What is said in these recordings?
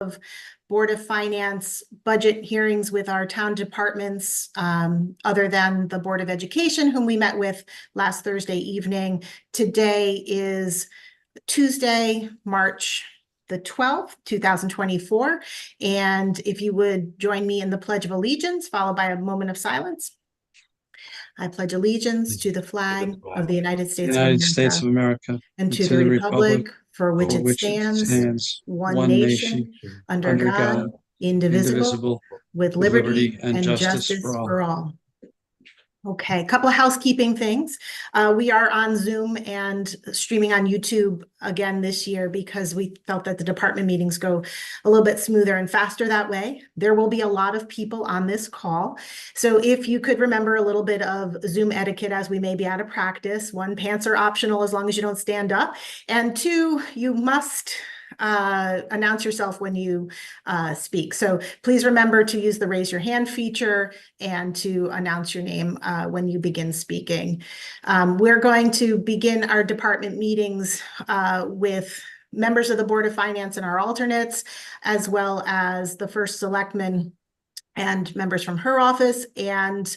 of Board of Finance budget hearings with our town departments, other than the Board of Education, whom we met with last Thursday evening. Today is Tuesday, March the 12th, 2024. And if you would join me in the Pledge of Allegiance, followed by a moment of silence. I pledge allegiance to the flag of the United States of America and to the republic for which it stands, one nation, under God, indivisible, with liberty and justice for all. Okay, a couple of housekeeping things. We are on Zoom and streaming on YouTube again this year because we felt that the department meetings go a little bit smoother and faster that way. There will be a lot of people on this call. So if you could remember a little bit of Zoom etiquette, as we may be out of practice. One, pants are optional as long as you don't stand up. And two, you must announce yourself when you speak. So please remember to use the raise your hand feature and to announce your name when you begin speaking. We're going to begin our department meetings with members of the Board of Finance and our alternates, as well as the first selectman and members from her office. And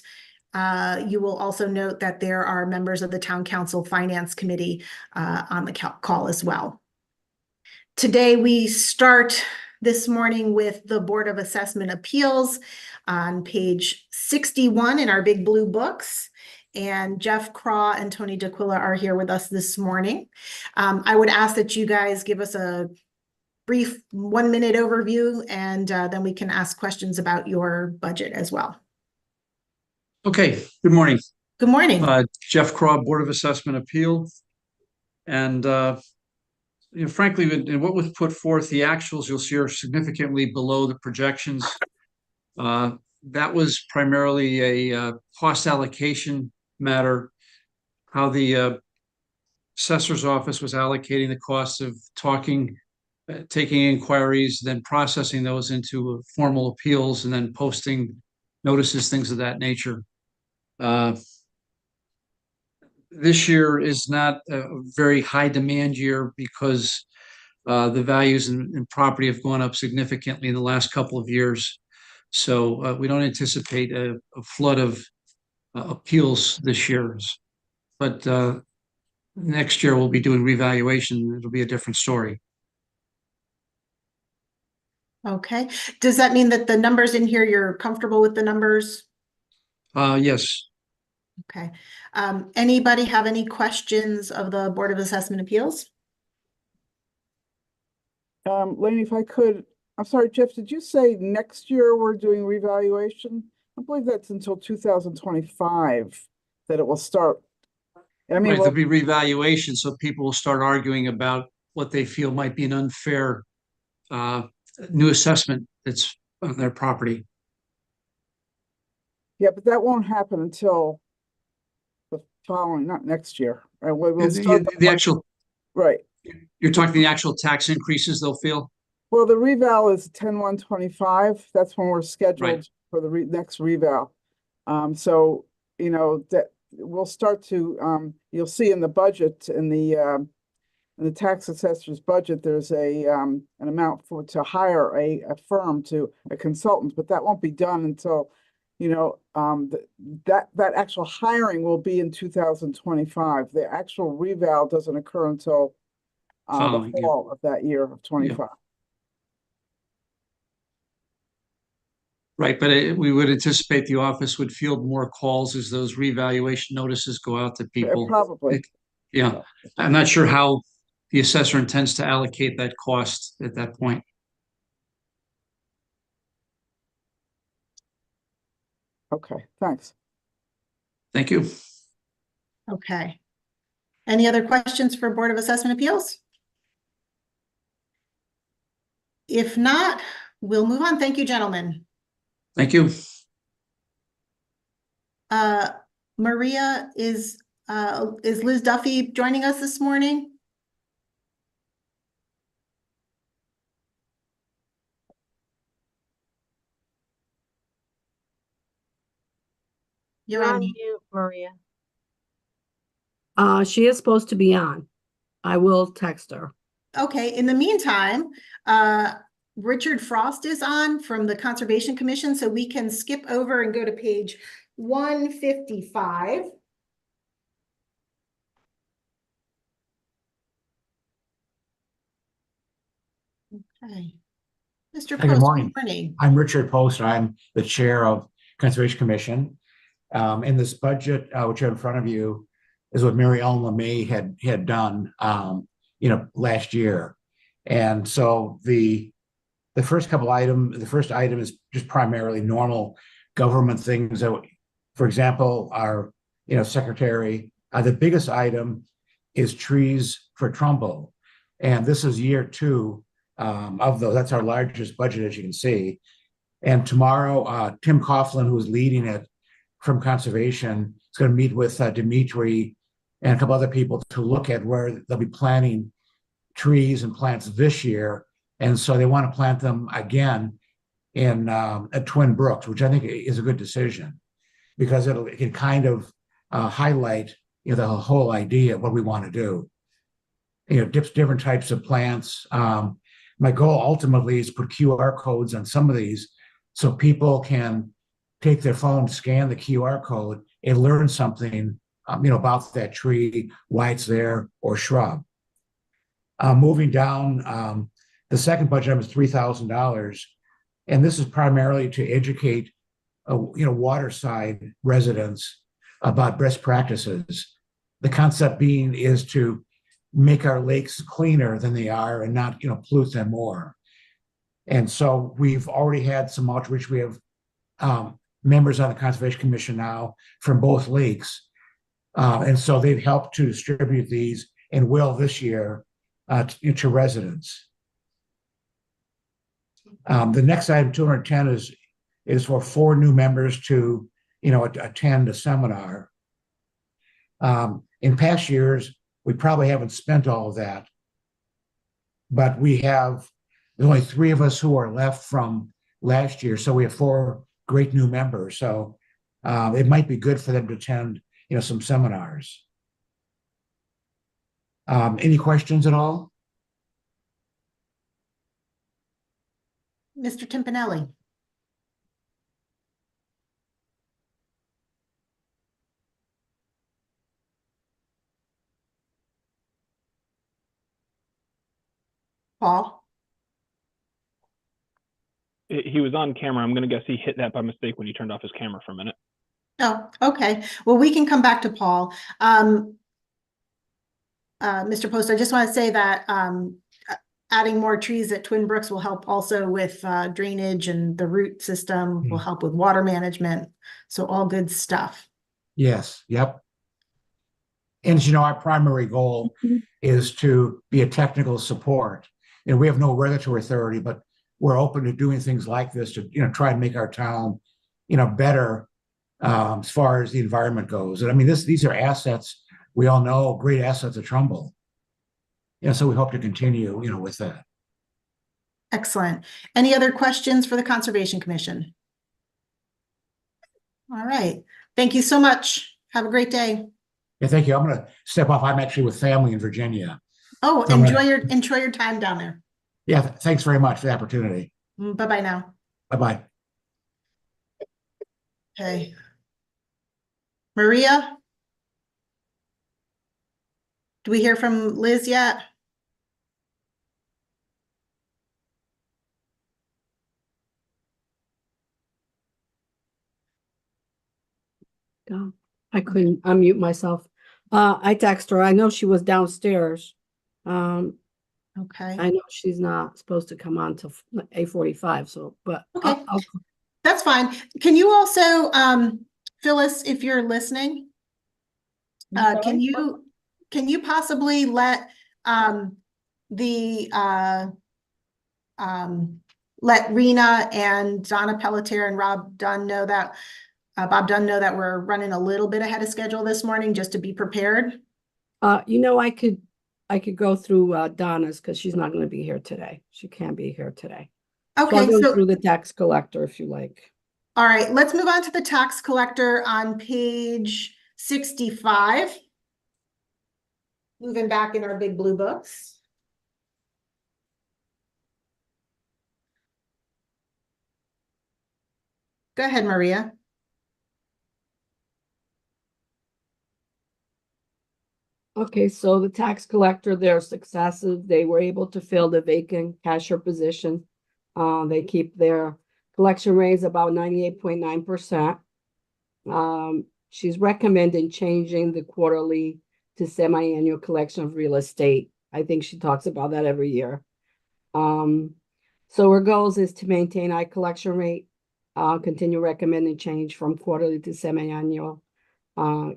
you will also note that there are members of the Town Council Finance Committee on the call as well. Today, we start this morning with the Board of Assessment Appeals on page 61 in our big blue books. And Jeff Craw and Tony D'Aquila are here with us this morning. I would ask that you guys give us a brief 1-minute overview, and then we can ask questions about your budget as well. Okay, good morning. Good morning. Jeff Craw, Board of Assessment Appeal. And frankly, in what was put forth, the actuals you'll see are significantly below the projections. That was primarily a cost allocation matter, how the assessor's office was allocating the cost of taking inquiries, then processing those into formal appeals, and then posting notices, things of that nature. This year is not a very high demand year because the values in property have gone up significantly in the last couple of years. So we don't anticipate a flood of appeals this year. But next year we'll be doing revaluation. It'll be a different story. Okay. Does that mean that the numbers in here, you're comfortable with the numbers? Yes. Okay. Anybody have any questions of the Board of Assessment Appeals? Lainey, if I could, I'm sorry, Jeff, did you say next year we're doing revaluation? I believe that's until 2025 that it will start. I mean, right, there'll be revaluation, so people will start arguing about what they feel might be an unfair new assessment that's on their property. Yeah, but that won't happen until the following, not next year. Right? We'll start the actual, right. You're talking the actual tax increases they'll feel? Well, the reval is 10/1/25. That's when we're scheduled for the next reval. So, you know, that we'll start to, you'll see in the budget, in the tax assessor's budget, there's an amount to hire a firm, a consultant, but that won't be done until, you know, that actual hiring will be in 2025. The actual reval doesn't occur until the fall of that year of 25. Yeah. Right, but we would anticipate the office would field more calls as those revaluation notices go out to people. Probably. Yeah, I'm not sure how the assessor intends to allocate that cost at that point. Okay, thanks. Thank you. Okay. Any other questions for Board of Assessment Appeals? If not, we'll move on. Thank you, gentlemen. Thank you. Maria, is Liz Duffy joining us this morning? You're on mute, Maria. She is supposed to be on. I will text her. Okay. In the meantime, Richard Frost is on from the Conservation Commission, so we can skip over and go to page 155. Okay. Mr. Hey, good Post, morning. good morning. I'm Richard Post. I'm the Chair of Conservation Commission. In this budget, which you have in front of you, is what Mary Ellen LeMay had done, last year. And so the first item is just primarily normal government things that, for example, our secretary. The biggest item is trees for Trumbull, and this is year 2 of those. That's our largest budget, as you can see. And tomorrow, Tim Coughlin, who's leading it from Conservation, is going to meet with Dimitri and a couple other people to look at where they'll be planting trees and plants this year. And so they want to plant them again at Twin Brooks, which I think is a good decision, because it can kind of highlight the whole idea of what we want to do. Different types of plants. My goal ultimately is to put QR codes on some of these so people can take their phone, scan the QR code, and learn something about that tree, why it's there, or shrub. Moving down, the second budget item is $3,000, and this is primarily to educate waterside residents about best practices. The concept being is to make our lakes cleaner than they are and not pollute them more. And so we've already had some outreach. We have members on the Conservation Commission now from both lakes, and so they've helped to distribute these and will this year to residents. The next item, 210, is for 4 new members to attend a seminar. In past years, we probably haven't spent all of that, but there's only 3 of us who are left from last year, so we have 4 great new members. So it might be good for them to attend some seminars. Any questions at all? Mr. Timpanelli. Paul? He was on camera. I'm going to guess he hit that by mistake when he turned off his camera for a minute. Oh, okay. Well, we can come back to Paul. Mr. Post, I just want to say that adding more trees at Twin Brooks will help also with drainage, and the root system will help with water management. So all good stuff. Yes. Yep. And our primary goal is to be a technical support. We have no regulatory authority, but we're open to doing things like this to try and make our town better as far as the environment goes. And I mean, these are assets we all know, great assets of Trumbull. So we hope to continue with that. Excellent. Any other questions for the Conservation Commission? All right. Thank you so much. Have a great day. Yeah, thank you. I'm going to step off. I'm actually with family in Virginia. Oh, So enjoy your time down there. Yeah, thanks very much for the opportunity. Bye-bye now. Bye-bye. Okay. Maria? Do we hear from Liz yet? Oh, I couldn't unmute myself. I texted her. I know she was downstairs. Okay. I know she's not supposed to come on till 8:45. So, but Okay. That's fine. Can you also, Phyllis, if you're listening, can you possibly let let Rena and Donna Pelletier and Bob Dunn know that we're running a little bit ahead of schedule this morning, just to be prepared? I could go through Donna's, because she's not going to be here today. She can't be here today. So Okay, I'll go through the tax collector if you like. All right, let's move on to the tax collector on page 65. Moving back in our big blue books. Go ahead, Maria. Okay, so the tax collector, their successes, they were able to fill the vacant cashier position. They keep their collection rates about 98.9%. She's recommending changing the quarterly to semi-annual collection of real estate. I think she talks about that every year. So her goals is to maintain high collection rate, continue recommending change from quarterly to semi-annual,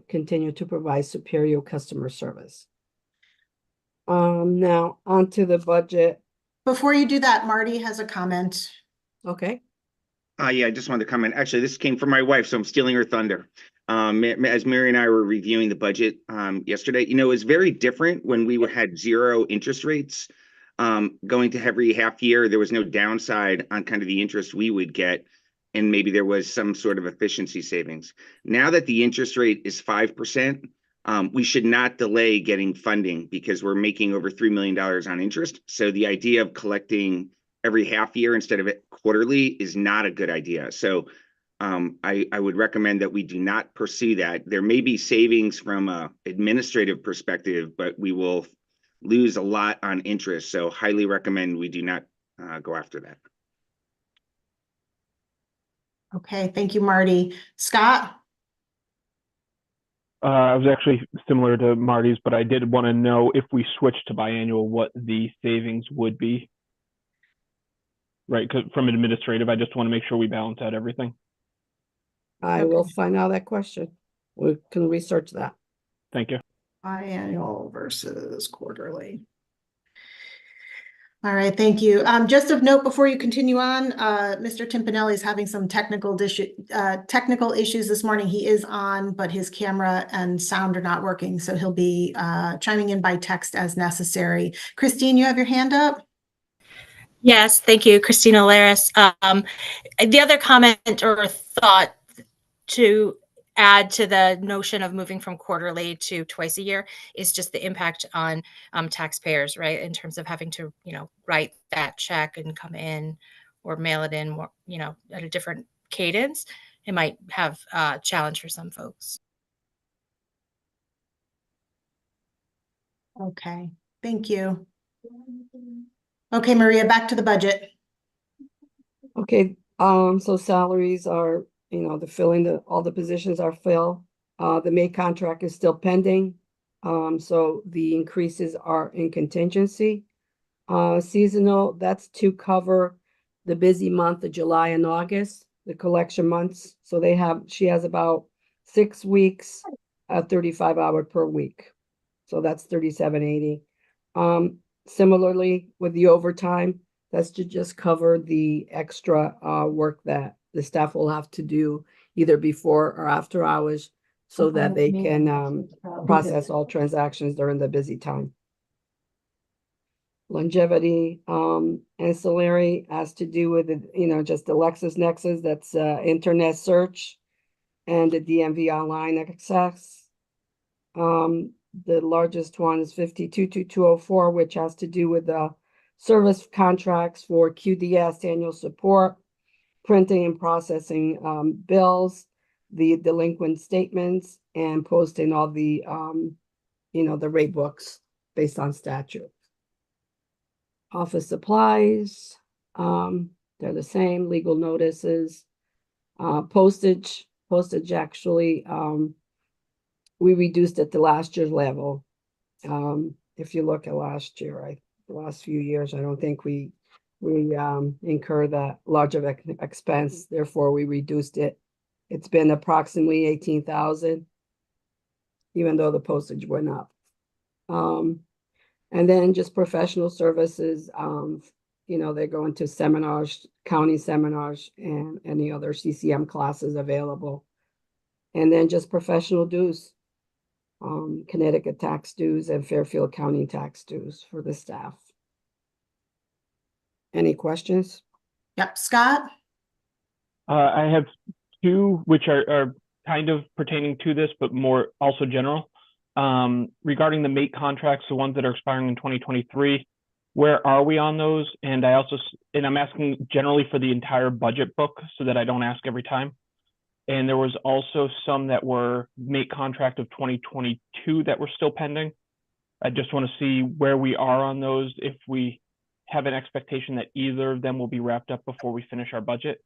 continue to provide superior customer service. Now onto the budget. Before you do that, Marty has a comment. Okay. Yeah, I just wanted to comment. Actually, this came from my wife, so I'm stealing her thunder. As Mary and I were reviewing the budget yesterday, it was very different when we had 0 interest rates. Going to every half year, there was no downside on kind of the interest we would get, and maybe there was some sort of efficiency savings. Now that the interest rate is 5%, we should not delay getting funding because we're making over $3 million on interest. So the idea of collecting every half year instead of it quarterly is not a good idea. So I would recommend that we do not pursue that. There may be savings from an administrative perspective, but we will lose a lot on interest. So highly recommend we do not go after that. Okay, thank you, Marty. Scott? I was actually similar to Marty's, but I did want to know if we switched to biannual, what the savings would be. Right, 'cause from administrative, I just want to make sure we balance out everything. I will find out that question. We can research that. Thank you. Biannual versus quarterly. All right, thank you. Just of note, before you continue on, Mr. Timpanelli is having some technical issues this morning. He is on, but his camera and sound are not working, so he'll be chiming in by text as necessary. Christine, you have your hand up? Yes, thank you, Christina Laris. The other comment or thought to add to the notion of moving from quarterly to twice a year is just the impact on taxpayers, right? In terms of having to, write that check and come in or mail it in more, at a different cadence. It might have a challenge for some folks. Okay, thank you. Okay, Maria, back to the budget. Okay, so salaries are, the filling, all the positions are filled. The May contract is still pending. So the increases are in contingency. Seasonal, that's to cover the busy month of July and August, the collection months. So she has about 6 weeks at 35 hours per week. So that's 3780. Similarly with the overtime, that's to just cover the extra work that the staff will have to do either before or after hours so that they can process all transactions during the busy time. Longevity, ancillary has to do with, just the LexisNexis, that's internet search and the DMV online access. The largest one is 522204, which has to do with the service contracts for QDS annual support, printing and processing bills, the delinquent statements, and posting all the, the rate books based on statute. Office supplies, they're the same. Legal notices, postage actually, we reduced it to last year's level. If you look at last year, the last few years, I don't think we incur that large of expense. Therefore, we reduced it. It's been approximately 18,000, even though the postage went up. And then just professional services, they're going to seminars, county seminars, and any other CCM classes available. And then just professional dues, Connecticut tax dues and Fairfield County tax dues for the staff. Any questions? Yep, Scott? I have two, which are kind of pertaining to this, but more also general. Regarding the mate contracts, the ones that are expiring in 2023, where are we on those? And I also, and I'm asking generally for the entire budget book so that I don't ask every time. And there was also some that were make contract of 2022 that were still pending. I just want to see where we are on those, if we have an expectation that either of them will be wrapped up before we finish our budget.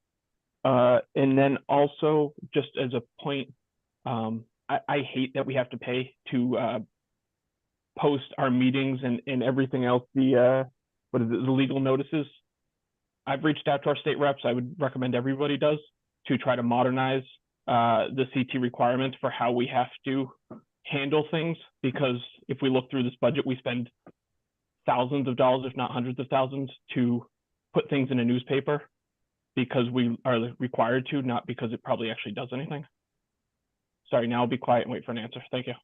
And then also, just as a point, I hate that we have to pay to post our meetings and everything else, the legal notices. I've reached out to our state reps. I would recommend everybody does, to try to modernize the CT requirements for how we have to handle things, because if we look through this budget, we spend thousands of dollars, if not hundreds of thousands, to put things in a newspaper because we are required to, not because it probably actually does anything. Sorry, now I'll be quiet and wait for an answer. Thank you.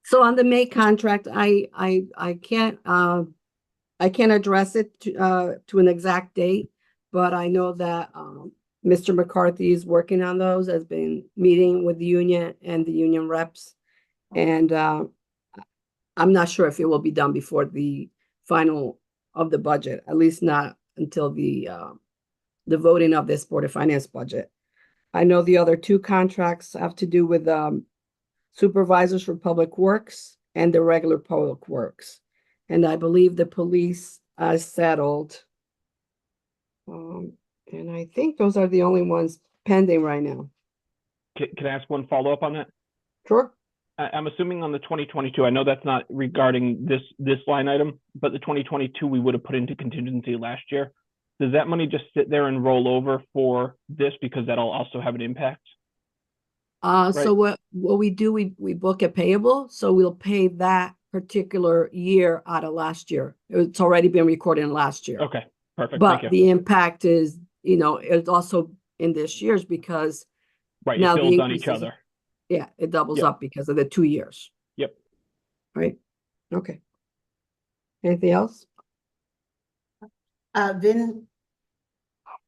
So on the May contract, I can't address it to an exact date, but I know that Mr. McCarthy is working on those, has been meeting with the union and the union reps. And I'm not sure if it will be done before the final of the budget, at least not until the voting of this Board of Finance budget. I know the other two contracts have to do with supervisors for public works and the regular public works. And I believe the police settled. And I think those are the only ones pending right now. Can I ask one follow-up on that? Sure. I'm assuming on the 2022, I know that's not regarding this line item, but the 2022 we would have put into contingency last year. Does that money just sit there and roll over for this, because that'll also have an impact? So what we do, we book a payable, so we'll pay that particular year out of last year. It's already been recorded in last year. Okay, perfect. But Thank you. the impact is, it's also in this year's because Right, now it the builds on each increases- other. Yeah, it doubles Yep. up because of the 2 years. Yep. Right. Okay. Anything else? Vin,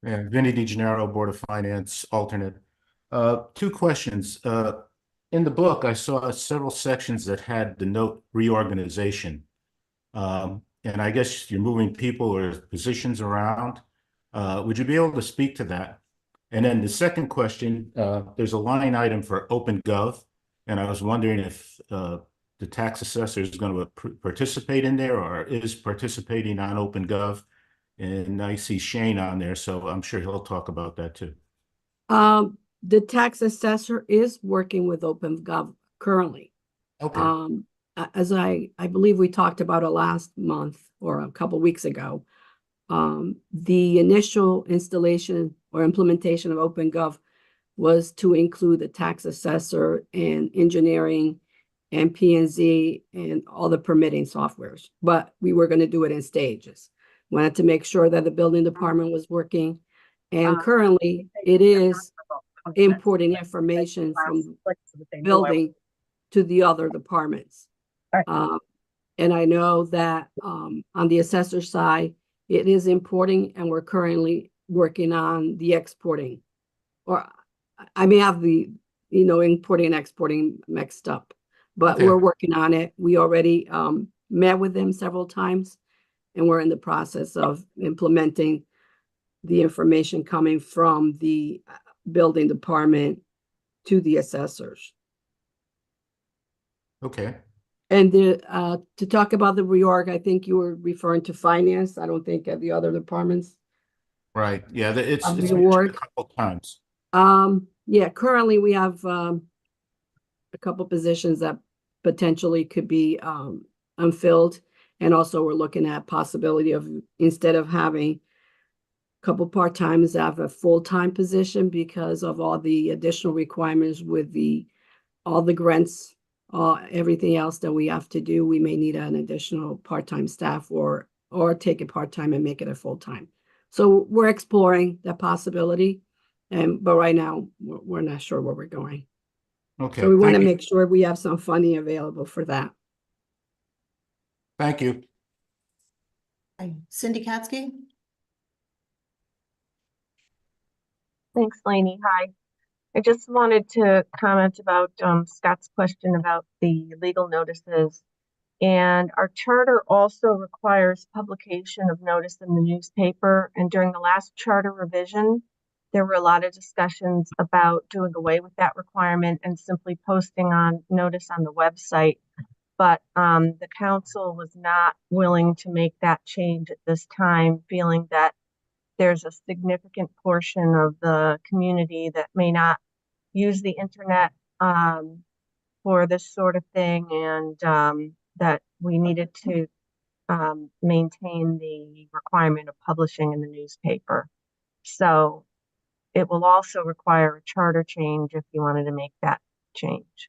Yeah, Vinny DeGennaro, Board of Finance, alternate. Two questions. In the book, I saw several sections that had the note reorganization. And I guess you're moving people or positions around. Would you be able to speak to that? And then the second question, there's a line item for OpenGov, and I was wondering if the tax assessor is going to participate in there or is participating on OpenGov. And I see Shane on there, so I'm sure he'll talk about that too. The tax assessor is working with OpenGov currently. Okay. As I believe we talked about it last month or a couple weeks ago, the initial installation or implementation of OpenGov was to include the tax assessor and engineering and P&Z and all the permitting softwares, but we were going to do it in stages. Wanted to make sure that the building department was working, and currently it is importing information from building to the other departments. And I know that on the assessor side, it is importing, and we're currently working on the exporting. Or I may have the, importing and exporting mixed up, but Okay. we're working on it. We already met with them several times, and we're in the process of implementing the information coming from the building department to the assessors. Okay. And to talk about the reorg, I think you were referring to finance. I don't think of the other departments. Right. Yeah, it's Of the mentioned award. a couple times. Yeah, currently we have a couple positions that potentially could be unfilled. And also we're looking at possibility of, instead of having a couple part-times, have a full-time position because of all the additional requirements with all the grants, everything else that we have to do. We may need an additional part-time staff or take it part-time and make it a full-time. So we're exploring that possibility. But right now we're not sure where we're going. Okay. So we want to thank you. make sure we have some funding available for that. Thank you. Cindy Katsky? Thanks, Lainey. Hi. I just wanted to comment about Scott's question about the legal notices. And our charter also requires publication of notice in the newspaper. And during the last charter revision, there were a lot of discussions about doing away with that requirement and simply posting on notice on the website. But the council was not willing to make that change at this time, feeling that there's a significant portion of the community that may not use the internet for this sort of thing, and that we needed to maintain the requirement of publishing in the newspaper. So it will also require a charter change if you wanted to make that change.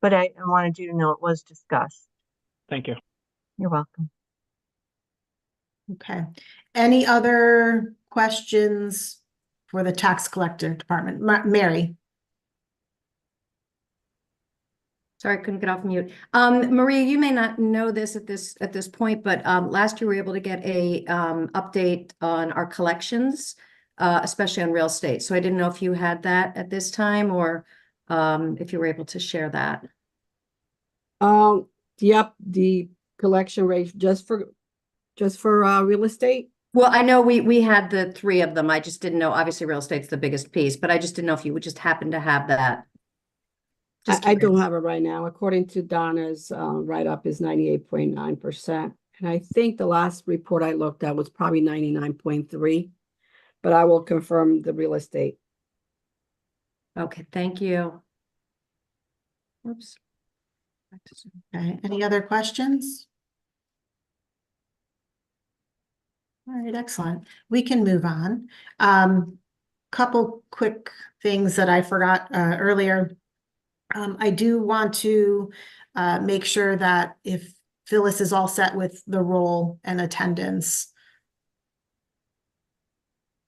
But I wanted you to know it was discussed. Thank you. You're welcome. Okay. Any other questions for the tax collector department? Mary? Sorry, I couldn't get off mute. Maria, you may not know this at this point, but last year we were able to get a update on our collections, especially on real estate. So I didn't know if you had that at this time, or if you were able to share that. Yep, the collection rate just for real estate. Well, I know we had the three of them. I just didn't know, obviously real estate's the biggest piece, but I just didn't know if you would just happen to have that. I don't have it right now. According to Donna's write-up is 98.9%. And I think the last report I looked at was probably 99.3, but I will confirm the real estate. Okay, thank you. Oops. Okay, any other questions? All right, excellent. We can move on. Couple quick things that I forgot earlier. I do want to make sure that if Phyllis is all set with the roll and attendance.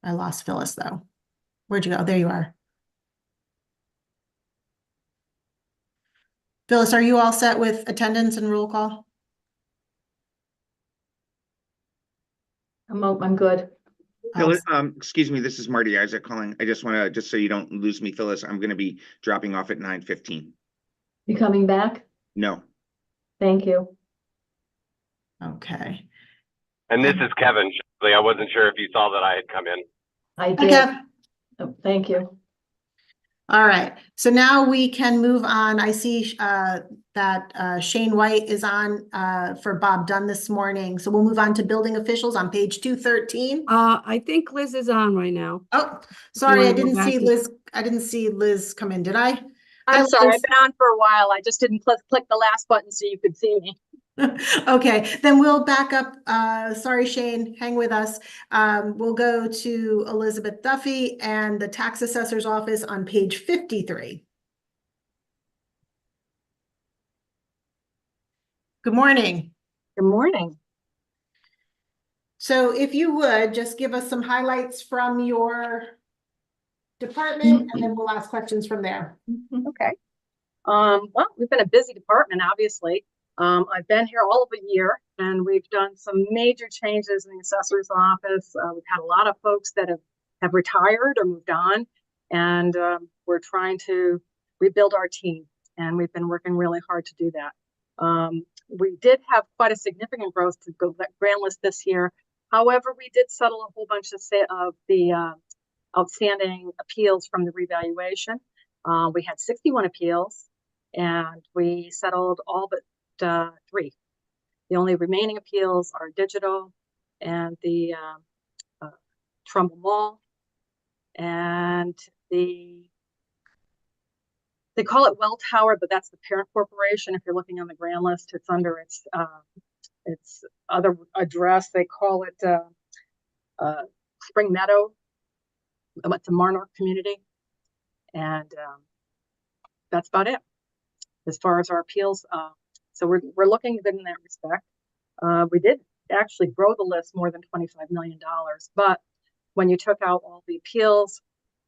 I lost Phyllis though. Where'd you go? There you are. Phyllis, are you all set with attendance and roll call? I'm good. Phyllis, excuse me, this is Marty Isaac calling. I just want to, just so you don't lose me, Phyllis, I'm going to be dropping off at 9:15. You coming back? No. Thank you. Okay. And this is Kevin. I wasn't sure if you saw that I had come in. I Okay. did. Oh, thank you. All right, so now we can move on. I see that Shane White is on for Bob Dunn this morning. So we'll move on to building officials on page 213. I think Liz is on right now. Oh, sorry, I wanna go didn't back see to- Liz. I didn't see Liz come in, did I? I'm Hi, sorry, Liz. I've been on for a while. I just didn't click the last button so you could see me. Okay, then we'll back up. Sorry, Shane, hang with us. We'll go to Elizabeth Duffy and the tax assessor's office on page 53. Good morning. Good morning. So if you would, just give us some highlights from your department, and then we'll ask questions from there. Okay. Well, we've been a busy department, obviously. I've been here all of a year, and we've done some major changes in the assessor's office. We've had a lot of folks that have retired or moved on, and we're trying to rebuild our team, and we've been working really hard to do that. We did have quite a significant growth to go grand list this year. However, we did settle a whole bunch of the outstanding appeals from the revaluation. We had 61 appeals, and we settled all but 3. The only remaining appeals are digital and the Trumbull Mall and they call it Well Tower, but that's the parent corporation. If you're looking on the grand list, it's under its other address. They call it Spring Meadow. It's a Marnock community, and that's about it as far as our appeals. So we're looking good in that respect. We did actually grow the list more than $25 million, but when you took out all the appeals,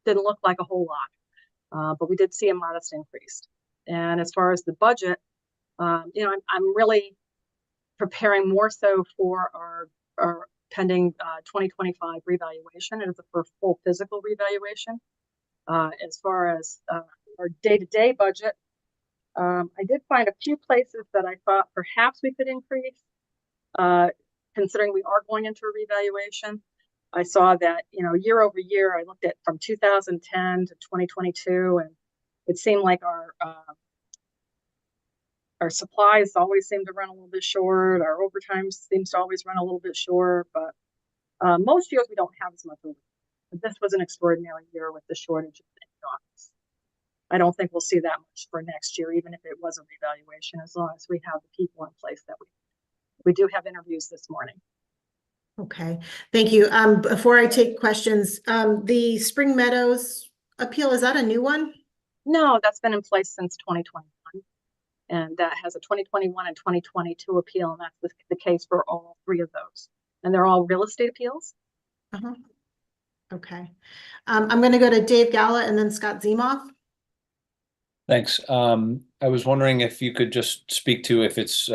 didn't look like a whole lot. But we did see a modest increase. And as far as the budget, I'm really preparing more so for our pending 2025 revaluation. It is a full physical revaluation. As far as our day-to-day budget, I did find a few places that I thought perhaps we could increase, considering we are going into a revaluation. I saw that, year over year, I looked at from 2010 to 2022, and it seemed like our supplies always seem to run a little bit short. Our overtime seems to always run a little bit short, but most years we don't have as much overtime. But this was an extraordinary year with the shortage of the office. I don't think we'll see that much for next year, even if it was a revaluation, as long as we have the people in place that we do have interviews this morning. Okay, thank you. Before I take questions, the Spring Meadows appeal, is that a new one? No, that's been in place since 2021. And that has a 2021 and 2022 appeal, and that's the case for all three of those. And they're all real estate appeals. Okay. I'm going to go to Dave Galla and then Scott Zemoff. Thanks. I was wondering if you could just speak to if it's,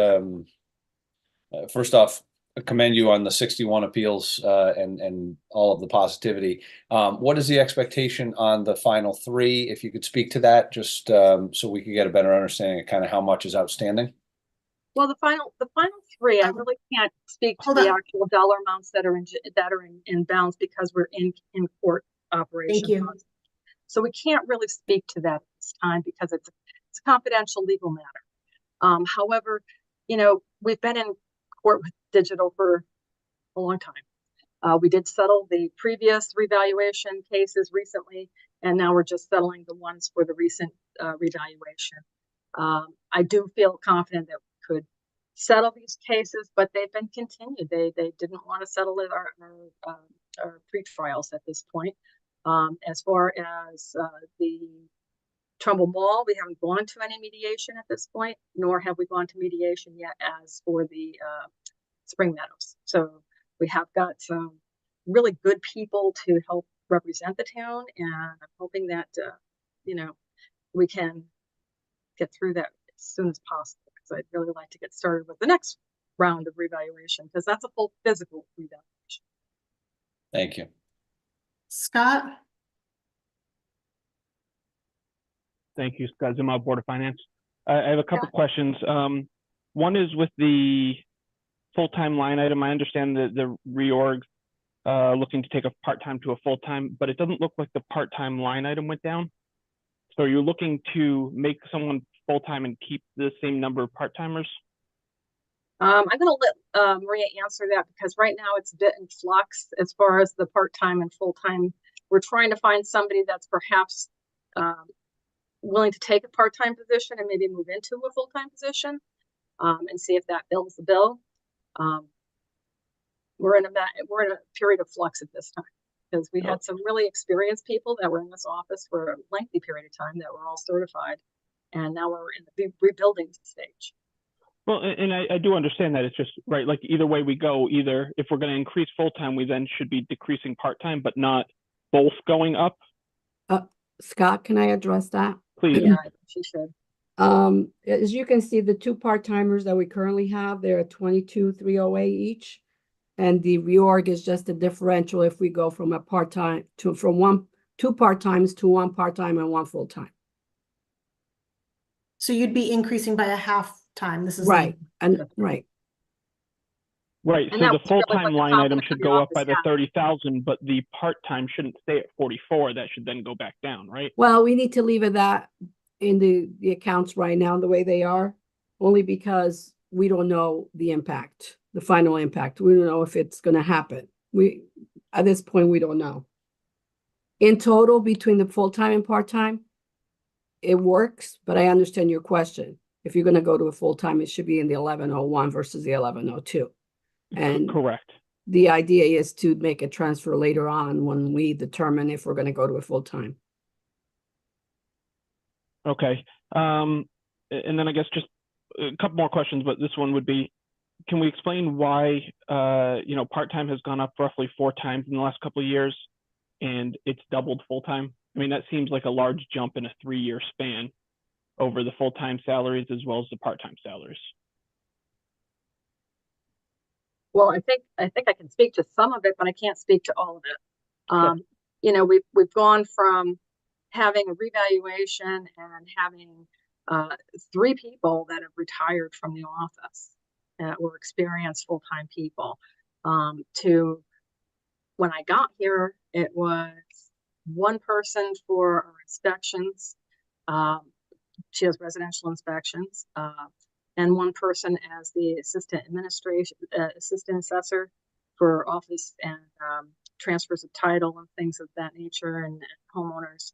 first off, commend you on the 61 appeals and all of the positivity. What is the expectation on the final 3? If you could speak to that, just so we could get a better understanding of kind of how much is outstanding. Well, the final 3, I really can't speak to the actual dollar amounts that are in bounds because we're in court operation. Thank you. So we can't really speak to that at this time because it's a confidential legal matter. However, we've been in court with Digital for a long time. We did settle the previous revaluation cases recently, and now we're just settling the ones for the recent revaluation. I do feel confident that we could settle these cases, but they've been continued. They didn't want to settle it our pre-trials at this point. As far as the Trumbull Mall, we haven't gone to any mediation at this point, nor have we gone to mediation yet as for the Spring Meadows. So we have got some really good people to help represent the town, and I'm hoping that we can get through that as soon as possible, because I'd really like to get started with the next round of revaluation, because that's a full physical revaluation. Thank you. Scott? Thank you, Scott Zemoff, Board of Finance. I have a couple questions. One is with the full-time line item. I understand that the reorg looking to take a part-time to a full-time, but it doesn't look like the part-time line item went down. So are you looking to make someone full-time and keep the same number of part-timers? I'm going to let Maria answer that, because right now it's a bit in flux as far as the part-time and full-time. We're trying to find somebody that's perhaps willing to take a part-time position and maybe move into a full-time position, and see if that bills the bill. We're in a period of flux at this time, because we had some really experienced people that were in this office for a lengthy period of time that were all certified, and now we're in the rebuilding stage. Well, and I do understand that. It's just, right, like either way we go, either if we're going to increase full-time, we then should be decreasing part-time, but not both going up. Scott, can I address that? Please. Yeah, she should. As you can see, the 2 part-timers that we currently have, they're at 22,308 each. And the reorg is just a differential if we go from a part-time to 2 part-times to 1 part-time and 1 full-time. So you'd be increasing by a half-time. This is right. And right. Right. And so the that's really full-time what the line item complement should of the go up office by the has. 30,000, but the part-time shouldn't stay at 44. That should then go back down, right? Well, we need to leave it that in the accounts right now the way they are, only because we don't know the impact, the final impact. We don't know if it's going to happen. At this point, we don't know. In total, between the full-time and part-time, it works, but I understand your question. If you're going to go to a full-time, it should be in the 1101 versus the 1102. And correct. The idea is to make a transfer later on when we determine if we're going to go to a full-time. Okay. And then I guess just a couple more questions, but this one would be, can we explain why, part-time has gone up roughly 4 times in the last couple of years and it's doubled full-time? I mean, that seems like a large jump in a 3-year span over the full-time salaries as well as the part-time salaries. Well, I think I can speak to some of it, but I can't speak to all of it. Sure. We've gone from having a revaluation and having 3 people that have retired from the office were experienced full-time people. To when I got here, it was 1 person for our inspections. She does residential inspections, and 1 person as the assistant assessor for office and transfers of title and things of that nature, and homeowners,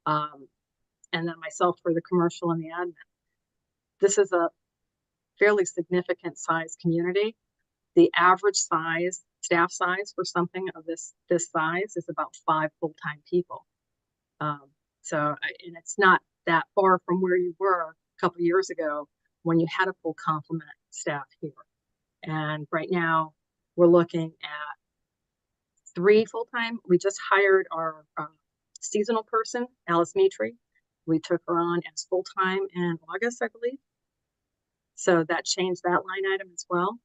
and then myself for the commercial and the admin. This is a fairly significant size community. The average size, staff size for something of this size is about 5 full-time people. And it's not that far from where you were a couple of years ago when you had a full complement staff here. And right now we're looking at 3 full-time. We just hired our seasonal person, Alice Mitri. We took her on as full-time in August, I believe. So that changed that line item as well.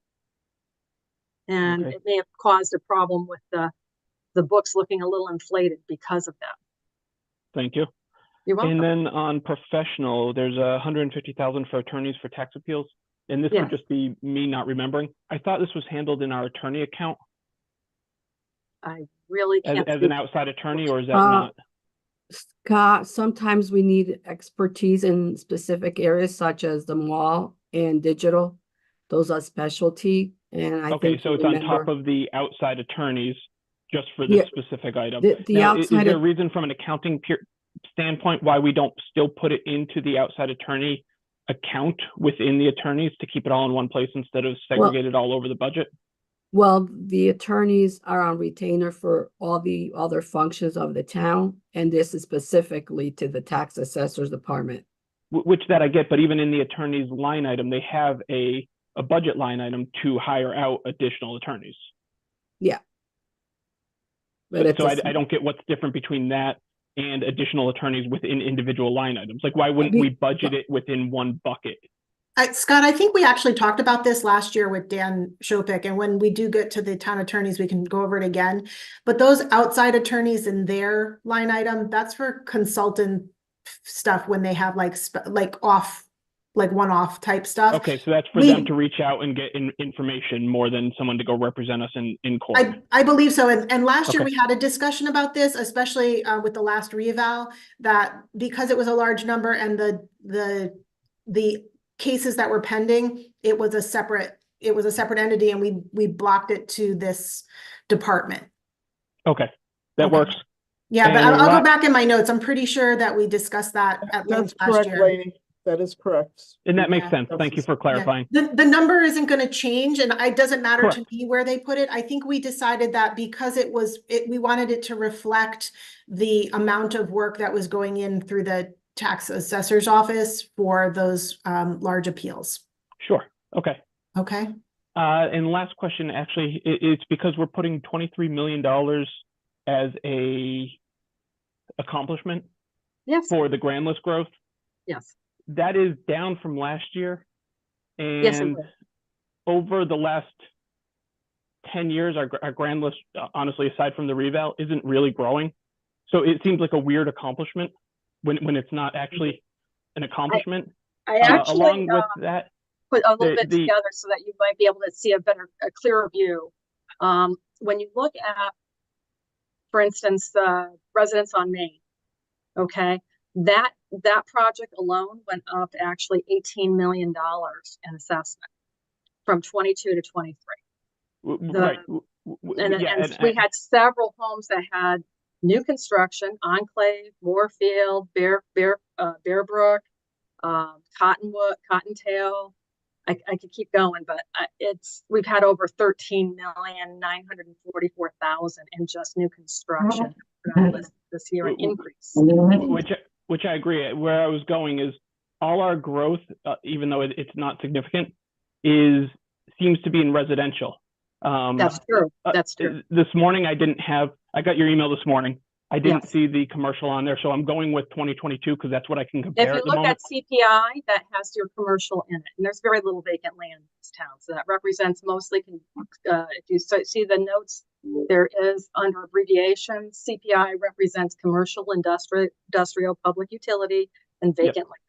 And Okay. it may have caused a problem with the books looking a little inflated because of that. Thank you. You're welcome. And then on professional, there's $150,000 for attorneys for tax appeals. And this Yes. would just be me not remembering. I thought this was handled in our attorney account I really as, can't. as speak- an outside attorney, or is that not? Scott, sometimes we need expertise in specific areas such as the mall and digital. Those are specialty, and I Okay, think so you it's on top remember- of the outside attorneys just for this Yeah, specific item. the Now, is outside there a at- reason from an accounting standpoint why we don't still put it into the outside attorney account within the attorneys to keep it all in one place instead of segregated all over the budget? Well, the attorneys are on retainer for all the other functions of the town, and this is specifically to the tax assessor's department. Which that I get, but even in the attorney's line item, they have a budget line item to hire out additional attorneys. Yeah. But it's So a I don't get what's different between that and additional attorneys within individual line items. Like, why wouldn't we budget it within one bucket? Scott, I think we actually talked about this last year with Dan Shopik, and when we do get to the town attorneys, we can go over it again. But those outside attorneys in their line item, that's for consultant stuff when they have like one-off type stuff. Okay, so that's for them to reach out and get information more than someone to go represent us in court. I believe so. And last year Okay. we had a discussion about this, especially with the last reeval, that because it was a large number and the cases that were pending, it was a separate entity, and we blocked it to this department. Okay, that works. Yeah, but And I'll go back in my notes. I'm pretty sure that we discussed that at length That's last correct, year. lady. That is correct. And that makes Yeah. sense. Thank you for clarifying. The number isn't going to change, and it doesn't matter to Correct. me where they put it. I think we decided that because we wanted it to reflect the amount of work that was going in through the tax assessor's office for those large appeals. Sure, okay. Okay. And last question, actually, it's because we're putting $23 million as a accomplishment Yes. for the grand list growth. Yes. That is down from last year. Yes, it And will. over the last 10 years, our grand list, honestly, aside from the reval, isn't really growing. So it seems like a weird accomplishment when it's not actually an accomplishment. I actually Along with that, put a little bit the- together so that you might be able to see a clearer view. When you look at, for instance, Residents on Main, okay, that project alone went up actually $18 million in assessment from 22 to 23. right. And we had several homes that had new construction, Enclave, Moorfield, Bearbrook, Cottontail. I could keep going, but we've had over 13,944,000 in just new construction this year, an increase. Which I agree. Where I was going is all our growth, even though it's not significant, seems to be in residential. That's true. That's true. This morning I got your email this morning. I didn't Yes. see the commercial on there, so I'm going with 2022 because that's what I can compare If you at the look moment. at CPI, that has your commercial in it, and there's very little vacant land in this town. So that represents mostly, if you see the notes, there is under abbreviation, CPI represents commercial, industrial, public utility, and vacant land.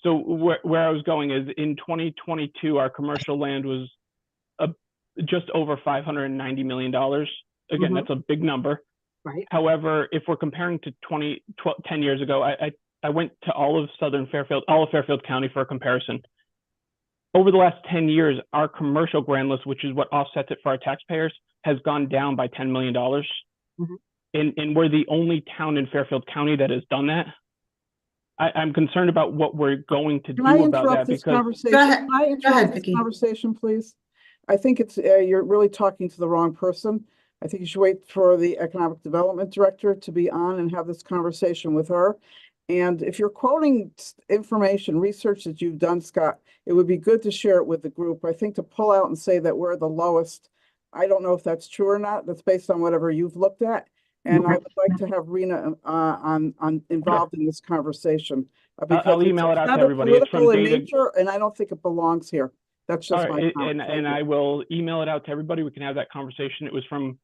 So where I was going is in 2022, our commercial land was just over $590 million. Again, Mhm. that's a big number. Right. However, if we're comparing to 10 years ago, I went to all of Fairfield County for a comparison. Over the last 10 years, our commercial grand list, which is what offsets it for our taxpayers, has gone down by $10 million. Mhm. And we're the only town in Fairfield County that has done that. I'm concerned about what we're going to Can I do about interrupt that this because conversation? Go ahead. Can I Go ahead, interrupt this Vicky. conversation, please? I think it's, you're really talking to the wrong person. I think you should wait for the Economic Development Director to be on and have this conversation with her. And if you're quoting information, research that you've done, Scott, it would be good to share it with the group. I think to pull out and say that we're the lowest, I don't know if that's true or not. That's based on whatever you've looked at. And I would like to have Rena involved in this conversation. Because I'll it's email it out to kind of everybody. It's political from in Data. nature, and I don't think it belongs here. That's All just my right, comment. Thank and you. I will email it out to everybody. We can have that conversation. It was from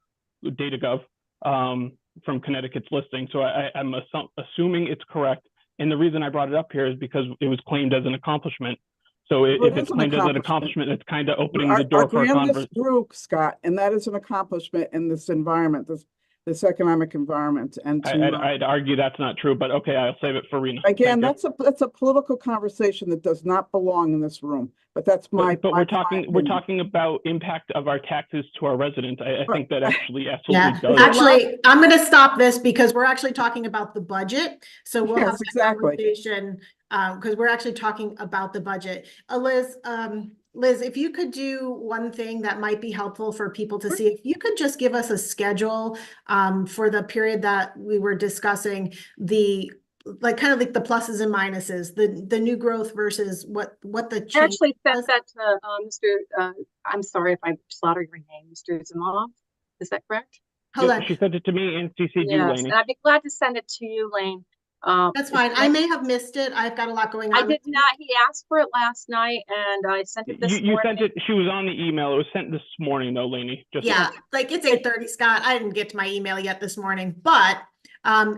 DataGov, from Connecticut's listing. So I'm assuming it's correct. And the reason I brought it up here is because it was claimed as an accomplishment. So Well, if it it's is an claimed as an accomplishment. accomplishment, it's kind of opening Our the door for a grand conversation. list grew, Scott, and that is an accomplishment in this environment, this economic environment. And I'd argue that's not true, but okay, I'll save it for Rena. again, Thank you. that's a political conversation that does not belong in this room. But that's my. But we're talking opinion. about impact of our taxes to our residents. I think that actually absolutely Yeah, does. actually, I'm going to stop this because we're actually talking about the budget. So we'll have Yes, that exactly. conversation because we're actually talking about the budget. Liz, if you could do one thing that might be helpful for people to see, if you could just give us a schedule for the period that we were discussing, kind of like the pluses and minuses, the new growth versus what the I change actually sent was. that to Mr. I'm sorry if I slaughter your name, Mr. Zimov. Is that correct? Hold on. She sent it to me and CC'd you, Yes, Lainey. and I'd be glad to send it to you, Lane. That's fine. I may have missed it. I've got a lot going on. I did not. He asked for it last night, and I sent it this You morning. sent it. She was on the email. It was sent this morning, though, Lainey. Yeah, like it's 8:30, Scott. I didn't get to my email yet this morning, but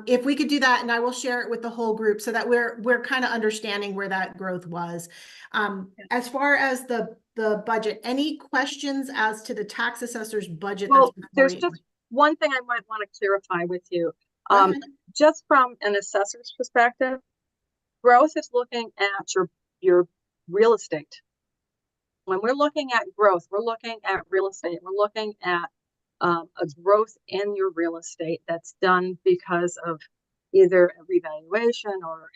if we could do that, and I will share it with the whole group so that we're kind of understanding where that growth was. As far as the budget, any questions as to the tax assessor's budget? Well, that's there's before you? just one thing I might want to clarify with you. Go ahead. Just from an assessor's perspective, growth is looking at your real estate. When we're looking at growth, we're looking at real estate. We're looking at a growth in your real estate that's done because of either a revaluation or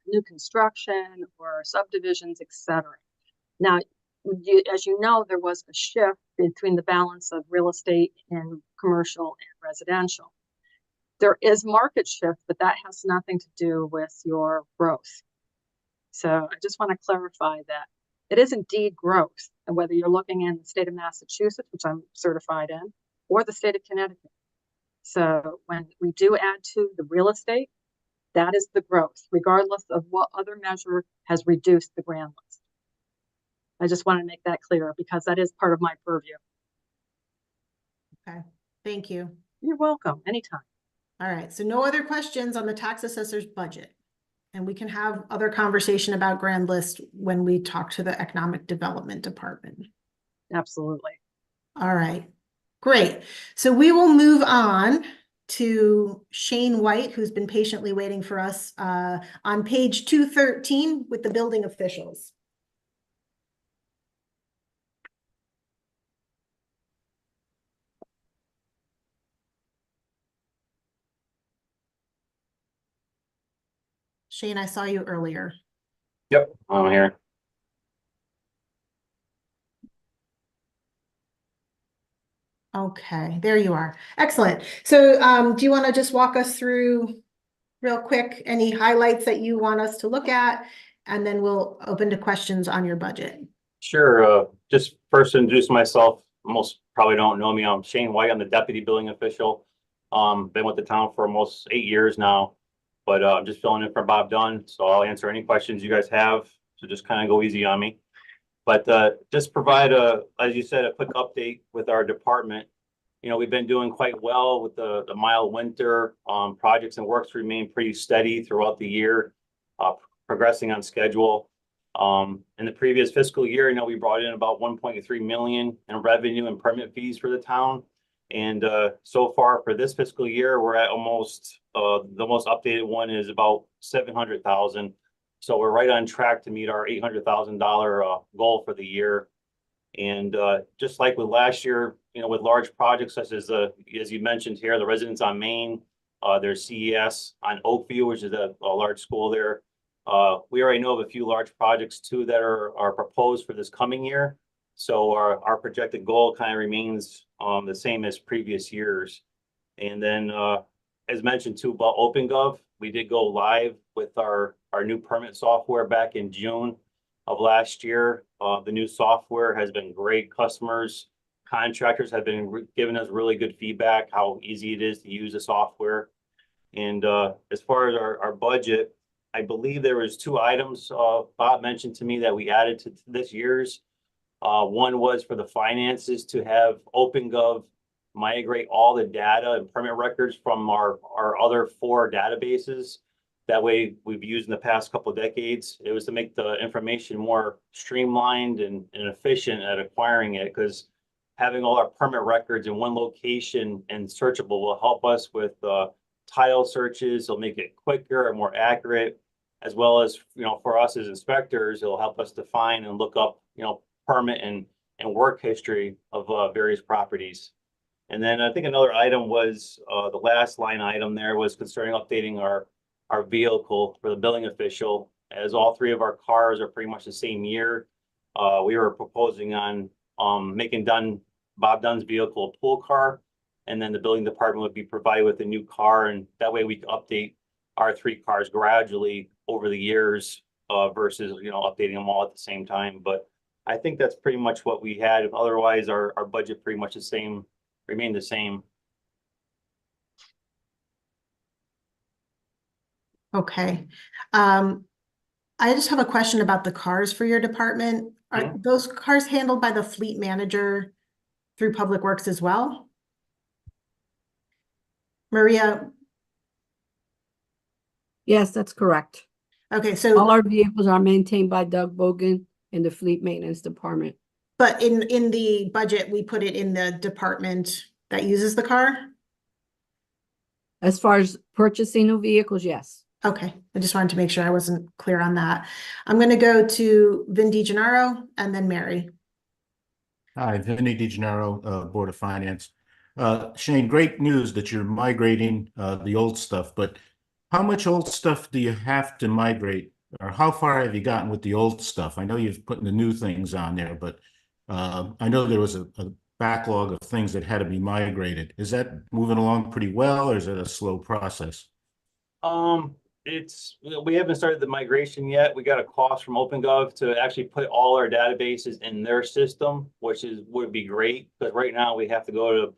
new construction or subdivisions, etc. Now, as you know, there was a shift between the balance of real estate and commercial and residential. There is market shift, but that has nothing to do with your growth. So I just want to clarify that it is indeed growth, and whether you're looking in the state of Massachusetts, which I'm certified in, or the state of Connecticut. So when we do add to the real estate, that is the growth, regardless of what other measure has reduced the grand list. I just want to make that clear because that is part of my purview. Okay, thank you. You're welcome, anytime. All right, so no other questions on the tax assessor's budget. And we can have other conversation about grand list when we talk to the Economic Development Department. Absolutely. All right, great. So we will move on to Shane White, who's been patiently waiting for us on page 213 with the building officials. Shane, I saw you earlier. Yep, I'm here. Okay, there you are. Excellent. So do you want to just walk us through real quick any highlights that you want us to look at? And then we'll open to questions on your budget. Sure. Just first introduce myself. Most probably don't know me. I'm Shane White. I'm the deputy building official. Been with the town for almost 8 years now, but I'm just filling in for Bob Dunn. So I'll answer any questions you guys have. So just kind of go easy on me. But just provide as you said, a quick update with our department. You know, we've been doing quite well with the mild winter. Projects and works remain pretty steady throughout the year. progressing on schedule. In the previous fiscal year, we brought in about 1.3 million in revenue and permit fees for the town. And so far for this fiscal year, we're at almost, the most updated one is about 700,000. So we're right on track to meet our $800,000 goal for the year. And just like with last year, with large projects such as as you mentioned here, the Residents on Main, there's CES on Oakview, which is a large school there. We already know of a few large projects too that are proposed for this coming year. So our projected goal kind of remains the same as previous years. And then as mentioned too about OpenGov, we did go live with our new permit software back in June of last year. The new software has been great. Customers, contractors have been giving us really good feedback, how easy it is to use the software. And as far as our budget, I believe there was 2 items Bob mentioned to me that we added to this year's. One was for the finances to have OpenGov migrate all the data and permit records from our other 4 databases. That way we've used in the past couple of decades. It was to make the information more streamlined and efficient at acquiring it, because having all our permit records in one location and searchable will help us with title searches. It'll make it quicker and more accurate, as well as, for us as inspectors, it'll help us define and look up, permit and work history of various properties. And then I think another item was the last line item there was concerning updating our vehicle for the billing official, as all 3 of our cars are pretty much the same year. We were proposing on making Bob Dunn's vehicle a pool car, and then the building department would be provided with a new car, and that way we could update our 3 cars gradually over the years versus updating them all at the same time. But I think that's pretty much what we had. Otherwise, our budget pretty much remained the same. Okay. I just have a question about the cars for your department. Are those cars handled by the fleet manager through Public Works as well? Maria? Yes, that's correct. Okay, so all our vehicles are maintained by Doug Bogan in the Fleet Maintenance Department. but in the budget, we put it in the department that uses the car? As far as purchasing new vehicles, yes. Okay, I just wanted to make sure I wasn't clear on that. I'm going to go to Vin DiGennaro and then Mary. Hi, Vinny DiGennaro, Board of Finance. Shane, great news that you're migrating the old stuff, but how much old stuff do you have to migrate, or how far have you gotten with the old stuff? I know you've put the new things on there, but I know there was a backlog of things that had to be migrated. Is that moving along pretty well, or is it a slow process? We haven't started the migration yet. We got a cost from OpenGov to actually put all our databases in their system, which would be great, because right now we have to go to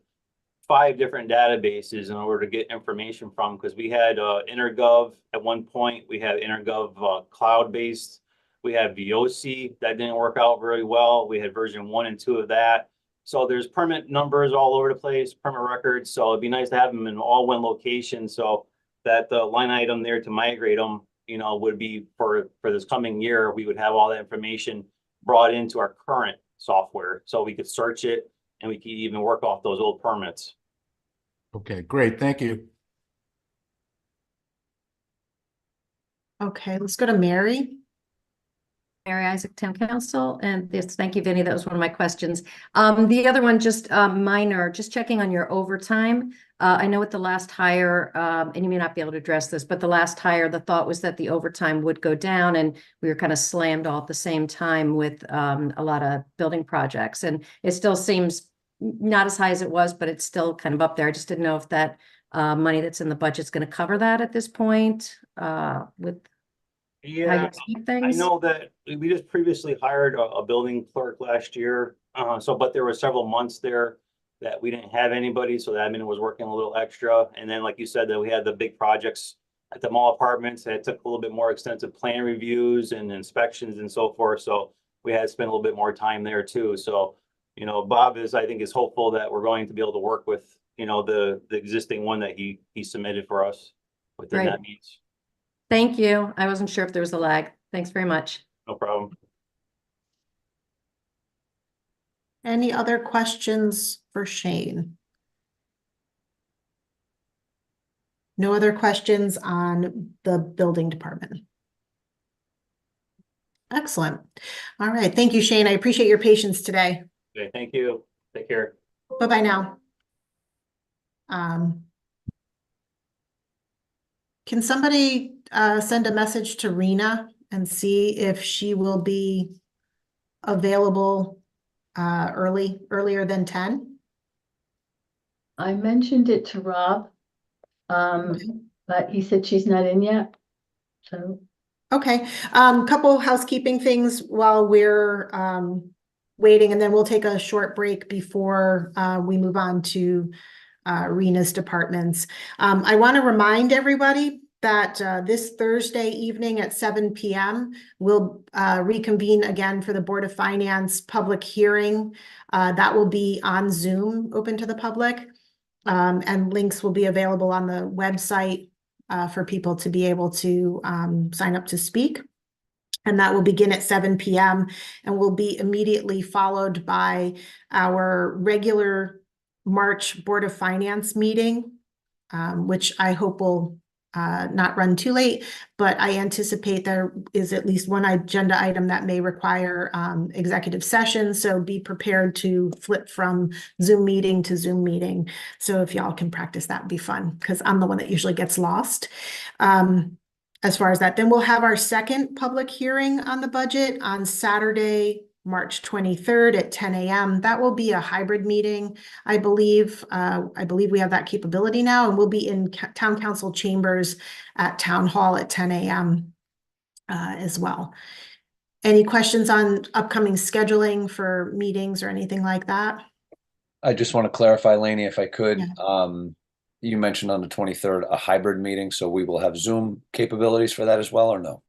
5 different databases in order to get information from, because we had InterGov at one point, we had InterGov cloud-based, we had VOC that didn't work out very well. We had version 1 and 2 of that. So there's permit numbers all over the place, permit records. So it'd be nice to have them in all one location. So that the line item there to migrate them, would be for this coming year, we would have all that information brought into our current software, so we could search it and we could even work off those old permits. Okay, great. Thank you. Okay, let's go to Mary. Mary Isaac, Town Council, and yes, thank you, Vinny. That was one of my questions. The other one, just minor, just checking on your overtime. I know with the last hire, and you may not be able to address this, but the last hire, the thought was that the overtime would go down, and we were kind of slammed all at the same time with a lot of building projects, and it still seems not as high as it was, but it's still kind of up there. I just didn't know if that money that's in the budget is going to cover that at this point with. Yeah, I know that we just previously hired a building clerk last year. But there were several months there that we didn't have anybody. So the admin was working a little extra. And then, like you said, that we had the big projects at the mall apartments that took a little bit more extensive plan reviews and inspections and so forth. So we had to spend a little bit more time there too. So, Bob I think is hopeful that we're going to be able to work with, the existing one that he submitted for us within that means. Thank you. I wasn't sure if there was a lag. Thanks very much. No problem. Any other questions for Shane? No other questions on the building department? Excellent. All right. Thank you, Shane. I appreciate your patience today. Okay, thank you. Take care. Bye-bye now. Can somebody send a message to Rena and see if she will be available earlier than 10? I mentioned it to Rob, but he said she's not in yet. So, Okay, couple housekeeping things while we're waiting, and then we'll take a short break before we move on to Rena's departments. I want to remind everybody that this Thursday evening at 7 p.m. we'll reconvene again for the Board of Finance public hearing. That will be on Zoom, open to the public, and links will be available on the website for people to be able to sign up to speak. And that will begin at 7 p.m. and will be immediately followed by our regular March Board of Finance meeting, which I hope will not run too late, but I anticipate there is at least one agenda item that may require executive session. So be prepared to flip from Zoom meeting to Zoom meeting. So if y'all can practice, that'd be fun, because I'm the one that usually gets lost. As far as that, then we'll have our second public hearing on the budget on Saturday, March 23rd at 10 a.m. That will be a hybrid meeting, I believe. I believe we have that capability now, and we'll be in Town Council chambers at Town Hall at 10 a.m. As well. Any questions on upcoming scheduling for meetings or anything like that? I just want to clarify, Lainey, if I could. Yeah. You mentioned on the 23rd a hybrid meeting, so we will have Zoom capabilities for that as well, or no?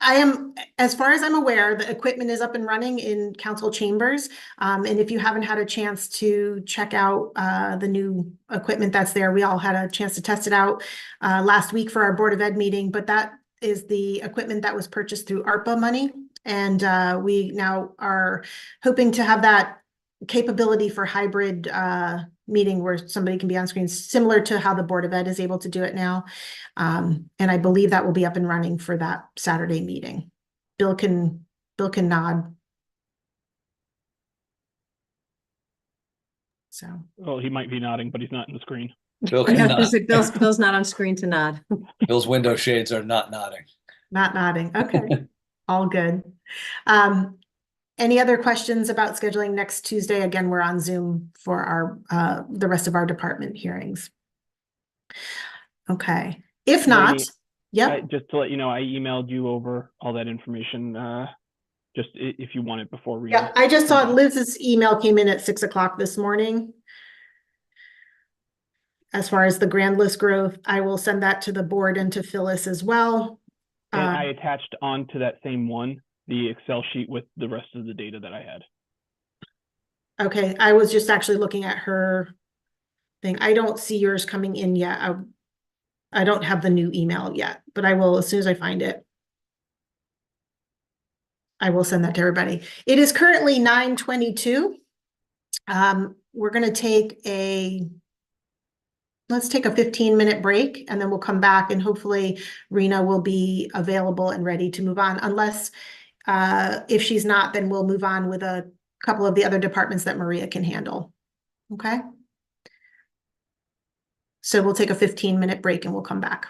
I am, as far as I'm aware, the equipment is up and running in council chambers. And if you haven't had a chance to check out the new equipment that's there, we all had a chance to test it out last week for our Board of Ed meeting, but that is the equipment that was purchased through ARPA money. And we now are hoping to have that capability for hybrid meeting where somebody can be on screen, similar to how the Board of Ed is able to do it now. And I believe that will be up and running for that Saturday meeting. Bill can nod. So. Well, he might be nodding, but he's not in the screen. Bill can nod. Bill's not on screen to nod. Bill's window shades are not nodding. Not nodding. Okay. All good. Any other questions about scheduling next Tuesday? Again, we're on Zoom for our the rest of our department hearings. Okay. If not, Lainey, yep. Just to let you know, I emailed you over all that information, just if you want it before reading. Yeah, I just saw Liz's email came in at 6 o'clock this morning. As far as the grand list growth, I will send that to the board and to Phyllis as well. And I attached onto that same one the Excel sheet with the rest of the data that I had. Okay, I was just actually looking at her thing. I don't see yours coming in yet. I don't have the new email yet, but I will as soon as I find it. I will send that to everybody. It is currently 9:22. We're going to take let's take a 15-minute break, and then we'll come back, and hopefully Rena will be available and ready to move on. Unless if she's not, then we'll move on with a couple of the other departments that Maria can handle. Okay. So we'll take a 15-minute break and we'll come back.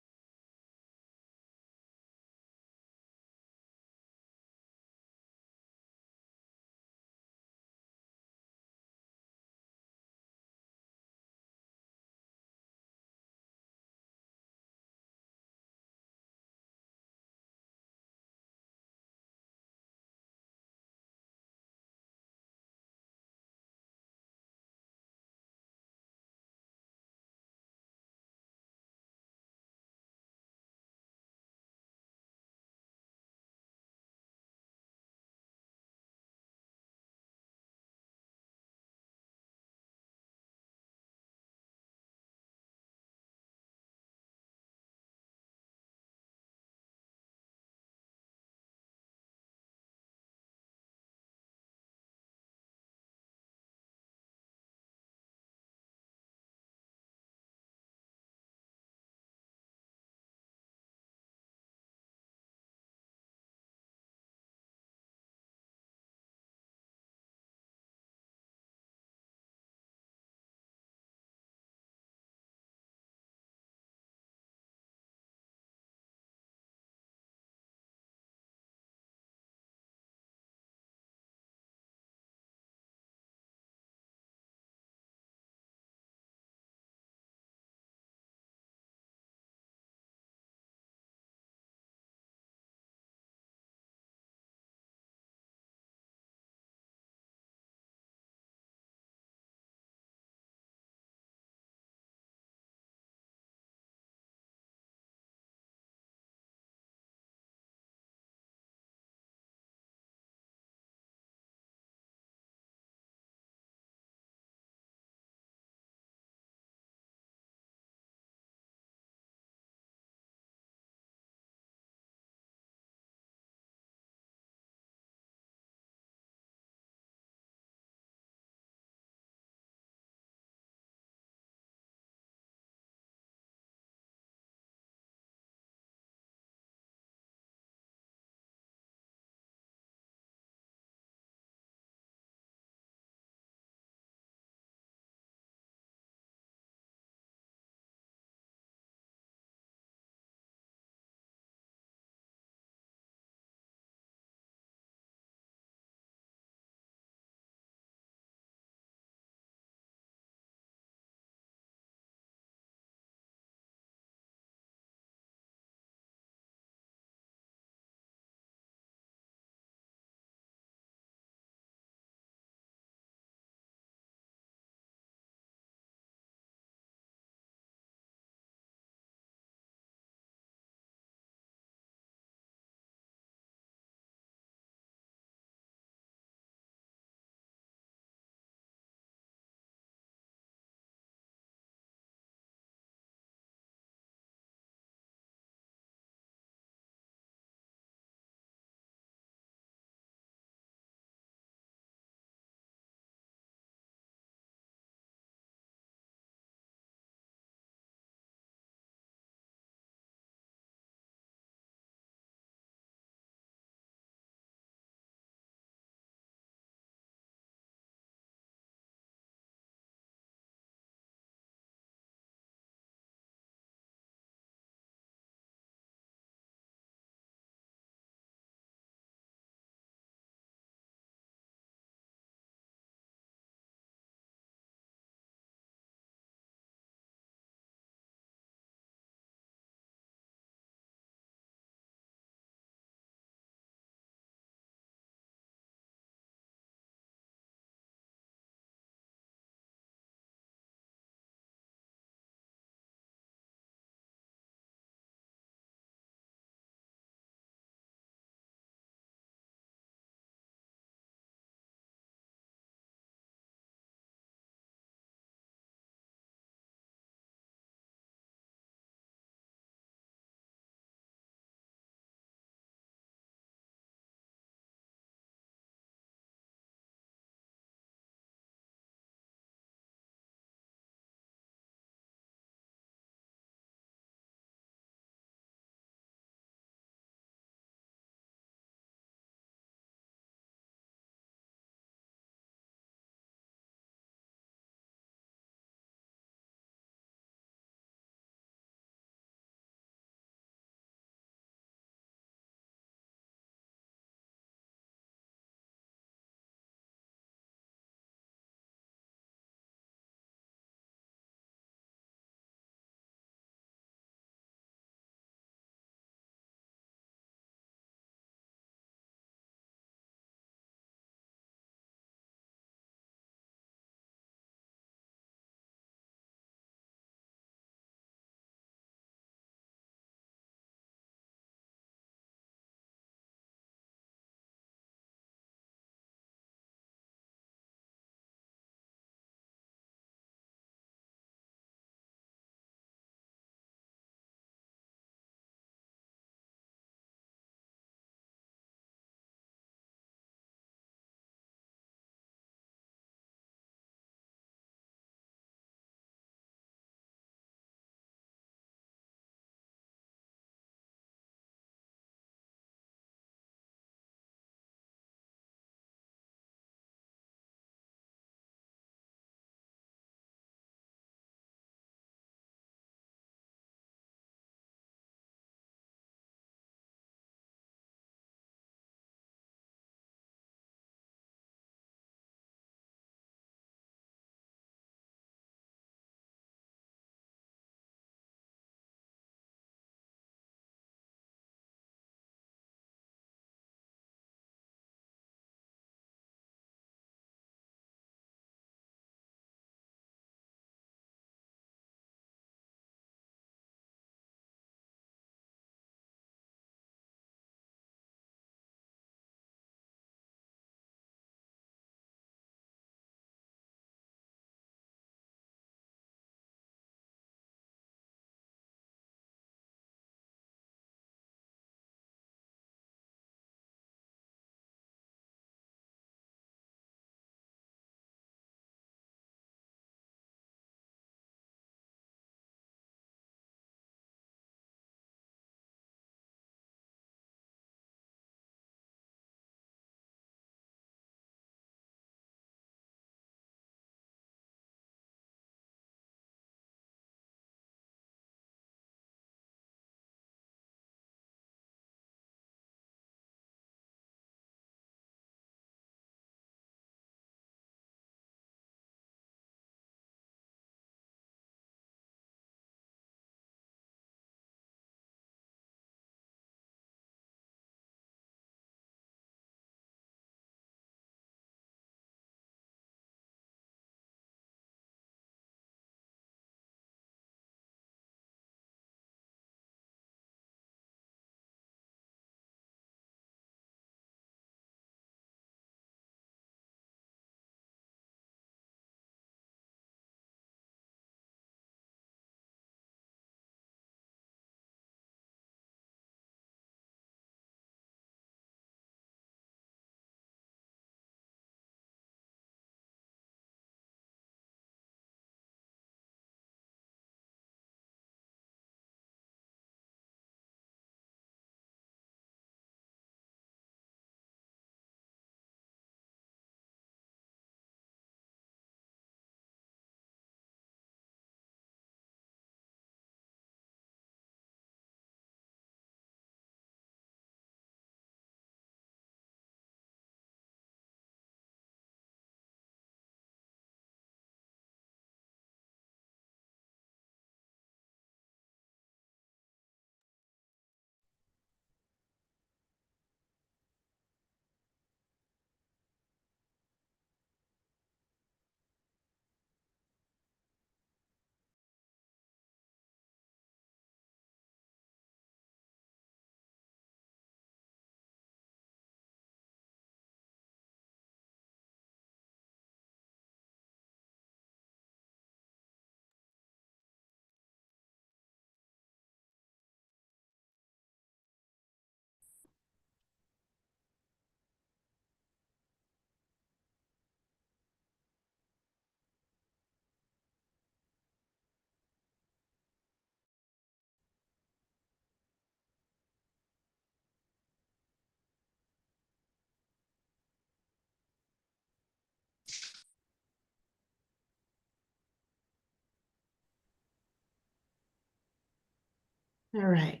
All right.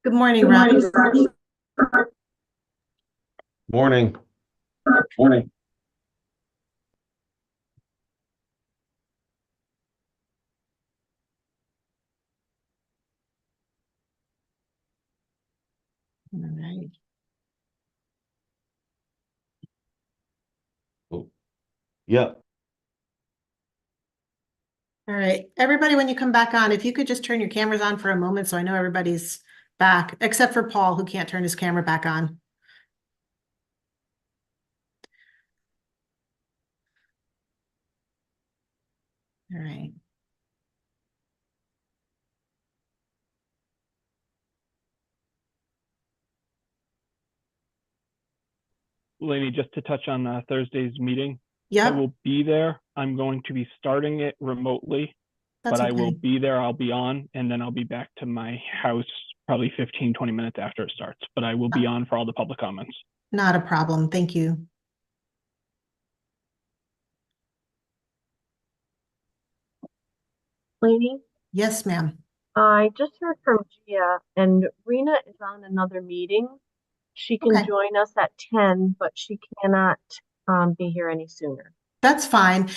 Good morning, Rob. Morning. Morning. All right. Yep. All right, everybody, when you come back on, if you could just turn your cameras on for a moment so I know everybody's back, except for Paul, who can't turn his camera back on. All right. Lainey, just to touch on Thursday's meeting. Yeah. I will be there. I'm going to be starting it remotely, That's but I will okay. be there. I'll be on, and then I'll be back to my house probably 15, 20 minutes after it starts, but I will be on for all the public comments. Not a problem. Thank you. Lainey, Yes, ma'am. I just heard from Gia, and Rena is on another meeting. She can Okay. join us at 10, but she cannot be here any sooner. That's fine.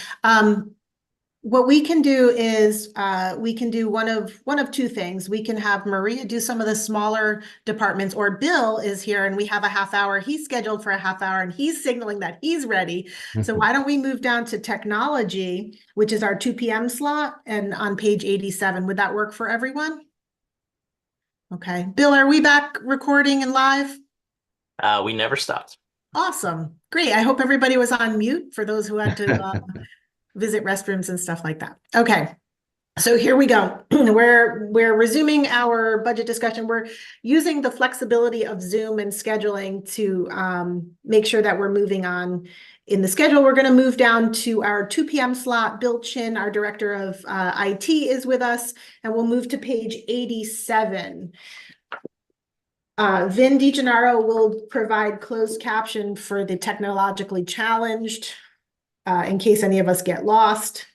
What we can do is we can do one of two things. We can have Maria do some of the smaller departments, or Bill is here and we have a half hour. He's scheduled for a half hour and he's signaling that he's ready. So why don't we move down to technology, which is our 2 p.m. slot, and on page 87. Would that work for everyone? Okay. Bill, are we back recording and live? We never stopped. Awesome. Great. I hope everybody was on mute for those who had to visit restrooms and stuff like that. Okay. So here we go. We're resuming our budget discussion. We're using the flexibility of Zoom and scheduling to make sure that we're moving on in the schedule. We're going to move down to our 2 p.m. slot. Bill Chin, our director of IT, is with us, and we'll move to page 87. Vin DiGennaro will provide closed caption for the technologically challenged in case any of us get lost,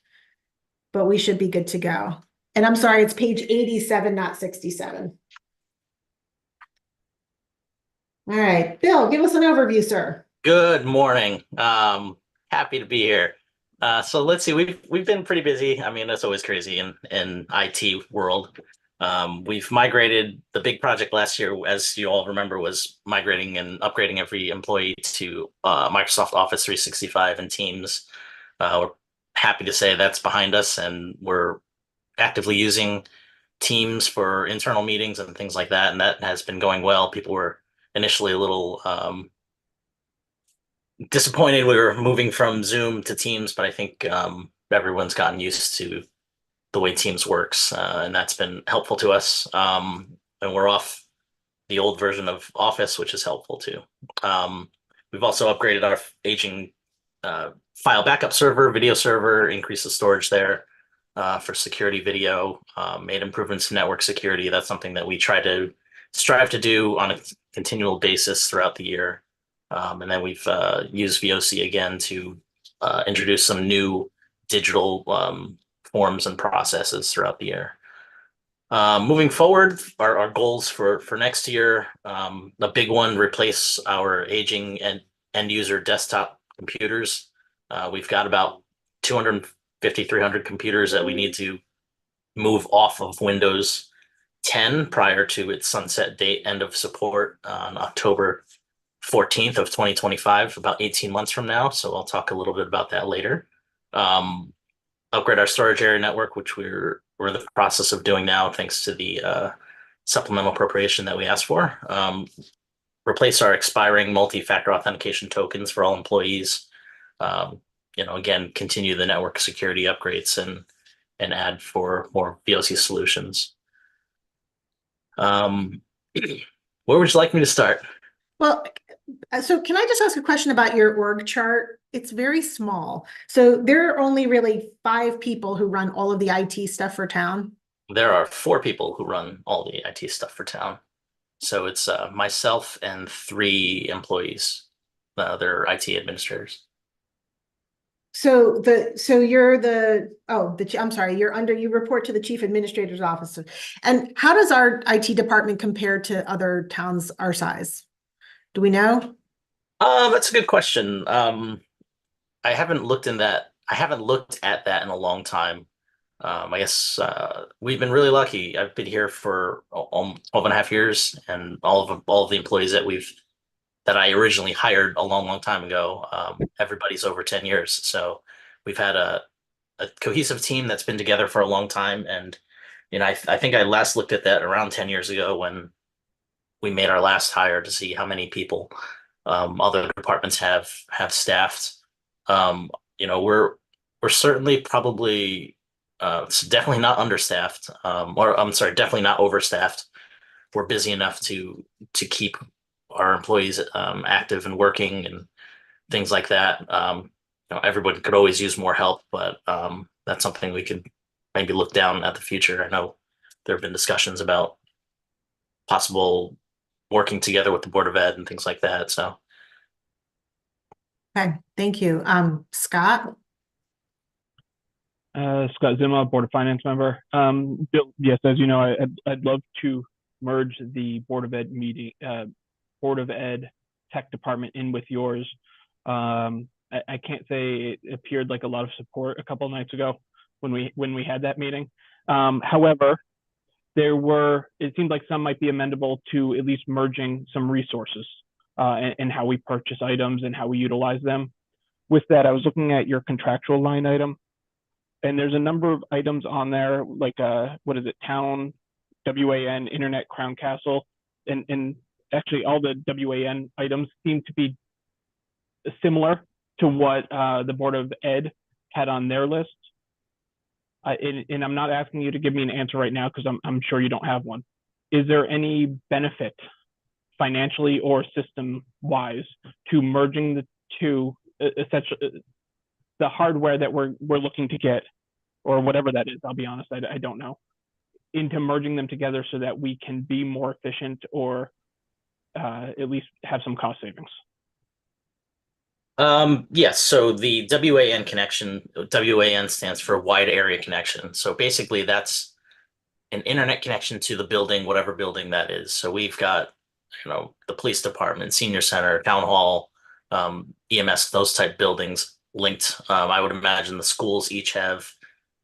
but we should be good to go. And I'm sorry, it's page 87, not 67. All right, Bill, give us an overview, sir. Good morning. Happy to be here. So let's see, we've been pretty busy. I mean, that's always crazy in IT world. We've migrated. The big project last year, as you all remember, was migrating and upgrading every employee to Microsoft Office 365 and Teams. We're happy to say that's behind us, and we're actively using Teams for internal meetings and things like that, and that has been going well. People were initially a little disappointed we were moving from Zoom to Teams, but I think everyone's gotten used to the way Teams works, and that's been helpful to us. And we're off the old version of Office, which is helpful too. We've also upgraded our aging file backup server, video server, increased the storage there for security video, made improvements to network security. That's something that we strive to do on a continual basis throughout the year. And then we've used VOC again to introduce some new digital forms and processes throughout the year. Moving forward, our goals for next year, the big one, replace our aging and end user desktop computers. We've got about 250, 300 computers that we need to move off of Windows 10 prior to its sunset date, end of support on October 14th of 2025, about 18 months from now. So I'll talk a little bit about that later. Upgrade our storage area network, which we're in the process of doing now, thanks to the supplemental appropriation that we asked for. Replace our expiring multi-factor authentication tokens for all employees. Again, continue the network security upgrades and add for more VOC solutions. Where would you like me to start? Well, so can I just ask a question about your org chart? It's very small. So there are only really 5 people who run all of the IT stuff for town. There are 4 people who run all the IT stuff for town. So it's myself and 3 employees. their IT administrators. So I'm sorry, you report to the chief administrator's office. And how does our IT department compare to other towns our size? Do we know? That's a good question. I haven't looked at that in a long time. I guess we've been really lucky. I've been here for 12.5 years, and all of the employees that I originally hired a long time ago, everybody's over 10 years. So we've had a cohesive team that's been together for a long time. And I think I last looked at that around 10 years ago when we made our last hire to see how many people other departments have staffed. We're certainly probably it's definitely not understaffed, or I'm sorry, definitely not overstaffed. We're busy enough to keep our employees active and working and things like that. Everybody could always use more help, but that's something we could maybe look down at the future. I know there have been discussions about possible working together with the Board of Ed and things like that. So. Okay, thank you. Scott? Scott Zima, Board of Finance member. Bill, yes, as you know, I'd love to merge the Board of Ed tech department in with yours. I can't say it appeared like a lot of support a couple of nights ago when we had that meeting. However, it seemed like some might be amendable to at least merging some resources and how we purchase items and how we utilize them. With that, I was looking at your contractual line item, and there's a number of items on there, like what is it, Town, WAN, Internet, Crown Castle, and actually all the WAN items seem to be similar to what the Board of Ed had on their list. And I'm not asking you to give me an answer right now because I'm sure you don't have one. Is there any benefit financially or system wise to merging the two, essentially the hardware that we're looking to get, or whatever that is? I'll be honest, I don't know, into merging them together so that we can be more efficient or at least have some cost savings? Yes. So the WAN connection, WAN stands for wide area connection. So basically that's an internet connection to the building, whatever building that is. So we've got, the police department, senior center, town hall, EMS, those type buildings linked. I would imagine the schools each have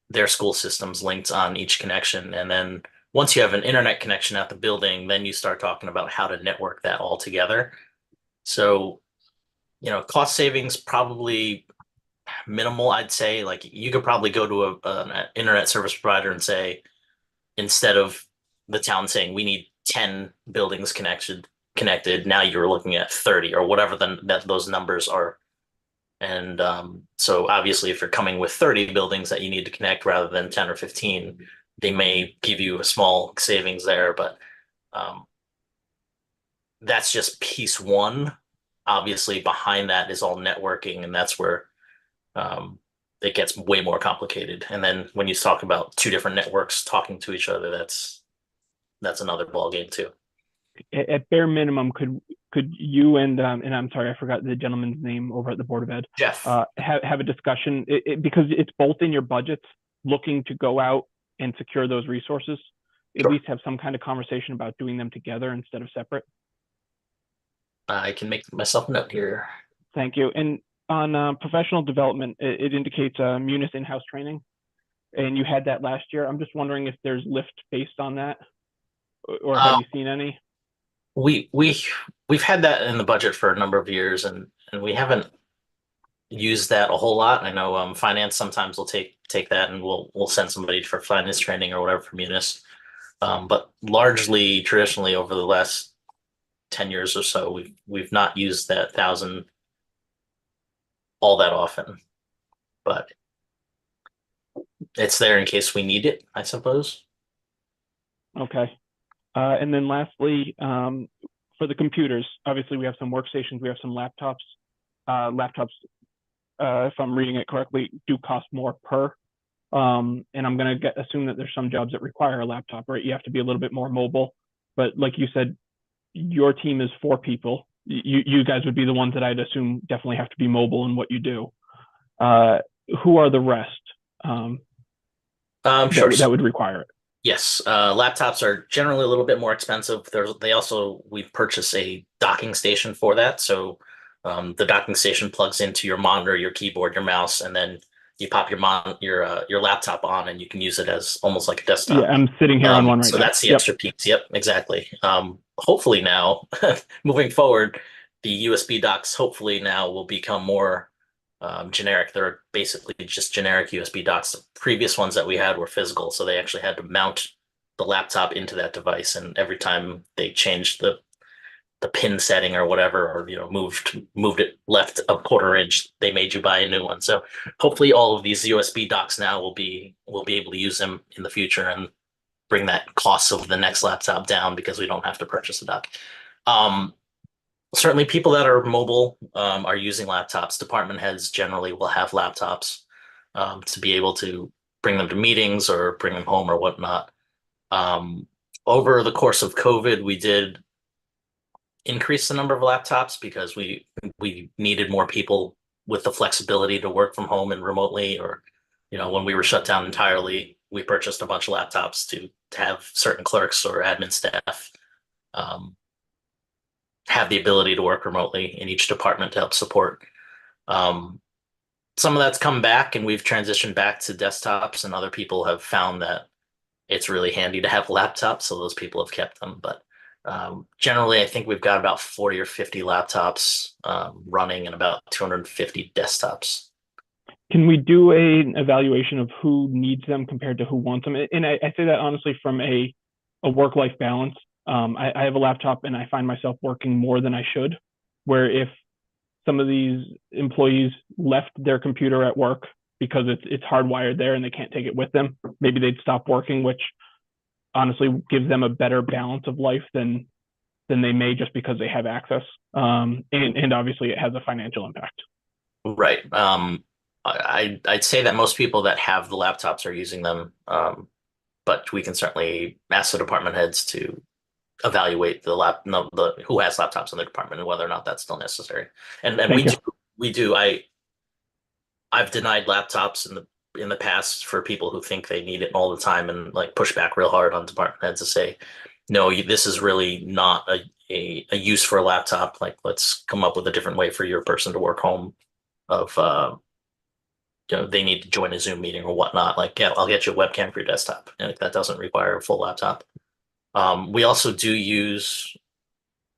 their school systems linked on each connection. And then once you have an internet connection at the building, then you start talking about how to network that all together. So, cost savings probably minimal, I'd say. Like you could probably go to an internet service provider and say, instead of the town saying we need 10 buildings connected, now you're looking at 30 or whatever those numbers are. And so obviously if you're coming with 30 buildings that you need to connect rather than 10 or 15, they may give you a small savings there, but that's just piece one. Obviously behind that is all networking, and that's where it gets way more complicated. And then when you talk about two different networks talking to each other, that's another ballgame too. At bare minimum, could you and I'm sorry, I forgot the gentleman's name over at the Board of Ed, Jeff, have a discussion because it's both in your budgets, looking to go out and secure those resources, at least have some kind of conversation about doing them together instead of separate? I can make myself a note here. Thank you. And on professional development, it indicates Munis in-house training, and you had that last year. I'm just wondering if there's lift based on that, or have you seen any? We've had that in the budget for a number of years, and we haven't used that a whole lot. I know finance sometimes will take that, and we'll send somebody for finance training or whatever for Munis. But largely, traditionally, over the last 10 years or so, we've not used that 1,000 all that often, but it's there in case we need it, I suppose. Okay. And then lastly, for the computers, obviously we have some workstations, we have some laptops. Laptops, if I'm reading it correctly, do cost more per. And I'm going to assume that there's some jobs that require a laptop, right? You have to be a little bit more mobile. But like you said, your team is 4 people. you guys would be the ones that I'd assume definitely have to be mobile in what you do. Who are the rest? Sure. That would require it. Yes, laptops are generally a little bit more expensive. We purchase a docking station for that. So the docking station plugs into your monitor, your keyboard, your mouse, and then you pop your laptop on, and you can use it as almost like a desktop. Yeah, I'm sitting here on one right now. So that's the extra piece. Yep, exactly. Hopefully now, moving forward, the USB docks hopefully now will become more generic. They're basically just generic USB docks. The previous ones that we had were physical, so they actually had to mount the laptop into that device, and every time they changed the pin setting or whatever, or moved it left a quarter inch, they made you buy a new one. So hopefully all of these USB docks now we'll be able to use them in the future and bring that cost of the next laptop down, because we don't have to purchase a dock. Certainly people that are mobile are using laptops. Department heads generally will have laptops to be able to bring them to meetings or bring them home or whatnot. Over the course of COVID, we did increase the number of laptops because we needed more people with the flexibility to work from home and remotely, or when we were shut down entirely, we purchased a bunch of laptops to have certain clerks or admin staff have the ability to work remotely in each department to help support. Some of that's come back, and we've transitioned back to desktops, and other people have found that it's really handy to have laptops, so those people have kept them. But generally, I think we've got about 40 or 50 laptops running and about 250 desktops. Can we do an evaluation of who needs them compared to who wants them? And I say that honestly from a work-life balance. I have a laptop and I find myself working more than I should, where if some of these employees left their computer at work because it's hardwired there and they can't take it with them, maybe they'd stop working, which honestly gives them a better balance of life than they may just because they have access. And obviously it has a financial impact. Right. I'd say that most people that have the laptops are using them, but we can certainly ask the department heads to evaluate who has laptops in the department and whether or not that's still necessary. And we do. I've denied laptops in the past for people who think they need it all the time, and like push back real hard on department heads to say, no, this is really not a use for a laptop. Like, let's come up with a different way for your person to work home. They need to join a Zoom meeting or whatnot. Like, yeah, I'll get you a webcam for your desktop, and that doesn't require a full laptop. We also do use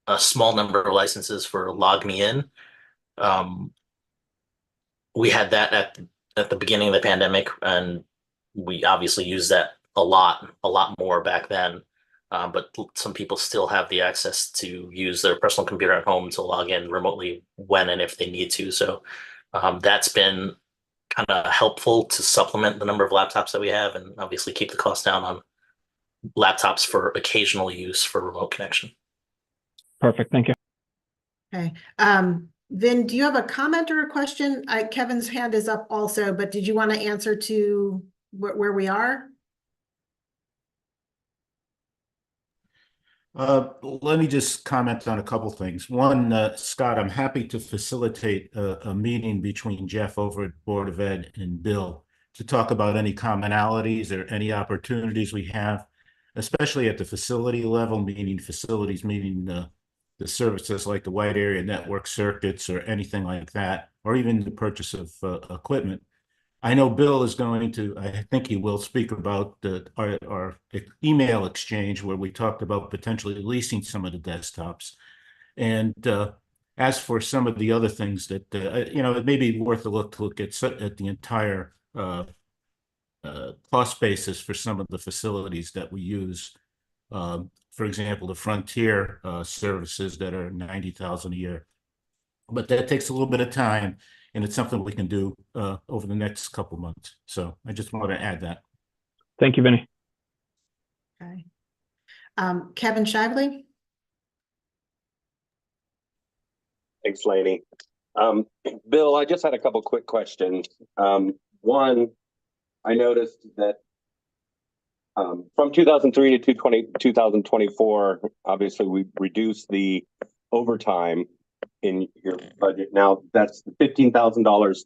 a small number of licenses for LogMeIn. We had that at the beginning of the pandemic, and we obviously used that a lot more back then. But some people still have the access to use their personal computer at home to log in remotely when and if they need to. So that's been kind of helpful to supplement the number of laptops that we have, and obviously keep the cost down on laptops for occasional use for remote connection. Perfect. Thank you. Okay. Vin, do you have a comment or a question? Kevin's hand is up also, but did you want to answer to where we are? Let me just comment on a couple things. One, Scott, I'm happy to facilitate a meeting between Jeff over at Board of Ed and Bill to talk about any commonalities or any opportunities we have, especially at the facility level, meaning facilities, meaning the services like the wide area network circuits or anything like that, or even the purchase of equipment. I know Bill is going to, I think he will speak about our email exchange where we talked about potentially leasing some of the desktops. And as for some of the other things that, it may be worth a look at the entire cost basis for some of the facilities that we use. For example, the Frontier services that are $90,000 a year. But that takes a little bit of time, and it's something we can do over the next couple months. So I just want to add that. Thank you, Vinny. Okay. Kevin Shively. Thanks, Lainey. Bill, I just had a couple quick questions. One, I noticed that from 2003 to 2024, obviously we reduced the overtime in your budget. Now, that's $15,000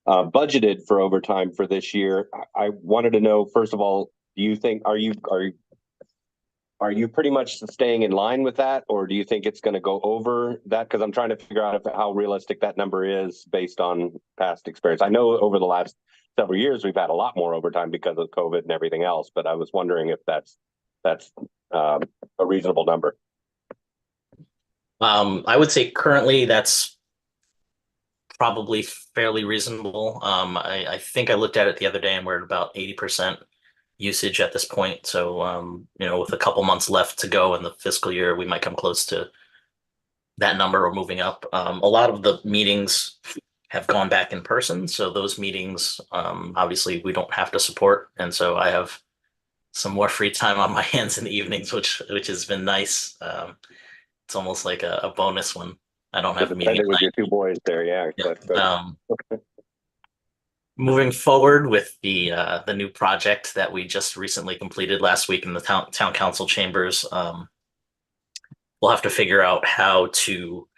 budgeted for overtime for this year. I wanted to know, first of all, do you think, are you pretty much staying in line with that, or do you think it's going to go over that? Because I'm trying to figure out how realistic that number is based on past experience. I know over the last several years we've had a lot more overtime because of COVID and everything else, but I was wondering if that's a reasonable number. I would say currently that's probably fairly reasonable. I think I looked at it the other day and we're at about 80% usage at this point. So, with a couple months left to go in the fiscal year, we might come close to that number or moving up. A lot of the meetings have gone back in person. So those meetings, obviously we don't have to support. And so I have some more free time on my hands in the evenings, which has been nice. It's almost like a bonus when I don't have a meeting at with night. your two boys there, yeah. Moving forward with the new project that we just recently completed last week in the town council chambers, we'll have to figure out how to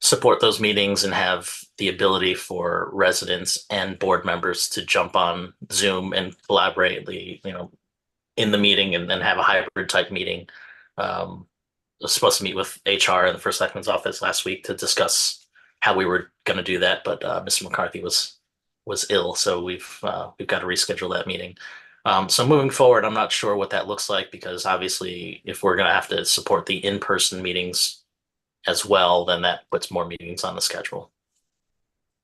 support those meetings and have the ability for residents and board members to jump on Zoom and collaborate, in the meeting and then have a hybrid type meeting. I was supposed to meet with HR in the First Selectman's office last week to discuss how we were going to do that, but Mr. McCarthy was ill, so we've got to reschedule that meeting. So moving forward, I'm not sure what that looks like, because obviously if we're going to have to support the in-person meetings as well, then that puts more meetings on the schedule.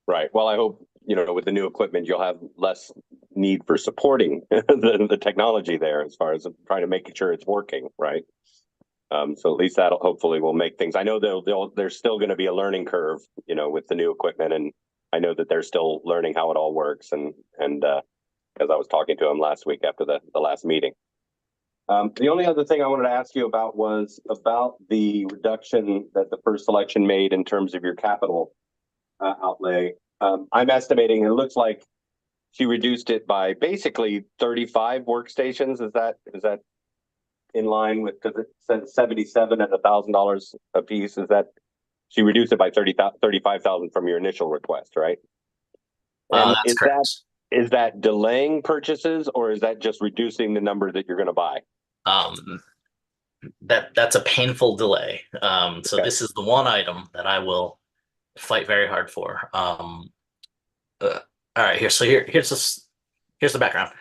Right. Well, I hope, with the new equipment, you'll have less need for supporting the technology there as far as trying to make sure it's working, right? So at least that'll hopefully will make things. I know there's still going to be a learning curve, with the new equipment, and I know that they're still learning how it all works. And as I was talking to them last week after the last meeting. The only other thing I wanted to ask you about was about the reduction that the First Selection made in terms of your capital outlay. I'm estimating, it looks like she reduced it by basically 35 workstations. Is that in line with, because it says 77 at $1,000 a piece? Is that she reduced it by 35,000 from your initial request, right? And That's correct. Is that delaying purchases, or is that just reducing the number that you're going to buy? That's a painful delay. So this is the one item that I will fight very hard for. All right, here's the background.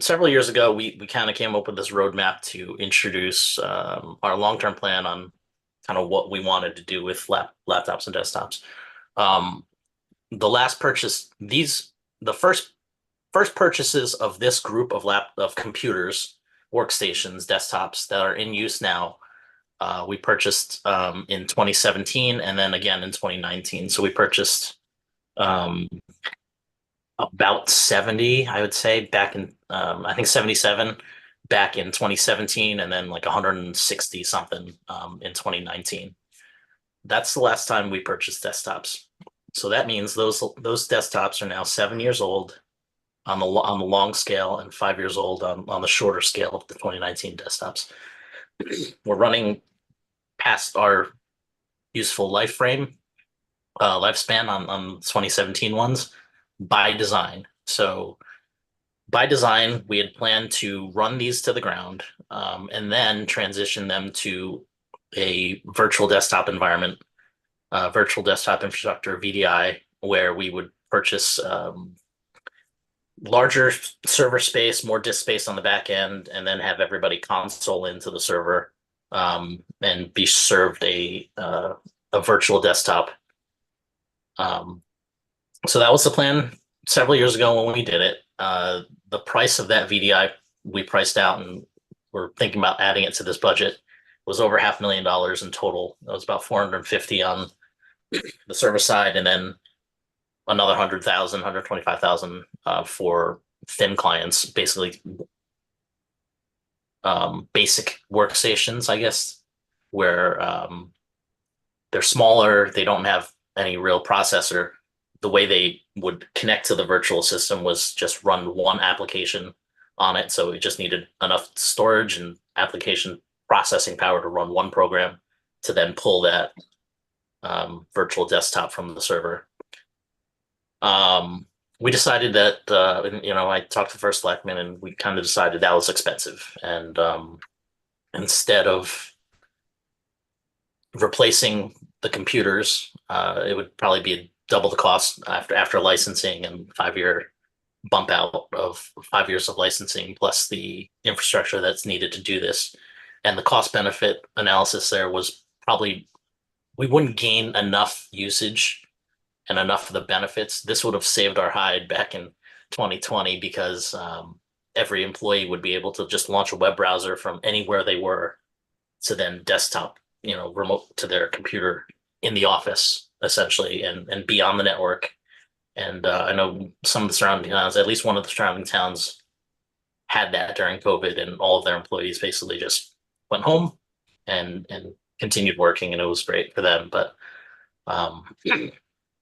Several years ago, we kind of came up with this roadmap to introduce our long-term plan on kind of what we wanted to do with laptops and desktops. The last purchase, the first purchases of this group of computers, workstations, desktops that are in use now, we purchased in 2017 and then again in 2019. So we purchased about 70, I would say, back in I think 77 back in 2017, and then like 160 something in 2019. That's the last time we purchased desktops. So that means those desktops are now 7 years old on the long scale and 5 years old on the shorter scale of the 2019 desktops. We're running past our useful lifespan on 2017 ones by design. So by design, we had planned to run these to the ground and then transition them to a virtual desktop environment, virtual desktop infrastructure, VDI, where we would purchase larger server space, more disk space on the back end, and then have everybody console into the server and be served a virtual desktop. So that was the plan several years ago when we did it. The price of that VDI we priced out, and we're thinking about adding it to this budget, was over $500,000 in total. That was about 450 on the server side, and then another 100,000, 125,000 for thin clients, basically basic workstations, I guess, where they're smaller, they don't have any real processor. The way they would connect to the virtual system was just run one application on it. So it just needed enough storage and application processing power to run one program to then pull that virtual desktop from the server. We decided that, I talked to First Selectman and we kind of decided that was expensive. And instead of replacing the computers, it would probably be double the cost after licensing and 5-year bump out of 5 years of licensing plus the infrastructure that's needed to do this. And the cost benefit analysis there was probably we wouldn't gain enough usage and enough of the benefits. This would have saved our hide back in 2020 because every employee would be able to just launch a web browser from anywhere they were to then desktop, remote to their computer in the office essentially and be on the network. And I know some of the surrounding towns, at least one of the surrounding towns had that during COVID and all of their employees basically just went home and continued working and it was great for them. But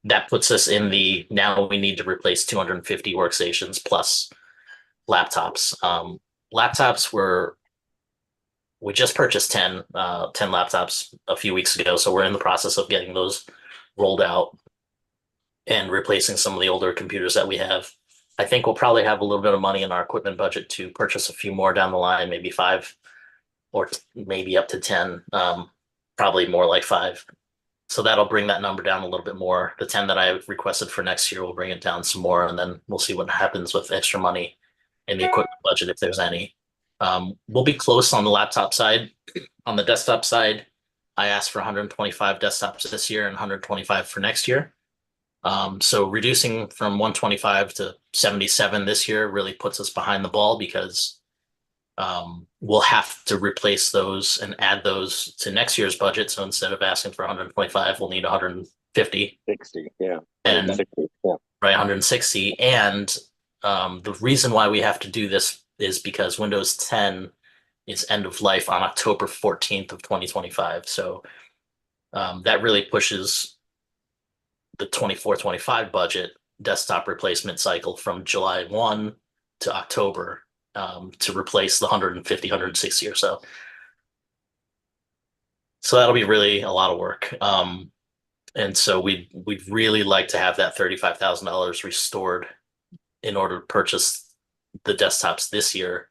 that puts us in now we need to replace 250 workstations plus laptops. We just purchased 10 laptops a few weeks ago. So we're in the process of getting those rolled out and replacing some of the older computers that we have. I think we'll probably have a little bit of money in our equipment budget to purchase a few more down the line, maybe 5 or maybe up to 10, probably more like 5. So that'll bring that number down a little bit more. The 10 that I requested for next year will bring it down some more, and then we'll see what happens with extra money in the equipment budget if there's any. We'll be close on the laptop side. On the desktop side, I asked for 125 desktops this year and 125 for next year. So reducing from 125 to 77 this year really puts us behind the ball because we'll have to replace those and add those to next year's budget. So instead of asking for 125, we'll need 150. 60, yeah. And 160, yeah. Right, 160. And the reason why we have to do this is because Windows 10 is end of life on October 14th of 2025. So that really pushes the 24-25 budget desktop replacement cycle from July 1 to October to replace the 150, 160 or so. So that'll be really a lot of work. And so we'd really like to have that $35,000 restored in order to purchase the desktops this year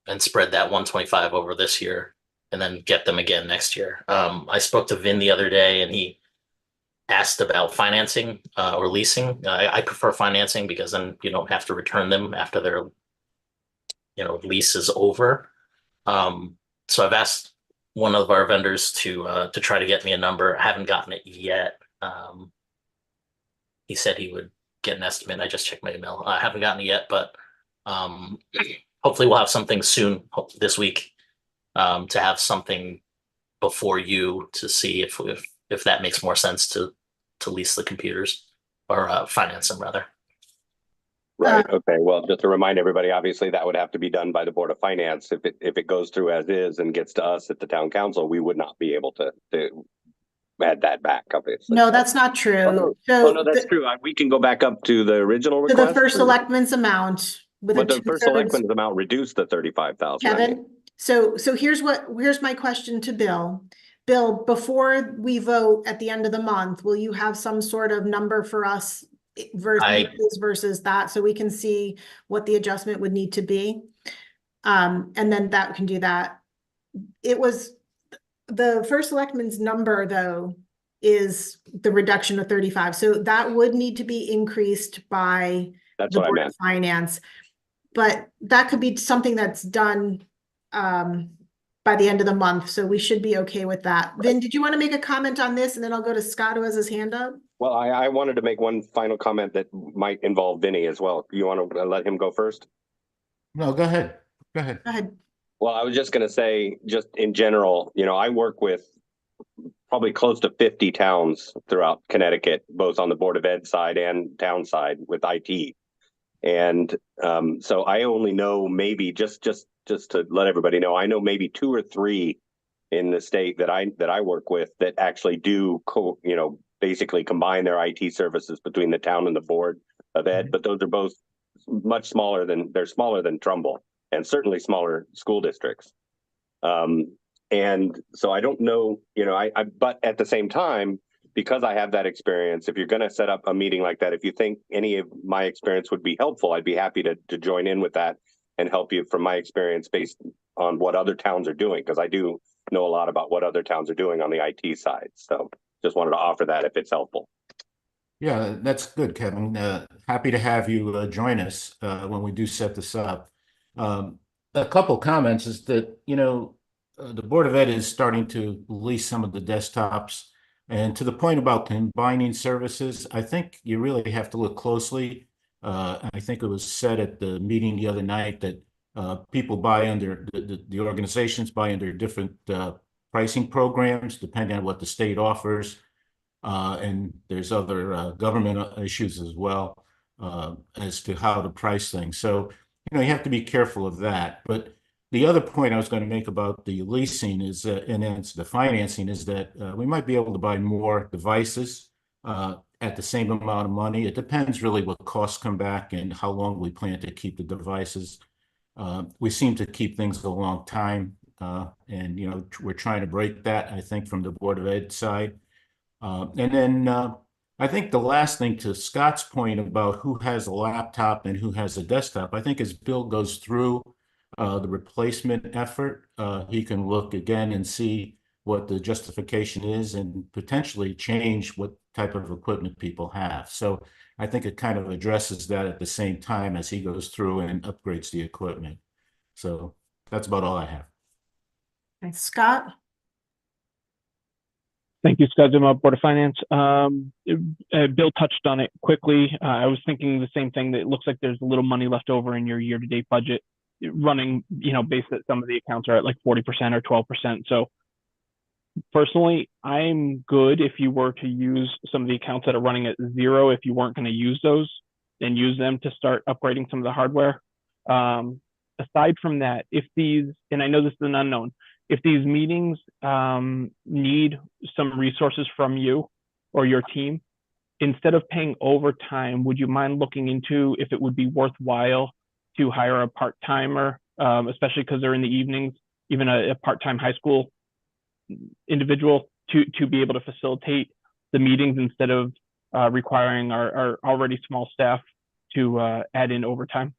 and spread that 125 over this year and then get them again next year. I spoke to Vin the other day and he asked about financing or leasing. I prefer financing because then you don't have to return them after their lease is over. So I've asked one of our vendors to try to get me a number. I haven't gotten it yet. He said he would get an estimate. I just checked my email. I haven't gotten it yet, but hopefully we'll have something soon this week to have something before you to see if that makes more sense to lease the computers or finance them rather. Right. Okay. Well, just to remind everybody, obviously that would have to be done by the Board of Finance. If it goes through as is and gets to us at the town council, we would not be able to add that back, obviously. No, that's not true. No, that's true. We can go back up to the original To request. the first selectman's amount. But the first selectman's amount reduced the 35,000. Kevin, so here's my question to Bill. Bill, before we vote at the end of the month, will you have some sort of number for us versus that, so we can see what the adjustment would need to be? And then that can do that. It was the first selectman's number though is the reduction of 35. So that would need to be increased by the Board of Finance. But that could be something that's done by the end of the month. So we should be okay with that. Right. Vin, did you want to make a comment on this? And then I'll go to Scott, who has his hand up. Well, I wanted to make one final comment that might involve Vinny as well. You want to let him go first? No, go ahead. Go ahead. Go ahead. Well, I was just going to say, just in general, I work with probably close to 50 towns throughout Connecticut, both on the Board of Ed side and town side with IT. And so I only know maybe just to let everybody know, I know maybe 2 or 3 in the state that I work with that actually do basically combine their IT services between the town and the Board of Ed. But those are both much smaller they're smaller than Trumbull and certainly smaller school districts. And so I don't know, but at the same time, because I have that experience, if you're going to set up a meeting like that, if you think any of my experience would be helpful, I'd be happy to join in with that and help you from my experience based on what other towns are doing, because I do know a lot about what other towns are doing on the IT side. So just wanted to offer that if it's helpful. Yeah, that's good, Kevin. Happy to have you join us when we do set this up. A couple comments is that, the Board of Ed is starting to lease some of the desktops. And to the point about combining services, I think you really have to look closely. I think it was said at the meeting the other night that people buy under, the organizations buy under different pricing programs, depending on what the state offers. And there's other government issues as well as to how to price things. So, you have to be careful of that. But the other point I was going to make about the leasing is, and then it's the financing, is that we might be able to buy more devices at the same amount of money. It depends really what costs come back and how long we plan to keep the devices. We seem to keep things a long time. And, we're trying to break that, I think, from the Board of Ed side. And then I think the last thing, to Scott's point about who has a laptop and who has a desktop, I think as Bill goes through the replacement effort, he can look again and see what the justification is and potentially change what type of equipment people have. So I think it kind of addresses that at the same time as he goes through and upgrades the equipment. So that's about all I have. Thanks, Scott. Thank you, Scott Zuma, Board of Finance. Bill touched on it quickly. I was thinking the same thing, that it looks like there's a little money left over in your year-to-date budget running, based that some of the accounts are at like 40% or 12%. So personally, I'm good if you were to use some of the accounts that are running at zero. If you weren't going to use those, then use them to start upgrading some of the hardware. Aside from that, if these, and I know this is an unknown, if these meetings need some resources from you or your team, instead of paying overtime, would you mind looking into if it would be worthwhile to hire a part-timer, especially because they're in the evenings, even a part-time high school individual to be able to facilitate the meetings instead of requiring our already small staff to add in overtime?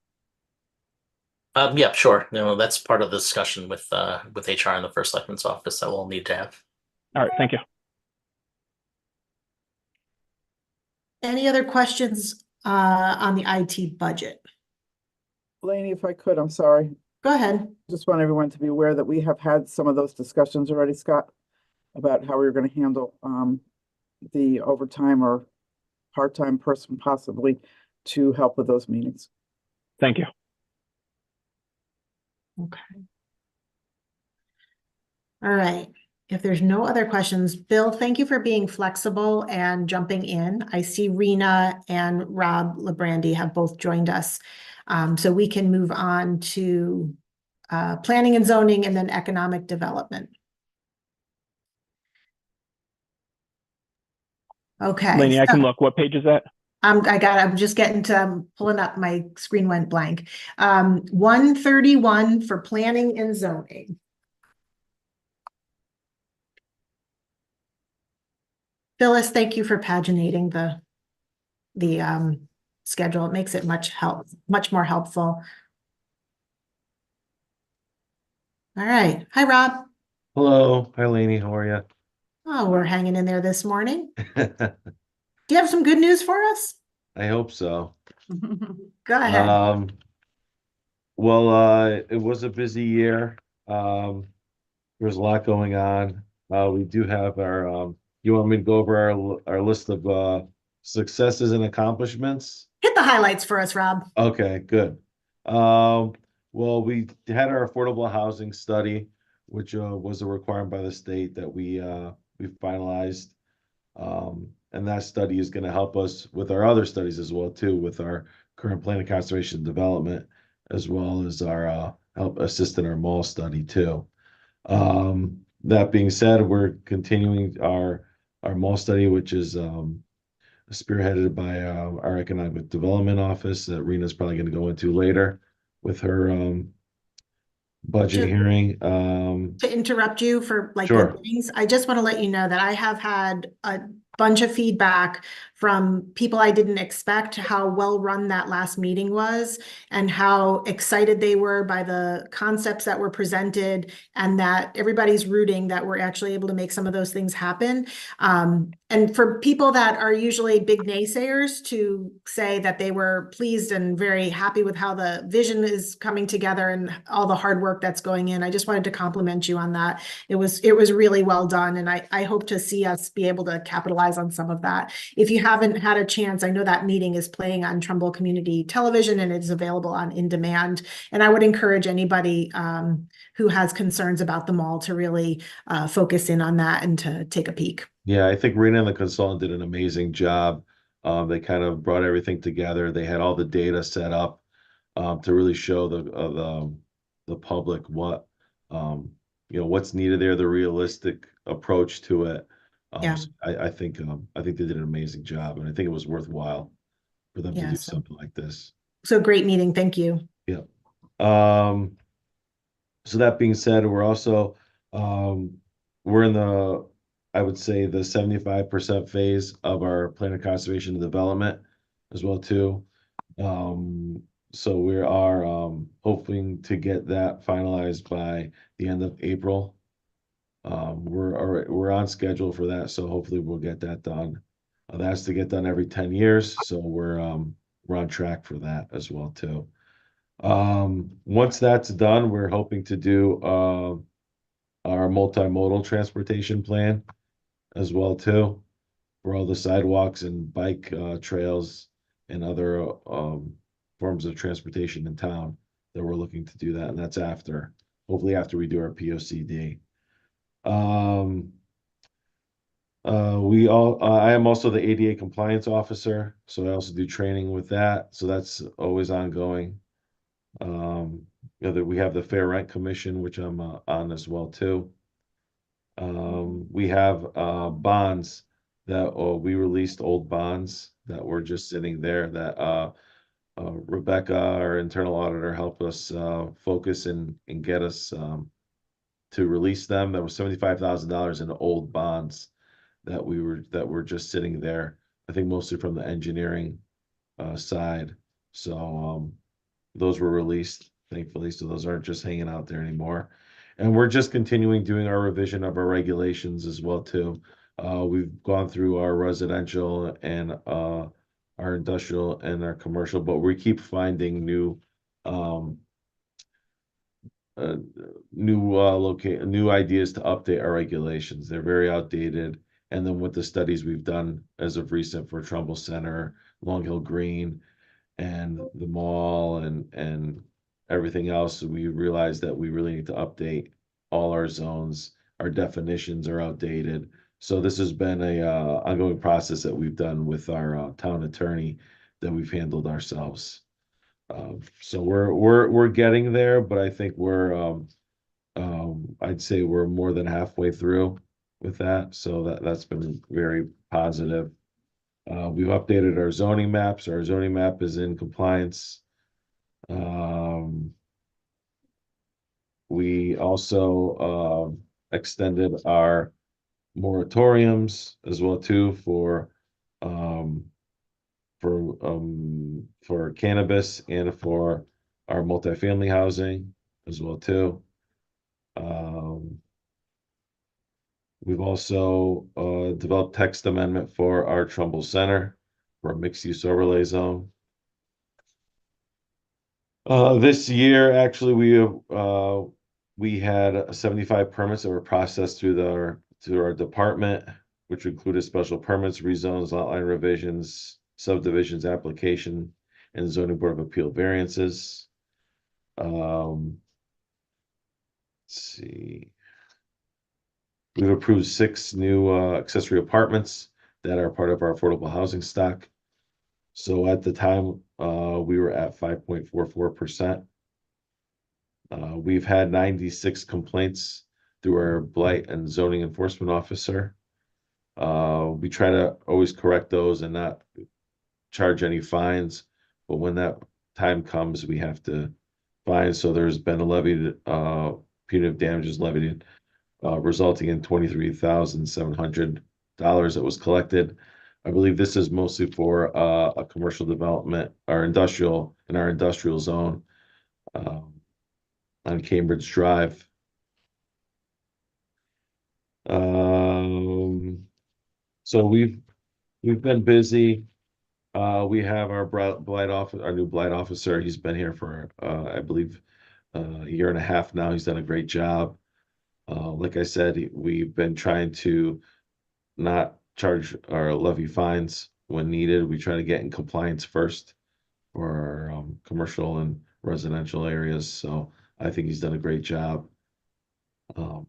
Yeah, sure. No, that's part of the discussion with HR in the First Selectman's office that we'll need to have. All right, thank you. Any other questions on the IT budget? Lainey, if I could, I'm sorry. Go ahead. Just want everyone to be aware that we have had some of those discussions already, Scott, about how we're going to handle the overtime or part-time person possibly to help with those meetings. Thank you. Okay. All right. If there's no other questions, Bill, thank you for being flexible and jumping in. I see Rena and Rob Lebrandi have both joined us. So we can move on to planning and zoning and then economic development. Okay. Lainey, I can look. What page is that? I'm just getting to, I'm pulling up, my screen went blank. 131 for planning and zoning. Phyllis, thank you for paginating the schedule. It makes it much more helpful. All right. Hi, Rob. Hello. Hi, Lainey. How are you? Oh, we're hanging in there this morning. Do you have some good news for us? I hope so. Go ahead. Well, it was a busy year. There was a lot going on. We do have our, you want me to go over our list of successes and accomplishments? Hit the highlights for us, Rob. Okay, good. Well, we had our affordable housing study, which was a requirement by the state that we finalized. And that study is going to help us with our other studies as well, too, with our current plan of conservation and development, as well as our help assist in our mall study, too. That being said, we're continuing our mall study, which is spearheaded by our economic development office that Rena's probably going to go into later with her budget hearing. To interrupt you for like Sure. good things, I just want to let you know that I have had a bunch of feedback from people I didn't expect, how well run that last meeting was and how excited they were by the concepts that were presented, and that everybody's rooting that we're actually able to make some of those things happen. And for people that are usually big naysayers to say that they were pleased and very happy with how the vision is coming together and all the hard work that's going in, I just wanted to compliment you on that. It was really well done, and I hope to see us be able to capitalize on some of that. If you haven't had a chance, I know that meeting is playing on Trumbull Community Television and it's available on In Demand. And I would encourage anybody who has concerns about the mall to really focus in on that and to take a peek. Yeah, I think Rena and the consultant did an amazing job. They kind of brought everything together. They had all the data set up to really show the public what what's needed there, the realistic approach to it. Yeah. So I think they did an amazing job, and I think it was worthwhile for them to do something like this. So great meeting. Thank you. Yeah. So that being said, we're also we're in the, I would say, the 75% phase of our plan of conservation and development as well too. So we are hoping to get that finalized by the end of April. We're on schedule for that, so hopefully we'll get that done. That has to get done every 10 years, so we're on track for that as well too. Once that's done, we're hoping to do our multimodal transportation plan as well too, for all the sidewalks and bike trails and other forms of transportation in town, that we're looking to do that, and that's hopefully after we do our POCD. I am also the ADA compliance officer, so I also do training with that, so that's always ongoing. We have the Fair Rent Commission, which I'm on as well too. We have bonds that we released, old bonds that were just sitting there, that Rebecca, our internal auditor, helped us focus and get us to release them. That was $75,000 in old bonds that were just sitting there, I think mostly from the engineering side. So those were released, thankfully, so those aren't just hanging out there anymore. And we're just continuing doing our revision of our regulations as well too. We've gone through our residential and our industrial and our commercial, but we keep finding new ideas to update our regulations. They're very outdated. And then with the studies we've done as of recent for Trumbull Center, Long Hill Green, and the mall and everything else, we realized that we really need to update all our zones. Our definitions are outdated. So this has been a ongoing process that we've done with our town attorney, that we've handled ourselves. So we're getting there, but I think I'd say we're more than halfway through with that. So that's been very positive. We've updated our zoning maps. Our zoning map is in compliance. We also extended our moratoriums as well too for cannabis and for our multifamily housing as well too. We've also developed text amendment for our Trumbull Center for a mixed use overlay zone. This year, actually, we had 75 permits that were processed through our department, which included special permits, rezones, lot line revisions, subdivisions application, and zoning board of appeal variances. Let's see. We've approved 6 new accessory apartments that are part of our affordable housing stock. So at the time, we were at 5.44%. We've had 96 complaints through our blight and zoning enforcement officer. We try to always correct those and not charge any fines, but when that time comes, we have to fine. So there's been a levied punitive damages levied, resulting in $23,700 dollars that was collected. I believe this is mostly for a commercial development, our industrial zone on Cambridge Drive. So we've been busy. We have our new blight officer. He's been here for I believe a year and a half now. He's done a great job. Like I said, we've been trying to not charge or levy fines when needed. We try to get in compliance first for our commercial and residential areas. So I think he's done a great job. Other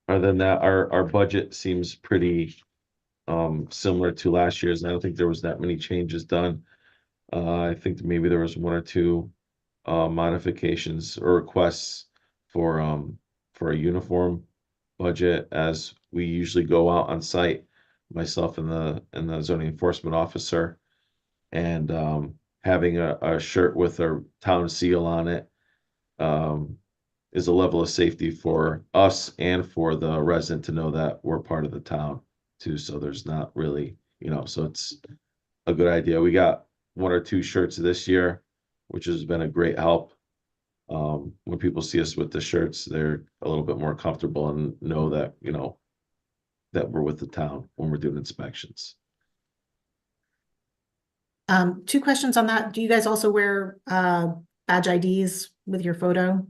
than that, our budget seems pretty similar to last year's, and I don't think there was that many changes done. I think maybe there was one or two modifications or requests for a uniform budget, as we usually go out on site, myself and the zoning enforcement officer, and having a shirt with our town seal on it is a level of safety for us and for the resident to know that we're part of the town too. So there's not really, so it's a good idea. We got one or two shirts this year, which has been a great help. When people see us with the shirts, they're a little bit more comfortable and know that, that we're with the town when we're doing inspections. 2 questions on that. Do you guys also wear badge IDs with your photo?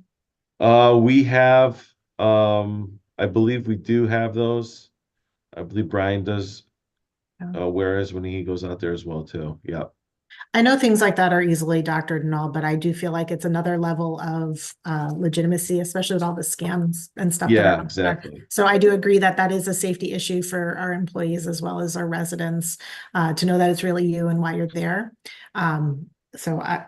We have, I believe we do have those. I believe Brian does wear his when he goes out there as well too. Yep. I know things like that are easily doctored and all, but I do feel like it's another level of legitimacy, especially with all the scams and stuff. Yeah, exactly. So I do agree that that is a safety issue for our employees as well as our residents to know that it's really you and why you're there. That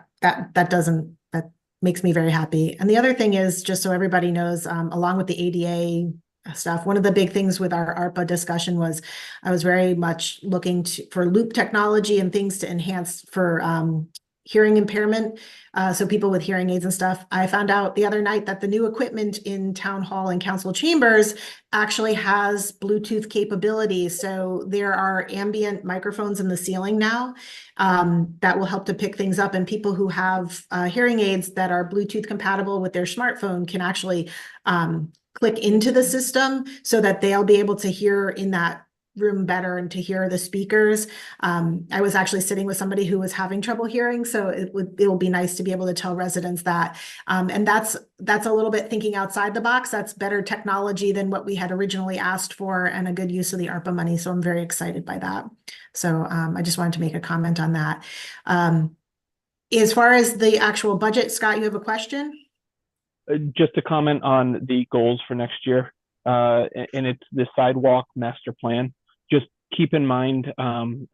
makes me very happy. And the other thing is, just so everybody knows, along with the ADA stuff, one of the big things with our ARPA discussion was I was very much looking for loop technology and things to enhance for hearing impairment. So people with hearing aids and stuff. I found out the other night that the new equipment in town hall and council chambers actually has Bluetooth capabilities. So there are ambient microphones in the ceiling now that will help to pick things up. And people who have hearing aids that are Bluetooth compatible with their smartphone can actually click into the system so that they'll be able to hear in that room better and to hear the speakers. I was actually sitting with somebody who was having trouble hearing, so it will be nice to be able to tell residents that. And that's a little bit thinking outside the box. That's better technology than what we had originally asked for and a good use of the ARPA money. So I'm very excited by that. So I just wanted to make a comment on that. As far as the actual budget, Scott, you have a question? Just to comment on the goals for next year, and it's the sidewalk master plan. Just keep in mind, I'm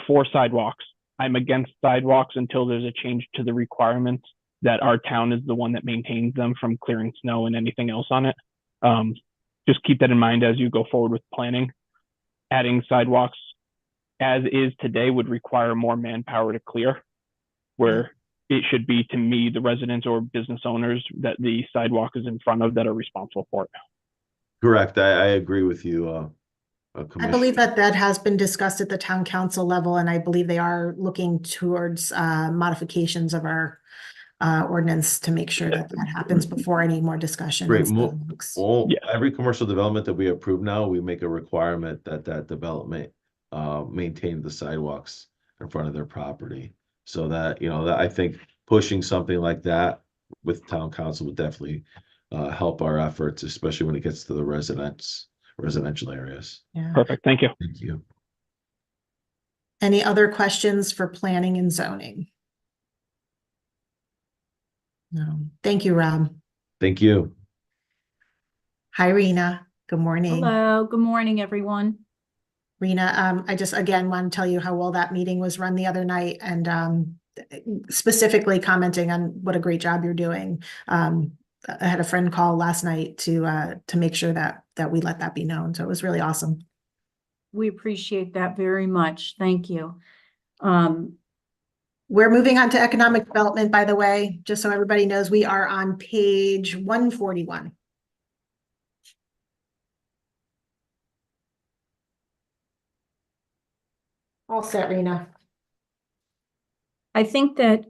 for sidewalks. I'm against sidewalks until there's a change to the requirements that our town is the one that maintains them from clearing snow and anything else on it. Just keep that in mind as you go forward with planning. Adding sidewalks as is today would require more manpower to clear, where it should be, to me, the residents or business owners that the sidewalk is in front of that are responsible for it. Correct. I agree with you. I believe that has been discussed at the town council level, and I believe they are looking towards modifications of our ordinance to make sure that happens before any more discussion. Great. Every commercial development that we approve now, we make a requirement that development maintain the sidewalks in front of their property. So that, that I think pushing something like that with town council would definitely help our efforts, especially when it gets to the residential areas. Yeah. Perfect. Thank you. Thank you. Any other questions for planning and zoning? No. Thank you, Rob. Thank you. Hi, Rena. Good morning. Hello. Good morning, everyone. Rena, I just again want to tell you how well that meeting was run the other night, and specifically commenting on what a great job you're doing. I had a friend call last night to make sure that we let that be known. So it was really awesome. We appreciate that very much. Thank you. We're moving on to economic development, by the way, just so everybody knows, we are on page 141. All set, Rena. I think that,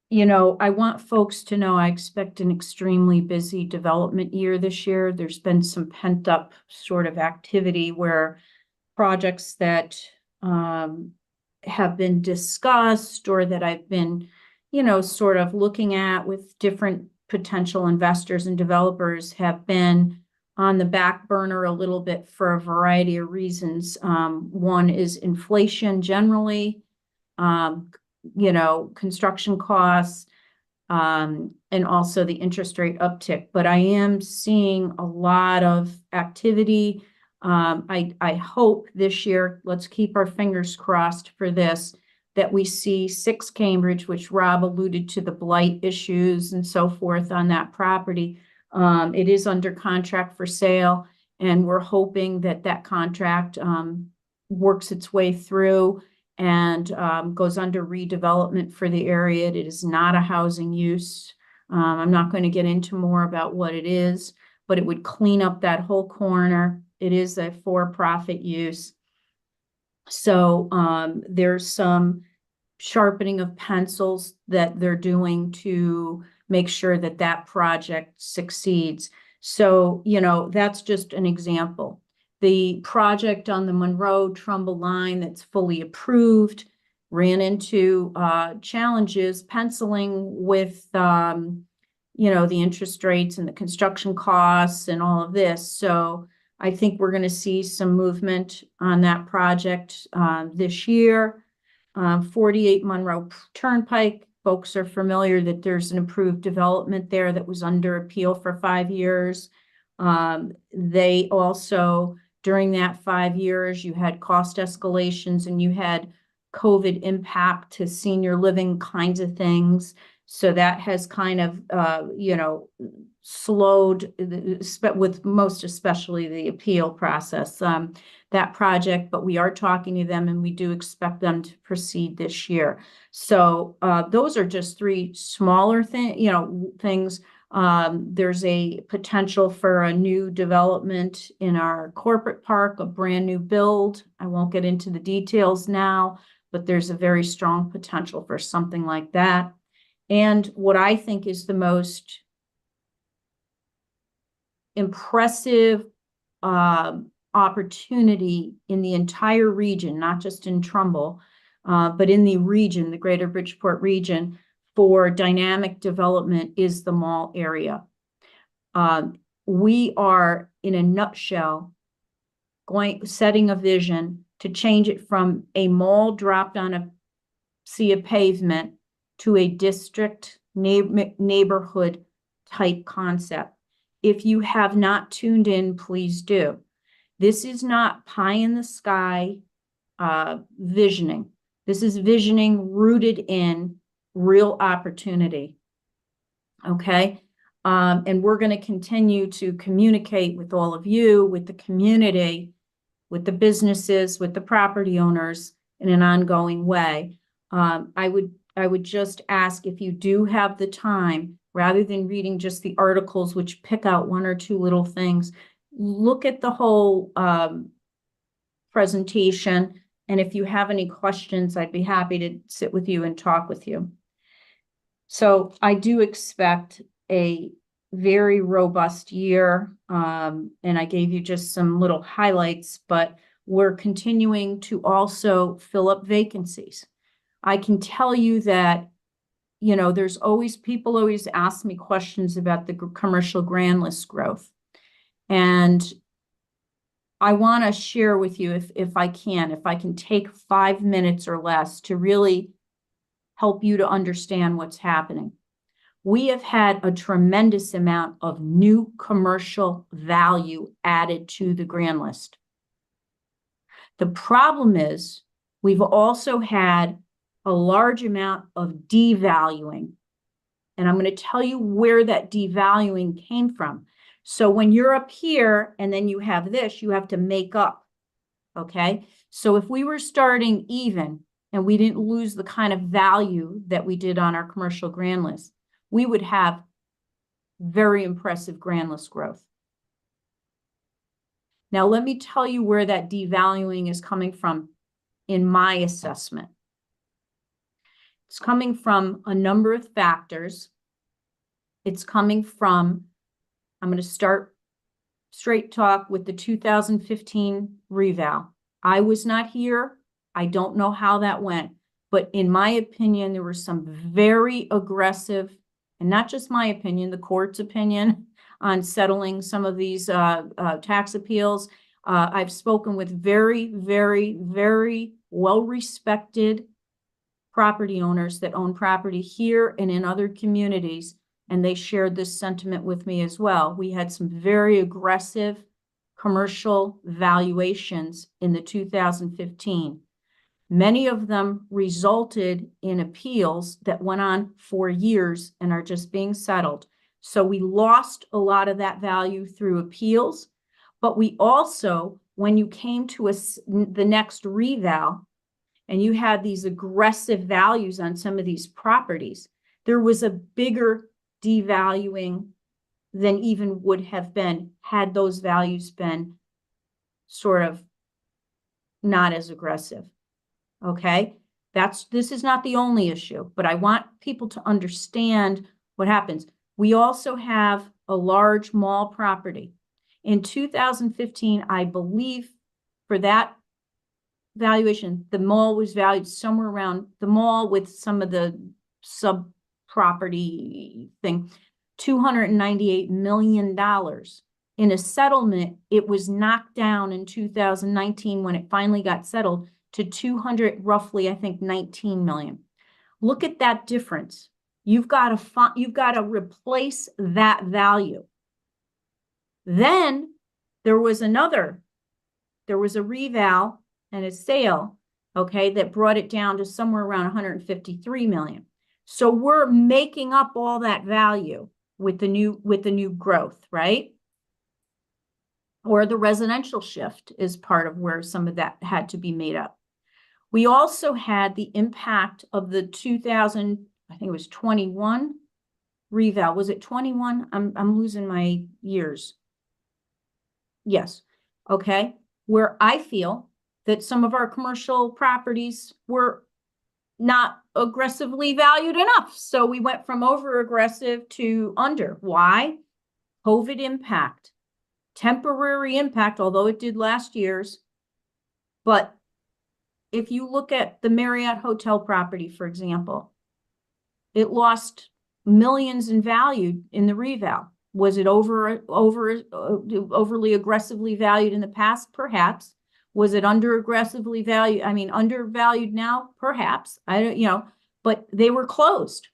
you know, I want folks to know I expect an extremely busy development year this year. There's been some pent up sort of activity where projects that have been discussed or that I've been, you know, sort of looking at with different potential investors and developers have been on the back burner a little bit for a variety of reasons. One is inflation generally, you know, construction costs, and also the interest rate uptick. But I am seeing a lot of activity. I hope this year, let's keep our fingers crossed for this, that we see 6 Cambridge, which Rob alluded to the blight issues and so forth on that property. It is under contract for sale, and we're hoping that that contract works its way through and goes under redevelopment for the area. It is not a housing use. I'm not going to get into more about what it is, but it would clean up that whole corner. It is a for-profit use. So there's some sharpening of pencils that they're doing to make sure that that project succeeds. So, you know, that's just an example. The project on the Monroe-Trumbull line that's fully approved ran into challenges penciling with, you know, the interest rates and the construction costs and all of this. So I think we're going to see some movement on that project this year. 48 Monroe Turnpike, folks are familiar that there's an approved development there that was under appeal for 5 years. They also, during that 5 years, you had cost escalations and you had COVID impact to senior living kinds of things. So that has kind of, you know, slowed with most especially the appeal process, that project, but we are talking to them and we do expect them to proceed this year. So those are just 3 smaller things. There's a potential for a new development in our corporate park, a brand new build. I won't get into the details now, but there's a very strong potential for something like that. And what I think is the most impressive opportunity in the entire region, not just in Trumbull, but in the region, the greater Bridgeport region, for dynamic development is the mall area. We are, in a nutshell, setting a vision to change it from a mall dropped on a sea of pavement to a district neighborhood type concept. If you have not tuned in, please do. This is not pie in the sky visioning. This is visioning rooted in real opportunity. Okay. And we're going to continue to communicate with all of you, with the community, with the businesses, with the property owners in an ongoing way. I would just ask, if you do have the time, rather than reading just the articles which pick out 1 or 2 little things, look at the whole presentation. And if you have any questions, I'd be happy to sit with you and talk with you. So I do expect a very robust year. And I gave you just some little highlights, but we're continuing to also fill up vacancies. I can tell you that, you know, there's always, people always ask me questions about the commercial grand list growth. And I want to share with you, if I can take 5 minutes or less to really help you to understand what's happening. We have had a tremendous amount of new commercial value added to the grand list. The problem is we've also had a large amount of devaluing. And I'm going to tell you where that devaluing came from. So when you're up here and then you have this, you have to make up. Okay. So if we were starting even and we didn't lose the kind of value that we did on our commercial grand list, we would have very impressive grand list growth. Now, let me tell you where that devaluing is coming from in my assessment. It's coming from a number of factors. It's coming from, I'm going to start straight talk with the 2015 reval. I was not here. I don't know how that went, but in my opinion, there were some very aggressive, and not just my opinion, the court's opinion on settling some of these tax appeals. I've spoken with very, very, very well-respected property owners that own property here and in other communities, and they shared this sentiment with me as well. We had some very aggressive commercial valuations in the 2015. Many of them resulted in appeals that went on for years and are just being settled. So we lost a lot of that value through appeals, but we also, when you came to the next reval, and you had these aggressive values on some of these properties, there was a bigger devaluing than even would have been had those values been sort of not as aggressive. Okay, this is not the only issue, but I want people to understand what happens. We also have a large mall property. In 2015, I believe for that valuation, the mall was valued somewhere around, the mall with some of the sub property thing, $298 million. In a settlement, it was knocked down in 2019 when it finally got settled to 200, roughly, I think, 19 million. Look at that difference. You've got to replace that value. Then there was a reval and a sale, okay, that brought it down to somewhere around 153 million. So we're making up all that value with the new growth, right? Or the residential shift is part of where some of that had to be made up. We also had the impact of the 2000, I think it was 21 reval. Was it 21? I'm losing my years. Yes. Okay. Where I feel that some of our commercial properties were not aggressively valued enough. So we went from over aggressive to under. Why? COVID impact, temporary impact, although it did last year's. But if you look at the Marriott hotel property, for example, it lost millions in value in the reval. Was it overly aggressively valued in the past? Perhaps. Was it undervalued now? Perhaps. I don't, but they were closed.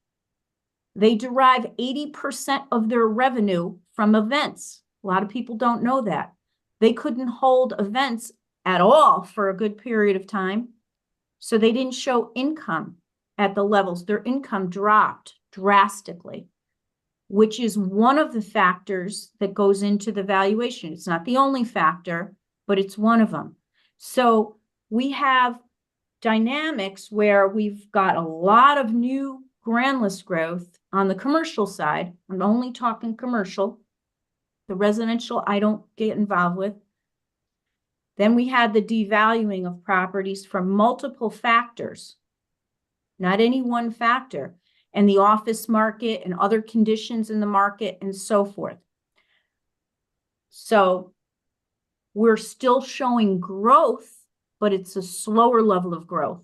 They derive 80% of their revenue from events. A lot of people don't know that. They couldn't hold events at all for a good period of time. So they didn't show income at the levels. Their income dropped drastically, which is one of the factors that goes into the valuation. It's not the only factor, but it's one of them. So we have dynamics where we've got a lot of new grand list growth on the commercial side. I'm only talking commercial. The residential, I don't get involved with. Then we had the devaluing of properties from multiple factors, not any one factor, and the office market and other conditions in the market and so forth. So we're still showing growth, but it's a slower level of growth.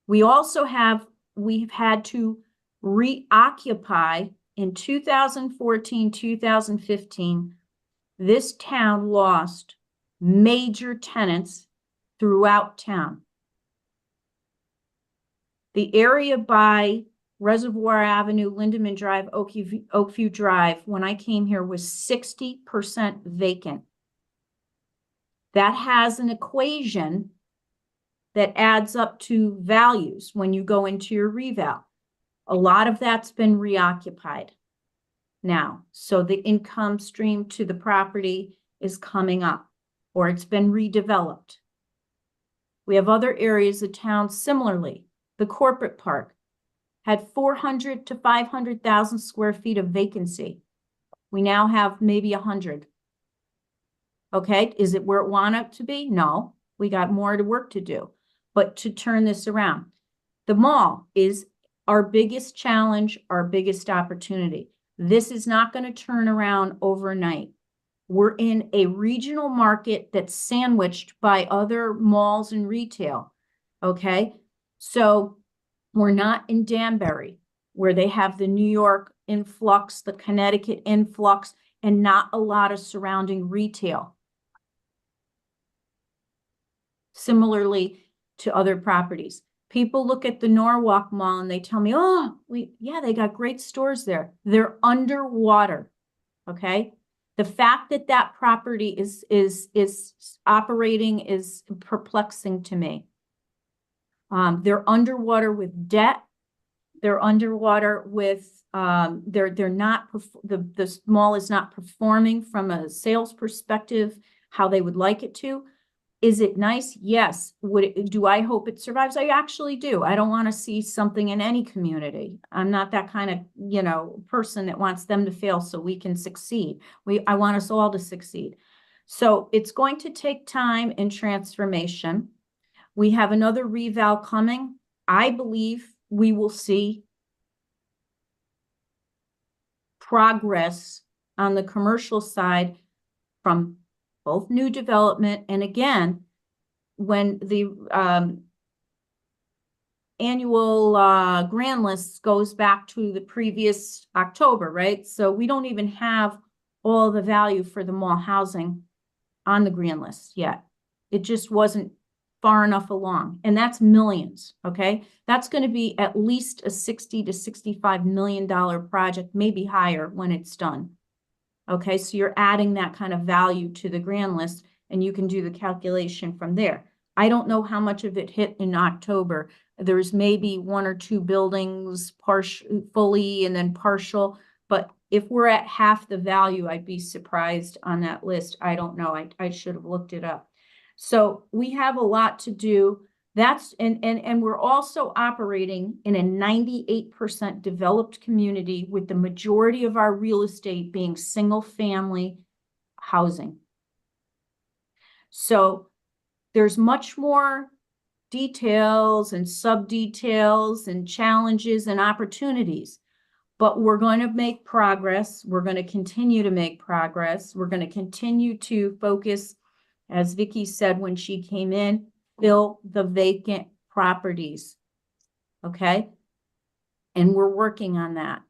We've had to reoccupy in 2014, 2015. This town lost major tenants throughout town. The area by Reservoir Avenue, Lindeman Drive, Oakview Drive, when I came here, was 60% vacant. That has an equation that adds up to values when you go into your reval. A lot of that's been reoccupied now. So the income stream to the property is coming up, or it's been redeveloped. We have other areas of town similarly. The corporate park had 400 to 500,000 square feet of vacancy. We now have maybe 100. Okay, is it where it wanted to be? No, we got more to work to do. But to turn this around, the mall is our biggest challenge, our biggest opportunity. This is not going to turn around overnight. We're in a regional market that's sandwiched by other malls and retail. Okay, so we're not in Danbury, where they have the New York influx, the Connecticut influx, and not a lot of surrounding retail. Similarly to other properties. People look at the Norwalk Mall and they tell me, oh, yeah, they got great stores there. They're underwater, okay? The fact that that property is operating is perplexing to me. They're underwater with debt. They're underwater with, they're not, the mall is not performing from a sales perspective how they would like it to. Is it nice? Yes. Do I hope it survives? I actually do. I don't want to see something in any community. I'm not that kind of, person that wants them to fail so we can succeed. I want us all to succeed. So it's going to take time and transformation. We have another reval coming. I believe we will see progress on the commercial side from both new development, and again, when the annual grand list goes back to the previous October, right? So we don't even have all the value for the mall housing on the grand list yet. It just wasn't far enough along, and that's millions, okay? That's going to be at least a $60 to $65 million project, maybe higher when it's done. Okay, so you're adding that kind of value to the grand list, and you can do the calculation from there. I don't know how much of it hit in October. There's maybe 1 or 2 buildings fully and then partial, but if we're at half the value, I'd be surprised on that list. I don't know. I should have looked it up. So we have a lot to do. That's and we're also operating in a 98% developed community with the majority of our real estate being single family housing. So there's much more details and sub details and challenges and opportunities, but we're going to make progress. We're going to continue to make progress. We're going to continue to focus, as Vicki said when she came in, fill the vacant properties, okay? And we're working on that.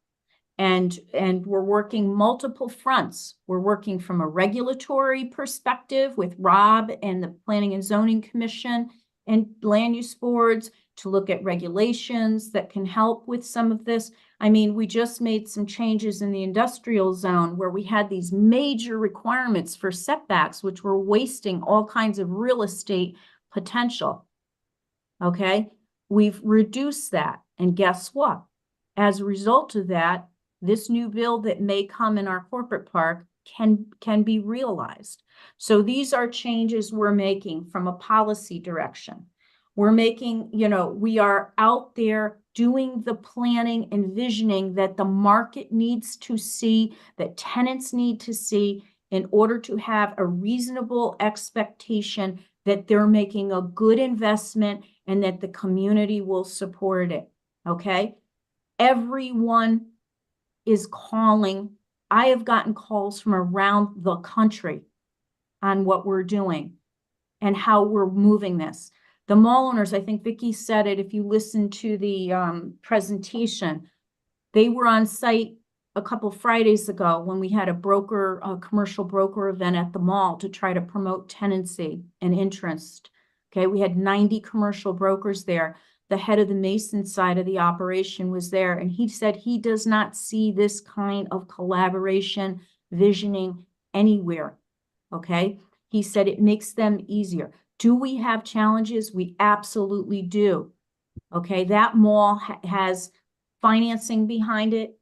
And we're working multiple fronts. We're working from a regulatory perspective with Rob and the Planning and Zoning Commission and land use boards to look at regulations that can help with some of this. I mean, we just made some changes in the industrial zone where we had these major requirements for setbacks, which were wasting all kinds of real estate potential. Okay, we've reduced that. And guess what? As a result of that, this new bill that may come in our corporate park can be realized. So these are changes we're making from a policy direction. We're making, we are out there doing the planning and visioning that the market needs to see, that tenants need to see in order to have a reasonable expectation that they're making a good investment and that the community will support it, okay? Everyone is calling. I have gotten calls from around the country on what we're doing and how we're moving this. The mall owners, I think Vicki said it, if you listen to the presentation, they were on site a couple Fridays ago when we had a commercial broker event at the mall to try to promote tenancy and interest. Okay, we had 90 commercial brokers there. The head of the Mason side of the operation was there, and he said he does not see this kind of collaboration, visioning anywhere. Okay, he said it makes them easier. Do we have challenges? We absolutely do. Okay, that mall has financing behind it.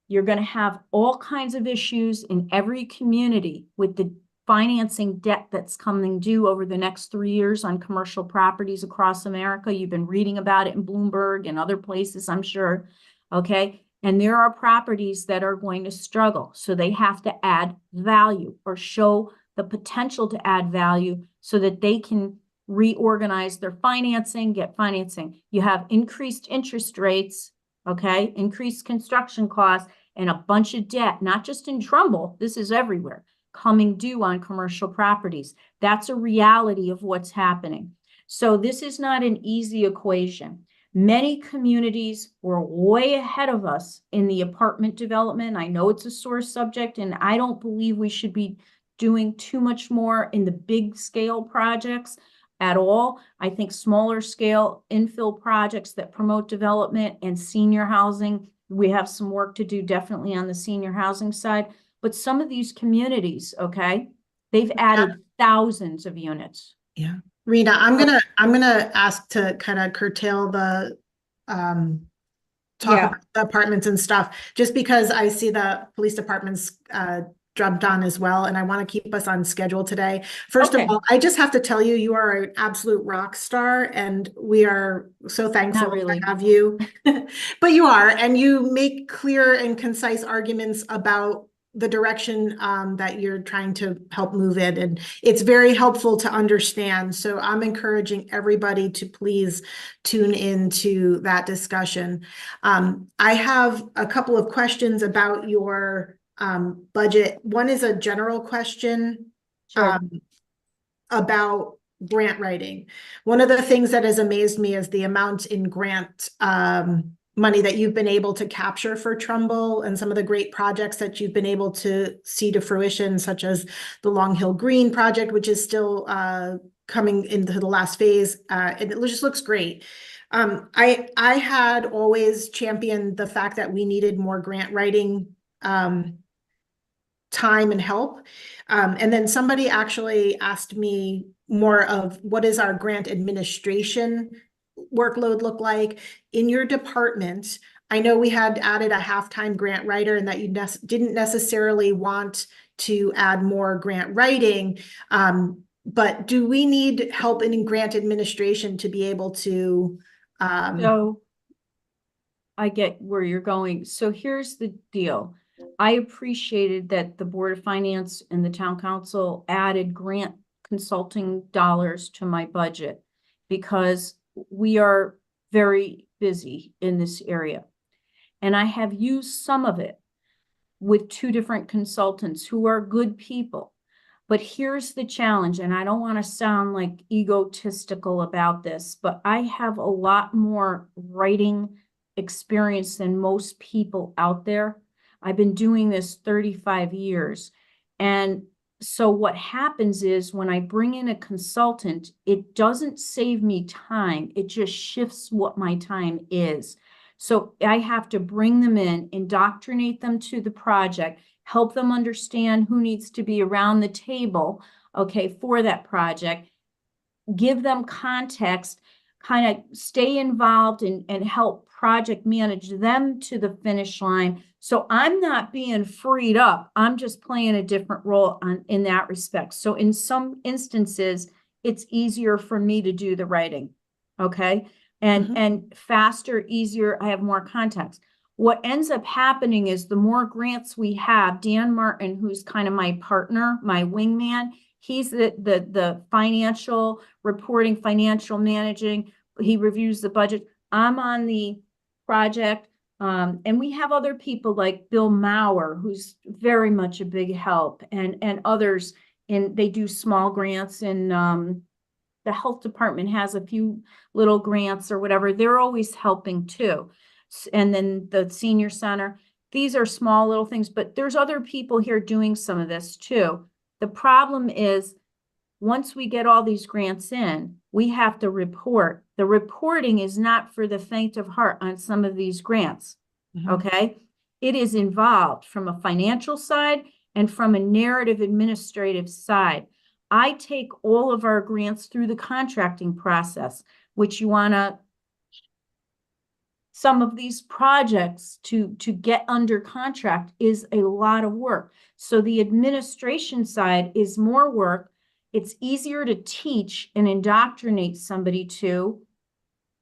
You're going to have all kinds of issues in every community with the financing debt that's coming due over the next 3 years on commercial properties across America. You've been reading about it in Bloomberg and other places, I'm sure. Okay. And there are properties that are going to struggle. So they have to add value or show the potential to add value so that they can reorganize their financing, get financing. You have increased interest rates, okay, increased construction costs, and a bunch of debt, not just in Trumbull, this is everywhere, coming due on commercial properties. That's a reality of what's happening. So this is not an easy equation. Many communities were way ahead of us in the apartment development. I know it's a sore subject, and I don't believe we should be doing too much more in the big scale projects at all. I think smaller scale infill projects that promote development and senior housing, we have some work to do definitely on the senior housing side. But some of these communities, okay, they've added thousands of units. Yeah. Rena, I'm gonna ask to kind of curtail the talk about the apartments and stuff, just because I see the police department's jumped on as well, and I want to keep us on schedule today. First of all, I just have to tell you, you are an absolute rock star, and we are so thankful to have you. But you are, and you make clear and concise arguments about the direction that you're trying to help move in, and it's very helpful to understand. So I'm encouraging everybody to please tune into that discussion. I have a couple of questions about your budget. One is a general question about grant writing. One of the things that has amazed me is the amount in grant money that you've been able to capture for Trumbull, and some of the great projects that you've been able to see to fruition, such as the Long Hill Green project, which is still coming into the last phase, and it just looks great. I had always championed the fact that we needed more grant writing time and help. And then somebody actually asked me more of what is our grant administration workload look like in your department. I know we had added a half-time grant writer, and that you didn't necessarily want to add more grant writing. But do we need help in grant administration to be able to? So I get where you're going. So here's the deal. I appreciated that the Board of Finance and the Town Council added grant consulting dollars to my budget, because we are very busy in this area. And I have used some of it with 2 different consultants who are good people. But here's the challenge, and I don't want to sound like egotistical about this, but I have a lot more writing experience than most people out there. I've been doing this 35 years. And so what happens is when I bring in a consultant, it doesn't save me time. It just shifts what my time is. So I have to bring them in, indoctrinate them to the project, help them understand who needs to be around the table, okay, for that project, give them context, kind of stay involved and help project manage them to the finish line. So I'm not being freed up. I'm just playing a different role in that respect. So in some instances, it's easier for me to do the writing, okay? And faster, easier, I have more context. What ends up happening is the more grants we have, Dan Martin, who's kind of my partner, my wingman, he's the financial reporting, financial managing, he reviews the budget. I'm on the project. And we have other people like Bill Maurer, who's very much a big help, and others, they do small grants, and the health department has a few little grants or whatever. They're always helping too. And then the senior center, these are small little things, but there's other people here doing some of this too. The problem is, once we get all these grants in, we have to report. The reporting is not for the faint of heart on some of these grants, okay? It is involved from a financial side and from a narrative administrative side. I take all of our grants through the contracting process, which some of these projects to get under contract is a lot of work. So the administration side is more work. It's easier to teach and indoctrinate somebody to.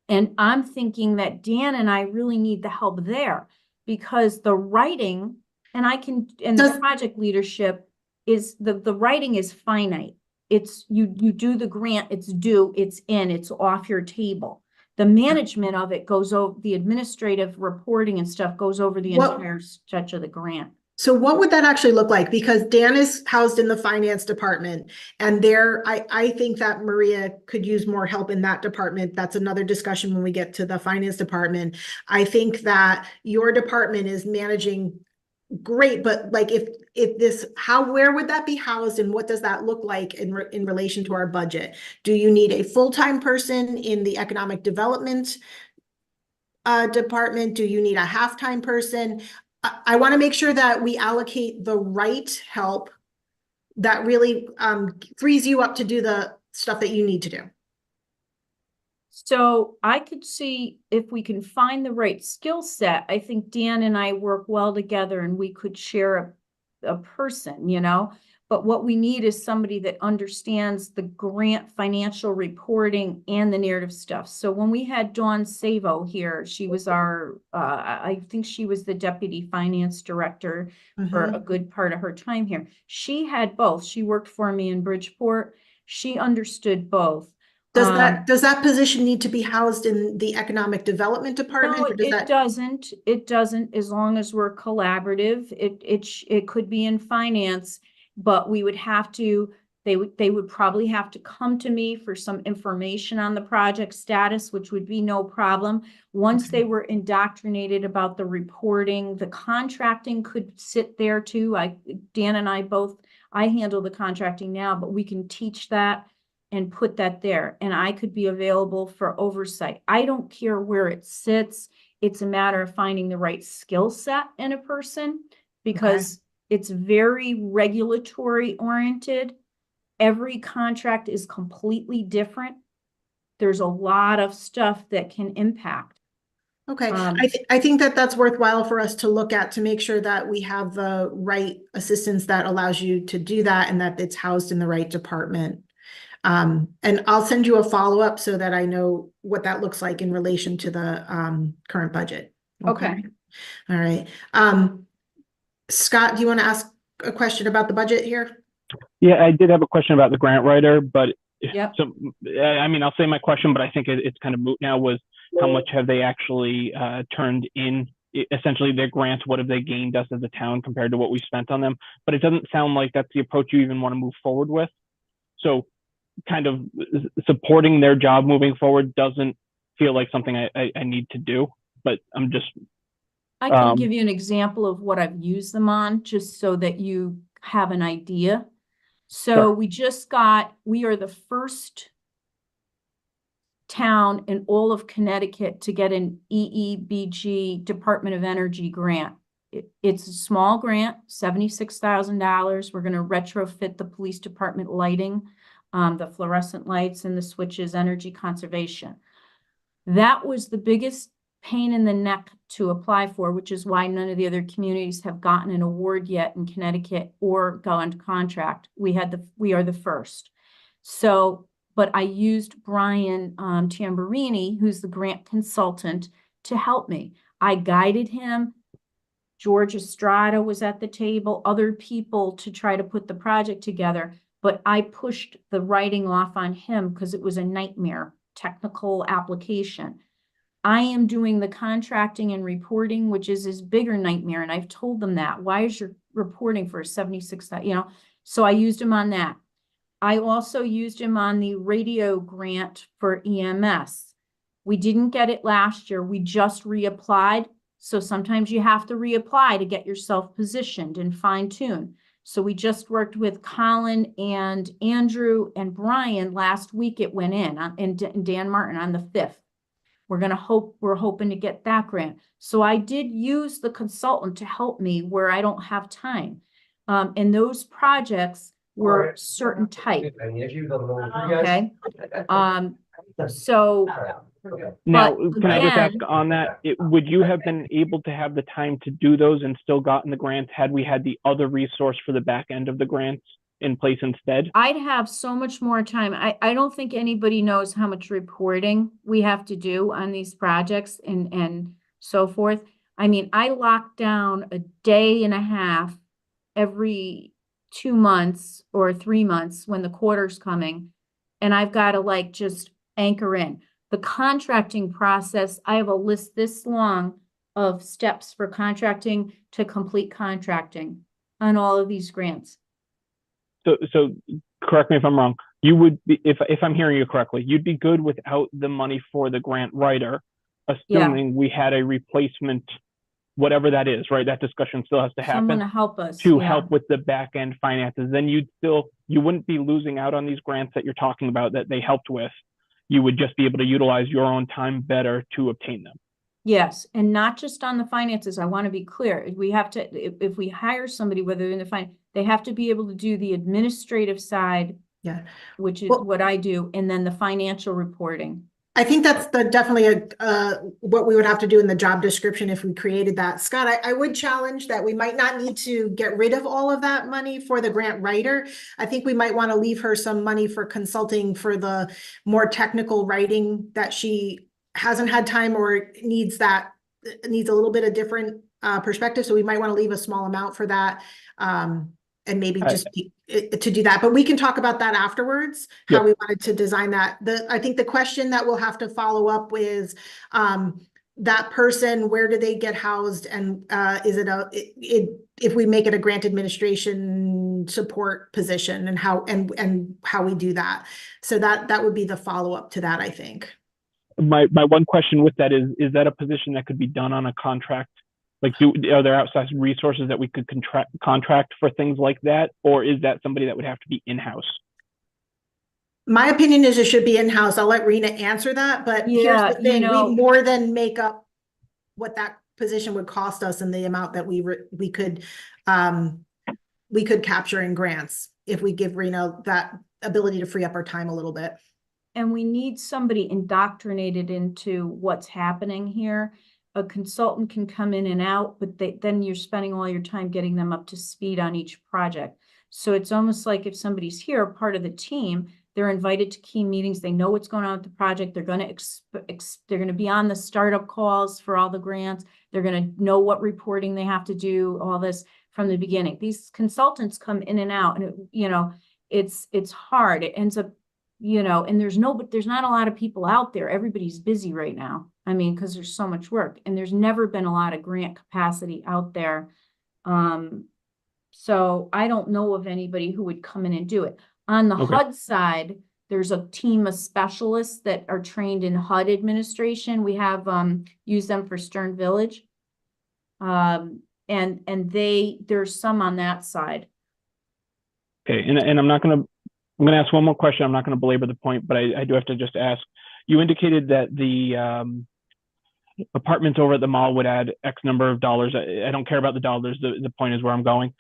And I'm thinking that Dan and I really need the help there, because the writing and the project leadership is the writing is finite. It's you do the grant, it's due, it's in, it's off your table. The management of it goes over, the administrative reporting and stuff goes over the Well- entire stretch of the grant. So what would that actually look like? Because Dan is housed in the finance department, and there, I think that Maria could use more help in that department. That's another discussion when we get to the finance department. I think that your department is managing great, but like if this, where would that be housed, and what does that look like in relation to our budget? Do you need a full-time person in the economic development department? Do you need a half-time person? I want to make sure that we allocate the right help that really frees you up to do the stuff that you need to do. So I could see if we can find the right skill set. I think Dan and I work well together, and we could share a person, you know. But what we need is somebody that understands the grant financial reporting and the narrative stuff. So when we had Dawn Savo here, she was our, I think she was the deputy finance director for a good part of her time here. She had both. She worked for me in Bridgeport. She understood both. Does that position need to be housed in the economic development department? No, or does it doesn't. It doesn't, as long as we're collaborative. It could be in finance. But we would have to, they would probably have to come to me for some information on the project status, which would be no problem. Once they were indoctrinated about the reporting, the contracting could sit there too. Dan and I both, I handle the contracting now, but we can teach that and put that there. And I could be available for oversight. I don't care where it sits. It's a matter of finding the right skill set in a person, because it's very regulatory oriented. Every contract is completely different. There's a lot of stuff that can impact. Okay, I think that that's worthwhile for us to look at, to make sure that we have the right assistance that allows you to do that, and that it's housed in the right department. And I'll send you a follow-up so that I know what that looks like in relation to the current budget. Okay. All right. Scott, do you want to ask a question about the budget here? Yeah, I did have a question about the grant writer, but Yep. so I mean, I'll say my question, but I think it's kind of moot now. Was how much have they actually turned in? Essentially, their grants. What have they gained us as a town compared to what we spent on them? But it doesn't sound like that's the approach you even want to move forward with. So, kind of supporting their job moving forward doesn't feel like something I need to do. But I'm just. I can give you an example of what I've used them on, just so that you have an idea. So we are the first town in all of Connecticut to get an EEBG Department of Energy grant. It's a small grant, $76,000. We're going to retrofit the police department lighting, the fluorescent lights and the switches, energy conservation. That was the biggest pain in the neck to apply for, which is why none of the other communities have gotten an award yet in Connecticut or gone to contract. We are the first. So, but I used Brian Tamburini, who's the grant consultant, to help me. I guided him. George Estrada was at the table, other people, to try to put the project together. But I pushed the writing off on him because it was a nightmare, technical application. I am doing the contracting and reporting, which is his bigger nightmare. And I've told them that. Why is your reporting for 76,000, you know? So I used him on that. I also used him on the radio grant for EMS. We didn't get it last year. We just reapplied. So sometimes you have to reapply to get yourself positioned and fine-tune. So we just worked with Colin and Andrew and Brian. Last week it went in, and Dan Martin on the 5th. We're hoping to get that grant. So I did use the consultant to help me where I don't have time. And those projects were certain type. Okay. So now, but can I just ask again- on that? Would you have been able to have the time to do those and still gotten the grants had we had the other resource for the back end of the grants in place instead? I'd have so much more time. I don't think anybody knows how much reporting we have to do on these projects and so forth. I mean, I locked down a day and a half every 2 months or 3 months when the quarter's coming, and I've got to like just anchor in. The contracting process, I have a list this long of steps for contracting to complete contracting on all of these grants. So correct me if I'm wrong. You would be, if I'm hearing you correctly, you'd be good without the money for the grant writer, assuming we had a replacement, whatever that is, right? That discussion still has to happen. Someone to help us. To yeah. help with the back end finances. Then you wouldn't be losing out on these grants that you're talking about that they helped with. You would just be able to utilize your own time better to obtain them. Yes, and not just on the finances. I want to be clear. We have to, if we hire somebody, whether in the they have to be able to do the administrative side, Yeah. which is Well, what I do, and then the financial reporting. I think that's definitely what we would have to do in the job description if we created that. Scott, I would challenge that we might not need to get rid of all of that money for the grant writer. I think we might want to leave her some money for consulting for the more technical writing that she hasn't had time or needs a little bit of different perspective. So we might want to leave a small amount for that. And maybe just to do that, but we can talk about that afterwards, how we wanted to design that. I think the question that we'll have to follow up with that person, where do they get housed? And is it if we make it a grant administration support position, and how we do that. So that would be the follow-up to that, I think. My one question with that is that a position that could be done on a contract? Like, are there outside resources that we could contract for things like that? Or is that somebody that would have to be in-house? My opinion is it should be in-house. I'll let Rena answer that, but here's the thing, we more than make up what that position would cost us and the amount that we could capture in grants if we give Rena that ability to free up our time a little bit. And we need somebody indoctrinated into what's happening here. A consultant can come in and out, but then you're spending all your time getting them up to speed on each project. So it's almost like if somebody's here, part of the team, they're invited to key meetings. They know what's going on with the project. They're going to be on the startup calls for all the grants. They're going to know what reporting they have to do, all this from the beginning. These consultants come in and out, and it's hard. It ends up, and there's not a lot of people out there. Everybody's busy right now. I mean, because there's so much work, and there's never been a lot of grant capacity out there. So I don't know of anybody who would come in and do it. On the HUD side, there's a team of specialists that are trained in HUD administration. We have used them for Stern Village. And there's some on that side. Okay, and I'm going to ask one more question. I'm not going to belabor the point, but I do have to just ask. You indicated that the apartments over at the mall would add X number of dollars. I don't care about the dollars. The point is where I'm going.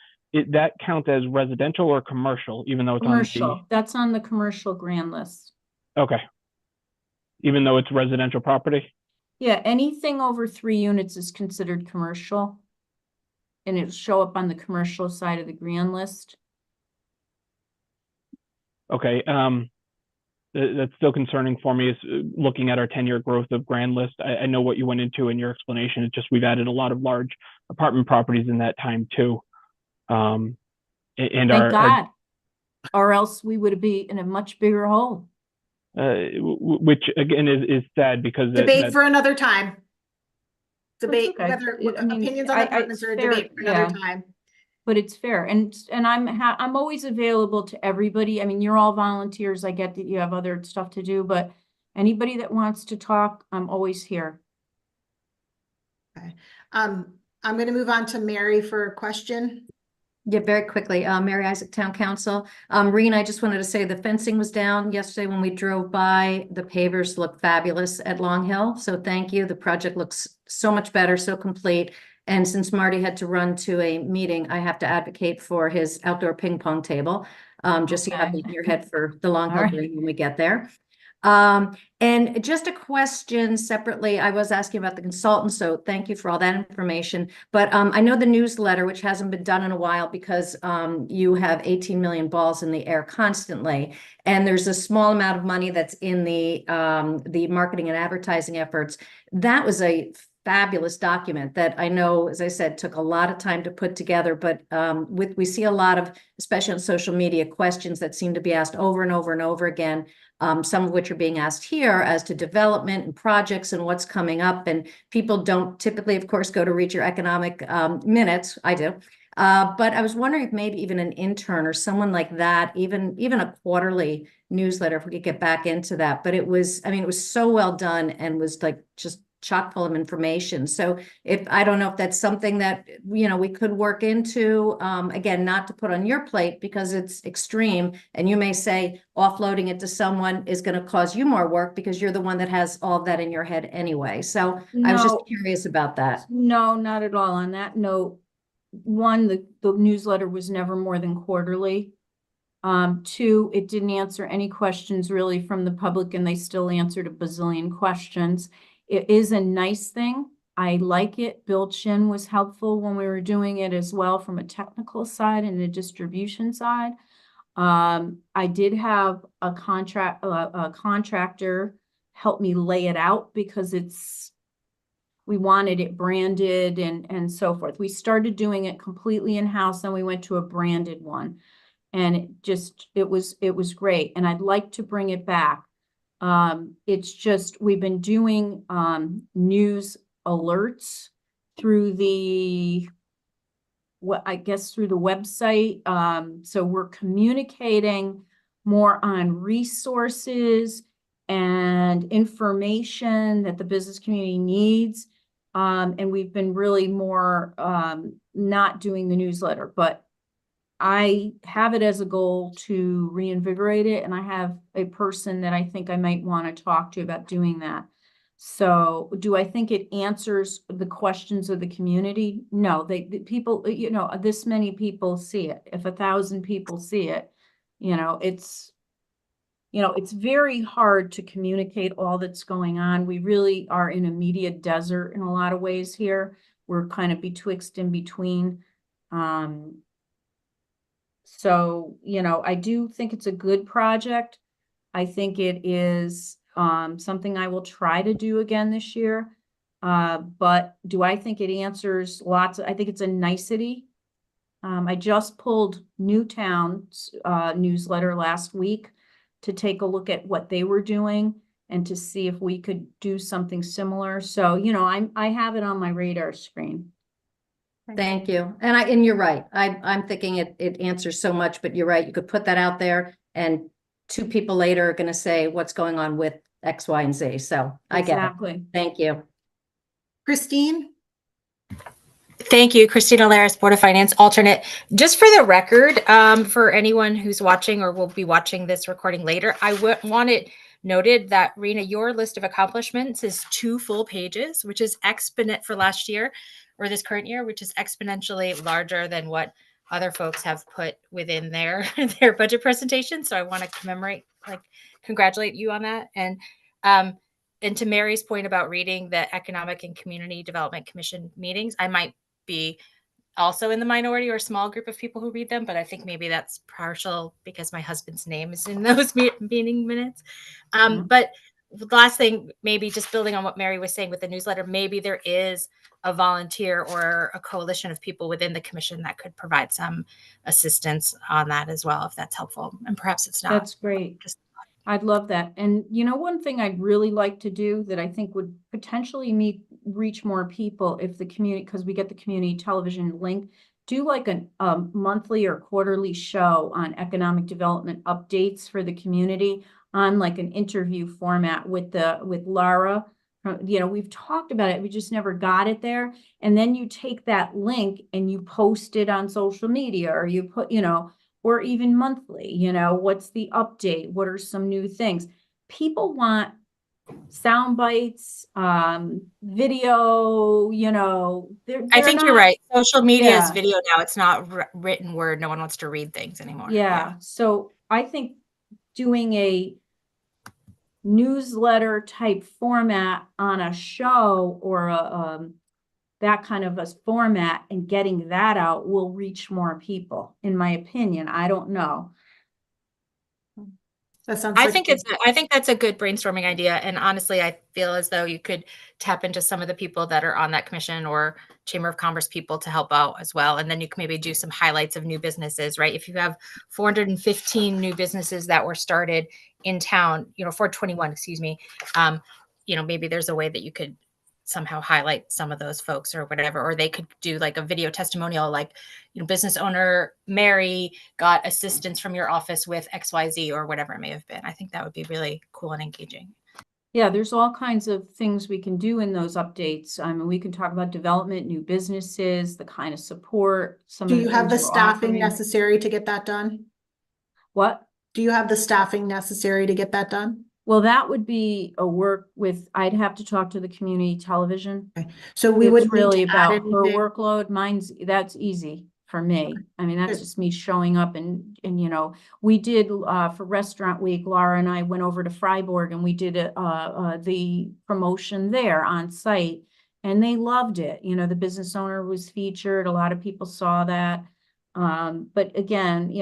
That counts as residential or commercial, even though it's commercial. That's on the commercial grant list. Okay. Even though it's residential property? Yeah, anything over 3 units is considered commercial. And it'll show up on the commercial side of the grant list. Okay. That's still concerning for me is looking at our 10-year growth of grand list. I know what you went into in your explanation. It's just we've added a lot of large apartment properties in that time too. And Thank God. Or else we would be in a much bigger hole. Which again is sad because debate for another time. Debate whether opinions on apartments are a debate for another time. But it's fair, and I'm always available to everybody. I mean, you're all volunteers. I get that you have other stuff to do, but anybody that wants to talk, I'm always here. Okay, I'm going to move on to Mary for a question. Yeah, very quickly. Mary Isaac, Town Council. Rena, I just wanted to say the fencing was down yesterday when we drove by. The pavers look fabulous at Long Hill, so thank you. The project looks so much better, so complete. And since Marty had to run to a meeting, I have to advocate for his outdoor ping pong table. Just so you have it in your head for the Long Hill Green when we get there. And just a question separately, I was asking about the consultant, so thank you for all that information. But I know the newsletter, which hasn't been done in a while because you have 18 million balls in the air constantly. And there's a small amount of money that's in the marketing and advertising efforts. That was a fabulous document that I know, as I said, took a lot of time to put together, but we see a lot of, especially on social media, questions that seem to be asked over and over and over again, some of which are being asked here as to development and projects and what's coming up. And people don't typically, of course, go to read your economic minutes. I do. But I was wondering if maybe even an intern or someone like that, even a quarterly newsletter, if we could get back into that. But it was so well done and was like just chock full of information. So I don't know if that's something that, we could work into, again, not to put on your plate because it's extreme. And you may say offloading it to someone is going to cause you more work because you're the one that has all of that in your head anyway. So I was just No. curious about that. No, not at all. On that note, one, the newsletter was never more than quarterly. Two, it didn't answer any questions really from the public, and they still answered a bazillion questions. It is a nice thing. I like it. Bill Chin was helpful when we were doing it as well from a technical side and a distribution side. I did have a contractor help me lay it out because we wanted it branded and so forth. We started doing it completely in-house, then we went to a branded one. And it was great. And I'd like to bring it back. It's just, we've been doing news alerts through the website. So we're communicating more on resources and information that the business community needs. And we've been really more not doing the newsletter, but I have it as a goal to reinvigorate it. And I have a person that I think I might want to talk to about doing that. So do I think it answers the questions of the community? No, the people, this many people see it. If 1,000 people see it, it's very hard to communicate all that's going on. We really are in a media desert in a lot of ways here. We're kind of betwixt in between. So, I do think it's a good project. I think it is something I will try to do again this year. But do I think it answers I think it's a nicety. I just pulled Newtown's newsletter last week to take a look at what they were doing and to see if we could do something similar. So, I have it on my radar screen. Thank you. And you're right. I'm thinking it answers so much, but you're right. You could put that out there and 2 people later are going to say what's going on with X, Y, and Z. So I get it. Exactly. Thank you. Christine? Thank you, Christina Laris, Board of Finance alternate. Just for the record, for anyone who's watching or will be watching this recording later, I want it noted that, Rena, your list of accomplishments is 2 full pages, which is exponent for last year or this current year, which is exponentially larger than what other folks have put within their budget presentation. So I want to congratulate you on that. And to Mary's point about reading the Economic and Community Development Commission meetings, I might be also in the minority or small group of people who read them, but I think maybe that's partial because my husband's name is in those meeting minutes. But the last thing, maybe just building on what Mary was saying with the newsletter, maybe there is a volunteer or a coalition of people within the commission that could provide some assistance on that as well, if that's helpful. And perhaps it's not. That's great. I'd love that. And one thing I'd really like to do that I think would potentially reach more people if the community, because we get the community television link, do like a monthly or quarterly show on economic development updates for the community on like an interview format with Lara. We've talked about it. We just never got it there. And then you take that link and you post it on social media, or you put, or even monthly, what's the update? What are some new things? People want sound bites, video, I think you're right. Social media is video now. It's not written word. No one wants to read things anymore. Yeah. So I think doing a newsletter type format on a show or that kind of a format and getting that out will reach more people, in my opinion. I don't know. That sounds I like think I think that's a good brainstorming idea. And honestly, I feel as though you could tap into some of the people that are on that commission or Chamber of Commerce people to help out as well. And then you can maybe do some highlights of new businesses, right? If you have 415 new businesses that were started in town, 421, excuse me, maybe there's a way that you could somehow highlight some of those folks or whatever, or they could do like a video testimonial, like, business owner Mary got assistance from your office with XYZ or whatever it may have been. I think that would be really cool and engaging. Yeah, there's all kinds of things we can do in those updates. I mean, we can talk about development, new businesses, the kind of support. Do you have the things we're staffing offering. necessary to get that done? What? Do you have the staffing necessary to get that done? Well, that would be a work with, I'd have to talk to the community television. Okay. So we It's would really about her anything. workload. That's easy for me. I mean, that's just me showing up and we did for Restaurant Week, Laura and I went over to Freiburg and we did the promotion there on site and they loved it. The business owner was featured. A lot of people saw that. But again,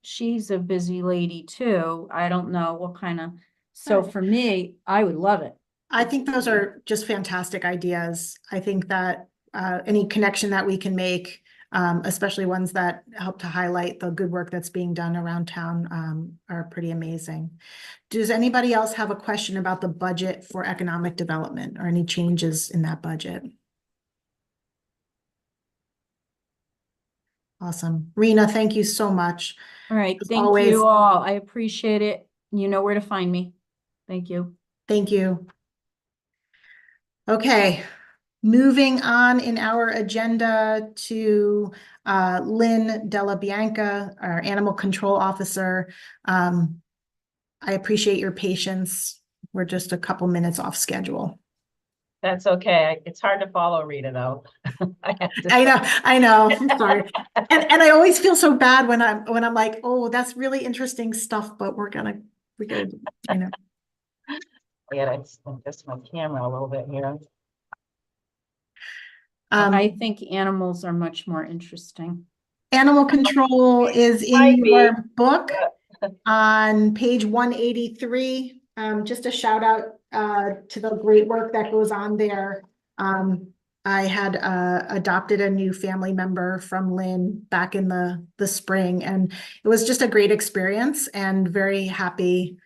she's a busy lady too. I don't know what kind of, so for me, I would love it. I think those are just fantastic ideas. I think that any connection that we can make, especially ones that help to highlight the good work that's being done around town, are pretty amazing. Does anybody else have a question about the budget for economic development or any changes in that budget? Awesome. Rena, thank you so much. All right. As Thank always. you all. I appreciate it. You know where to find me. Thank you. Thank you. Okay, moving on in our agenda to Lynn Della Bianca, our Animal Control Officer. I appreciate your patience. We're just a couple minutes off schedule. That's okay. It's hard to follow Rita though. I know. I'm sorry. And I always feel so bad when I'm like, oh, that's really interesting stuff, but we're good. Yeah, that's just my camera a little bit here. I think animals are much more interesting. Animal control is in your book on page 183. Just a shout out to the great work that goes on there. I had adopted a new family member from Lynn back in the spring, and it was just a great experience and very happy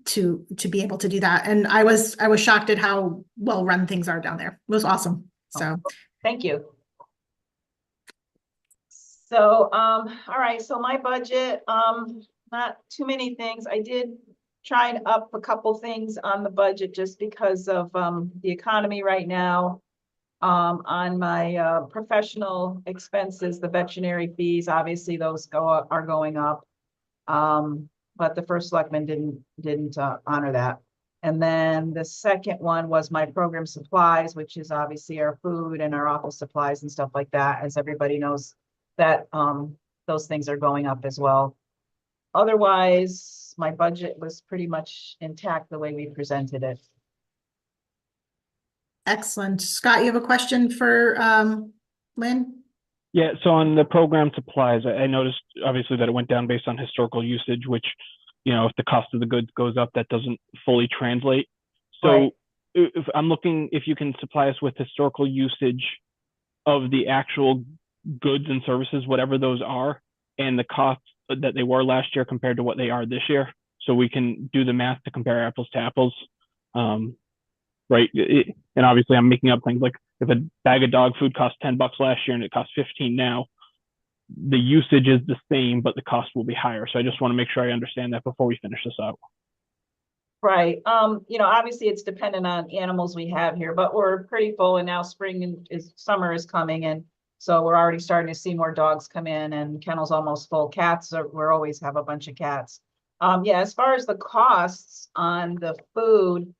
to be able to do that. And I was shocked at how well run things are down there. It was awesome. So thank you. So all right, so my budget, not too many things. I did try and up a couple things on the budget just because of the economy right now. On my professional expenses, the veterinary fees, obviously those are going up. But the first selectman didn't honor that. And then the second one was my program supplies, which is obviously our food and our office supplies and stuff like that. As everybody knows that those things are going up as well. Otherwise, my budget was pretty much intact the way we presented it. Excellent. Scott, you have a question for Lynn? Yeah, so on the program supplies, I noticed obviously that it went down based on historical usage, which, if the cost of the goods goes up, that doesn't fully translate. So Right. if I'm looking, if you can supply us with historical usage of the actual goods and services, whatever those are, and the costs that they were last year compared to what they are this year, so we can do the math to compare apples to apples. Right. And obviously I'm making up things like if a bag of dog food cost $10 last year and it costs 15 now, the usage is the same, but the cost will be higher. So I just want to make sure I understand that before we finish this out. Right. Obviously it's dependent on animals we have here, but we're pretty full, and now summer is coming, and so we're already starting to see more dogs come in, and kennels almost full. Cats we always have a bunch of cats. Yeah, as far as the costs on the food,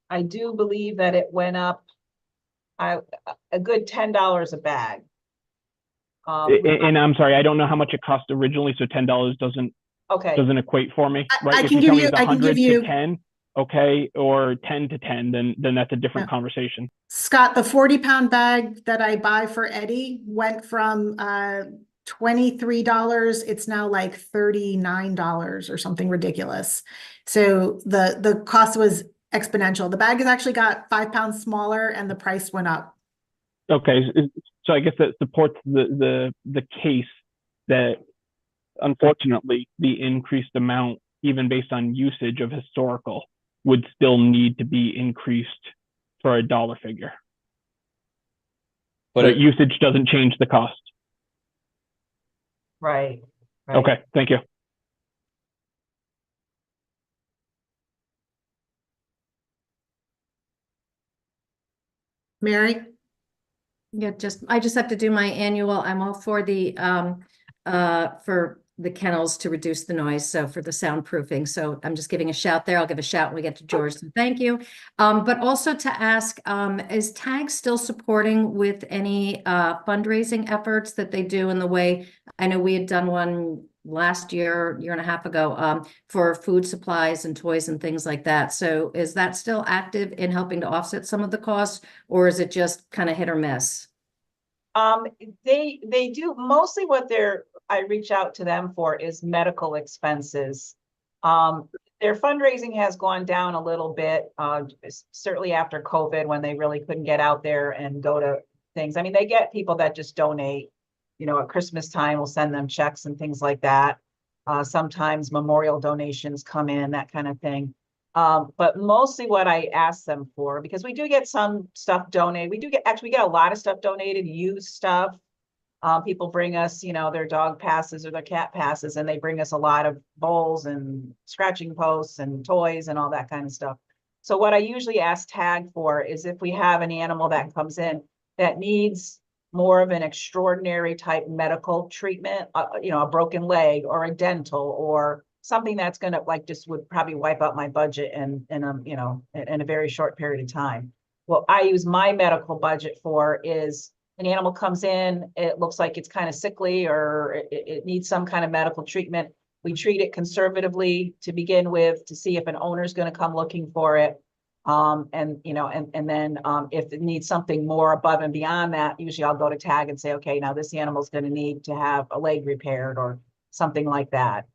I do believe that it went up a good $10 a bag. And I'm sorry, I don't know how much it cost originally, so $10 doesn't equate for me. Right? I can give you. I can give you. 10, okay, or 10 to 10, then that's a different conversation. Scott, the 40-pound bag that I buy for Eddie went from $23. It's now like $39 or something ridiculous. So the cost was exponential. The bag has actually got 5 pounds smaller and the price went up. Okay, so I guess that supports the case that unfortunately the increased amount, even based on usage of historical, would still need to be increased for a dollar figure. But usage doesn't change the cost. Right. Right. Okay, thank you. Mary? Yeah, I just have to do my annual, I'm all for the kennels to reduce the noise, so for the soundproofing. So I'm just giving a shout there. I'll give a shout when we get to George, so thank you. But also to ask, is TAG still supporting with any fundraising efforts that they do in the way? I know we had done one last year and a half ago, for food supplies and toys and things like that. So is that still active in helping to offset some of the costs, or is it just kind of hit or miss? They do mostly what I reach out to them for is medical expenses. Their fundraising has gone down a little bit, certainly after COVID, when they really couldn't get out there and go to things. I mean, they get people that just donate, you know, at Christmas time, we'll send them checks and things like that. Sometimes memorial donations come in, that kind of thing. But mostly what I ask them for, because we do get some stuff donated. We get a lot of stuff donated, used stuff. People bring us, you know, their dog passes or their cat passes, and they bring us a lot of bowls and scratching posts and toys and all that kind of stuff. So what I usually ask TAG for is if we have an animal that comes in that needs more of an extraordinary type medical treatment, you know, a broken leg or a dental or something that's going to just would probably wipe out my budget in you know, in a very short period of time. What I use my medical budget for is an animal comes in, it looks like it's kind of sickly or it needs some kind of medical treatment. We treat it conservatively to begin with to see if an owner is going to come looking for it. And you know, and then if it needs something more above and beyond that, usually I'll go to TAG and say, okay, now this animal's going to need to have a leg repaired or something like that.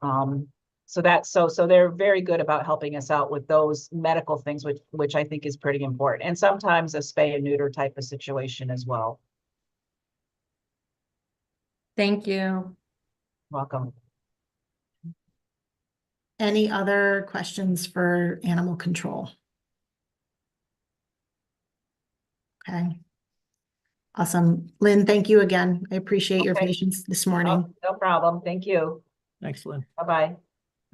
So they're very good about helping us out with those medical things, which I think is pretty important. And sometimes a spay and neuter type of situation as well. Thank you. Welcome. Any other questions for animal control? Okay. Awesome. Lynn, thank you again. I appreciate your patience this morning. Oh, no problem. Thank you. Thanks, Lynn. Bye-bye.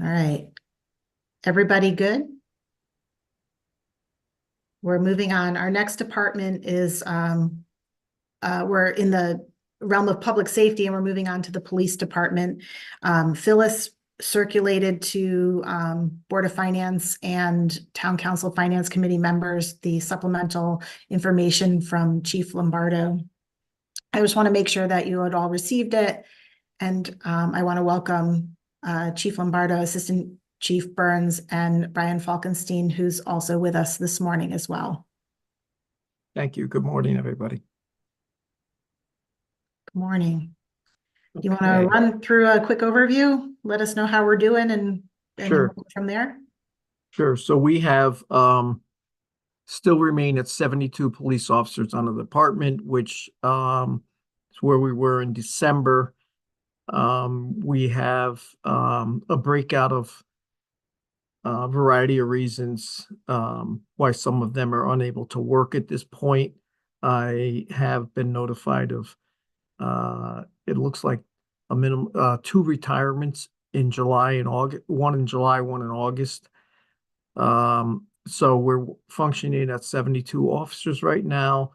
All right. Everybody good? We're moving on. Our next department is, we're in the realm of public safety and we're moving on to the police department. Phyllis circulated to Board of Finance and Town Council Finance Committee members the supplemental information from Chief Lombardo. I just want to make sure that you had all received it. And I want to welcome Chief Lombardo, Assistant Chief Burns, and Brian Falkenstein, who's also with us this morning as well. Thank you. Good morning, everybody. Good morning. You want to run through a quick overview? Let us know how we're doing and Sure. We'll go from there. Sure. So we have still remain at 72 police officers on the department, which is where we were in December. We have a breakout of a variety of reasons why some of them are unable to work at this point. I have been notified of it looks like a minimum 2 retirements in July and August, 1 in July, 1 in August. So we're functioning at 72 officers right now.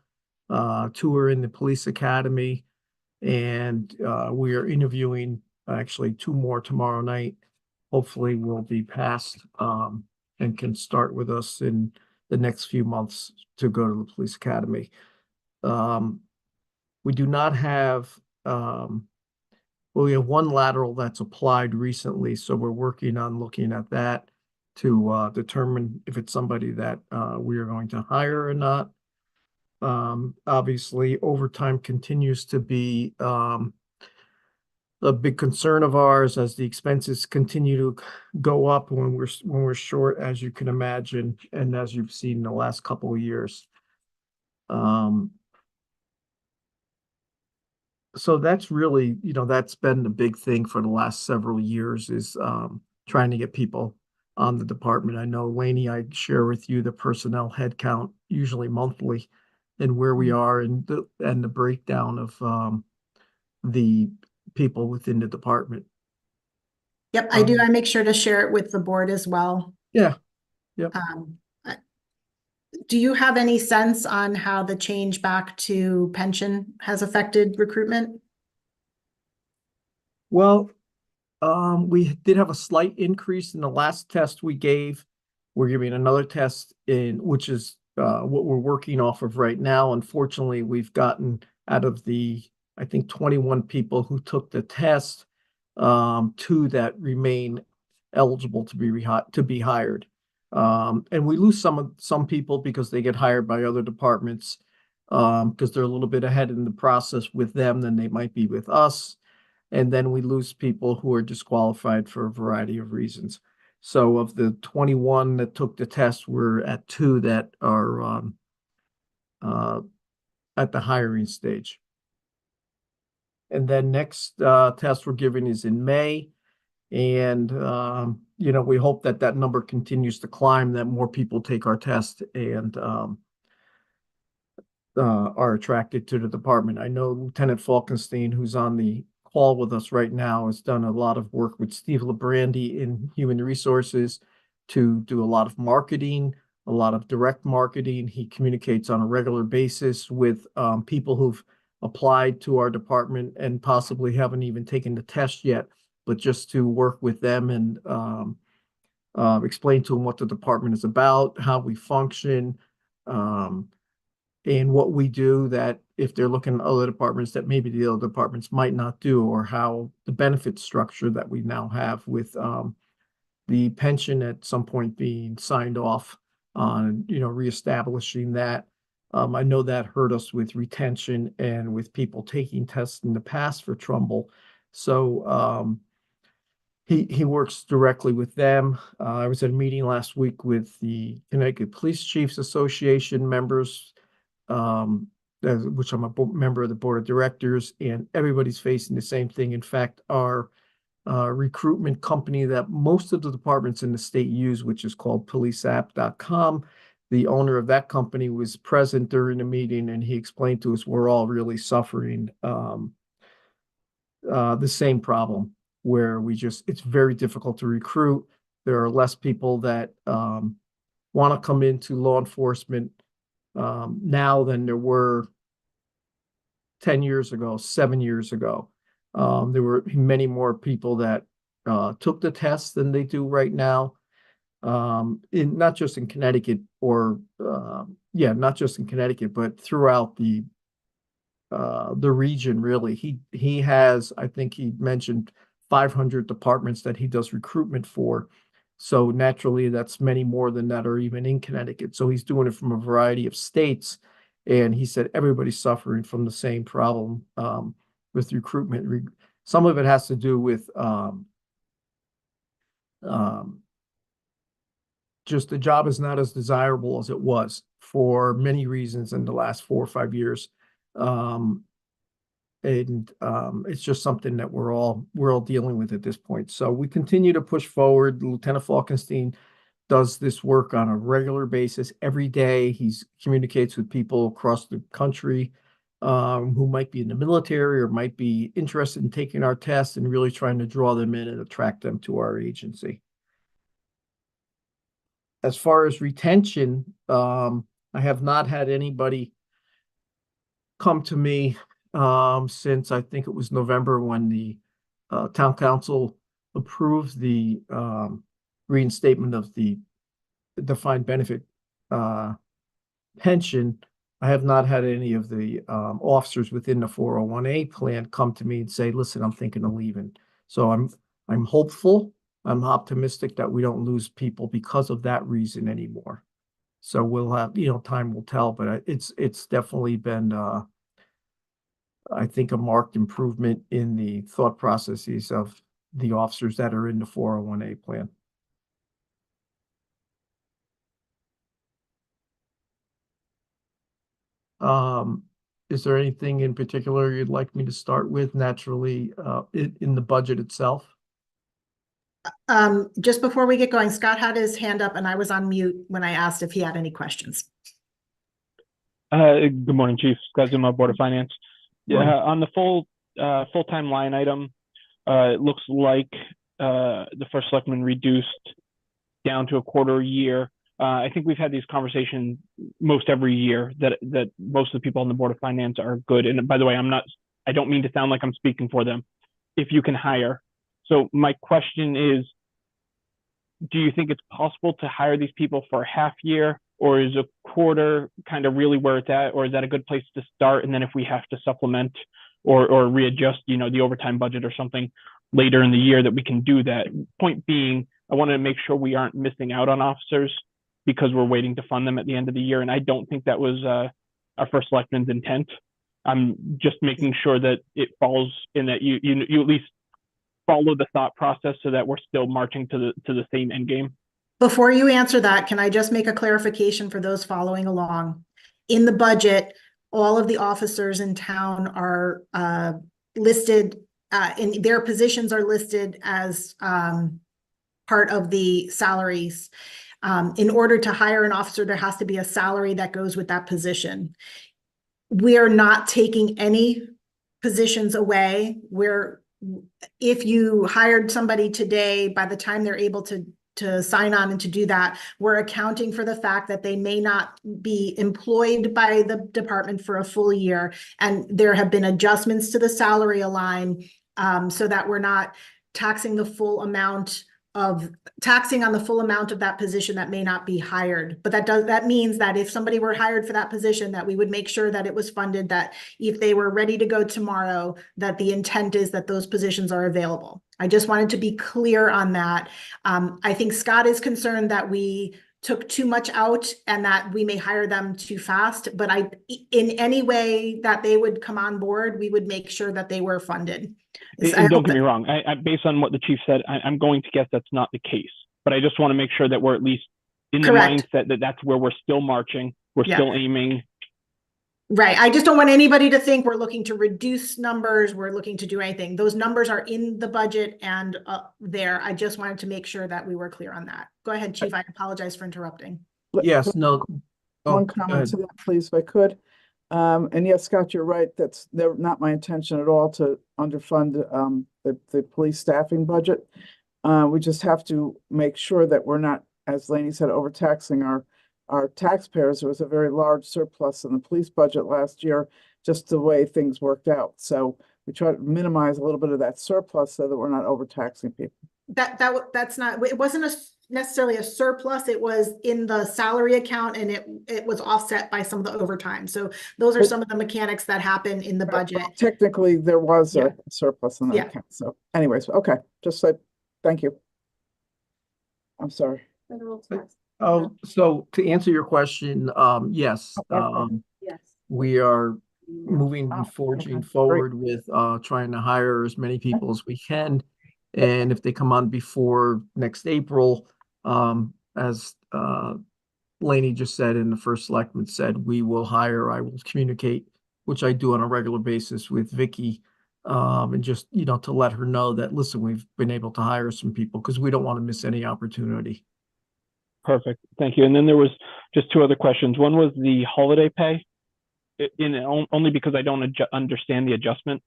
2 are in the police academy, and we are interviewing actually 2 more tomorrow night. Hopefully we'll be passed and can start with us in the next few months to go to the police academy. We do not have, well, we have 1 lateral that's applied recently, so we're working on looking at that to determine if it's somebody that we are going to hire or not. Obviously, overtime continues to be a big concern of ours as the expenses continue to go up when we're short, as you can imagine, and as you've seen in the last couple of years. So that's really, that's been the big thing for the last several years is trying to get people on the department. I know, Lainey, I share with you the personnel headcount usually monthly and where we are and the breakdown of the people within the department. Yep, I do. I make sure to share it with the board as well. Yeah. Yep. Do you have any sense on how the change back to pension has affected recruitment? Well, we did have a slight increase in the last test we gave. We're giving another test which is what we're working off of right now. Unfortunately, we've gotten out of the, I think, 21 people who took the test, 2 that remain eligible to be hired. And we lose some people because they get hired by other departments because they're a little bit ahead in the process with them than they might be with us. And then we lose people who are disqualified for a variety of reasons. So of the 21 that took the test, we're at 2 that are at the hiring stage. And then next test we're giving is in May. And, we hope that that number continues to climb, that more people take our test and are attracted to the department. I know Lieutenant Falkenstein, who's on the call with us right now, has done a lot of work with Steve Labrandy in Human Resources to do a lot of marketing, a lot of direct marketing. He communicates on a regular basis with people who've applied to our department and possibly haven't even taken the test yet, but just to work with them and explain to them what the department is about, how we function, and what we do, that if they're looking at other departments that maybe the other departments might not do, or how the benefit structure that we now have with the pension at some point being signed off on, reestablishing that. I know that hurt us with retention and with people taking tests in the past for Trumbull. So he works directly with them. I was at a meeting last week with the Connecticut Police Chiefs Association members, which I'm a member of the board of directors, and everybody's facing the same thing. In fact, our recruitment company that most of the departments in the state use, which is called policeapp.com, the owner of that company was present during the meeting, and he explained to us we're all really suffering the same problem, where it's very difficult to recruit. There are less people that want to come into law enforcement now than there were 10 years ago, 7 years ago. There were many more people that took the test than they do right now. Not just in Connecticut not just in Connecticut, but throughout the region, really. He has, I think he mentioned 500 departments that he does recruitment for. So naturally, that's many more than that are even in Connecticut. So he's doing it from a variety of states. And he said everybody's suffering from the same problem with recruitment. Some of it has to do with just the job is not as desirable as it was for many reasons in the last 4 or 5 years. It's just something that we're all dealing with at this point. So we continue to push forward. Lieutenant Falkenstein does this work on a regular basis every day. He communicates with people across the country who might be in the military or might be interested in taking our test, and really trying to draw them in and attract them to our agency. As far as retention, I have not had anybody come to me since I think it was November, when the town council approved the reinstatement of the defined benefit pension. I have not had any of the officers within the 401A plan come to me and say, listen, I'm thinking of leaving. So I'm hopeful, I'm optimistic that we don't lose people because of that reason anymore. So we'll have, time will tell, but it's definitely been I think, a marked improvement in the thought processes of the officers that are in the 401A plan. Is there anything in particular you'd like me to start with naturally, in the budget itself? Just before we get going, Scott had his hand up and I was on mute when I asked if he had any questions. Good morning, Chief. Scott Zuma, Board of Finance. Morning. On the full-time line item, it looks like the first selectman reduced down to a quarter a year. I think we've had these conversations most every year that most of the people on the Board of Finance are good. And by the way, I don't mean to sound like I'm speaking for them. If you can hire. So my question is, do you think it's possible to hire these people for a half year, or is a quarter kind of really where it's at, or is that a good place to start? And then if we have to supplement or readjust, the overtime budget or something later in the year, that we can do that. Point being, I want to make sure we aren't missing out on officers because we're waiting to fund them at the end of the year. And I don't think that was our first selectman's intent. I'm just making sure that it falls in that you at least follow the thought process so that we're still marching to the same end game. Before you answer that, can I just make a clarification for those following along? In the budget, all of the officers in town are listed, in their positions are listed as part of the salaries. In order to hire an officer, there has to be a salary that goes with that position. We are not taking any positions away. If you hired somebody today, by the time they're able to sign on and to do that, we're accounting for the fact that they may not be employed by the department for a full year. And there have been adjustments to the salary line so that we're not taxing on the full amount of that position that may not be hired. But that means that if somebody were hired for that position, that we would make sure that it was funded, that if they were ready to go tomorrow, that the intent is that those positions are available. I just wanted to be clear on that. I think Scott is concerned that we took too much out and that we may hire them too fast, but in any way that they would come on board, we would make sure that they were funded. And don't get me wrong, I based on what the chief said, I'm going to guess that's not the case, but I just want to make sure that we're at least in the mindset that that's where we're still marching, we're still aiming. Right. I just don't want anybody to think we're looking to reduce numbers, we're looking to do anything. Those numbers are in the budget and there. I just wanted to make sure that we were clear on that. Go ahead, Chief. I apologize for interrupting. Yes, no. One comment to that, please, if I could. And yes, Scott, you're right. That's not my intention at all to underfund the police staffing budget. We just have to make sure that we're not, as Lainey said, overtaxing our taxpayers. There was a very large surplus in the police budget last year, just the way things worked out. So we try to minimize a little bit of that surplus so that we're not overtaxing people. That's not, it wasn't necessarily a surplus. It was in the salary account and it was offset by some of the overtime. So those are some of the mechanics that happen in the budget. Technically, there was a surplus in that account. So anyways, okay, just said, thank you. I'm sorry. Oh, so to answer your question, yes, we are moving and forging forward with trying to hire as many people as we can. And if they come on before next April, as Lainey just said and the first selectman said, we will hire. I will communicate, which I do on a regular basis with Vicky, and just, to let her know that, listen, we've been able to hire some people because we don't want to miss any opportunity. Perfect. Thank you. And then there was just two other questions. One was the holiday pay, only because I don't understand the adjustment.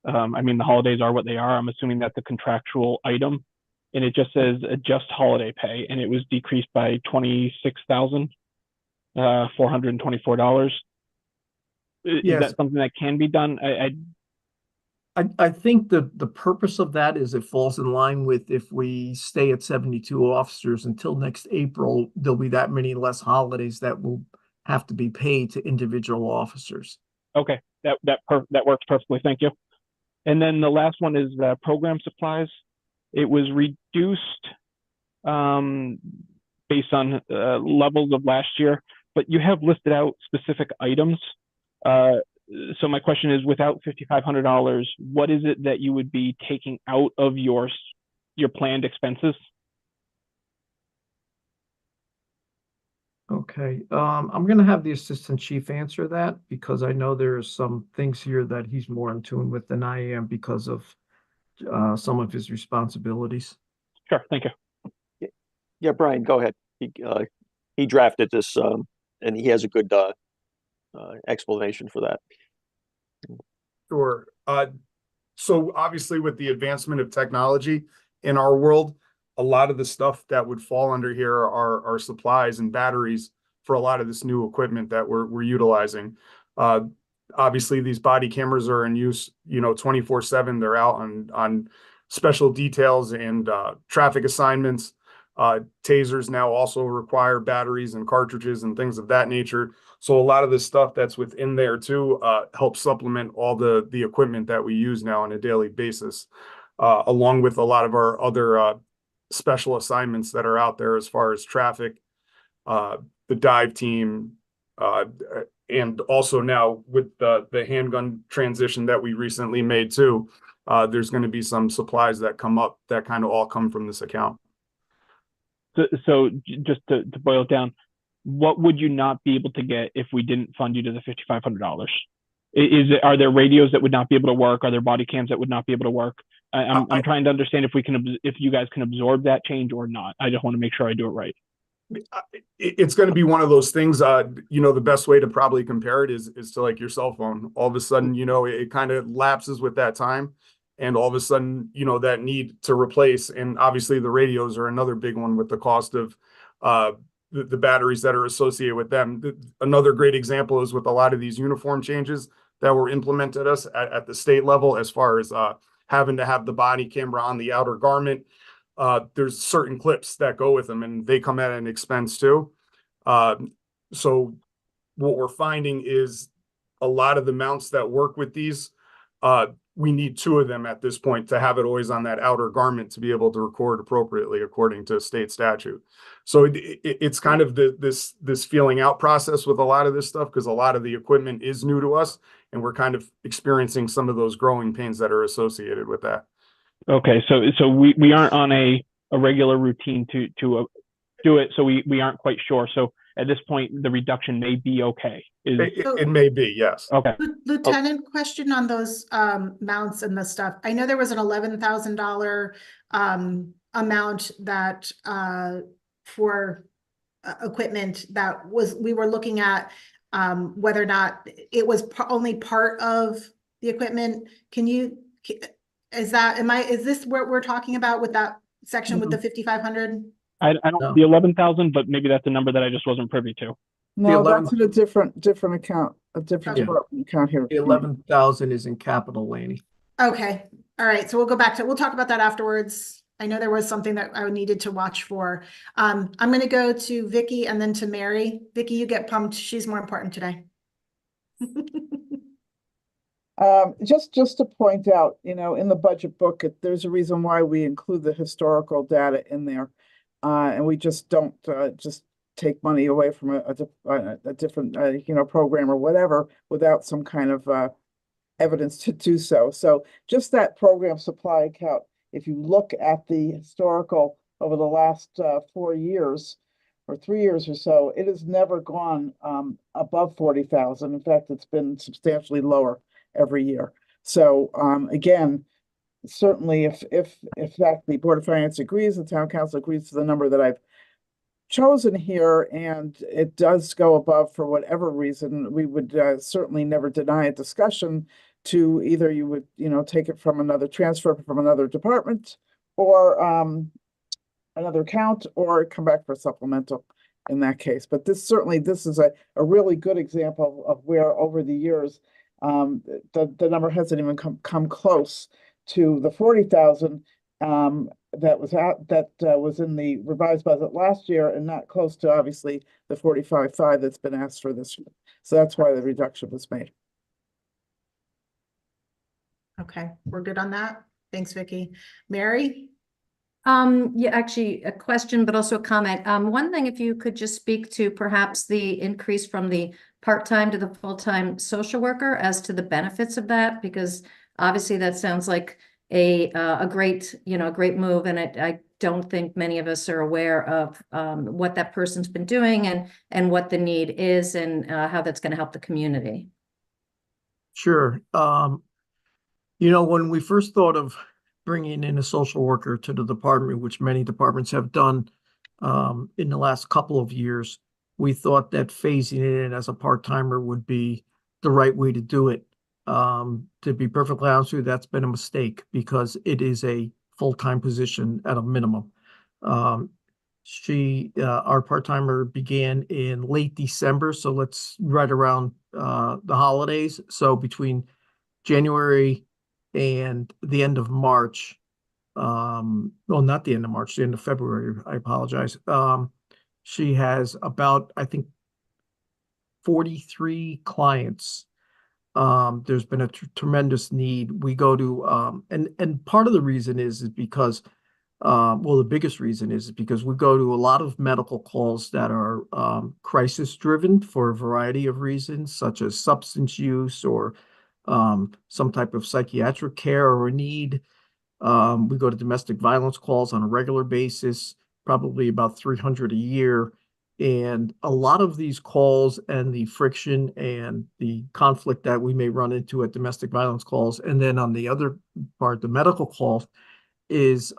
I mean, the holidays are what they are. I'm assuming that's a contractual item. And it just says adjust holiday pay. And it was decreased by $26,424. Is that something that can be done? I think the purpose of that is it falls in line with if we stay at 72 officers until next April, there'll be that many less holidays that will have to be paid to individual officers. Okay, that works perfectly. Thank you. And then the last one is program supplies. It was reduced based on levels of last year, but you have listed out specific items. so my question is, without $5,500, what is it that you would be taking out of your planned expenses? Okay, I'm gonna have the assistant chief answer that because I know there's some things here that he's more in tune with than I am because of some of his responsibilities. Sure, thank you. Yeah, Brian, go ahead. He drafted this, and he has a good explanation for that. Sure. So obviously with the advancement of technology in our world, a lot of the stuff that would fall under here are supplies and batteries for a lot of this new equipment that we're utilizing. Obviously these body cameras are in use, 24/7. They're out on special details and traffic assignments. Tasers now also require batteries and cartridges and things of that nature. So a lot of the stuff that's within there too helps supplement all the equipment that we use now on a daily basis, along with a lot of our other special assignments that are out there as far as traffic, the dive team, and also now with the handgun transition that we recently made too, there's going to be some supplies that come up that kind of all come from this account. So just to boil it down, what would you not be able to get if we didn't fund you to the $5,500? Are there radios that would not be able to work? Are there body cams that would not be able to work? I'm trying to understand if you guys can absorb that change or not. I just want to make sure I do it right. It's going to be one of those things, the best way to probably compare it is to like your cell phone. All of a sudden, it kind of lapses with that time. And all of a sudden, that need to replace. And obviously the radios are another big one with the cost of the batteries that are associated with them. Another great example is with a lot of these uniform changes that were implemented at the state level, as far as having to have the body camera on the outer garment. There's certain clips that go with them and they come at an expense too. So what we're finding is a lot of the mounts that work with these, we need 2 of them at this point to have it always on that outer garment to be able to record appropriately according to state statute. So it's kind of this feeling out process with a lot of this stuff, because a lot of the equipment is new to us and we're kind of experiencing some of those growing pains that are associated with that. Okay, so we aren't on a regular routine to do it, so we aren't quite sure. So at this point, the reduction may be okay. It may be, yes. Okay. Lieutenant, question on those mounts and the stuff. I know there was an $11,000 amount that for equipment that we were looking at whether or not it was only part of the equipment. Is this what we're talking about with that section with the 5,500? I don't know the 11,000, but maybe that's a number that I just wasn't privy to. No, that's in a different account, a different department account here. The 11,000 is in capital, Laney. Okay, all right, so we'll talk about that afterwards. I know there was something that I needed to watch for. I'm going to go to Vicky and then to Mary. Vicky, you get pumped. She's more important today. Just to point out, in the budget book, there's a reason why we include the historical data in there. And we just don't just take money away from a different, program or whatever without some kind of evidence to do so. So just that program supply account, if you look at the historical over the last 4 years or 3 years or so, it has never gone above 40,000. In fact, it's been substantially lower every year. So again, certainly if fact the Board of Finance agrees, the Town Council agrees to the number that I've chosen here, and it does go above for whatever reason, we would certainly never deny a discussion to either you would, take it from another transfer from another department or another account or come back for supplemental in that case. But this is a really good example of where over the years the number hasn't even come close to the 40,000 that was in the revised budget last year, and not close to obviously the 45.5 that's been asked for this year. So that's why the reduction was made. Okay, we're good on that. Thanks, Vicky. Mary? Yeah, actually a question, but also a comment. One thing, if you could just speak to perhaps the increase from the part-time to the full-time social worker as to the benefits of that? Because obviously that sounds like a great, a great move. And I don't think many of us are aware of what that person's been doing and what the need is and how that's going to help the community. Sure. When we first thought of bringing in a social worker to the department, which many departments have done in the last couple of years, we thought that phasing it in as a part-timer would be the right way to do it. To be perfectly honest with you, that's been a mistake because it is a full-time position at a minimum. Our part-timer began in late December, so let's right around the holidays. So between January and the end of March, well, not the end of March, the end of February, I apologize. She has about, I think, 43 clients. There's been a tremendous need. We go to, and part of the reason is because, well, the biggest reason is because we go to a lot of medical calls that are crisis driven for a variety of reasons, such as substance use or some type of psychiatric care or a need. We go to domestic violence calls on a regular basis, probably about 300 a year. And a lot of these calls and the friction and the conflict that we may run into at domestic violence calls, and then on the other part, the medical calls, is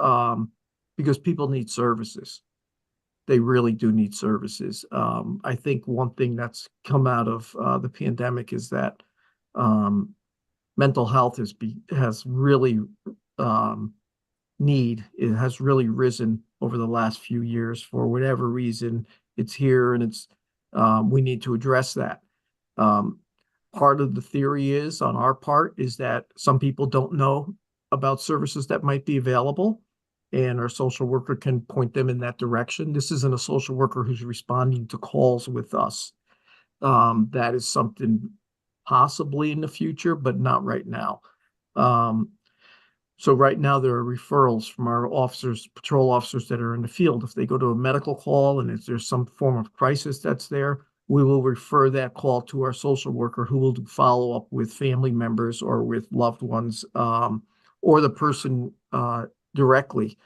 because people need services. They really do need services. I think one thing that's come out of the pandemic is that mental health has really it has really risen over the last few years for whatever reason. It's here, and it's we need to address that. Part of the theory is on our part is that some people don't know about services that might be available, and our social worker can point them in that direction. This isn't a social worker who's responding to calls with us. That is something possibly in the future, but not right now. So right now there are referrals from our officers, patrol officers that are in the field. If they go to a medical call and if there's some form of crisis that's there, we will refer that call to our social worker who will do follow-up with family members or with loved ones, or the person directly.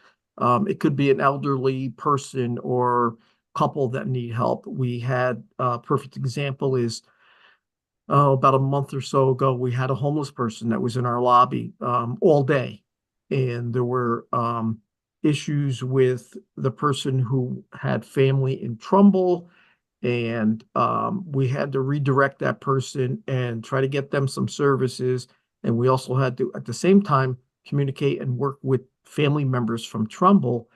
It could be an elderly person or couple that need help. We had a perfect example is about a month or so ago, we had a homeless person that was in our lobby all day. And there were issues with the person who had family in Trumbull. And we had to redirect that person and try to get them some services. And we also had to, at the same time, communicate and work with family members from Trumbull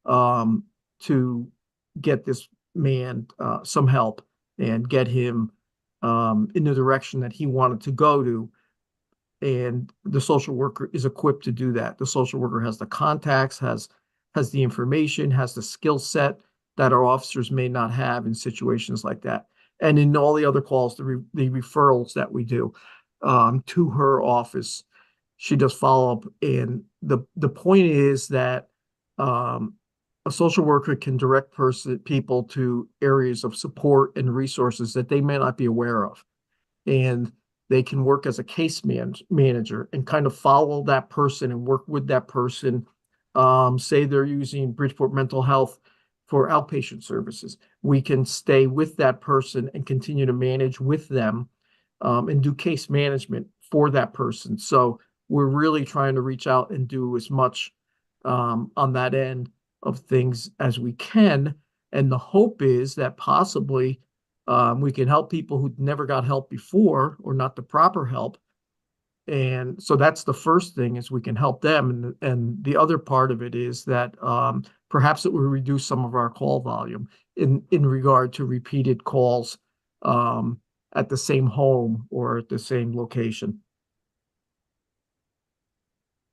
to get this man some help and get him in the direction that he wanted to go to. And the social worker is equipped to do that. The social worker has the contacts, has the information, has the skill set that our officers may not have in situations like that. And in all the other calls, the referrals that we do to her office, she does follow up. And the point is that a social worker can direct people to areas of support and resources that they may not be aware of. And they can work as a case manager and kind of follow that person and work with that person. Say they're using Bridgeport Mental Health for outpatient services. We can stay with that person and continue to manage with them and do case management for that person. So we're really trying to reach out and do as much on that end of things as we can. And the hope is that possibly we can help people who never got help before or not the proper help. And so that's the first thing, is we can help them. And the other part of it is that perhaps it will reduce some of our call volume in regard to repeated calls at the same home or at the same location.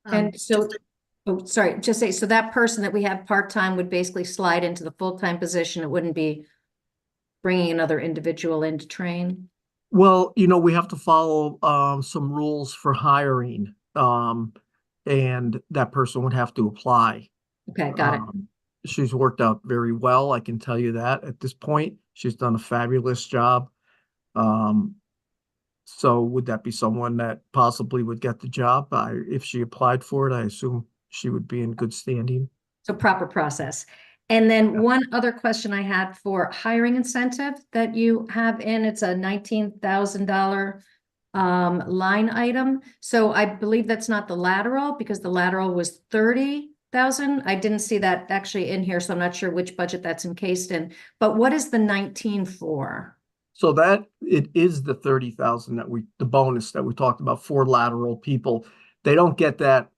And so, oh, sorry, just say, so that person that we have part-time would basically slide into the full-time position. It wouldn't be bringing another individual in to train? Well, we have to follow some rules for hiring, and that person would have to apply. Okay, got it. She's worked out very well, I can tell you that at this point. She's done a fabulous job. So would that be someone that possibly would get the job? If she applied for it, I assume she would be in good standing. So proper process. And then one other question I had for hiring incentive that you have in, it's a $19,000 line item. So I believe that's not the lateral because the lateral was 30,000. I didn't see that actually in here, so I'm not sure which budget that's encased in. But what is the 19 for? So that it is the 30,000 the bonus that we talked about for lateral people. They don't get that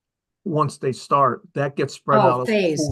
once they start. That gets spread out over phased.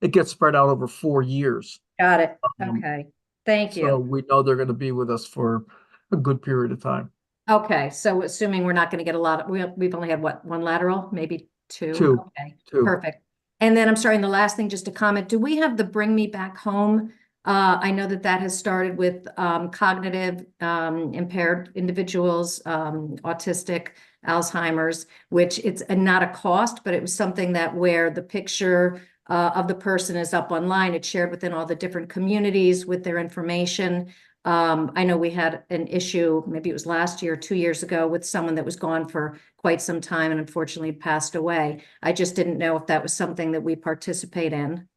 it gets spread out over 4 years. Got it. Okay. Thank you. So we know they're going to be with us for a good period of time. Okay, so assuming we're not going to get a lot of, we've only had what, one lateral, maybe two? Two. Okay, Two. perfect. And then I'm sorry, and the last thing, just a comment, do we have the Bring Me Back Home? I know that has started with cognitive impaired individuals, autistic, Alzheimer's, which it's not a cost, but it was something that where the picture of the person is up online, it's shared within all the different communities with their information. I know we had an issue, maybe it was last year, 2 years ago, with someone that was gone for quite some time and unfortunately passed away. I just didn't know if that was something that we participate in.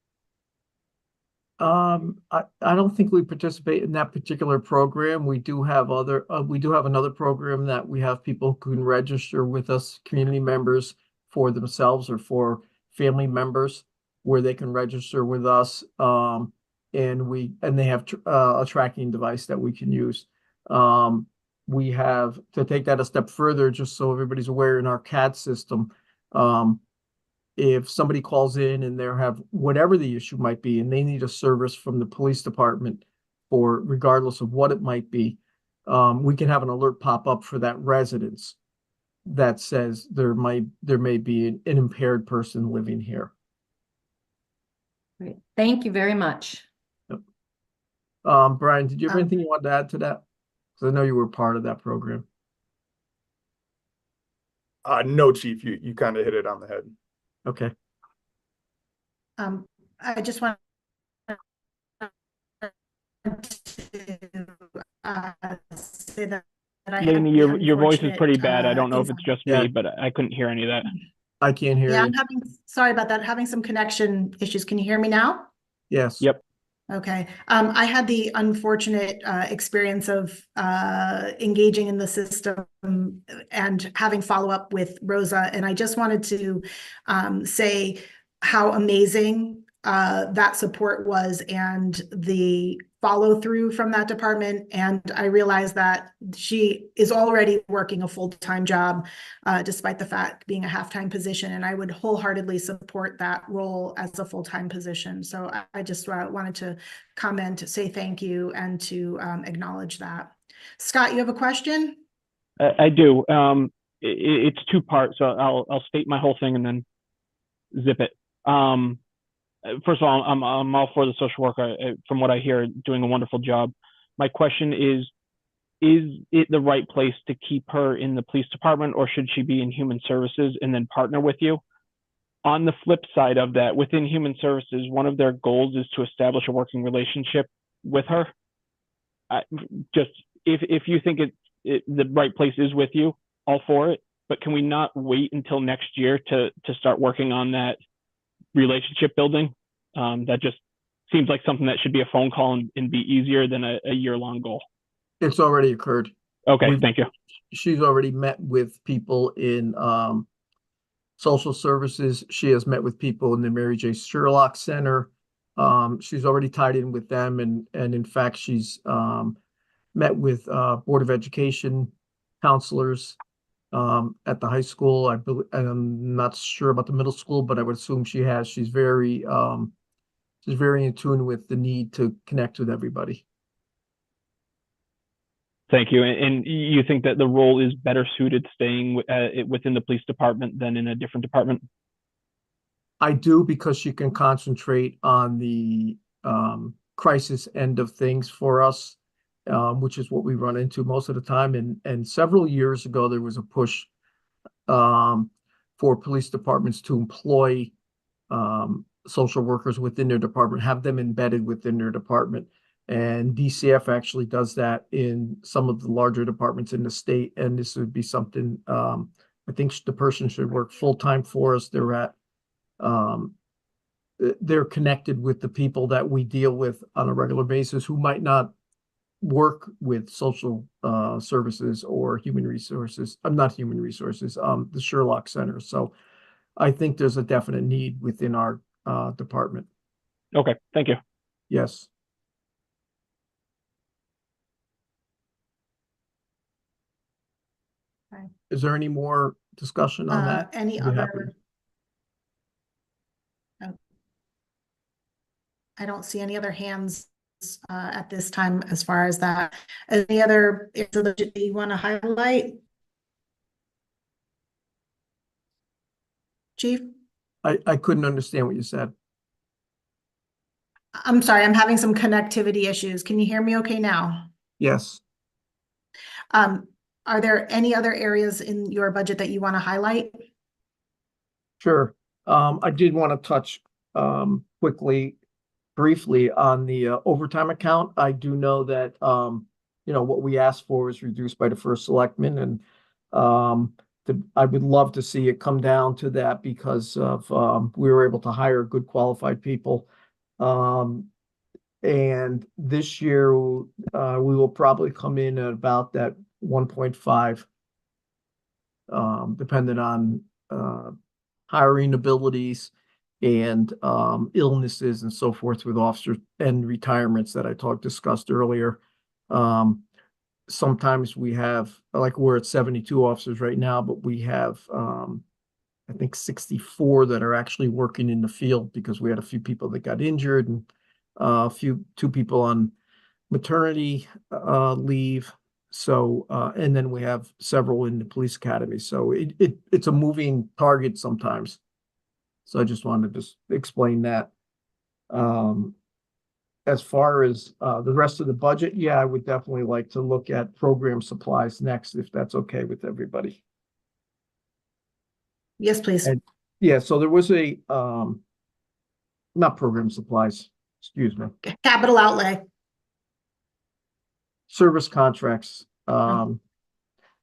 I don't think we participate in that particular program. We do have another program that we have people who can register with us, community members for themselves or for family members, where they can register with us. And they have a tracking device that we can use. We have to take that a step further, just so everybody's aware, in our CAD system. If somebody calls in and they have whatever the issue might be, and they need a service from the police department, or regardless of what it might be, we can have an alert pop up for that residence that says there may be an impaired person living here. Great. Thank you very much. Brian, did you have anything you wanted to add to that? Because I know you were part of that program. No, Chief, you kind of hit it on the head. Okay. I just want to say that I had Lainey, the your voice is unfortunate, pretty bad. I don't know if it's just Yeah. me, but I couldn't hear any of that. I can't hear Yeah, you. sorry about that, having some connection issues. Can you hear me now? Yes. Yep. Okay. I had the unfortunate experience of engaging in the system and having follow-up with Rosa. And I just wanted to say how amazing that support was and the follow-through from that department. And I realized that she is already working a full-time job, despite the fact being a half-time position. And I would wholeheartedly support that role as a full-time position. So I just wanted to comment, say thank you, and to acknowledge that. Scott, you have a question? I do. It's two parts, so I'll state my whole thing and then zip it. First of all, I'm all for the social worker. From what I hear, doing a wonderful job. My question is it the right place to keep her in the police department, or should she be in human services and then partner with you? On the flip side of that, within human services, one of their goals is to establish a working relationship with her. Just if you think the right place is with you, all for it. But can we not wait until next year to start working on that relationship building? That just seems like something that should be a phone call and be easier than a year-long goal. It's already occurred. Okay, thank you. She's already met with people in social services. She has met with people in the Mary J. Sherlock Center. She's already tied in with them, and in fact, she's met with Board of Education counselors at the high school. I believe, and I'm not sure about the middle school, but I would assume she has. She's very in tune with the need to connect with everybody. Thank you. And you think that the role is better suited staying within the police department than in a different department? I do, because she can concentrate on the crisis end of things for us, which is what we run into most of the time. And several years ago, there was a push for police departments to employ social workers within their department, have them embedded within their department. And DCF actually does that in some of the larger departments in the state, and this would be something, I think the person should work full-time for us. They're connected with the people that we deal with on a regular basis who might not work with social services or human resources. Not human resources, the Sherlock Center. So I think there's a definite need within our department. Okay, thank you. Yes. Okay. Is there any more discussion on that? Any I'd be happy other? I don't see any other hands at this time as far as that. Any other areas of the budget that you want to highlight? Chief? I couldn't understand what you said. I'm sorry, I'm having some connectivity issues. Can you hear me okay now? Yes. Are there any other areas in your budget that you want to highlight? Sure. I did want to touch briefly on the overtime account. I do know that what we asked for was reduced by the first selectman, and I would love to see it come down to that because of we were able to hire good qualified people. And this year we will probably come in at about that 1.5, depending on hiring abilities and illnesses and so forth with officers and retirements that I discussed earlier. Sometimes we have, like we're at 72 officers right now, but we have I think 64 that are actually working in the field because we had a few people that got injured and two people on maternity leave. So and then we have several in the police academy. So it's a moving target sometimes. So I just wanted to explain that. As far as the rest of the budget, yeah, I would definitely like to look at program supplies next, if that's okay with everybody. Yes, please. And yeah, so there was a not program supplies, excuse me. Capital outlay. Service contracts.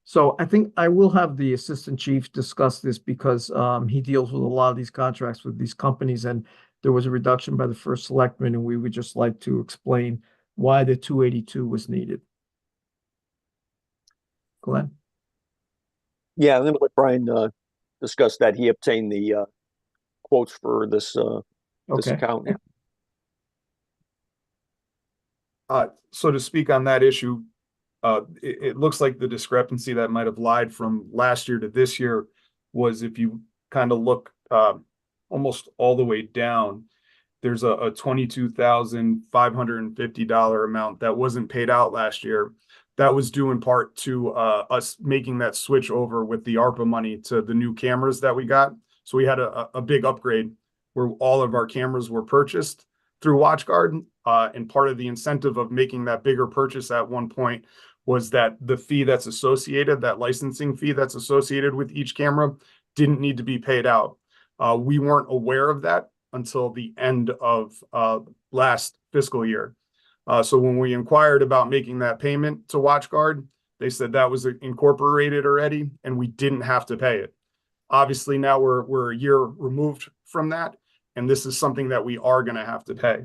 So I think I will have the assistant chief discuss this because he deals with a lot of these contracts with these companies, and there was a reduction by the first selectman, and we would just like to explain why the 282 was needed. Glenn? Yeah, I'm gonna let Brian discuss that. He obtained the quotes for this this account. So to speak on that issue, it looks like the discrepancy that might have lied from last year to this year was if you kind of look almost all the way down, there's a $22,550 amount that wasn't paid out last year. That was due in part to us making that switch over with the ARPA money to the new cameras that we got. So we had a big upgrade where all of our cameras were purchased through WatchGuard. And part of the incentive of making that bigger purchase at one point was that the fee that's associated, that licensing fee that's associated with each camera, didn't need to be paid out. We weren't aware of that until the end of last fiscal year. So when we inquired about making that payment to WatchGuard, they said that was incorporated already and we didn't have to pay it. Obviously now we're a year removed from that, and this is something that we are going to have to pay.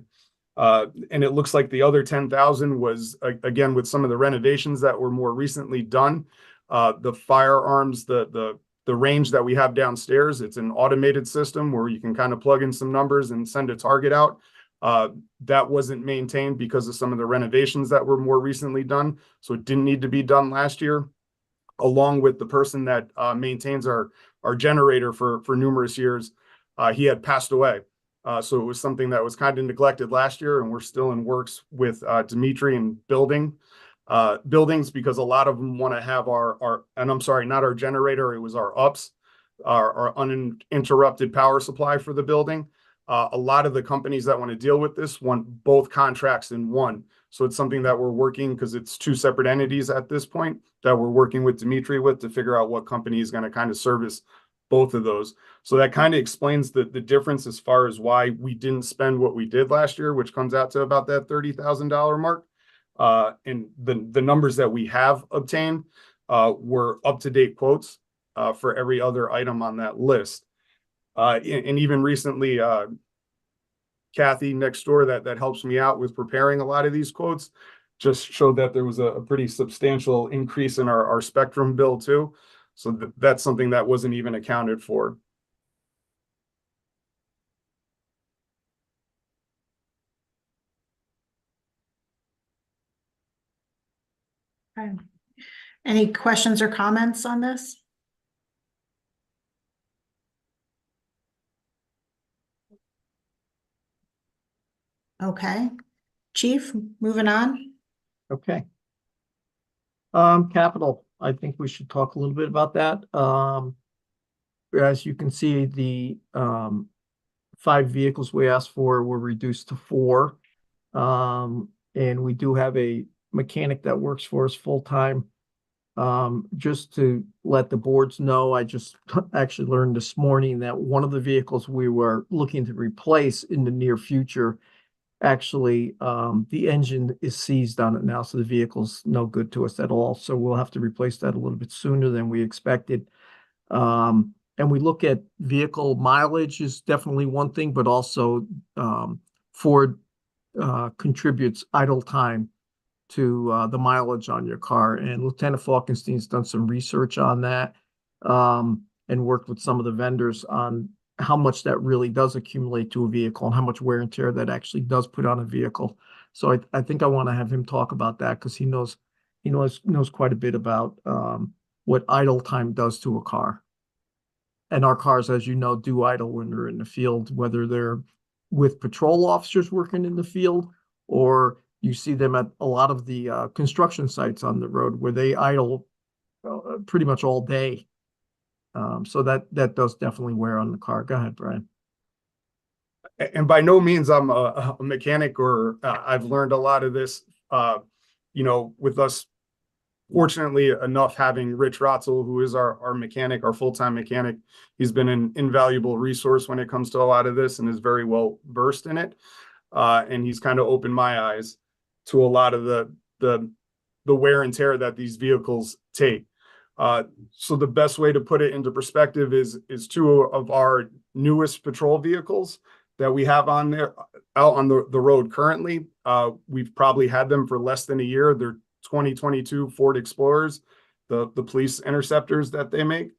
And it looks like the other 10,000 was again with some of the renovations that were more recently done. The firearms, the range that we have downstairs, it's an automated system where you can kind of plug in some numbers and send a target out. That wasn't maintained because of some of the renovations that were more recently done. So it didn't need to be done last year, along with the person that maintains our generator for numerous years. He had passed away. So it was something that was kind of neglected last year, and we're still in works with Dimitri and buildings because a lot of them want to have and I'm sorry, not our generator, it was our UPS, our uninterrupted power supply for the building. A lot of the companies that want to deal with this want both contracts in one. So it's something that we're working, because it's two separate entities at this point, that we're working with Dimitri to figure out what company is going to kind of service both of those. So that kind of explains the difference as far as why we didn't spend what we did last year, which comes out to about that $30,000 mark. And the numbers that we have obtained were up-to-date quotes for every other item on that list. And even recently, Kathy next door that helps me out with preparing a lot of these quotes just showed that there was a pretty substantial increase in our Spectrum bill too. So that's something that wasn't even accounted for. Okay. Any questions or comments on this? Okay, Chief, moving on. Okay. Capital, I think we should talk a little bit about that. As you can see, the 5 vehicles we asked for were reduced to 4. And we do have a mechanic that works for us full-time. Just to let the boards know, I just actually learned this morning that one of the vehicles we were looking to replace in the near future, actually, the engine is seized on it now, so the vehicle's no good to us at all. So we'll have to replace that a little bit sooner than we expected. And we look at vehicle mileage is definitely one thing, but also Ford contributes idle time to the mileage on your car. And Lieutenant Falkenstein's done some research on that and worked with some of the vendors on how much that really does accumulate to a vehicle and how much wear and tear that actually does put on a vehicle. So I think I want to have him talk about that because he knows quite a bit about what idle time does to a car. And our cars, as you know, do idle when they're in the field, whether they're with patrol officers working in the field, or you see them at a lot of the construction sites on the road where they idle pretty much all day. So that does definitely wear on the car. Go ahead, Brian. And by no means I'm a mechanic or I've learned a lot of this, with us fortunately enough having Rich Rotzel, who is our mechanic, our full-time mechanic. He's been an invaluable resource when it comes to a lot of this and is very well versed in it. And he's kind of opened my eyes to a lot of the wear and tear that these vehicles take. So the best way to put it into perspective is 2 of our newest patrol vehicles that we have out on the road currently. We've probably had them for less than a year. They're 2022 Ford Explorers, the police interceptors that they make.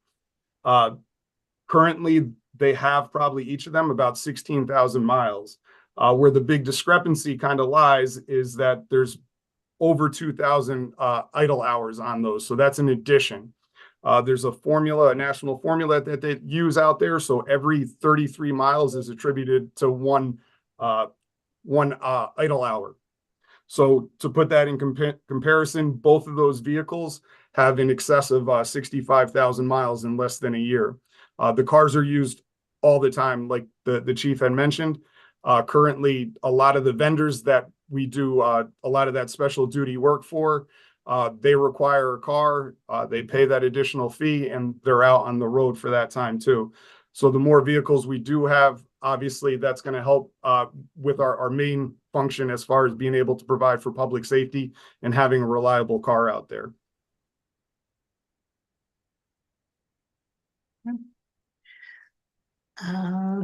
Currently, they have probably each of them about 16,000 miles. Where the big discrepancy kind of lies is that there's over 2,000 idle hours on those. So that's an addition. There's a national formula that they use out there. So every 33 miles is attributed to one idle hour. So to put that in comparison, both of those vehicles have in excess of 65,000 miles in less than a year. The cars are used all the time, like the chief had mentioned. Currently, a lot of the vendors that we do a lot of that special duty work for, they require a car, they pay that additional fee, and they're out on the road for that time too. So the more vehicles we do have, obviously that's going to help with our main function as far as being able to provide for public safety and having a reliable car out there.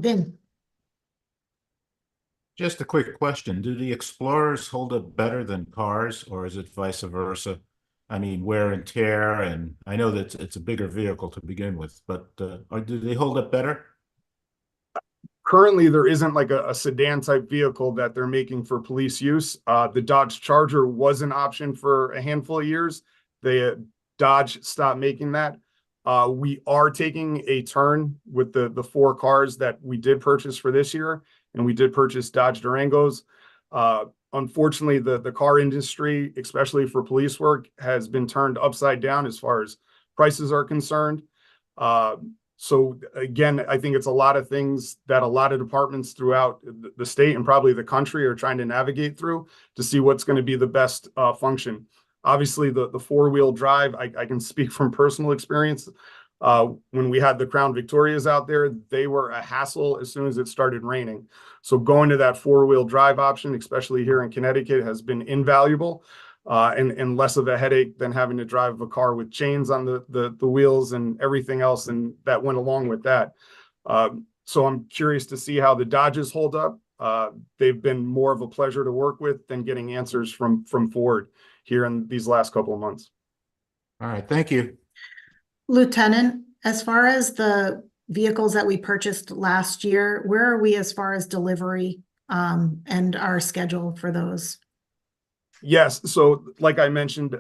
Vin. Just a quick question. Do the Explorers hold up better than cars, or is it vice versa? I mean, wear and tear, and I know that it's a bigger vehicle to begin with, but do they hold up better? Currently, there isn't like a sedan type vehicle that they're making for police use. The Dodge Charger was an option for a handful of years. Dodge stopped making that. We are taking a turn with the 4 cars that we did purchase for this year, and we did purchase Dodge Durangos. Unfortunately, the car industry, especially for police work, has been turned upside down as far as prices are concerned. So again, I think it's a lot of things that a lot of departments throughout the state and probably the country are trying to navigate through to see what's going to be the best function. Obviously, the 4-wheel drive, I can speak from personal experience. When we had the Crown Victorias out there, they were a hassle as soon as it started raining. So going to that 4-wheel drive option, especially here in Connecticut, has been invaluable. And less of a headache than having to drive a car with chains on the wheels and everything else and that went along with that. So I'm curious to see how the Dodges hold up. They've been more of a pleasure to work with than getting answers from Ford here in these last couple of months. All right, thank you. Lieutenant, as far as the vehicles that we purchased last year, where are we as far as delivery and our schedule for those? Yes, so like I mentioned,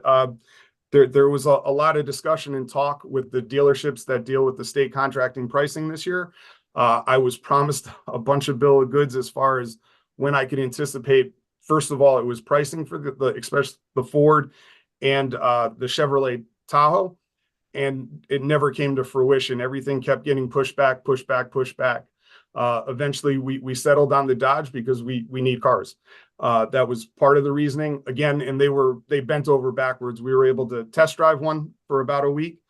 there was a lot of discussion and talk with the dealerships that deal with the state contracting pricing this year. I was promised a bunch of bill of goods as far as when I could anticipate. First of all, it was pricing for especially the Ford and the Chevrolet Tahoe, and it never came to fruition. Everything kept getting pushed back. Eventually, we settled on the Dodge because we need cars. That was part of the reasoning again, and they bent over backwards. We were able to test drive one for about a week,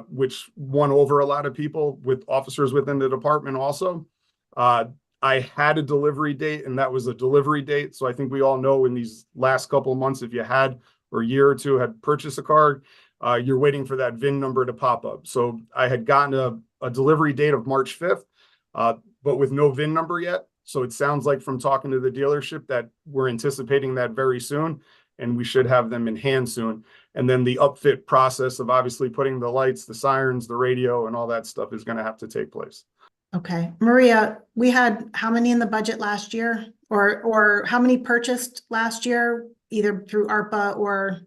which won over a lot of people with officers within the department also. I had a delivery date, and that was a delivery date. So I think we all know in these last couple of months, if you had or a year or two had purchased a car, you're waiting for that VIN number to pop up. So I had gotten a delivery date of March 5th, but with no VIN number yet. So it sounds like from talking to the dealership that we're anticipating that very soon, and we should have them in hand soon. And then the upfit process of obviously putting the lights, the sirens, the radio, and all that stuff is going to have to take place. Okay, Maria, we had how many in the budget last year, or how many purchased last year, either through ARPA or?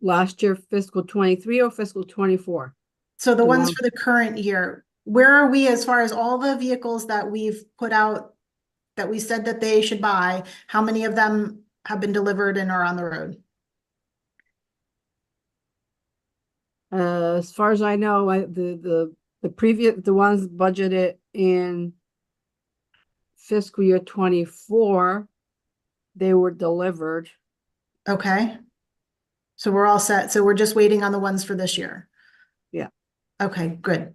Last year, fiscal 23 or fiscal 24? So the ones for the current year, where are we as far as all the vehicles that we've put out that we said that they should buy? How many of them have been delivered and are on the road? As far as I know, the ones budgeted in fiscal year 24, they were delivered. Okay. So we're all set. So we're just waiting on the ones for this year. Yeah. Okay, good.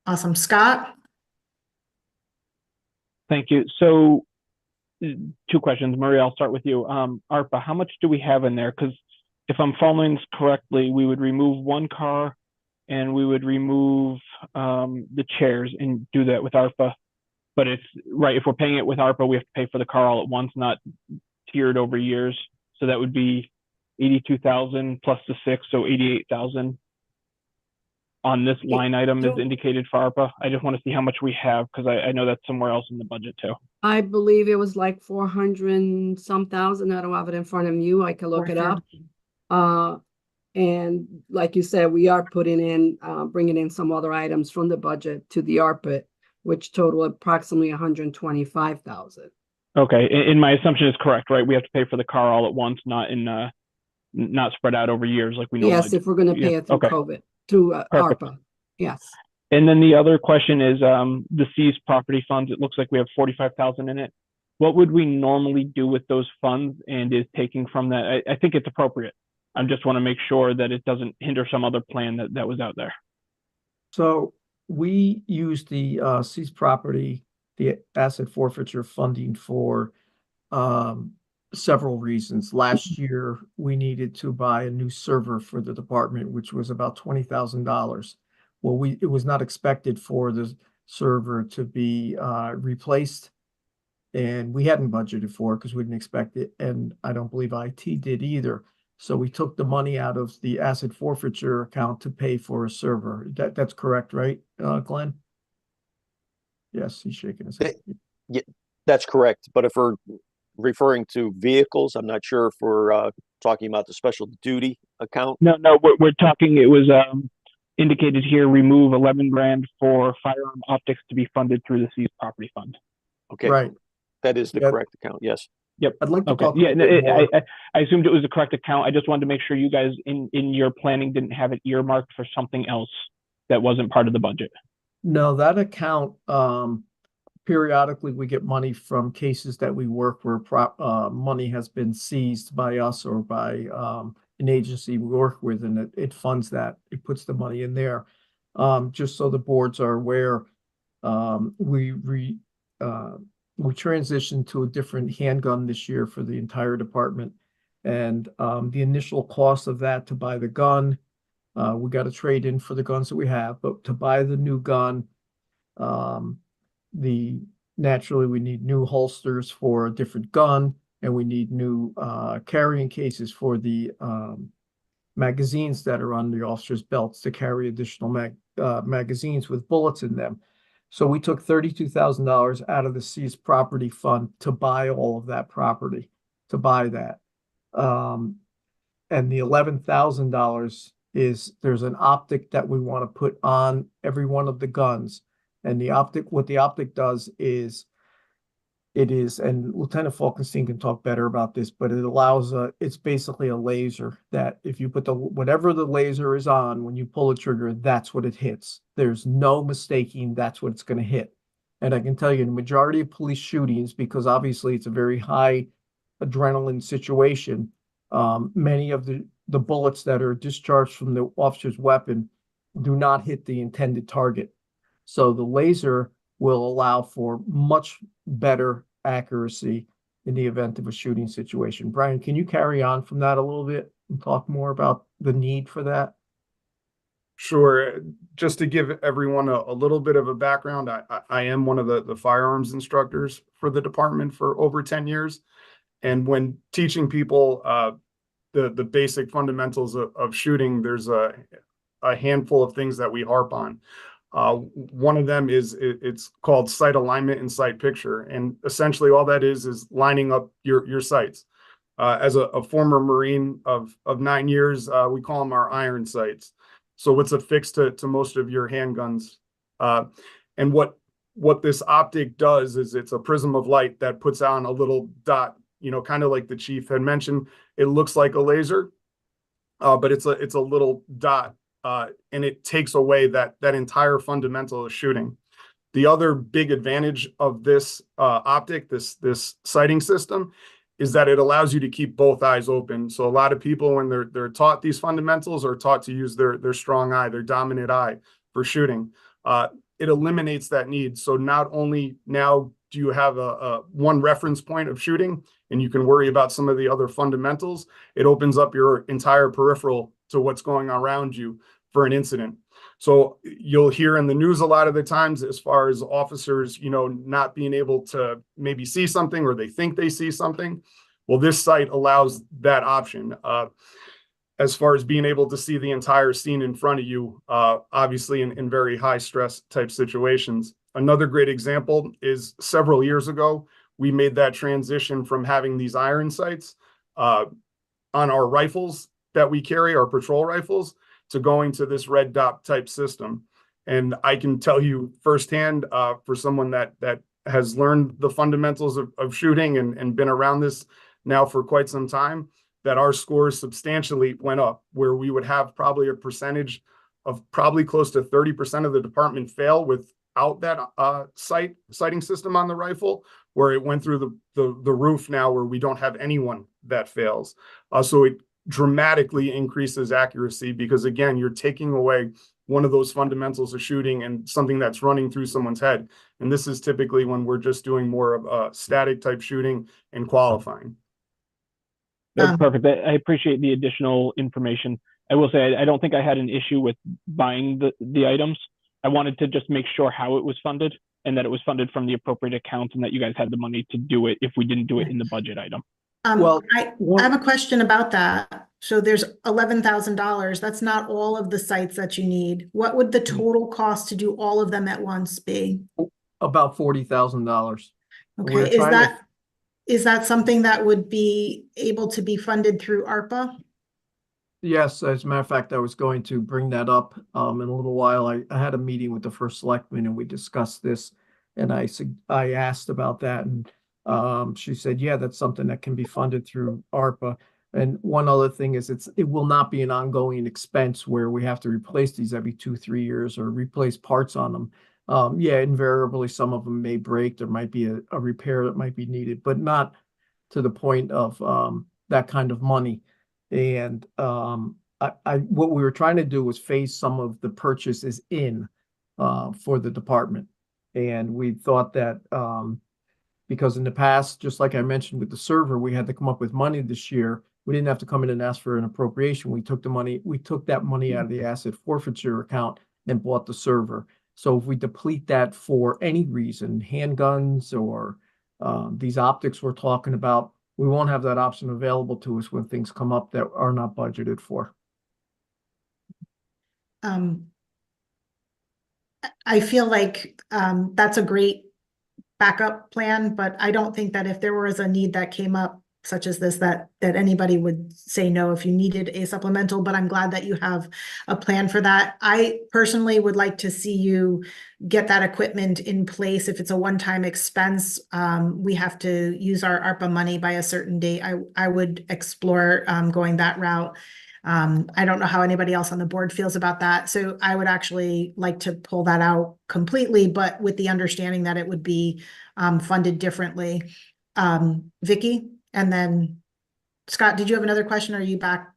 Awesome. Scott? Thank you. So 2 questions. Maria, I'll start with you. ARPA, how much do we have in there? Because if I'm following this correctly, we would remove 1 car and we would remove the chairs and do that with ARPA. But it's right, if we're paying it with ARPA, we have to pay for the car all at once, not tiered over years. So that would be 82,000 plus the 6, so 88,000 on this line item is indicated for ARPA. I just want to see how much we have because I know that's somewhere else in the budget too. I believe it was like 400 and some thousand. I don't have it in front of you. I can look it up. And like you said, we are putting in, bringing in some other items from the budget to the ARPA, which total approximately 125,000. Okay, and my assumption is correct, right? We have to pay for the car all at once, not spread out over years like we normally Yes, if we're going to pay it through COVID, through ARPA. Yes. And then the other question is the seized property funds. It looks like we have 45,000 in it. What would we normally do with those funds and is taking from that? I think it's appropriate. I just want to make sure that it doesn't hinder some other plan that was out there. So we use the seized property, the asset forfeiture funding for several reasons. Last year, we needed to buy a new server for the department, which was about $20,000. Well, it was not expected for the server to be replaced, and we hadn't budgeted for it because we didn't expect it, and I don't believe IT did either. So we took the money out of the asset forfeiture account to pay for a server. That's correct, right, Glenn? Yes, he's shaking his head. Yeah, that's correct. But if we're referring to vehicles, I'm not sure if we're talking about the special duty account. No, we're talking, it was indicated here, remove 11 grand for firearm optics to be funded through the seized property fund. Okay. Right. That is the correct account. Yes. Yep. I'd like to talk I assumed it was the correct account. I just wanted to make sure you guys in your planning didn't have it earmarked for something else that wasn't part of the budget. No, that account, periodically we get money from cases that we work where money has been seized by us or by an agency we work with, and it funds that. It puts the money in there. Just so the boards are aware, we transitioned to a different handgun this year for the entire department. And the initial cost of that to buy the gun, we got to trade in for the guns that we have, but to buy the new gun, naturally we need new holsters for a different gun, and we need new carrying cases for the magazines that are on the officers' belts to carry additional magazines with bullets in them. So we took $32,000 out of the seized property fund to buy all of that property, to buy that. And the $11,000 is, there's an optic that we want to put on every one of the guns. And the optic, what the optic does is, and Lieutenant Falkenstein can talk better about this, but it allows it's basically a laser that if you put whatever the laser is on, when you pull the trigger, that's what it hits. There's no mistaking that's what it's going to hit. And I can tell you, the majority of police shootings, because obviously it's a very high adrenaline situation, many of the bullets that are discharged from the officer's weapon do not hit the intended target. So the laser will allow for much better accuracy in the event of a shooting situation. Brian, can you carry on from that a little bit and talk more about the need for that? Sure. Just to give everyone a little bit of a background, I am one of the firearms instructors for the department for over 10 years. And when teaching people the basic fundamentals of shooting, there's a handful of things that we harp on. One of them is it's called sight alignment and sight picture. And essentially all that is lining up your sights. As a former Marine of 9 years, we call them our iron sights. So what's affixed to most of your handguns. And what this optic does is it's a prism of light that puts on a little dot, kind of like the chief had mentioned. It looks like a laser, but it's a little dot. And it takes away that entire fundamental of shooting. The other big advantage of this optic, this sighting system, is that it allows you to keep both eyes open. So a lot of people, when they're taught these fundamentals, are taught to use their strong eye, their dominant eye for shooting. It eliminates that need. So not only now do you have a one reference point of shooting, and you can worry about some of the other fundamentals, it opens up your entire peripheral to what's going on around you for an incident. So you'll hear in the news a lot of the times as far as officers, not being able to maybe see something, or they think they see something. Well, this site allows that option. As far as being able to see the entire scene in front of you, obviously in very high stress type situations. Another great example is several years ago, we made that transition from having these iron sights on our rifles that we carry, our patrol rifles, to going to this red dot type system. And I can tell you firsthand, for someone that has learned the fundamentals of shooting and been around this now for quite some time, that our scores substantially went up, where we would have probably a percentage of probably close to 30% of the department fail without that sighting system on the rifle, where it went through the roof now, where we don't have anyone that fails. So it dramatically increases accuracy, because again, you're taking away one of those fundamentals of shooting and something that's running through someone's head. And this is typically when we're just doing more of a static type shooting and qualifying. That's perfect. I appreciate the additional information. I will say, I don't think I had an issue with buying the items. I wanted to just make sure how it was funded, and that it was funded from the appropriate account, and that you guys had the money to do it if we didn't do it in the budget item. I have a question about that. So there's $11,000. That's not all of the sites that you need. What would the total cost to do all of them at once be? About $40,000. Okay, is that something that would be able to be funded through ARPA? Yes, as a matter of fact, I was going to bring that up in a little while. I had a meeting with the first selectman and we discussed this, and I asked about that, and she said, yeah, that's something that can be funded through ARPA. And one other thing is it will not be an ongoing expense where we have to replace these every 2-3 years or replace parts on them. Yeah, invariably some of them may break. There might be a repair that might be needed, but not to the point of that kind of money. And what we were trying to do was phase some of the purchases in for the department. And we thought that because in the past, just like I mentioned with the server, we had to come up with money this year. We didn't have to come in and ask for an appropriation. We took that money out of the asset forfeiture account and bought the server. So if we deplete that for any reason, handguns or these optics we're talking about, we won't have that option available to us when things come up that are not budgeted for. I feel like that's a great backup plan, but I don't think that if there was a need that came up such as this, that anybody would say no if you needed a supplemental, but I'm glad that you have a plan for that. I personally would like to see you get that equipment in place. If it's a one-time expense, we have to use our ARPA money by a certain date. I would explore going that route. I don't know how anybody else on the board feels about that. So I would actually like to pull that out completely, but with the understanding that it would be funded differently. Vicky, and then Scott, did you have another question? Or are you back?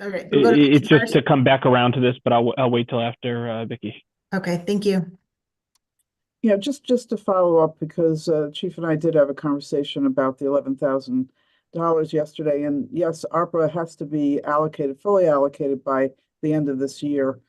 All right. We'll go to It's Vicky just first. to come back around to this, but I'll wait till after Vicky. Okay, thank you. Yeah, just to follow up, because Chief and I did have a conversation about the $11,000 yesterday, and yes, ARPA has to be fully allocated by the end of this year.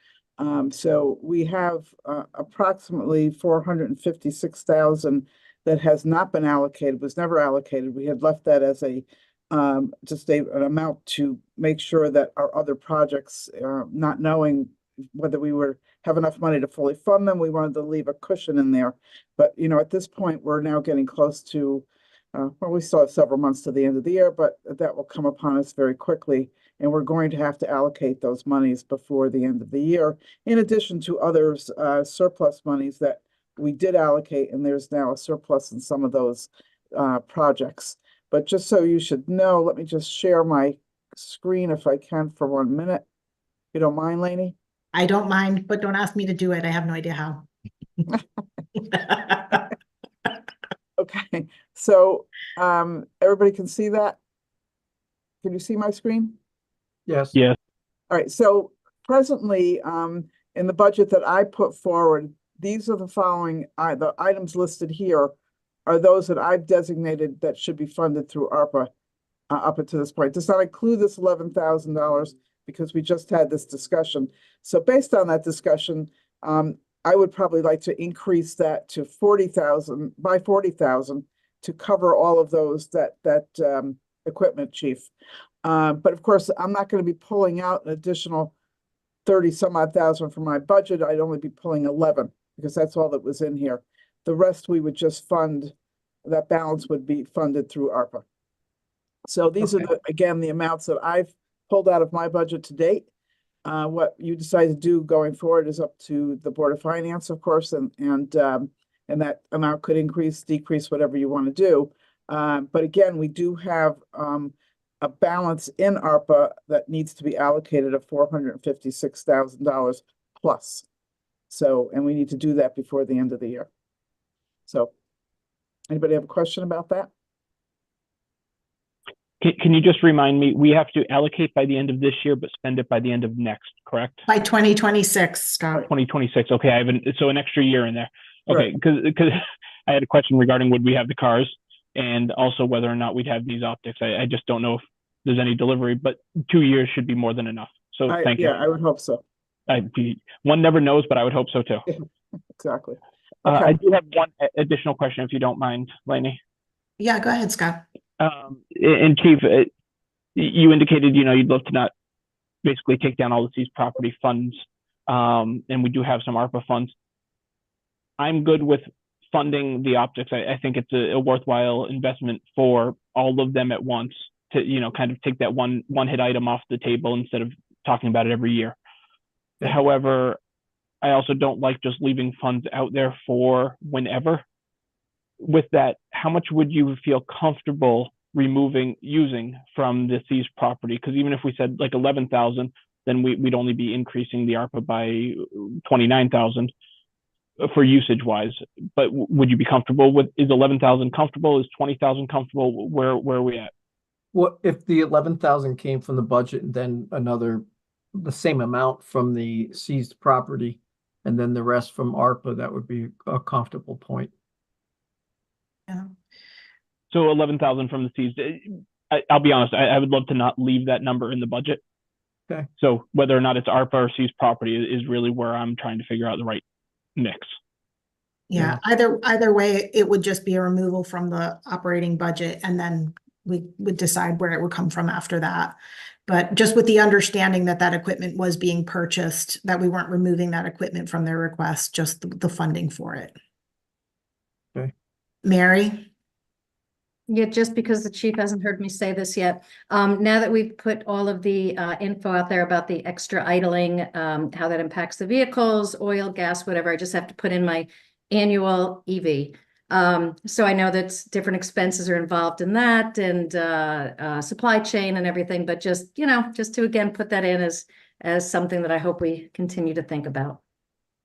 So we have approximately $456,000 that has not been allocated, was never allocated. We had left that as an amount to make sure that our other projects, not knowing whether we have enough money to fully fund them, we wanted to leave a cushion in there. But, at this point, we're now getting close to, we still have several months to the end of the year, but that will come upon us very quickly. And we're going to have to allocate those monies before the end of the year, in addition to others, surplus monies that we did allocate, and there's now a surplus in some of those projects. But just so you should know, let me just share my screen if I can for 1 minute. You don't mind, Lainey? I don't mind, but don't ask me to do it. I have no idea how. Okay, so everybody can see that? Can you see my screen? Yes. Yes. All right, so presently, in the budget that I put forward, these are the following, the items listed here are those that I've designated that should be funded through ARPA up until this point. Does not include this $11,000 because we just had this discussion. So based on that discussion, I would probably like to increase that to $40,000 to cover all of those that equipment, Chief. But of course, I'm not going to be pulling out an additional 30 some odd thousand from my budget. I'd only be pulling 11 because that's all that was in here. The rest we would just fund, that balance would be funded through ARPA. So these are again, the amounts that I've pulled out of my budget to date. What you decide to do going forward is up to the Board of Finance, of course, and that amount could increase, decrease, whatever you want to do. But again, we do have a balance in ARPA that needs to be allocated of $456,000 plus. So, and we need to do that before the end of the year. So, anybody have a question about that? Can you just remind me, we have to allocate by the end of this year, but spend it by the end of next, correct? By 2026, Scott. 2026. Okay, I have an extra year in there. Okay, because I had a question regarding would we have the cars and also whether or not we'd have these optics. I just don't know if there's any delivery, but 2 years should be more than enough. So thank you. Yeah, I would hope so. One never knows, but I would hope so too. Exactly. I do have one additional question, if you don't mind, Lainey. Yeah, go ahead, Scott. And Chief, you indicated, you'd love to not basically take down all of these property funds. And we do have some ARPA funds. I'm good with funding the optics. I think it's a worthwhile investment for all of them at once to, kind of take that one hit item off the table instead of talking about it every year. However, I also don't like just leaving funds out there for whenever. With that, how much would you feel comfortable using from the seized property? Because even if we said like 11,000, then we'd only be increasing the ARPA by 29,000 for usage wise. But would you be comfortable with, is 11,000 comfortable? Is 20,000 comfortable? Where are we at? What if the 11,000 came from the budget and then the same amount from the seized property, and then the rest from ARPA, that would be a comfortable point. Yeah. So 11,000 from the seized. I'll be honest, I would love to not leave that number in the budget. Okay. So whether or not it's ARPA or seized property is really where I'm trying to figure out the right mix. Yeah, either way, it would just be a removal from the operating budget, and then we would decide where it would come from after that. But just with the understanding that that equipment was being purchased, that we weren't removing that equipment from their request, just the funding for it. Okay. Mary? Yeah, just because the chief hasn't heard me say this yet. Now that we've put all of the info out there about the extra idling, how that impacts the vehicles, oil, gas, whatever, I just have to put in my annual EV. So I know that different expenses are involved in that, and supply chain and everything, but just to again put that in as something that I hope we continue to think about.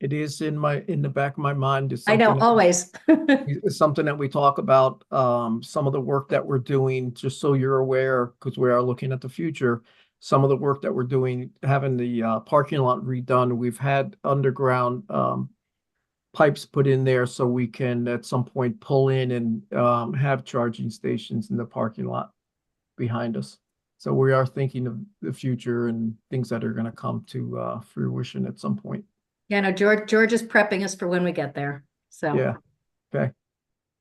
It is in the back of my mind. It's I know, something that- always. It's something that we talk about, some of the work that we're doing, just so you're aware, because we are looking at the future. Some of the work that we're doing, having the parking lot redone, we've had underground pipes put in there so we can at some point pull in and have charging stations in the parking lot behind us. So we are thinking of the future and things that are going to come to fruition at some point. Yeah, no, George is prepping us for when we get there. So Yeah. Okay.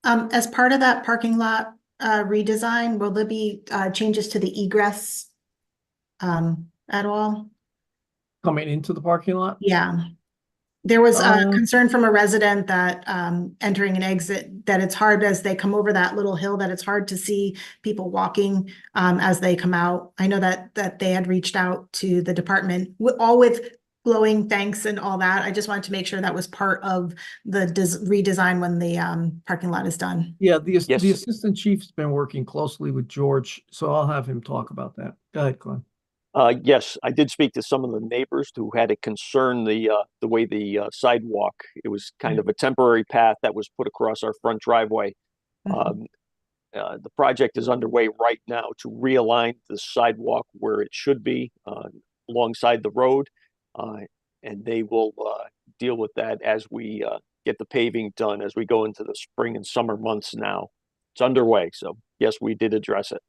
As part of that parking lot redesign, will there be changes to the egress at all? Coming into the parking lot? Yeah. There was a concern from a resident that entering and exit, that it's hard as they come over that little hill, that it's hard to see people walking as they come out. I know that they had reached out to the department, all with glowing thanks and all that. I just wanted to make sure that was part of the redesign when the parking lot is done. Yeah, the assistant chief's been working closely with George, so I'll have him talk about that. Go ahead, Glenn. Yes, I did speak to some of the neighbors who had a concern the way the sidewalk. It was kind of a temporary path that was put across our front driveway. The project is underway right now to realign the sidewalk where it should be alongside the road, and they will deal with that as we get the paving done as we go into the spring and summer months. Now it's underway, so yes, we did address it.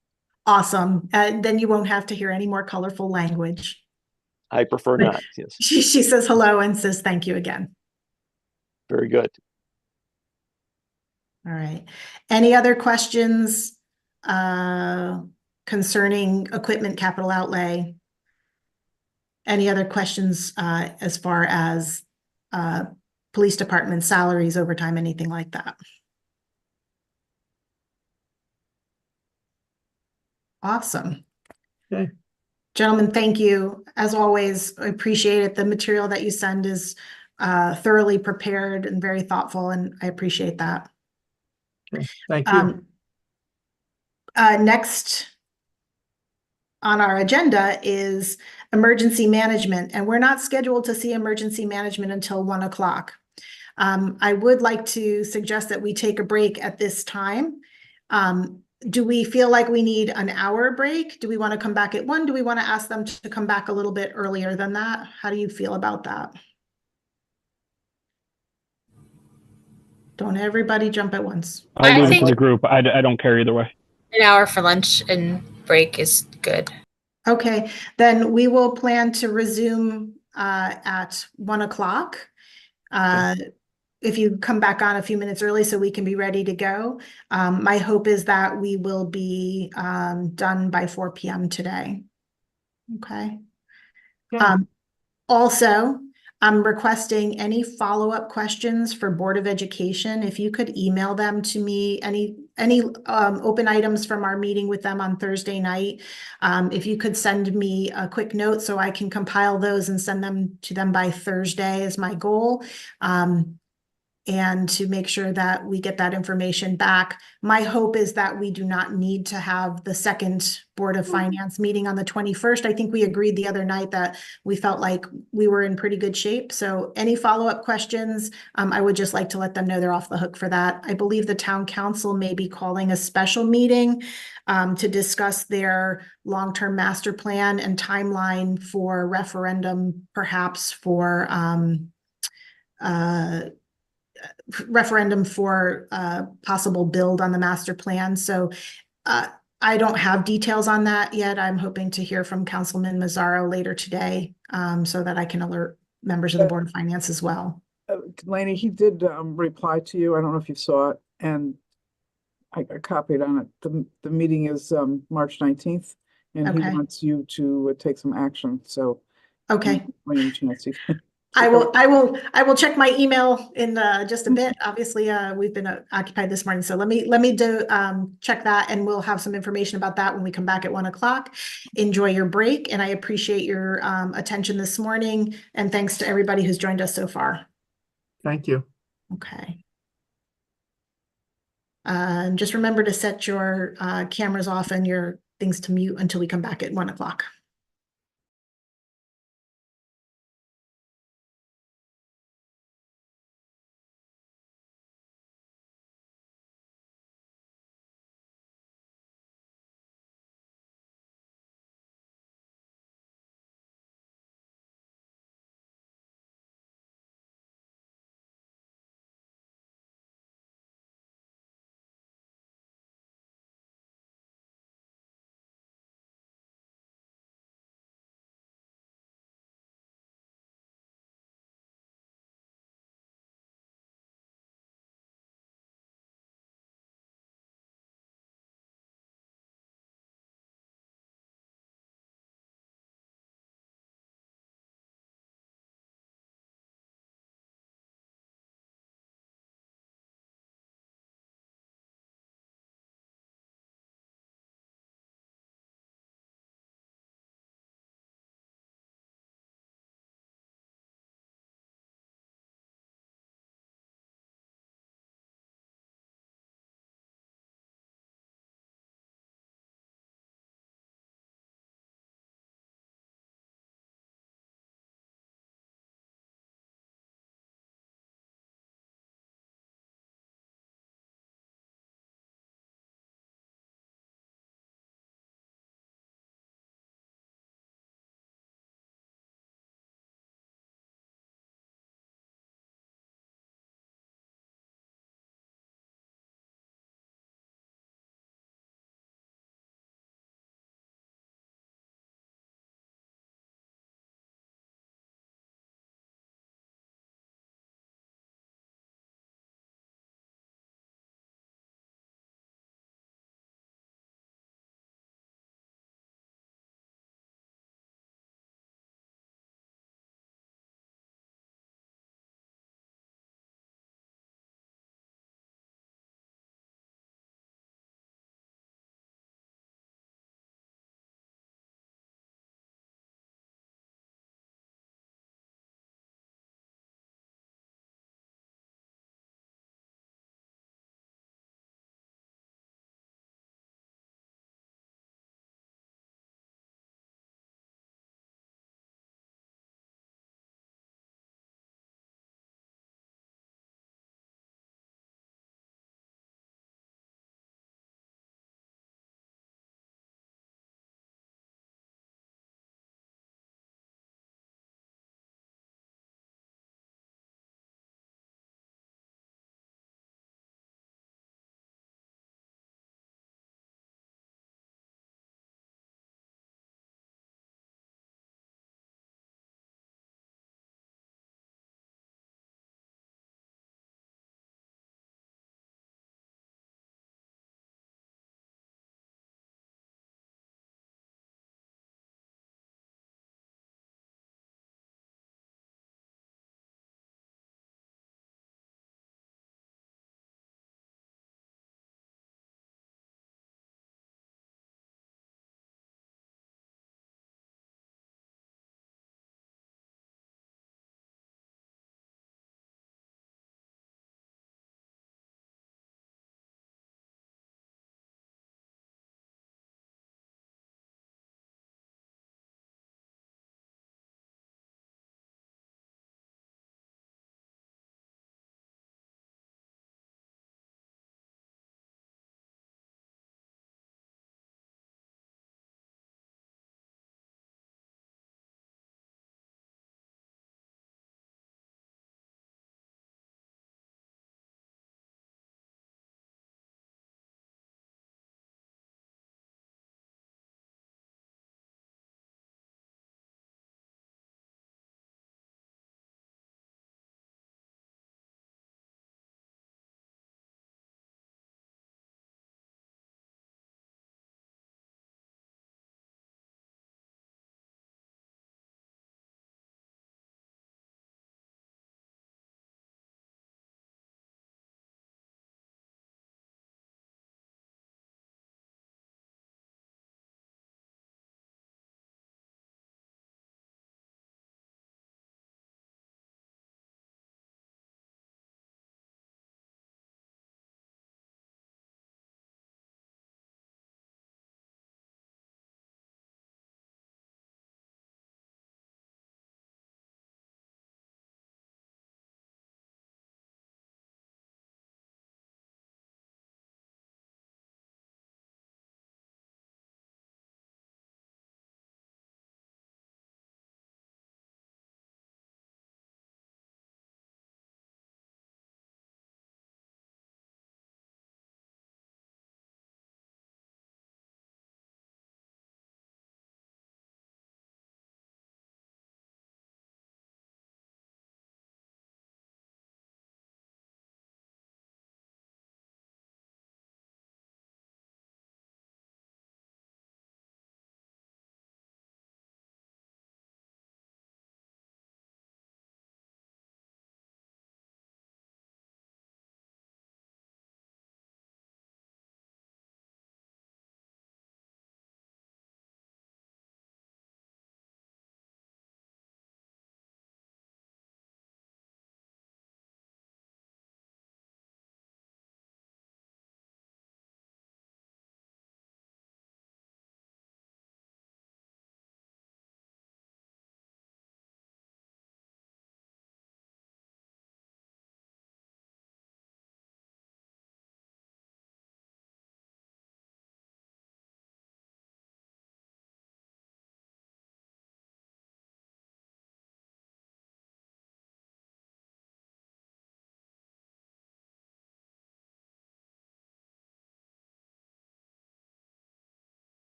Awesome. Then you won't have to hear any more colorful language. I prefer not. Yes. She says hello and says thank you again. Very good. All right. Any other questions concerning equipment capital outlay? Any other questions as far as police department salaries, overtime, anything like that? Awesome. Okay. Gentlemen, thank you. As always, I appreciate it. The material that you send is thoroughly prepared and very thoughtful, and I appreciate that. Okay. Thank you. Next on our agenda is emergency management, and we're not scheduled to see emergency management until 1 o'clock. I would like to suggest that we take a break at this time. Do we feel like we need an hour break? Do we want to come back at 1? Do we want to ask them to come back a little bit earlier than that? How do you feel about that? Don't everybody jump at once. I'll leave it to think- the group. I don't care either way. An hour for lunch and break is good. Okay, then we will plan to resume at 1 o'clock. If you come back on a few minutes early so we can be ready to go. My hope is that we will be done by 4 p.m. today. Okay. Also, I'm requesting any follow-up questions for Board of Education. If you could email them to me, any open items from our meeting with them on Thursday night. If you could send me a quick note so I can compile those and send them to them by Thursday is my goal. and to make sure that we get that information back. My hope is that we do not need to have the second Board of Finance meeting on the 21st. I think we agreed the other night that we felt like we were in pretty good shape. So any follow-up questions, I would just like to let them know they're off the hook for that. I believe the town council may be calling a special meeting to discuss their long-term master plan and timeline for referendum, perhaps for possible build on the master plan. So I don't have details on that yet. I'm hoping to hear from Councilman Mazzaro later today, so that I can alert members of the Board of Finance as well. Laney, he did reply to you. I don't know if you saw it, and I copied on it. The meeting is March 19th, and he Okay. wants you to take some action. So Okay. when you chance, you can. I will check my email in just a bit. Obviously, we've been occupied this morning, so let me do check that, and we'll have some information about that when we come back at 1 o'clock. Enjoy your break, and I appreciate your attention this morning, and thanks to everybody who's joined us so far. Thank you. Okay. Just remember to set your cameras off and your things to mute until we come back at 1 o'clock.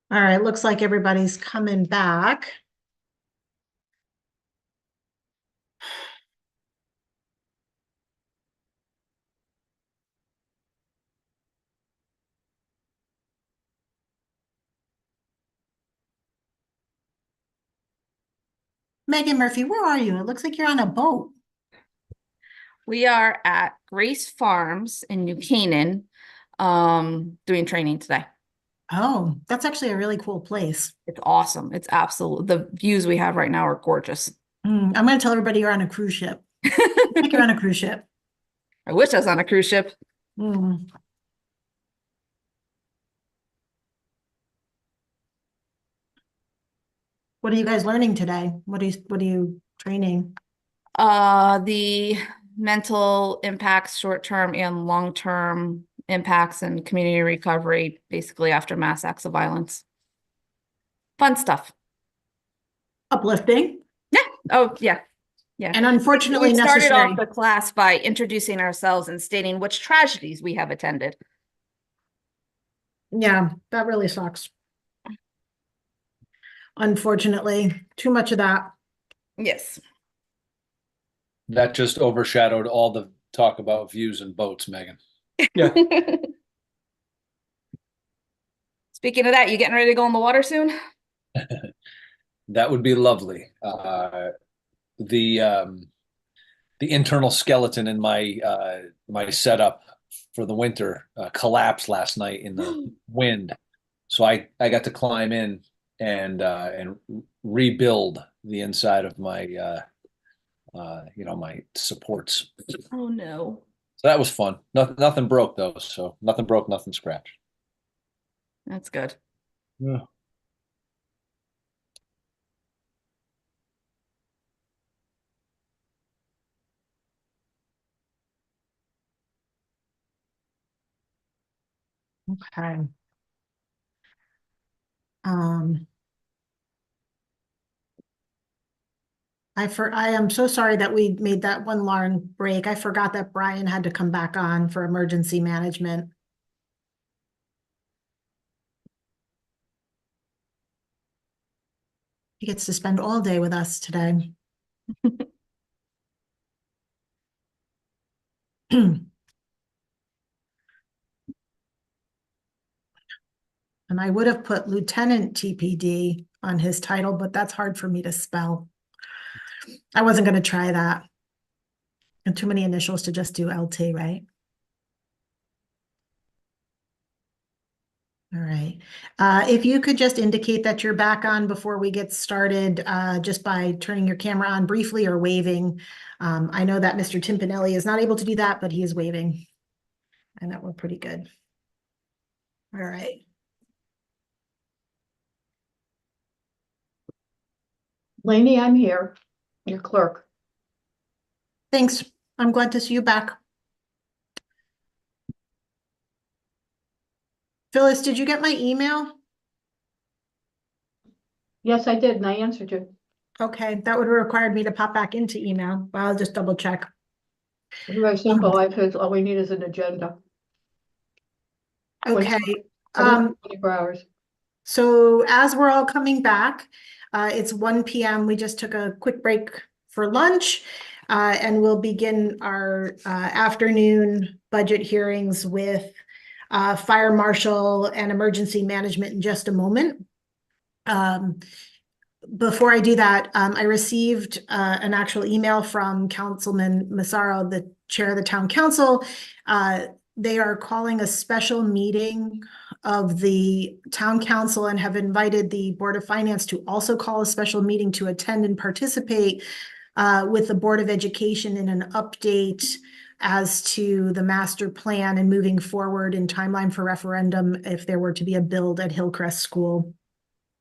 All right, looks like everybody's coming back. Megan Murphy, where are you? It looks like you're on a boat. We are at Grace Farms in New Canaan, doing training today. Oh, that's actually a really cool place. It's awesome. It's absolute. The views we have right now are gorgeous. I'm going to tell everybody you're on a cruise ship. Like you're on a cruise ship. I wish I was on a cruise ship. Mm. What are you guys learning today? What are you training? The mental impacts, short-term and long-term impacts and community recovery, basically after mass acts of violence. Fun stuff. Uplifting. Yeah. Oh, yeah. Yeah. And unfortunately we started necessary. off the class by introducing ourselves and stating which tragedies we have attended. Yeah, that really sucks. Unfortunately, too much of that. Yes. That just overshadowed all the talk about views and boats, Megan. Yeah. Speaking of that, you getting ready to go in the water soon? That would be lovely. The internal skeleton in my my setup for the winter collapsed last night in the wind, so I got to climb in and rebuild the inside of my my supports. Oh no. So that was fun. Nothing broke though, so nothing broke, nothing scratched. That's good. Yeah. Okay. I am so sorry that we made that one long break. I forgot that Brian had to come back on for emergency management. He gets to spend all day with us today. And I would have put Lieutenant TPD on his title, but that's hard for me to spell. I wasn't going to try that. And too many initials to just do LT, right? All right. If you could just indicate that you're back on before we get started, just by turning your camera on briefly or waving. I know that Mr. Timpanelli is not able to do that, but he is waving. And that we're pretty good. All right. Lainey, I'm here, your clerk. Thanks. I'm glad to see you back. Phyllis, did you get my email? Yes, I did, and I answered you. Okay, that would have required me to pop back into email, but I'll just double check. Very simple. I said all we need is an agenda. Okay. 24 hours. So as we're all coming back, it's 1 p.m. We just took a quick break for lunch, and we'll begin our afternoon budget hearings with fire marshal and emergency management in just a moment. Before I do that, I received an actual email from Councilman Massaro, the chair of the town council. They are calling a special meeting of the town council and have invited the Board of Finance to also call a special meeting to attend and participate with the Board of Education in an update as to the master plan and moving forward in timeline for referendum if there were to be a build at Hillcrest School.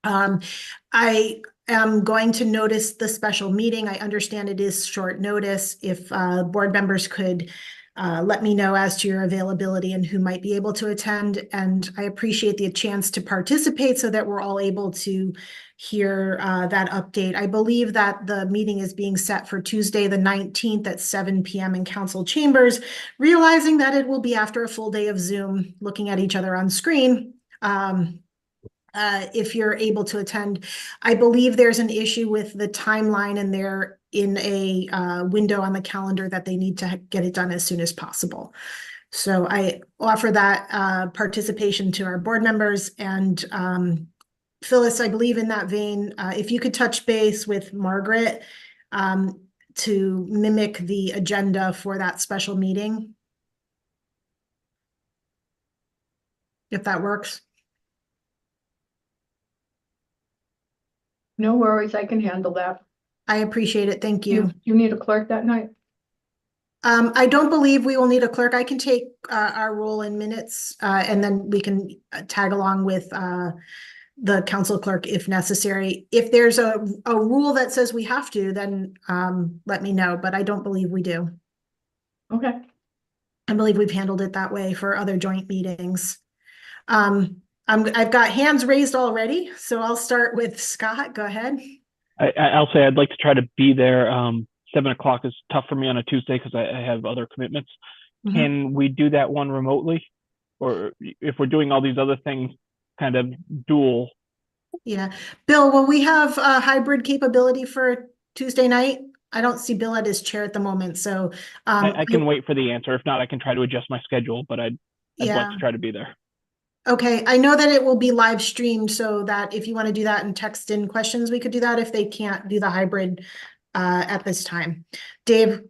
I am going to notice the special meeting. I understand it is short notice. If board members could let me know as to your availability and who might be able to attend. And I appreciate the chance to participate so that we're all able to hear that update. I believe that the meeting is being set for Tuesday, the 19th at 7 p.m. in council chambers, realizing that it will be after a full day of Zoom, looking at each other on screen. if you're able to attend. I believe there's an issue with the timeline and they're in a window on the calendar that they need to get it done as soon as possible. So I offer that participation to our board members. And Phyllis, I believe in that vein, if you could touch base with Margaret to mimic the agenda for that special meeting, if that works. No worries, I can handle that. I appreciate it. Thank you. You need a clerk that night? I don't believe we will need a clerk. I can take our role in minutes and then we can tag along with the council clerk if necessary. If there's a rule that says we have to, then let me know, but I don't believe we do. Okay. I believe we've handled it that way for other joint meetings. I've got hands raised already, so I'll start with Scott. Go ahead. I'll say I'd like to try to be there. 7 o'clock is tough for me on a Tuesday because I have other commitments. Mm-hmm. Can we do that one remotely? Or if we're doing all these other things kind of dual? Yeah. Bill, will we have a hybrid capability for Tuesday night? I don't see Bill at his chair at the moment, so. I can wait for the answer. If not, I can try to adjust my schedule, but I'd like to try to be there. Okay, I know that it will be live streamed so that if you want to do that and text in questions, we could do that if they can't do the hybrid at this time. Dave,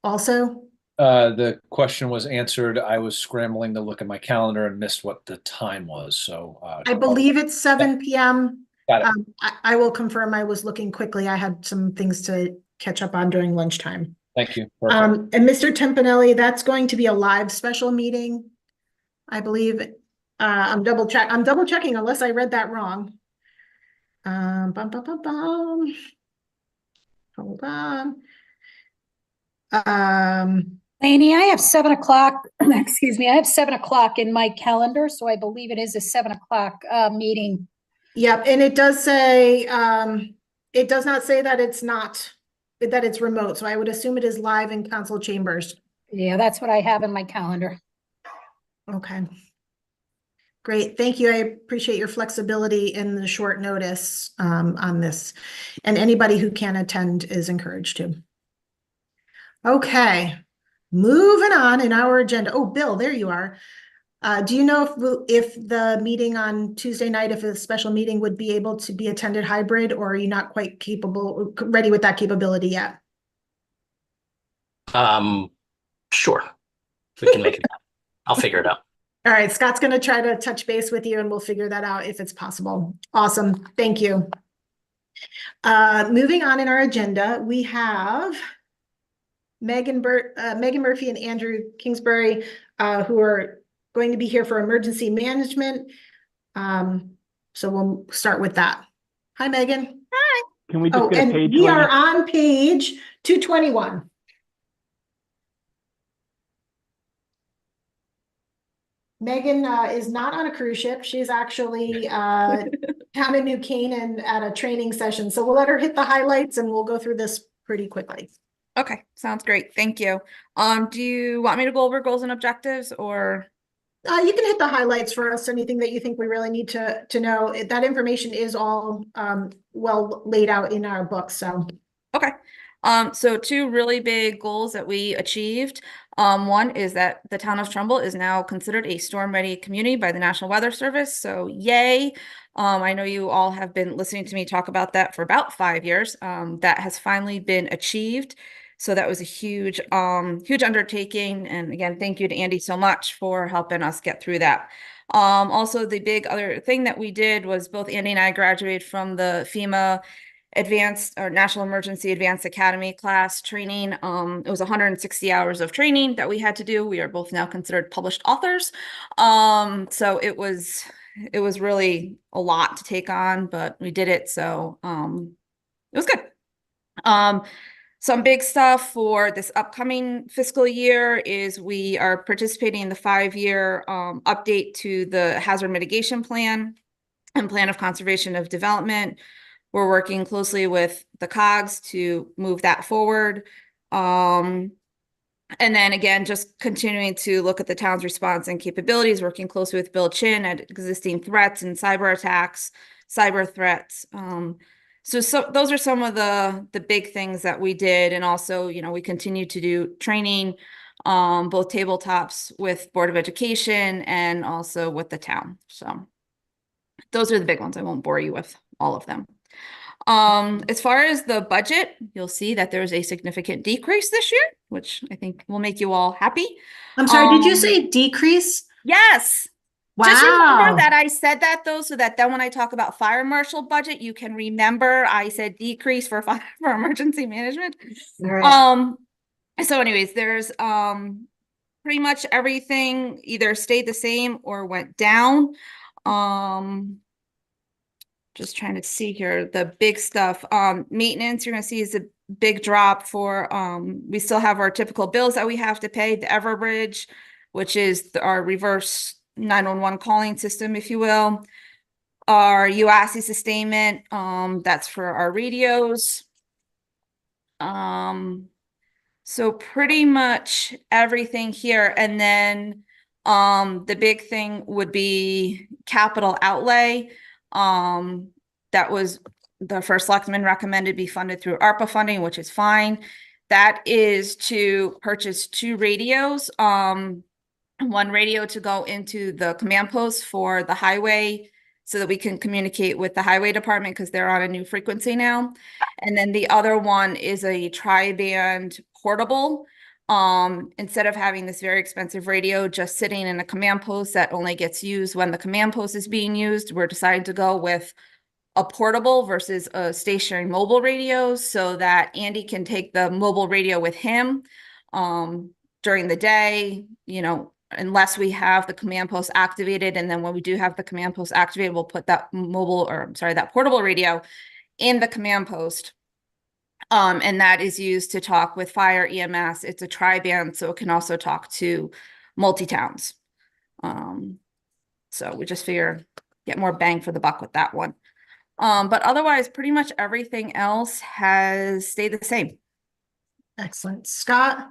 also? The question was answered. I was scrambling to look at my calendar and missed what the time was, so. I believe it's 7 p.m. Got it. I will confirm. I was looking quickly. I had some things to catch up on during lunchtime. Thank you. Perfect. And Mr. Tempinelli, that's going to be a live special meeting, I believe. I'm double checking unless I read that wrong. Hold on. Lainey, I have 7 o'clock, excuse me, I have 7 o'clock in my calendar, so I believe it is a 7 o'clock meeting. Yep, and it does say, it does not say that it's remote, so I would assume it is live in council chambers. Yeah, that's what I have in my calendar. Okay. Great, thank you. I appreciate your flexibility in the short notice on this. And anybody who can attend is encouraged to. Okay, moving on in our agenda. Oh, Bill, there you are. Do you know if the meeting on Tuesday night, if a special meeting would be able to be attended hybrid, or are you not quite ready with that capability yet? Sure, we can make it. I'll figure it out. All right, Scott's going to try to touch base with you and we'll figure that out if it's possible. Awesome. Thank you. Moving on in our agenda, we have Megan Murphy and Andrew Kingsbury, who are going to be here for emergency management. So we'll start with that. Hi, Megan. Hi. Can we just get a page? We are on page 221. Megan is not on a cruise ship. She's actually down in New Canaan at a training session. So we'll let her hit the highlights and we'll go through this pretty quickly. Okay, sounds great. Thank you. Do you want me to go over goals and objectives, or? You can hit the highlights for us, anything that you think we really need to know. That information is all well laid out in our book, so. Okay. So 2 really big goals that we achieved. One is that the town of Trumbull is now considered a storm-ready community by the National Weather Service. So yay. I know you all have been listening to me talk about that for about 5 years. That has finally been achieved. So that was a huge, huge undertaking. And again, thank you to Andy so much for helping us get through that. Also, the big other thing that we did was both Andy and I graduated from the FEMA Advanced or National Emergency Advanced Academy class training. It was 160 hours of training that we had to do. We are both now considered published authors. So it was really a lot to take on, but we did it. So it was good. Some big stuff for this upcoming fiscal year is we are participating in the 5-year update to the hazard mitigation plan and plan of conservation of development. We're working closely with the COGS to move that forward. And then again, just continuing to look at the town's response and capabilities, working closely with Bill Chin at existing threats and cyber attacks, cyber threats. So those are some of the big things that we did. And also, we continue to do training, both tabletops with Board of Education and also with the town. So those are the big ones. I won't bore you with all of them. As far as the budget, you'll see that there's a significant decrease this year, which I think will make you all happy. I'm sorry, did you say decrease? Yes. Just remember Wow. that I said that though, so that then when I talk about fire marshal budget, you can remember I said decrease for fire for emergency management. All right. So anyways, there's pretty much everything either stayed the same or went down. Just trying to see here, the big stuff. Maintenance, you're gonna see is a big drop for, we still have our typical bills that we have to pay, the Everbridge, which is our reverse 911 calling system, if you will. Our UASI sustainment, that's for our radios. So pretty much everything here. And then, the big thing would be capital outlay. That was the first selectman recommended be funded through ARPA funding, which is fine. That is to purchase 2 radios, 1 radio to go into the command post for the highway so that we can communicate with the highway department because they're on a new frequency now. And then the other one is a tri-band portable. Instead of having this very expensive radio just sitting in a command post that only gets used when the command post is being used, we're deciding to go with a portable versus a stationary mobile radio so that Andy can take the mobile radio with him during the day, unless we have the command post activated. And then when we do have the command post activated, we'll put that that portable radio in the command post. And that is used to talk with fire, EMS. It's a tri-band, so it can also talk to multi-towns. So we just figure get more bang for the buck with that one. But otherwise, pretty much everything else has stayed the same. Excellent. Scott?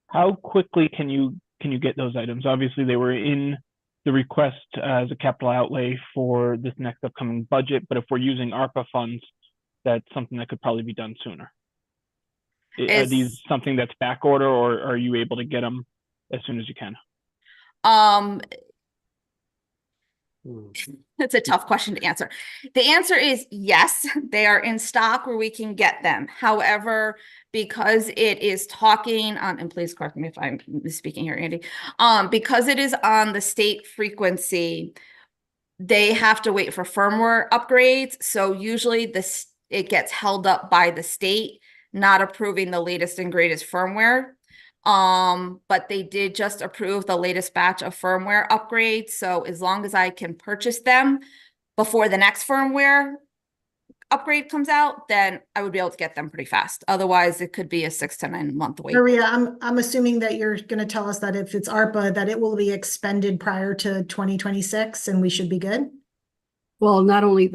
How quickly can you get those items? Obviously, they were in the request as a capital outlay for this next upcoming budget, but if we're using ARPA funds, that's something that could probably be done sooner. Are these something that's back order, or are you able to get them as soon as you can? That's a tough question to answer. The answer is yes, they are in stock where we can get them. However, because it is talking on, and please correct me if I'm speaking here, Andy, because it is on the state frequency, they have to wait for firmware upgrades. So usually it gets held up by the state not approving the latest and greatest firmware. But they did just approve the latest batch of firmware upgrades. So as long as I can purchase them before the next firmware upgrade comes out, then I would be able to get them pretty fast. Otherwise, it could be a 6 to 9 month wait. Maria, I'm assuming that you're going to tell us that if it's ARPA, that it will be expended prior to 2026 and we should be good? Well, not only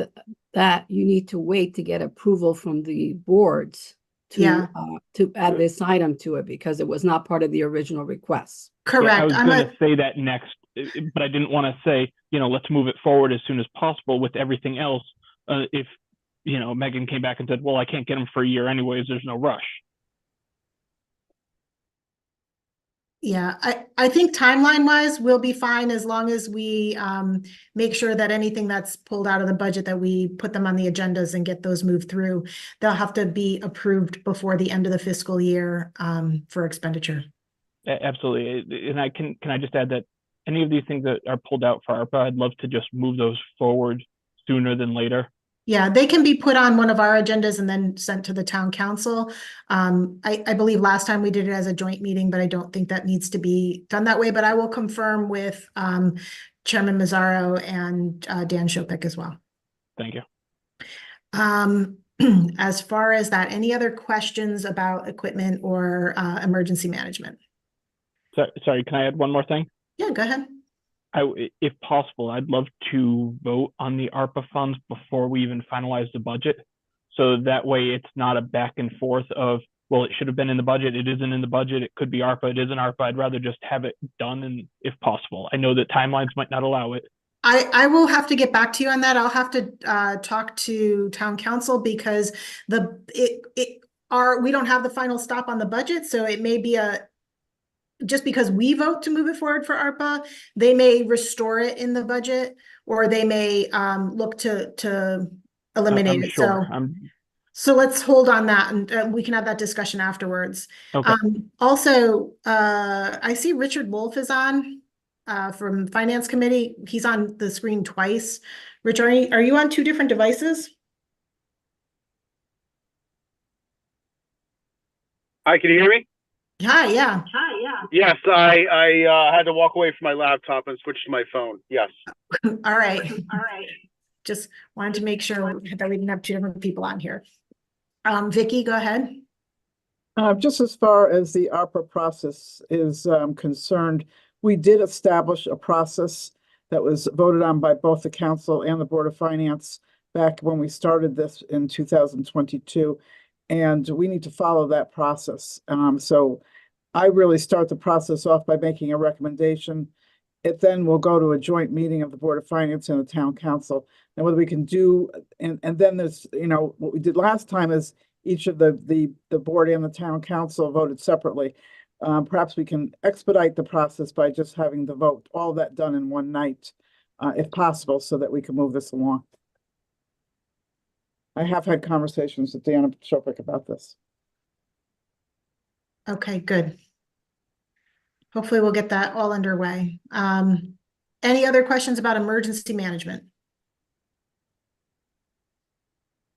that, you need to wait to get approval from the boards to add this item to it because it was not part of the original request. Correct. I was going to say that next, but I didn't want to say, let's move it forward as soon as possible with everything else. If, Megan came back and said, well, I can't get them for a year anyways, there's no rush. Yeah, I think timeline wise, we'll be fine as long as we make sure that anything that's pulled out of the budget, that we put them on the agendas and get those moved through. They'll have to be approved before the end of the fiscal year for expenditure. Absolutely. And can I just add that any of these things that are pulled out for ARPA, I'd love to just move those forward sooner than later. Yeah, they can be put on one of our agendas and then sent to the town council. I believe last time we did it as a joint meeting, but I don't think that needs to be done that way. But I will confirm with Chairman Mazzaro and Dan Shopik as well. Thank you. As far as that, any other questions about equipment or emergency management? Sorry, can I add one more thing? Yeah, go ahead. If possible, I'd love to vote on the ARPA funds before we even finalize the budget. So that way it's not a back and forth of well, it should have been in the budget. It isn't in the budget. It could be ARPA. It isn't ARPA. I'd rather just have it done, and if possible. I know that timelines might not allow it. I will have to get back to you on that. I'll have to talk to town council because we don't have the final stop on the budget, so it may be just because we vote to move it forward for ARPA, they may restore it in the budget, or they may look to eliminate I'm it. sure. So let's hold on that, and we can have that discussion afterwards. Okay. Also, I see Richard Wolf is on from Finance Committee. He's on the screen twice. Rich, are you on two different devices? Hi, can you hear me? Hi, yeah. Yes, I had to walk away from my laptop and switch to my phone. Yes. All right. Just wanted to make sure that we didn't have two different people on here. Vicky, go ahead. Just as far as the ARPA process is concerned, we did establish a process that was voted on by both the council and the Board of Finance back when we started this in 2022. And we need to follow that process. So I really start the process off by making a recommendation. It then will go to a joint meeting of the Board of Finance and the Town Council. And whether we can do, and then there's, what we did last time is each of the board and the Town Council voted separately. Perhaps we can expedite the process by just having the vote, all that done in one night, if possible, so that we can move this along. I have had conversations with Deanna Chopik about this. Okay, good. Hopefully we'll get that all underway. Any other questions about emergency management?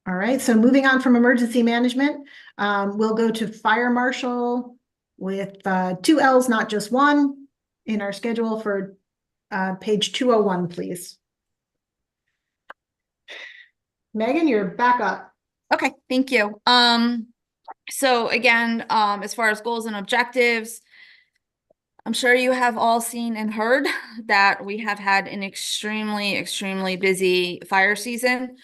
All right, so moving on from emergency management, we'll go to fire marshal with 2 L's, not just one, in our schedule for page 201, please. Megan, you're back up. Okay, thank you. So again, as far as goals and objectives, I'm sure you have all seen and heard that we have had an extremely busy fire season,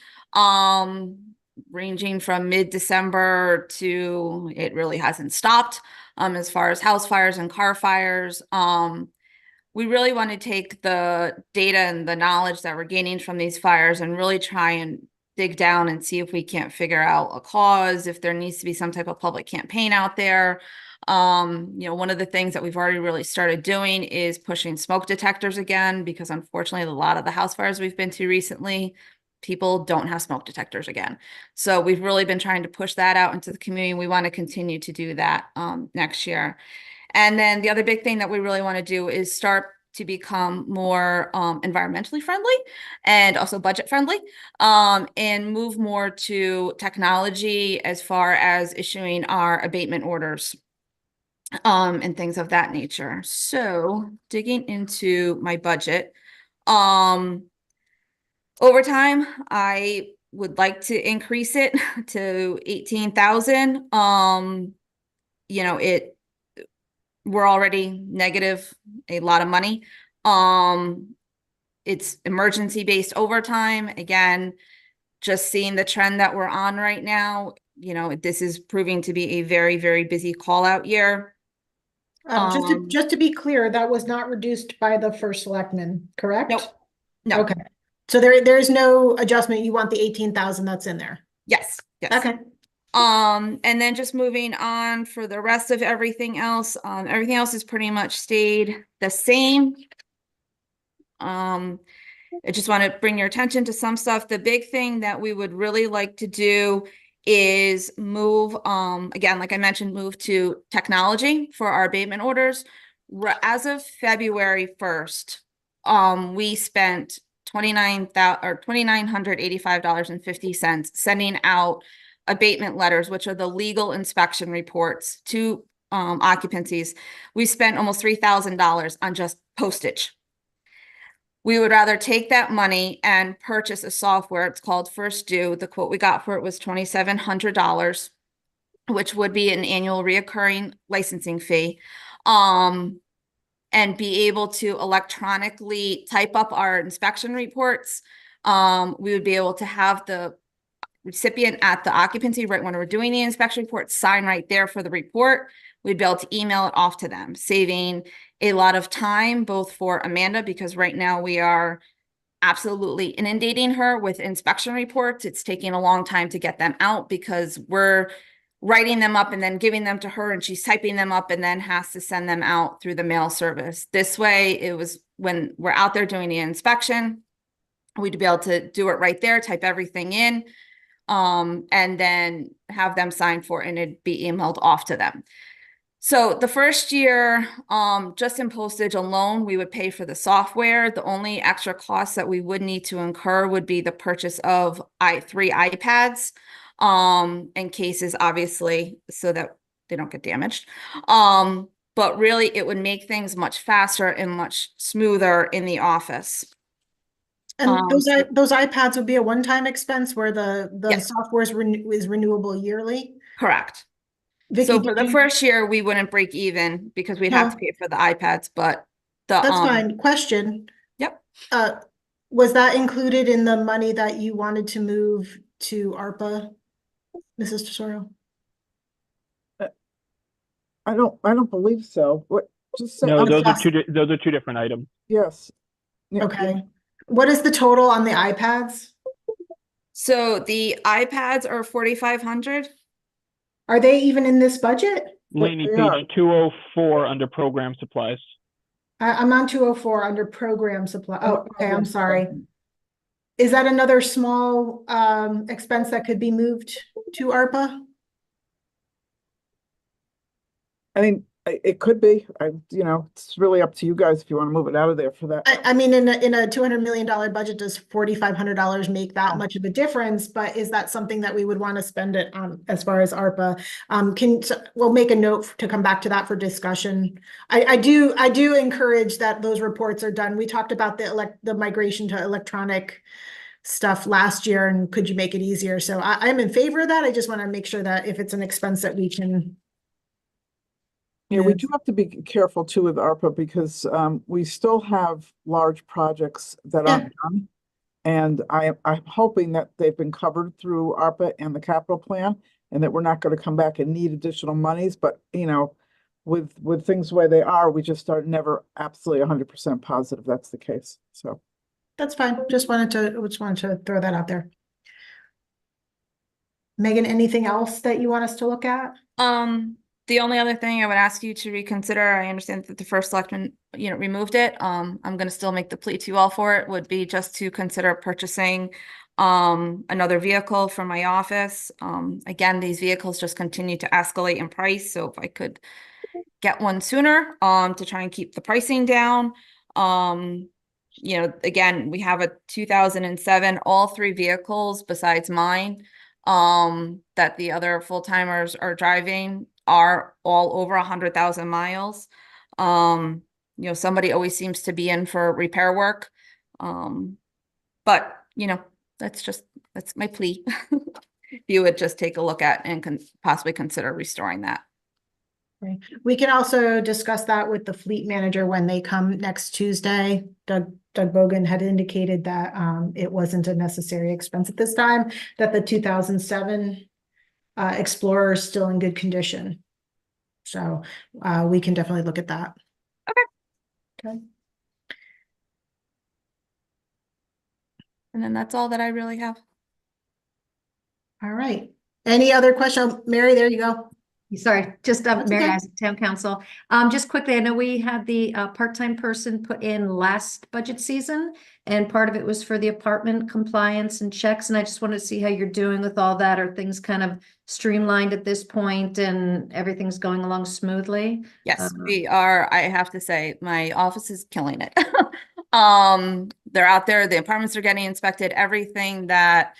ranging from mid-December to it really hasn't stopped. As far as house fires and car fires, we really want to take the data and the knowledge that we're gaining from these fires and really try and dig down and see if we can't figure out a cause, if there needs to be some type of public campaign out there. One of the things that we've already really started doing is pushing smoke detectors again, because unfortunately, a lot of the house fires we've been to recently, people don't have smoke detectors again. So we've really been trying to push that out into the community. We want to continue to do that next year. And then the other big thing that we really want to do is start to become more environmentally friendly and also budget friendly, and move more to technology as far as issuing our abatement orders and things of that nature. So digging into my budget, overtime, I would like to increase it to 18,000. We're already negative a lot of money. It's emergency-based overtime. Again, just seeing the trend that we're on right now, this is proving to be a very busy call-out year. Just to be clear, that was not reduced by the first selectman, correct? Nope. No. Okay. So there's no adjustment. You want the 18,000 that's in there? Yes. Okay. And then just moving on for the rest of everything else has pretty much stayed the same. I just want to bring your attention to some stuff. The big thing that we would really like to do is move, again, like I mentioned, move to technology for our abatement orders. As of February 1st, we spent $2,985.50 sending out abatement letters, which are the legal inspection reports to occupancies. We spent almost $3,000 on just postage. We would rather take that money and purchase a software. It's called First Due. The quote we got for it was $2,700, which would be an annual reoccurring licensing fee, and be able to electronically type up our inspection reports. We would be able to have the recipient at the occupancy, right when we're doing the inspection report, sign right there for the report. We'd be able to email it off to them, saving a lot of time, both for Amanda, because right now we are absolutely inundating her with inspection reports. It's taking a long time to get them out because we're writing them up and then giving them to her, and she's typing them up and then has to send them out through the mail service. This way, it was when we're out there doing the inspection, we'd be able to do it right there, type everything in, and then have them sign for it, and it'd be emailed off to them. So the first year, just in postage alone, we would pay for the software. The only extra costs that we would need to incur would be the purchase of 3 iPads, in cases, obviously, so that they don't get damaged. But really, it would make things much faster and much smoother in the office. And those iPads would be a one-time expense where the Yes. software is renewable yearly? Correct. Vicky, So for did the you- first year, we wouldn't break even because we'd have to No. pay for the iPads, but the That's fine. Question. Yep. Was that included in the money that you wanted to move to ARPA, Mrs. Tesoro? I don't believe so. What, just say. No, I'm those are just- those are 2 different items. Yes. Yeah, Okay. What is the total on the iPads? So the iPads are 4,500. Are they even in this budget? Laney, they are. page 204 under program supplies. I'm on 204 under program supply. Oh, okay, program I'm sorry. supply. Is that another small expense that could be moved to ARPA? I mean, it could be, it's really up to you guys if you want to move it out of there for that. I mean, in a $200 million budget, does $4,500 make that much of a difference? But is that something that we would want to spend it on as far as ARPA? We'll make a note to come back to that for discussion. I do encourage that those reports are done. We talked about the migration to electronic stuff last year, and could you make it easier? So I'm in favor of that. I just want to make sure that if it's an expense that we can. Yeah, we do have to be careful too with ARPA because we still have large projects that aren't done. And I'm hoping that they've been covered through ARPA and the capital plan, and that we're not going to come back and need additional monies. But, with things the way they are, we just are never absolutely 100% positive that's the case. So That's fine. Just wanted to throw that out there. Megan, anything else that you want us to look at? The only other thing I would ask you to reconsider, I understand that the first selectman, removed it. I'm going to still make the plea to you all for it, would be just to consider purchasing another vehicle for my office. Again, these vehicles just continue to escalate in price. So if I could get one sooner, to try and keep the pricing down. Again, we have a 2007, all 3 vehicles besides mine, that the other full-timers are driving are all over 100,000 miles. Somebody always seems to be in for repair work. But that's my plea. If you would just take a look at and possibly consider restoring that. Right. We can also discuss that with the fleet manager when they come next Tuesday. Doug Bogan had indicated that it wasn't a necessary expense at this time, that the 2007 Explorer is still in good condition. So we can definitely look at that. Okay. And then that's all that I really have. All right. Any other question? Mary, there you go. Sorry, just That's Mary okay. Isaac, Town Council. Just quickly, I know we had the part-time person put in last budget season, and part of it was for the apartment compliance and checks. And I just wanted to see how you're doing with all that. Are things kind of streamlined at this point and everything's going along smoothly? Yes, we are. I have to say, my office is killing it. They're out there, the apartments are getting inspected, everything that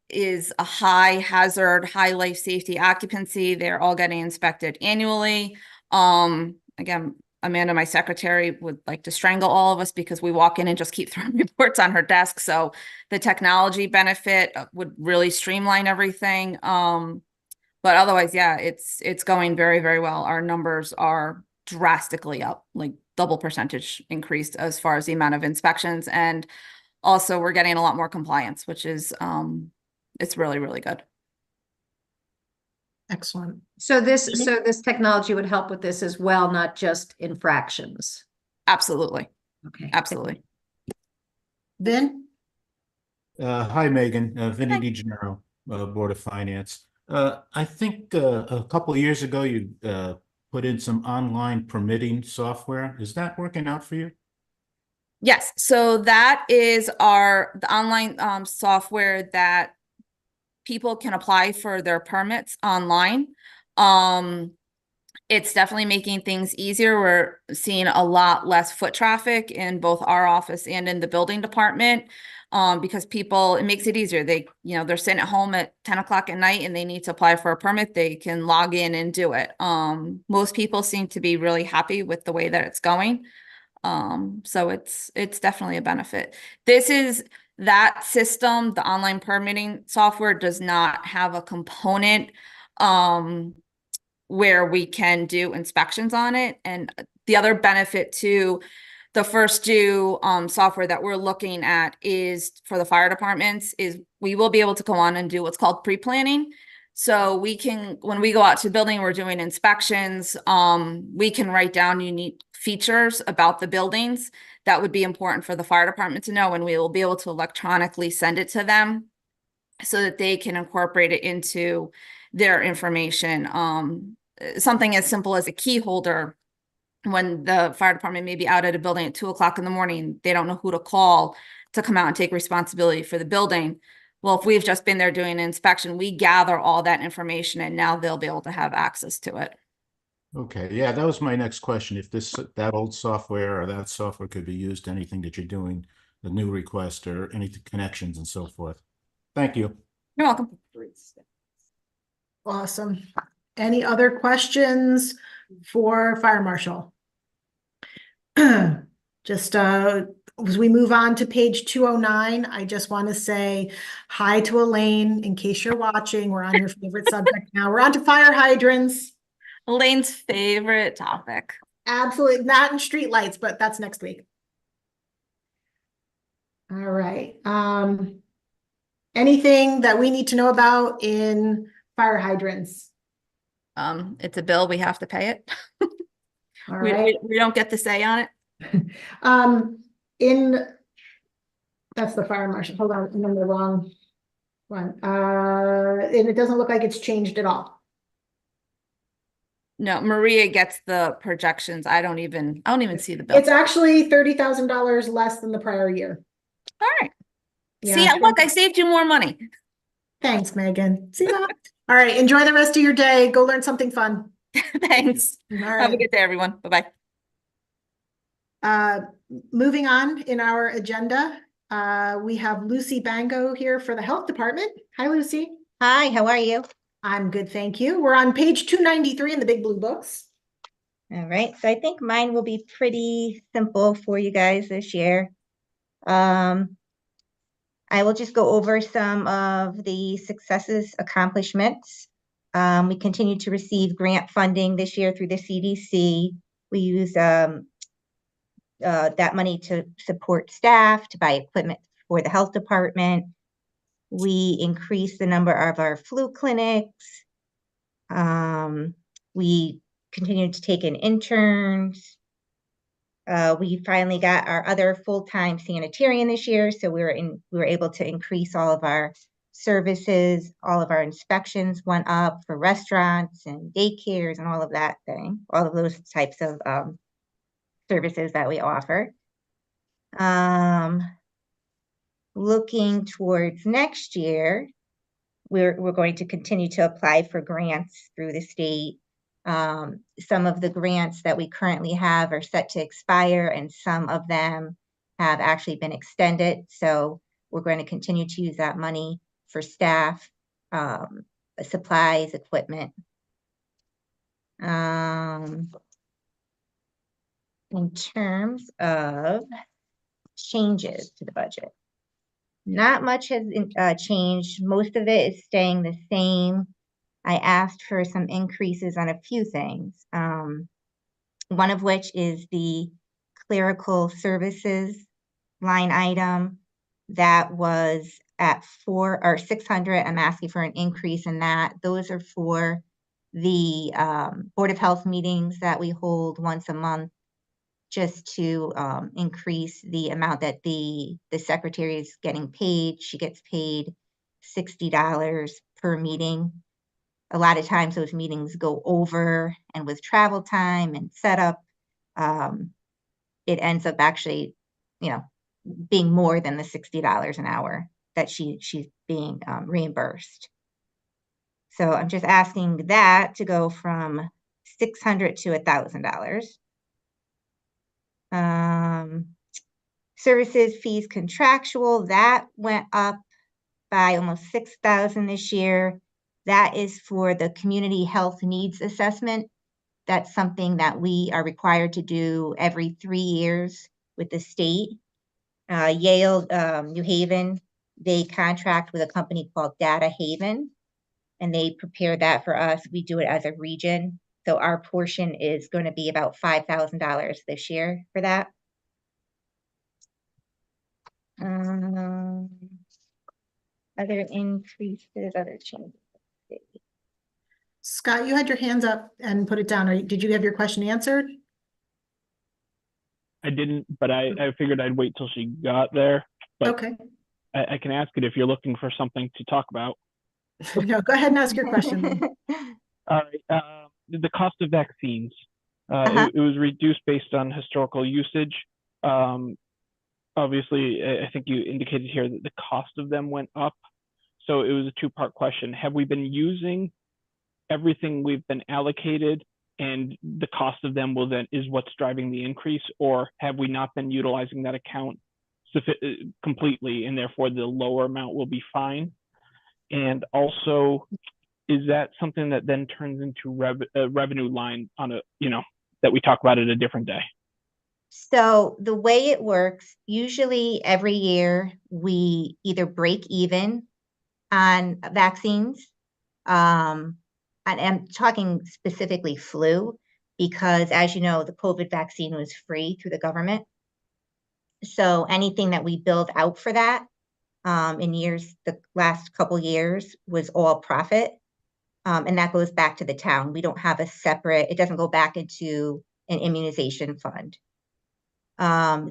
is a high hazard, high life safety occupancy, they're all getting inspected annually. Again, Amanda, my secretary, would like to strangle all of us because we walk in and just keep throwing reports on her desk. So the technology benefit would really streamline everything. But otherwise, yeah, it's going very, very well. Our numbers are drastically up, like double percentage increased as far as the amount of inspections. And also we're getting a lot more compliance, which is It's really, really good. Excellent. So this technology would help with this as well, not just infractions. Absolutely. Okay. Absolutely. Vin? Hi, Megan, Vinny DeGennaro, Board of Finance. I think a couple of years ago, you put in some online permitting software. Is that working out for you? Yes, so that is the online software that people can apply for their permits online. It's definitely making things easier. We're seeing a lot less foot traffic in both our office and in the building department. Because it makes it easier. They're sitting at home at 10 o'clock at night and they need to apply for a permit. They can log in and do it. Most people seem to be really happy with the way that it's going. So it's definitely a benefit. That system, the online permitting software, does not have a component where we can do inspections on it. And the other benefit to the First Due software that we're looking at is for the fire departments is we will be able to go on and do what's called pre-planning. So when we go out to the building, we're doing inspections, we can write down unique features about the buildings that would be important for the fire department to know, and we will be able to electronically send it to them so that they can incorporate it into their information. Something as simple as a key holder. When the fire department may be out at a building at 2 o'clock in the morning, they don't know who to call to come out and take responsibility for the building. Well, if we've just been there doing an inspection, we gather all that information and now they'll be able to have access to it. Okay, yeah, that was my next question. If that old software or that software could be used, anything that you're doing, the new request or any connections and so forth. Thank you. You're welcome. Awesome. Any other questions for Fire Marshal? Just as we move on to page 209, I just want to say hi to Elaine in case you're watching. We're on your favorite subject now. We're on to fire hydrants. Elaine's favorite topic. Absolutely. Not in streetlights, but that's next week. All right. Anything that we need to know about in fire hydrants? It's a bill. We have to pay it. All right. We don't get to say on it. That's the fire marshal. Hold on, I'm on the wrong one. And it doesn't look like it's changed at all. No, Maria gets the projections. I don't even see the bill. It's actually $30,000 less than the prior year. All right. Yeah. See, look, I saved you more money. Thanks, Megan. See that? All right. Enjoy the rest of your day. Go learn something fun. Thanks. All Have a right. good day, everyone. Bye-bye. Moving on in our agenda, we have Lucy Bango here for the Health Department. Hi, Lucy. Hi, how are you? I'm good, thank you. We're on page 293 in the big blue books. All right, so I think mine will be pretty simple for you guys this year. I will just go over some of the successes, accomplishments. We continue to receive grant funding this year through the CDC. We use that money to support staff, to buy equipment for the health department. We increase the number of our flu clinics. We continue to take in interns. We finally got our other full-time sanitarian this year, so we were able to increase all of our services. All of our inspections went up for restaurants and daycares and all of that thing, all of those types of services that we offer. Looking towards next year, we're going to continue to apply for grants through the state. Some of the grants that we currently have are set to expire, and some of them have actually been extended. So we're going to continue to use that money for staff, supplies, equipment. In terms of changes to the budget, not much has changed. Most of it is staying the same. I asked for some increases on a few things. One of which is the clerical services line item that was at 600. I'm asking for an increase in that. Those are for the Board of Health meetings that we hold once a month, just to increase the amount that the secretary is getting paid. She gets paid $60 per meeting. A lot of times those meetings go over, and with travel time and setup, it ends up actually, being more than the $60 an hour that she's being reimbursed. So I'm just asking that to go from $600 to $1,000. Services fees contractual, that went up by almost $6,000 this year. That is for the community health needs assessment. That's something that we are required to do every 3 years with the state. Yale, New Haven, they contract with a company called Data Haven, and they prepare that for us. We do it as a region. So our portion is going to be about $5,000 this year for that. Other increases, other changes. Scott, you had your hands up and put it down. Did you have your question answered? I didn't, but I figured I'd wait till she got there. But okay. I can ask it if you're looking for something to talk about. No, go ahead and ask your question. All right. The cost of vaccines. It was reduced based on historical usage. Obviously, I think you indicated here that the cost of them went up. So it was a two-part question. Have we been using everything we've been allocated, and the cost of them is what's driving the increase, or have we not been utilizing that account completely, and therefore the lower amount will be fine? And also, is that something that then turns into a revenue line on that we talk about at a different day? So the way it works, usually every year we either break even on vaccines. And I'm talking specifically flu, because as you know, the COVID vaccine was free through the government. So anything that we build out for that the last couple years was all profit. And that goes back to the town. We don't have it doesn't go back into an immunization fund.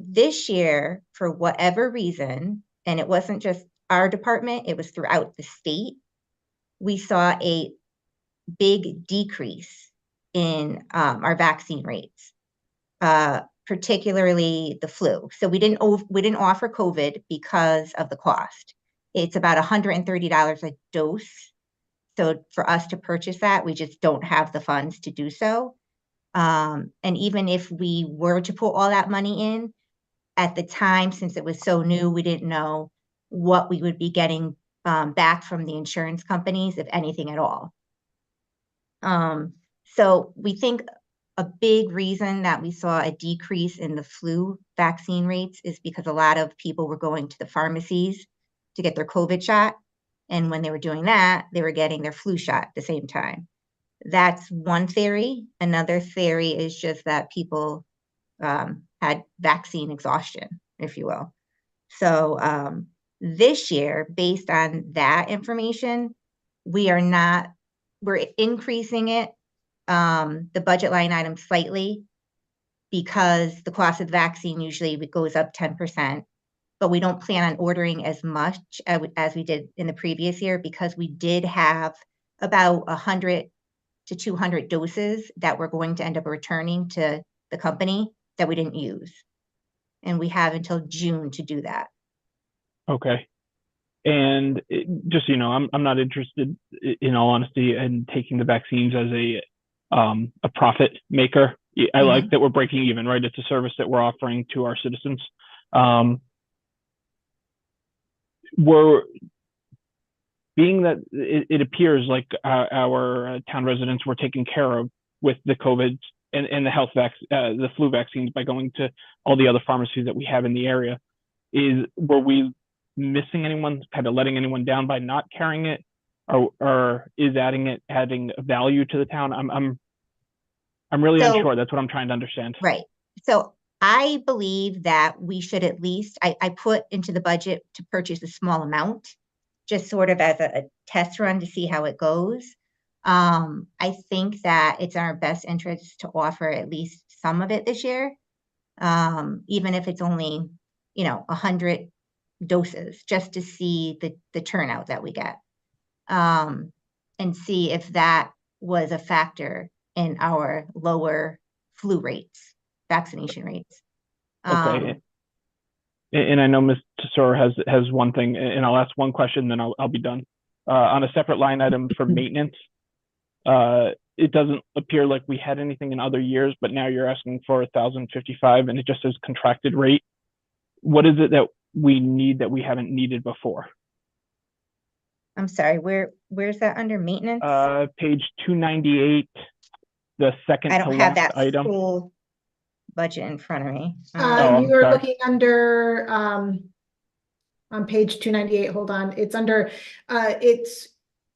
This year, for whatever reason, and it wasn't just our department, it was throughout the state, we saw a big decrease in our vaccine rates, particularly the flu. So we didn't offer COVID because of the cost. It's about $130 a dose. So for us to purchase that, we just don't have the funds to do so. And even if we were to put all that money in, at the time, since it was so new, we didn't know what we would be getting back from the insurance companies, if anything at all. So we think a big reason that we saw a decrease in the flu vaccine rates is because a lot of people were going to the pharmacies to get their COVID shot. And when they were doing that, they were getting their flu shot at the same time. That's one theory. Another theory is just that people had vaccine exhaustion, if you will. So this year, based on that information, we're increasing it, the budget line item slightly, because the cost of the vaccine usually goes up 10%, but we don't plan on ordering as much as we did in the previous year, because we did have about 100 to 200 doses that we're going to end up returning to the company that we didn't use. And we have until June to do that. Okay. And just, I'm not interested, in all honesty, in taking the vaccines as a profit maker. I like that we're breaking even, right? It's a service that we're offering to our citizens. Being that it appears like our town residents were taken care of with the COVID and the flu vaccines by going to all the other pharmacies that we have in the area, were we missing anyone, kind of letting anyone down by not carrying it, or is adding value to the town? I'm really unsure. That's what I'm trying to understand. Right. So I believe that we should at least, I put into the budget to purchase a small amount, just sort of as a test run to see how it goes. I think that it's in our best interest to offer at least some of it this year. Even if it's only, 100 doses, just to see the turnout that we get. And see if that was a factor in our lower flu rates, vaccination rates. Okay. And I know Ms. Tesoro has one thing, and I'll ask one question, then I'll be done. On a separate line item for maintenance, it doesn't appear like we had anything in other years, but now you're asking for 1,055, and it just says contracted rate. What is it that we need that we haven't needed before? I'm sorry, where's that under maintenance? Page 298, the second I to don't have last that item. full budget in front of me. You I'm are sorry. looking under, on page 298, hold on, it's under, it's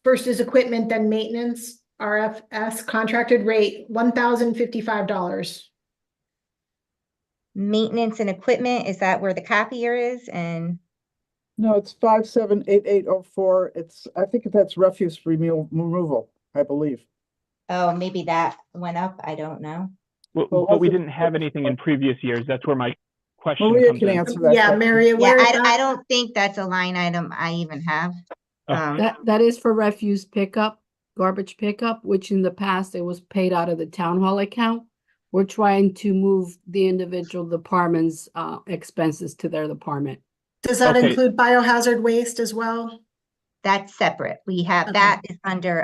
first is equipment, then maintenance, RFS contracted rate, $1,055. Maintenance and equipment, is that where the copier is? And No, it's 578804. I think that's refuse removal, I believe. oh, maybe that went up, I don't know. But we didn't have anything in previous years. That's where my question Maria comes can in. answer that. Yeah, question. Maria, Yeah, where is I that? don't think that's a line item I even have. That is for refuse pickup, garbage pickup, which in the past it was paid out of the town hall account. We're trying to move the individual departments' expenses to their department. Does that Okay. include biohazard waste as well? That's separate. We have, Okay. that is under,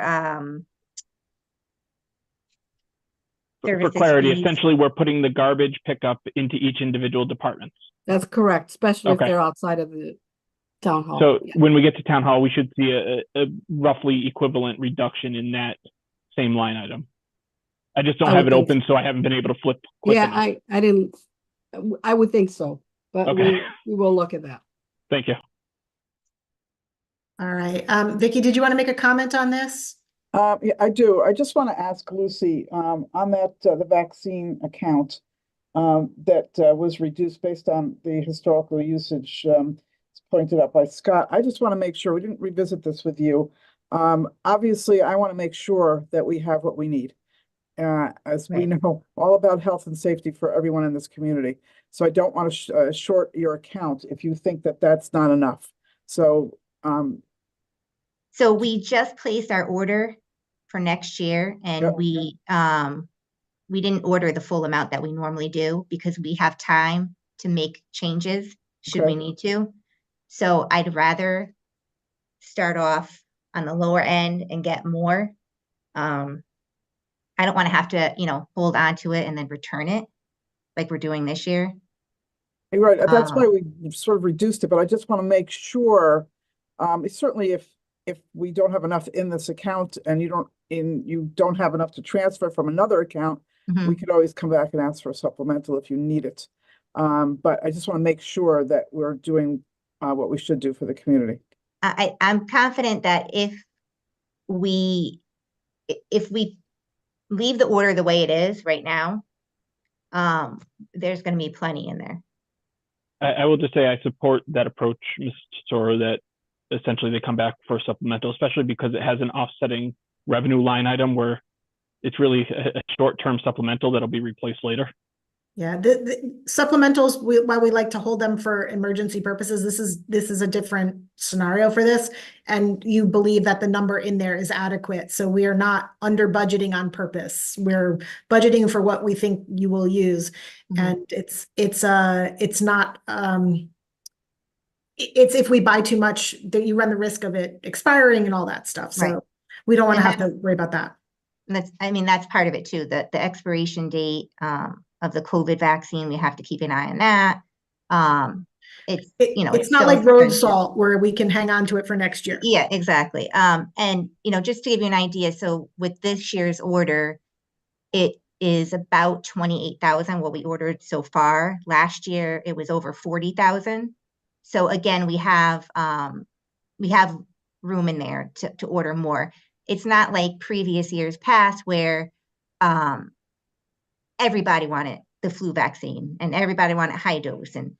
For services clarity, fees. essentially, we're putting the garbage pickup into each individual department. That's correct, especially if Okay. they're outside of the town hall. So Yeah. when we get to town hall, we should see a roughly equivalent reduction in that same line item. I just don't I have would it think open, so I haven't been able to flip quick Yeah, enough. I didn't, I would think so, but Okay. we will look at that. Thank you. All right, Vicky, did you want to make a comment on this? Yeah, I do. I just want to ask Lucy, on that, the vaccine account, that was reduced based on the historical usage, it's pointed out by Scott. I just want to make sure, we didn't revisit this with you. Obviously, I want to make sure that we have what we need. As we Right. know, all about health and safety for everyone in this community. So I don't want to short your account if you think that that's not enough. So, So we just placed our order for next year and Yep. we didn't order the full amount that we normally do because we have time to make changes should we Okay. need to. So I'd rather start off on the lower end and get more. I don't want to have to, hold on to it and then return it like we're doing this year. you're right, that's why we sort of reduced it, but I just want to make sure, certainly if we don't have enough in this account and you don't have enough to transfer from another account, Mhm. we could always come back and ask for a supplemental if you need it. But I just want to make sure that we're doing what we should do for the community. I'm confident that if we leave the order the way it is right now, there's going to be plenty in there. I will just say I support that approach, Ms. Tesoro, that essentially they come back for supplemental, especially because it has an offsetting revenue line item where it's really a short-term supplemental that'll be replaced later. Yeah, the supplementals, while we like to hold them for emergency purposes, this is a different scenario for this. And you believe that the number in there is adequate. So we are not under budgeting on purpose. We're budgeting for what we think you will use. And it's not, it's if we buy too much, that you run the risk of it expiring and all that stuff. Right. So we don't want to And have to worry about that. That's part of it too, the expiration date, of the COVID vaccine, we have to keep an eye on that. It's It's not still like road expensive. salt where we can hang on to it for next year. Yeah, exactly. And just to give you an idea, so with this year's order, it is about 28,000 what we ordered so far. Last year it was over 40,000. So again, we have room in there to order more. It's not like previous years past where everybody wanted the flu vaccine, and everybody wanted high dose, and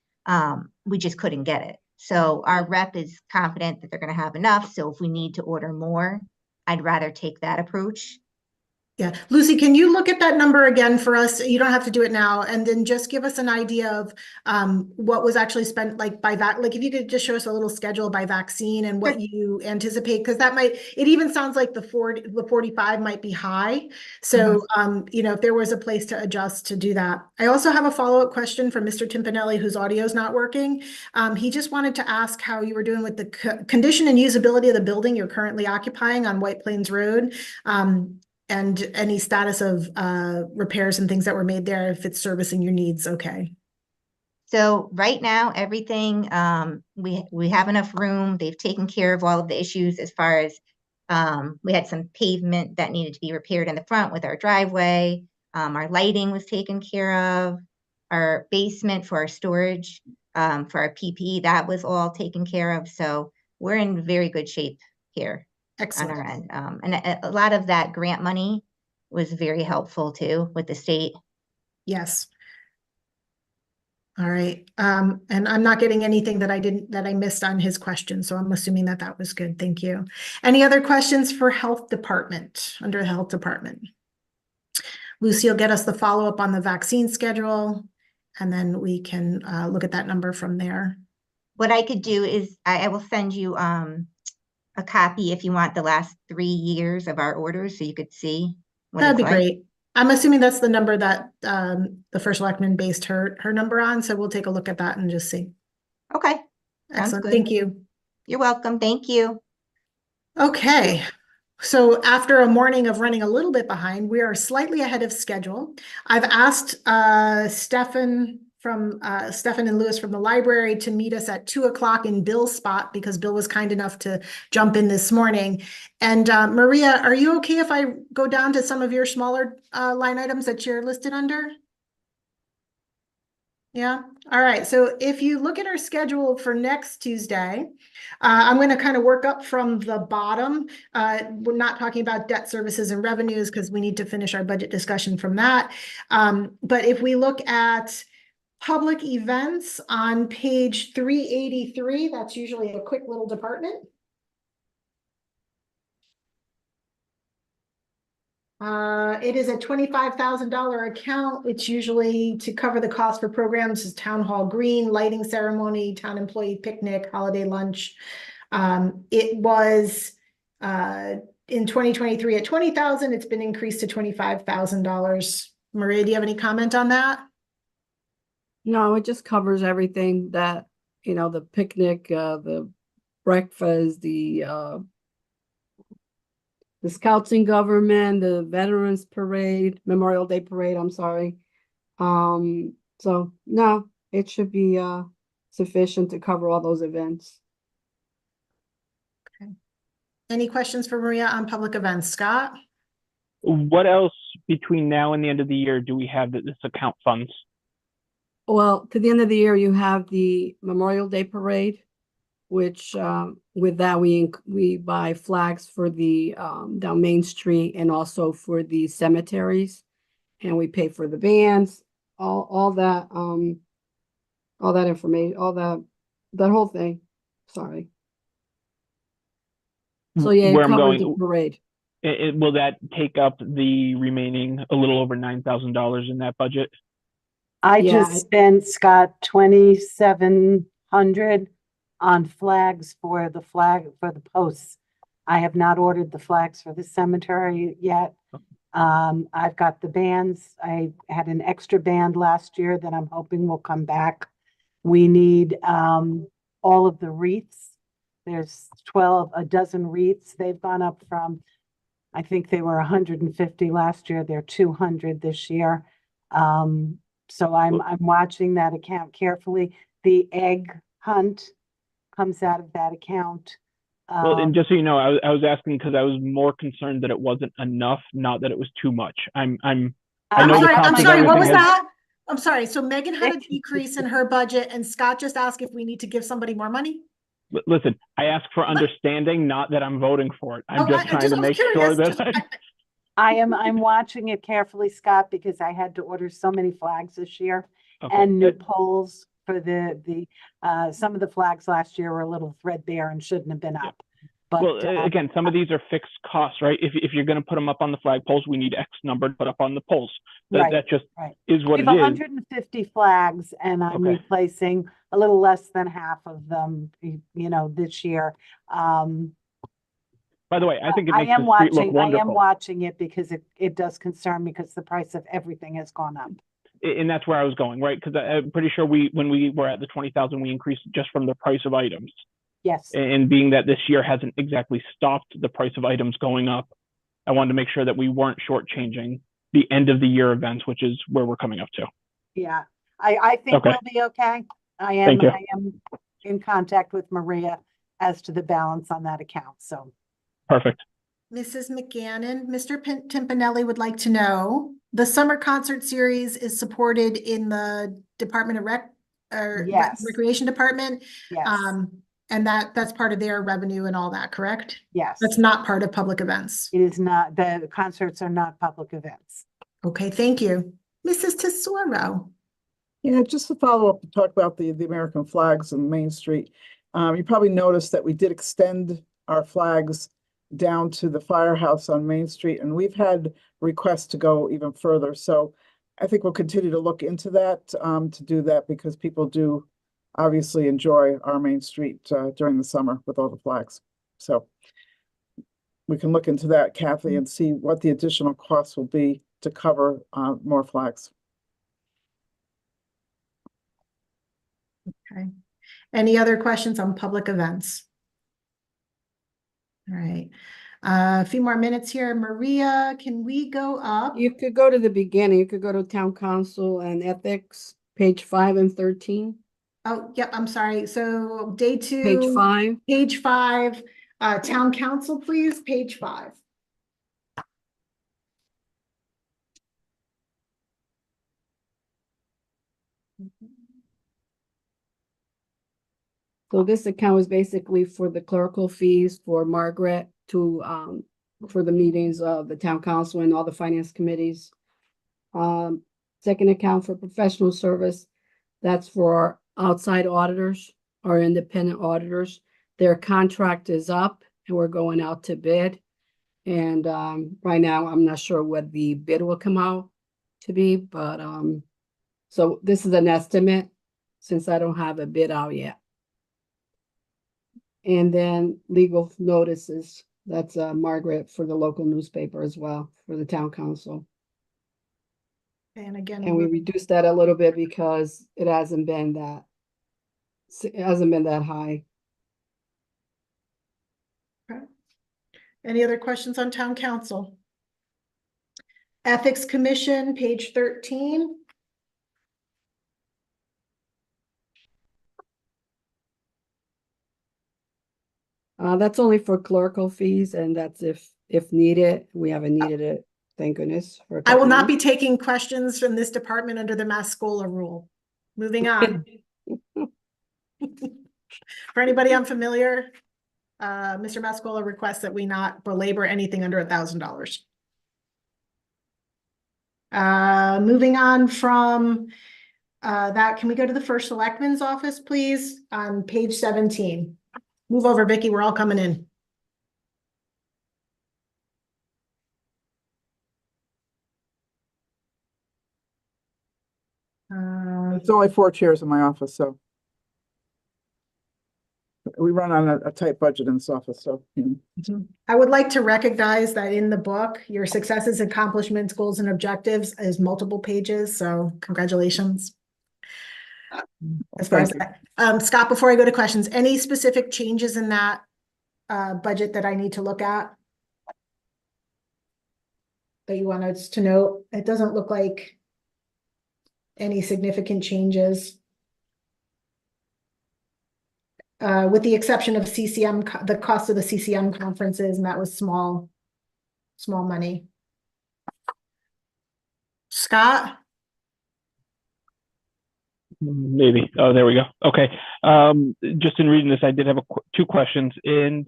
we just couldn't get it. So our rep is confident that they're going to have enough. So if we need to order more, I'd rather take that approach. Yeah, Lucy, can you look at that number again for us? You don't have to do it now, and then just give us an idea of what was actually spent, like by like if you could just show us a little schedule by vaccine and what you anticipate, because that might, it even sounds like the 45 might be high. So you know, if there was a place to adjust to do that. I also have a follow-up question from Mr. Timpanelli, whose audio is not working. He just wanted to ask how you were doing with the condition and usability of the building you're currently occupying on White Plains Road. And any status of repairs and things that were made there, if it's servicing your needs. Okay. So right now, everything, we have enough room. They've taken care of all of the issues as far as we had some pavement that needed to be repaired in the front with our driveway. Our lighting was taken care of. Our basement for our storage, for our PPE, that was all taken care of. So we're in very good shape here. Excellent. On our end. And a lot of that grant money was very helpful too with the state. Yes. All right. And I'm not getting anything that I missed on his question. So I'm assuming that that was good. Thank you. Any other questions for Health Department, under the Health Department? Lucy will get us the follow-up on the vaccine schedule, and then we can look at that number from there. What I could do is I will send you a copy if you want the last 3 years of our orders, so you could see what That'd be it's like. great. I'm assuming that's the number that the first selectman based her number on, so we'll take a look at that and just see. Okay. Excellent. good. Thank you. You're welcome. Thank you. Okay. So after a morning of running a little bit behind, we are slightly ahead of schedule. I've asked Stefan and Lewis from the library to meet us at 2 o'clock in Bill's spot, because Bill was kind enough to jump in this morning. And Maria, are you okay if I go down to some of your smaller line items that you're listed under? Yeah. All right. So if you look at our schedule for next Tuesday, I'm going to kind of work up from the bottom. We're not talking about debt services and revenues because we need to finish our budget discussion from that. But if we look at public events on page 383, that's usually a quick little department. It is a $25,000 account. It's usually to cover the cost for programs as Town Hall Green, lighting ceremony, town employee picnic, holiday lunch. It was in 2023 at $20,000. It's been increased to $25,000. Maria, do you have any comment on that? No, it just covers everything that, you know, the picnic, the breakfast, the Scouts and Government, the Veterans Parade, Memorial Day Parade, I'm sorry. So no, it should be sufficient to cover all those events. Okay. Any questions for Maria on public events? Scott? What else between now and the end of the year do we have that this account funds? Well, to the end of the year, you have the Memorial Day Parade, which with that we buy flags for the down Main Street and also for the cemeteries, and we pay for the bands, all that information, that whole thing. Sorry. So yeah, Where it I'm covers going, the parade. Will that take up the remaining a little over $9,000 in that budget? I Yeah, just spent, Scott, 2,700 on flags for the posts. I have not ordered the flags for the cemetery yet. I've got the bands. I had an extra band last year that I'm hoping will come back. We need all of the wreaths. There's a dozen wreaths. They've gone up from, I think they were 150 last year. They're 200 this year. So I'm watching that account carefully. The egg hunt comes out of that account. Well, and just so you know, I was asking because I was more concerned that it wasn't enough, not that it was too much. I know I'm sorry, what was has- that? I'm sorry. So Megan had a decrease in her budget and Scott just asked if we need to give somebody more money? Listen, I ask for understanding, not that I'm voting for it. I'm Oh, just trying to make sure that I'm watching it carefully, Scott, because I had to order so many flags this year Okay. and new poles for some of the flags last year were a little threadbare and shouldn't have been up. But Well, again, some of these are fixed costs, right? If you're going to put them up on the flagpoles, we need X number to put up on the poles. That just is what we it have is. 150 flags, and I'm Okay. replacing a little less than half of them, this year. By the way, I think it I makes am the street look watching. I am wonderful. watching it because it does concern me because the price of everything has gone up. And that's where I was going, right? Because I'm pretty sure when we were at the 20,000, we increased just from the price of items. Yes. And being that this year hasn't exactly stopped the price of items going up, I wanted to make sure that we weren't shortchanging the end of the year events, which is where we're coming up to. Yeah, I think Okay. we'll be okay. Thank you. I am in contact with Maria as to the balance on that account, so. Perfect. Mrs. McGannon, Mr. Timpanelli would like to know, the summer concert series is supported in the Department of Yes. Recreation Department. Yes. And that's part of their revenue and all that, correct? Yes. That's not part of public events. It is not, the concerts are not public events. Okay, thank you. Mrs. Tesoro. Yeah, just to follow up to talk about the American flags on Main Street. You probably noticed that we did extend our flags down to the firehouse on Main Street, and we've had requests to go even further. So I think we'll continue to look into that, to do that, because people do obviously enjoy our Main Street during the summer with all the flags. So we can look into that, Kathy, and see what the additional costs will be to cover more flags. Okay. Any other questions on public events? All right. A few more minutes here. Maria, can we go up? You could go to the beginning. You could go to town council and ethics, page 5 and 13. Oh, yep, I'm sorry. So day 2. Page 5. Page 5, town council, please, page 5. So this account is basically for the clerical fees for Margaret for the meetings of the town council and all the finance committees. Second account for professional service, that's for outside auditors or independent auditors. Their contract is up and we're going out to bid. And right now, I'm not sure what the bid will come out to be, but so this is an estimate since I don't have a bid out yet. And then legal notices, that's Margaret for the local newspaper as well, for the town council. And again, And we reduced that a little bit because it hasn't been that high. Okay. Any other questions on town council? Ethics Commission, page 13. That's only for clerical fees, and that's if needed. We haven't needed it, thank goodness. For a I will couple not be months. taking questions from this department under the Mascola rule. Moving on. For anybody unfamiliar, Mr. Mascola requests that we not belabor anything under $1,000. Moving on from that, can we go to the first selectman's office, please, on page 17? Move over, Vicky, we're all coming in. It's only 4 chairs in my office, so. We run on a tight budget in this office, so. I would like to recognize that in the book, your successes, accomplishments, goals, and objectives is multiple pages, so congratulations. As far as that, Scott, before I go to questions, any specific changes in that budget that I need to look at? That you want us to note? It doesn't look like any significant changes. With the exception of CCM, the cost of the CCM conferences, and that was small money. Scott? Maybe. Oh, there we go. Okay. Just in reading this, I did have 2 questions, and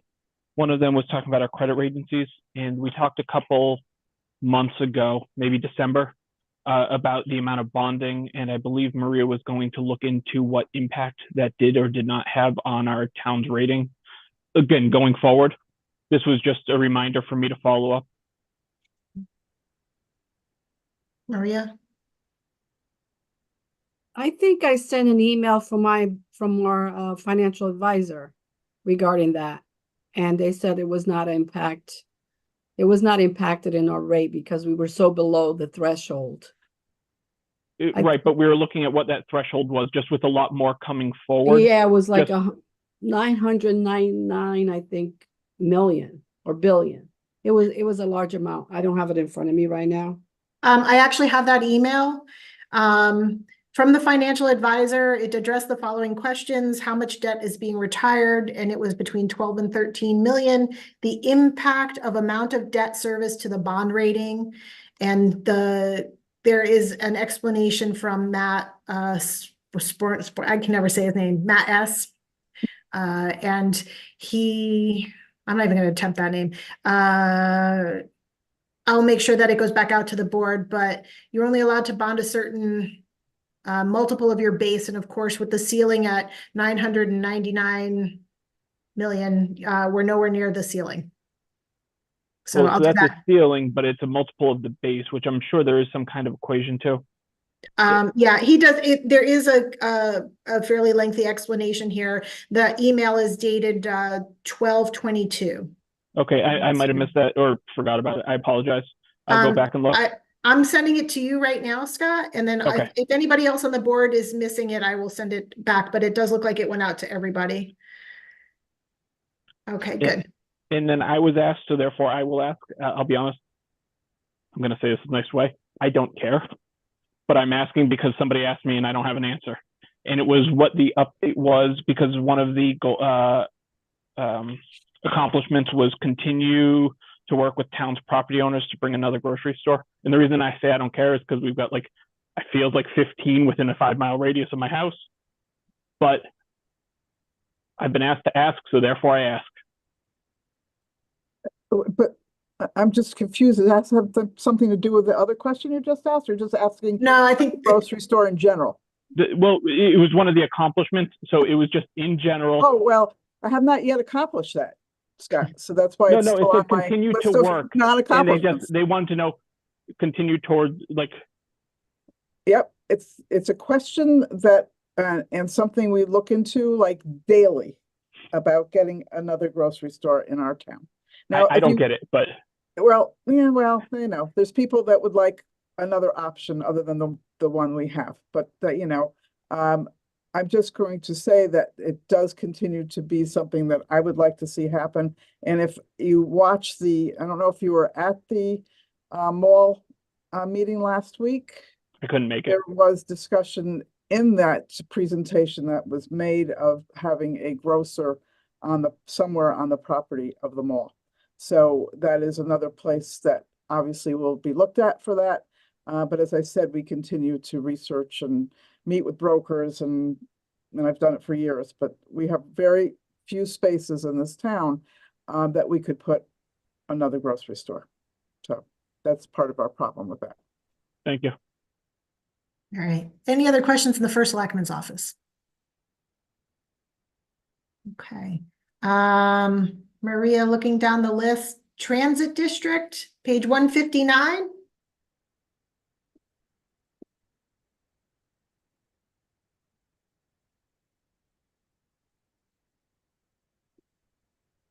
one of them was talking about our credit agencies, and we talked a couple months ago, maybe December, about the amount of bonding, and I believe Maria was going to look into what impact that did or did not have on our town's rating. Again, going forward, this was just a reminder for me to follow up. Maria? I think I sent an email from our financial advisor regarding that. And they said it was not impacted in our rate because we were so below the threshold. Right, but we were looking at what that threshold was, just with a lot more coming forward. Yeah, it was like Just- 999, I think, million or billion. It was a large amount. I don't have it in front of me right now. I actually have that email. From the financial advisor, it addressed the following questions: how much debt is being retired? And it was between 12 and 13 million. The impact of amount of debt service to the bond rating. And there is an explanation from Matt, I can never say his name, Matt S. And I'm not even gonna attempt that name. I'll make sure that it goes back out to the board, but you're only allowed to bond a certain multiple of your base, and of course, with the ceiling at 999 million, we're nowhere near the ceiling. So well, I'll so do that's that. a ceiling, but it's a multiple of the base, which I'm sure there is some kind of equation to. Yeah, he does. There is a fairly lengthy explanation here. The email is dated 12/22. Okay, I might have missed that or forgot about it. I apologize. I'll go back and look. I'm sending it to you right now, Scott, and then Okay. if anybody else on the board is missing it, I will send it back, but it does look like it went out to everybody. Okay, good. And then I was asked, so therefore I will ask, I'll be honest, I'm going to say this in a nice way. I don't care, but I'm asking because somebody asked me and I don't have an answer. And it was what the update was, because one of the accomplishments was continue to work with town's property owners to bring another grocery store. And the reason I say I don't care is because we've got I feel like 15 within a 5-mile radius of my house, but I've been asked to ask, so therefore I ask. But I'm just confused. Does that have something to do with the other question you just asked, or just asking? No, I think grocery store in general. Well, it was one of the accomplishments, so it was just in general. Oh, well, I have not yet accomplished that, Scott. So that's why No, it's no, still it on says my continue list to of work. non-accomplishments. And they wanted to know, continue towards Yep, it's a question that and something we look into daily about getting another grocery store in our town. Now, I don't get it, but well, yeah, well, there's people that would like another option other than the one we have, but I'm just going to say that it does continue to be something that I would like to see happen. And if you watch I don't know if you were at the mall meeting last week. I couldn't make it. There was discussion in that presentation that was made of having a grocer somewhere on the property of the mall. So that is another place that obviously will be looked at for that. But as I said, we continue to research and meet with brokers, and I've done it for years, but we have very few spaces in this town that we could put another grocery store. So that's part of our problem with that. Thank you. All right. Any other questions in the first selectman's office? Okay. Maria, looking down the list, Transit District, page 159.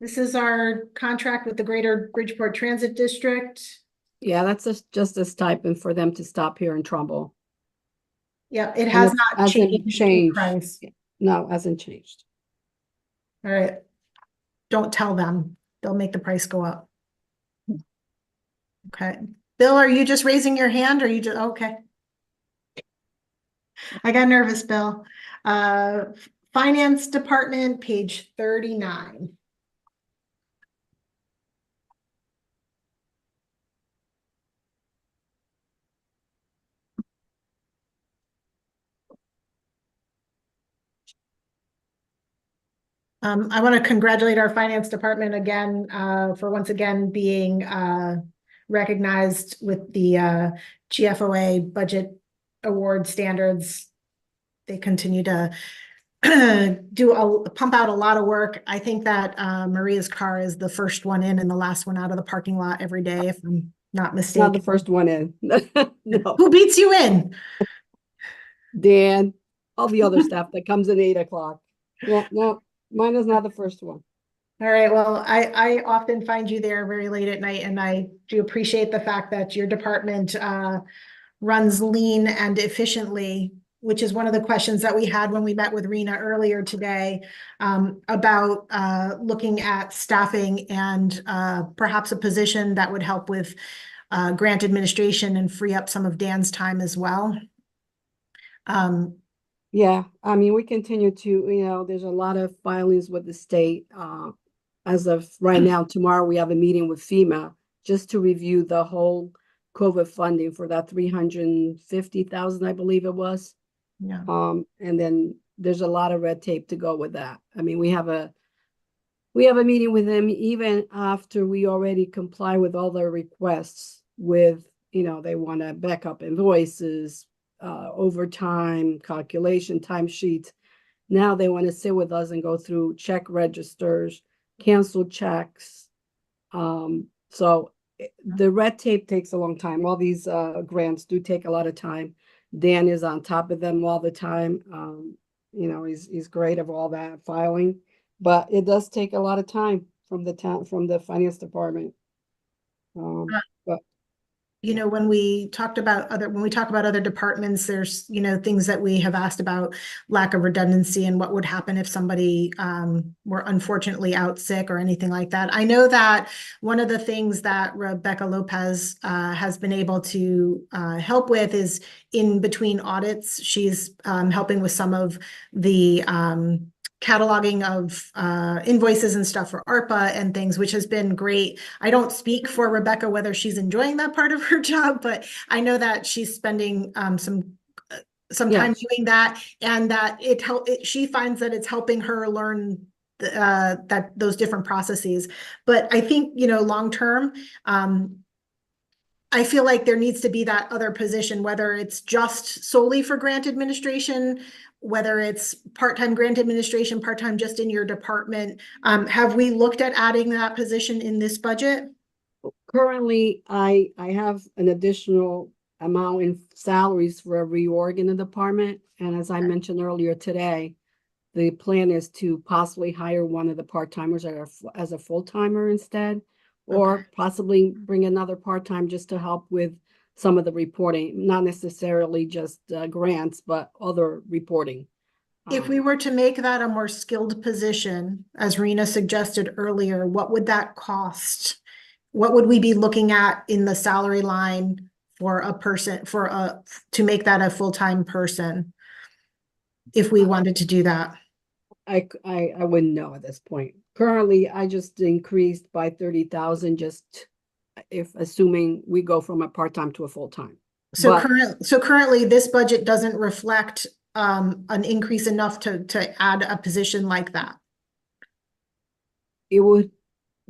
This is our contract with the Greater Bridgeport Transit District. Yeah, that's just a stipend for them to stop here in Trumbull. Yeah, it has not hasn't changed in price. No, hasn't changed. All right. Don't tell them. They'll make the price go up. Okay. Bill, are you just raising your hand or you just, okay. I got nervous, Bill. Finance Department, page 39. I want to congratulate our finance department again for once again being recognized with the GFOA budget award standards. They continue to pump out a lot of work. I think that Maria's car is the first one in and the last one out of the parking lot every day, if I'm not mistaken. Not the first one in. No. Who beats you in? Dan, all the other stuff that comes in 8 o'clock. Yeah, no, mine is not the first one. All right, well, I often find you there very late at night, and I do appreciate the fact that your department runs lean and efficiently, which is one of the questions that we had when we met with Rena earlier today, about looking at staffing and perhaps a position that would help with grant administration and free up some of Dan's time as well. Yeah, I mean, we continue to, there's a lot of filings with the state. As of right now, tomorrow we have a meeting with FEMA just to review the whole COVID funding for that 350,000, I believe it was. Yeah. And then there's a lot of red tape to go with that. I mean, we have a meeting with them even after we already comply with all their requests with, they want to back up invoices, overtime, calculation, timesheets. Now they want to sit with us and go through check registers, cancel checks. So the red tape takes a long time. All these grants do take a lot of time. Dan is on top of them all the time. He's great of all that filing, but it does take a lot of time from the finance department. But when we talk about other departments, there's, things that we have asked about lack of redundancy and what would happen if somebody were unfortunately out sick or anything like that. I know that one of the things that Rebecca Lopez has been able to help with is in between audits. She's helping with some of the cataloging of invoices and stuff for ARPA and things, which has been great. I don't speak for Rebecca whether she's enjoying that part of her job, but I know that she's spending some time doing that, and that she finds that it's helping her learn that those different processes. But I think, long term, I feel like there needs to be that other position, whether it's just solely for grant administration, whether it's part-time grant administration, part-time just in your department. Have we looked at adding that position in this budget? currently, I have an additional amount in salaries for a reorg in the department. And as I mentioned earlier today, the plan is to possibly hire one of the part-timers as a full-timer instead, or possibly bring another part-time just to help with some of the reporting, not necessarily just grants, but other reporting. If we were to make that a more skilled position, as Rena suggested earlier, what would that cost? What would we be looking at in the salary line for a person, to make that a full-time person? If we wanted to do that? I wouldn't know at this point. Currently, I just increased by 30,000, just assuming we go from a part-time to a full-time. So currently this budget doesn't reflect an increase enough to add a position like that. It would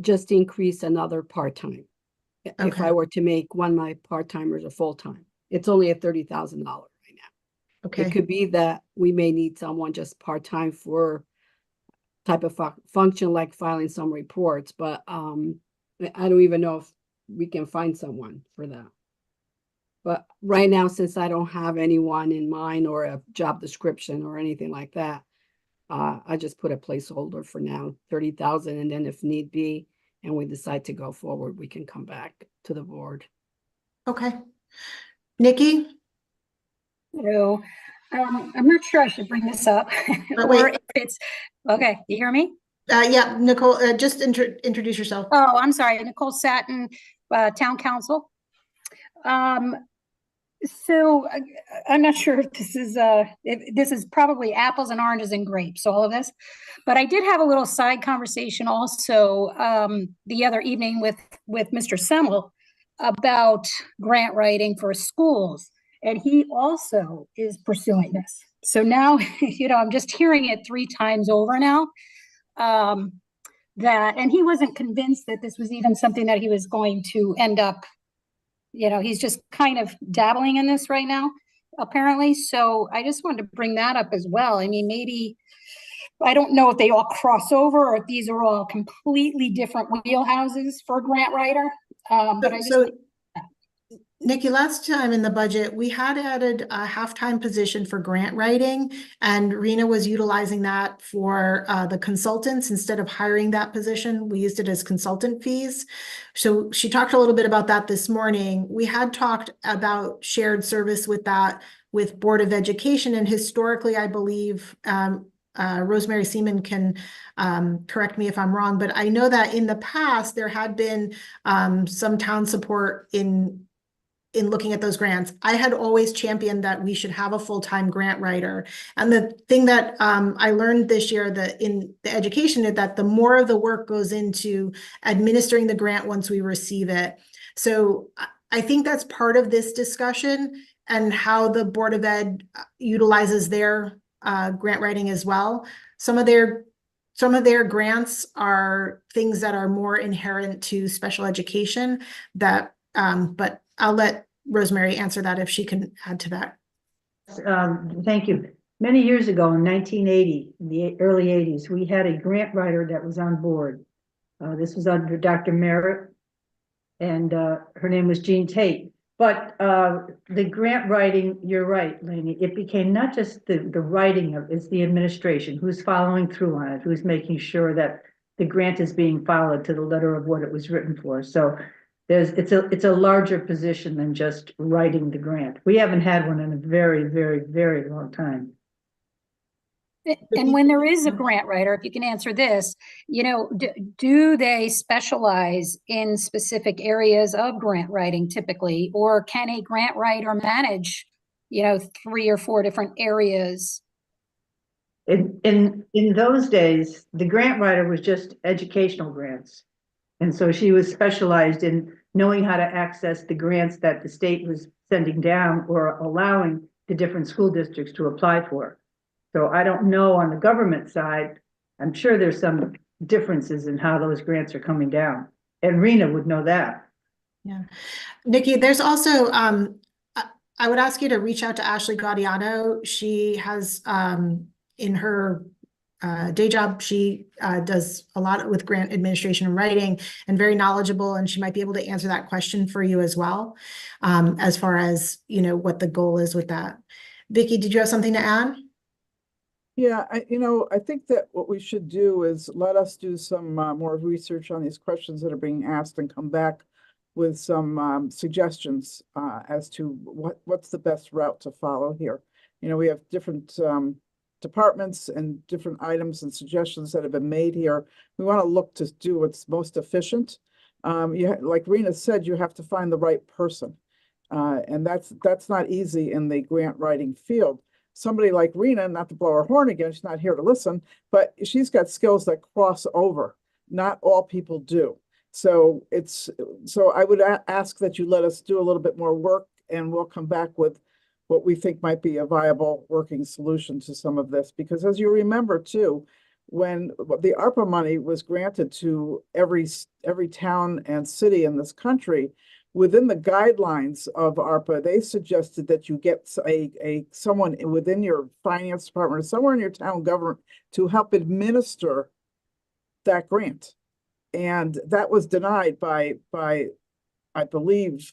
just increase another part-time. If I were to make one of my part-timers a full-time, it's only at $30,000 right now. Okay. It could be that we may need someone just part-time for type of function like filing some reports, but I don't even know if we can find someone for that. But right now, since I don't have anyone in mind or a job description or anything like that, I just put a placeholder for now, 30,000, and then if need be, and we decide to go forward, we can come back to the board. Okay. Nikki? Hello. I'm not sure I should bring this up. Or if it's okay. You hear me? Yeah, Nicole, just introduce yourself. Oh, I'm sorry. Nicole Satin, Town Council. So I'm not sure if this is probably apples and oranges and grapes, all of this, but I did have a little side conversation also the other evening with Mr. Semmel about grant writing for schools. And he also is pursuing this. So now, I'm just hearing it 3 times over now. And he wasn't convinced that this was even something that he was going to end up he's just kind of dabbling in this right now, apparently. So I just wanted to bring that up as well. I mean, maybe, I don't know if they all cross over or if these are all completely different wheelhouses for a grant writer. But I just. So Nikki, last time in the budget, we had added a half-time position for grant writing, and Rena was utilizing that for the consultants. Instead of hiring that position, we used it as consultant fees. So she talked a little bit about that this morning. We had talked about shared service with that with Board of Education, and historically, I believe Rosemary Seaman can correct me if I'm wrong, but I know that in the past, there had been some town support in looking at those grants. I had always championed that we should have a full-time grant writer. And the thing that I learned this year that in the education is that the more of the work goes into administering the grant once we receive it. So I think that's part of this discussion and how the Board of Ed utilizes their grant writing as well. Some of their grants are things that are more inherent to special education that, but I'll let Rosemary answer that if she can add to that. Thank you. Many years ago in 1980, in the early 80s, we had a grant writer that was on board. This was under Dr. Merritt, and her name was Jean Tate. But the grant writing, you're right, Lainey, it became not just the writing of, it's the administration, who's following through on it, who's making sure that the grant is being followed to the letter of what it was written for. So it's a larger position than just writing the grant. We haven't had one in a very, very, very long time. And when there is a grant writer, if you can answer this, do they specialize in specific areas of grant writing typically, or can a grant writer manage, 3 or 4 different areas? In those days, the grant writer was just educational grants. And so she was specialized in knowing how to access the grants that the state was sending down or allowing the different school districts to apply for. So I don't know on the government side, I'm sure there's some differences in how those grants are coming down. And Rena would know that. Yeah. Nikki, there's also, I would ask you to reach out to Ashley Gaudiano. She has, in her day job, she does a lot with grant administration and writing and very knowledgeable, and she might be able to answer that question for you as well, as far as, what the goal is with that. Vicki, did you have something to add? Yeah, I think that what we should do is let us do some more research on these questions that are being asked and come back with some suggestions as to what's the best route to follow here. We have different departments and different items and suggestions that have been made here. We want to look to do what's most efficient. Like Rena said, you have to find the right person. And that's not easy in the grant writing field. Somebody like Rena, not to blow her horn again, she's not here to listen, but she's got skills that cross over. Not all people do. So I would ask that you let us do a little bit more work, and we'll come back with what we think might be a viable working solution to some of this. Because as you remember too, when the ARPA money was granted to every town and city in this country, within the guidelines of ARPA, they suggested that you get someone within your finance department or somewhere in your town government to help administer that grant. And that was denied by I believe,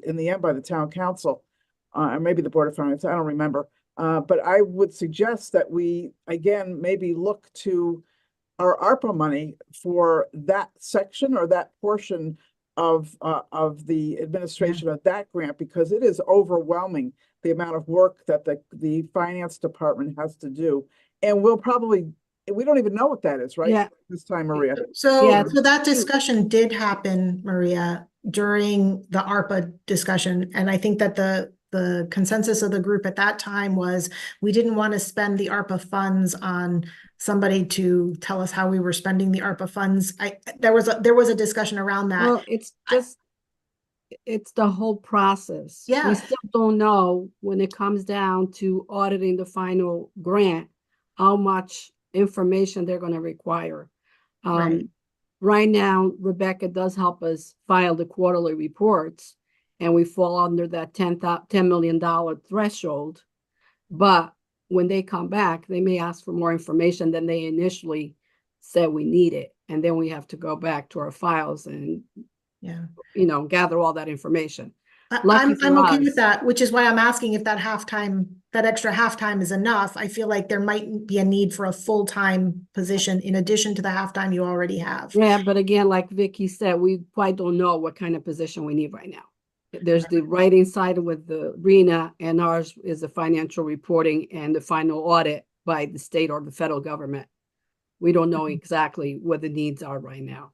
in the end by the town council, or maybe the Board of Finance, I don't remember. But I would suggest that we, again, maybe look to our ARPA money for that section or that portion of the administration of that grant, because it is overwhelming the amount of work that the finance department has to do. And we don't even know what that is, right? Yeah. This time, Maria. So that discussion did happen, Maria, during the ARPA discussion. And I think that the consensus of the group at that time was we didn't want to spend the ARPA funds on somebody to tell us how we were spending the ARPA funds. There was a discussion around that. Well, it's the whole process. Yeah. We still don't know when it comes down to auditing the final grant, how much information they're going to require. Right now, Rebecca does help us file the quarterly reports. and we fall under that $10 million threshold. But when they come back, they may ask for more information than they initially said we needed. And then we have to go back to our files and, gather all that information. I'm okay with that, which is why I'm asking if that extra halftime is enough. I feel like there might be a need for a full-time position in addition to the halftime you already have. Yeah, but again, like Vicky said, we quite don't know what kind of position we need right now. There's the writing side with the RENA, and ours is the financial reporting and the final audit by the state or the federal government. We don't know exactly what the needs are right now.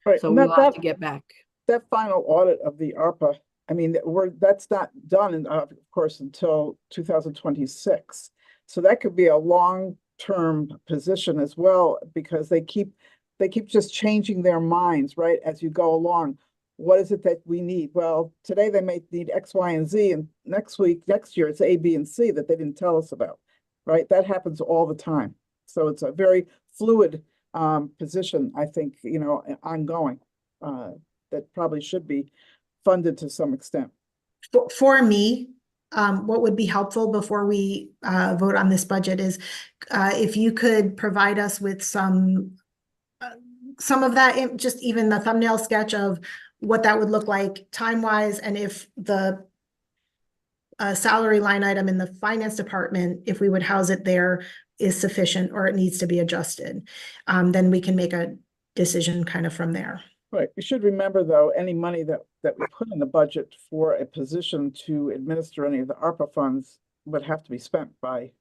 Right. So we'll have to get back. That final audit of the ARPA, I mean, that's not done, of course, until 2026. So that could be a long-term position as well, because they keep just changing their minds, right, as you go along. What is it that we need? Well, today they may need X, Y, and Z, and next year, it's A, B, and C that they didn't tell us about, right? That happens all the time. So it's a very fluid position, I think, ongoing, that probably should be funded to some extent. For me, what would be helpful before we vote on this budget is if you could provide us with some of that, just even the thumbnail sketch of what that would look like time-wise, and if the salary line item in the finance department, if we would house it there, is sufficient or it needs to be adjusted, then we can make a decision kind of from there. Right. You should remember, though, any money that we put in the budget for a position to administer any of the ARPA funds would have to be spent by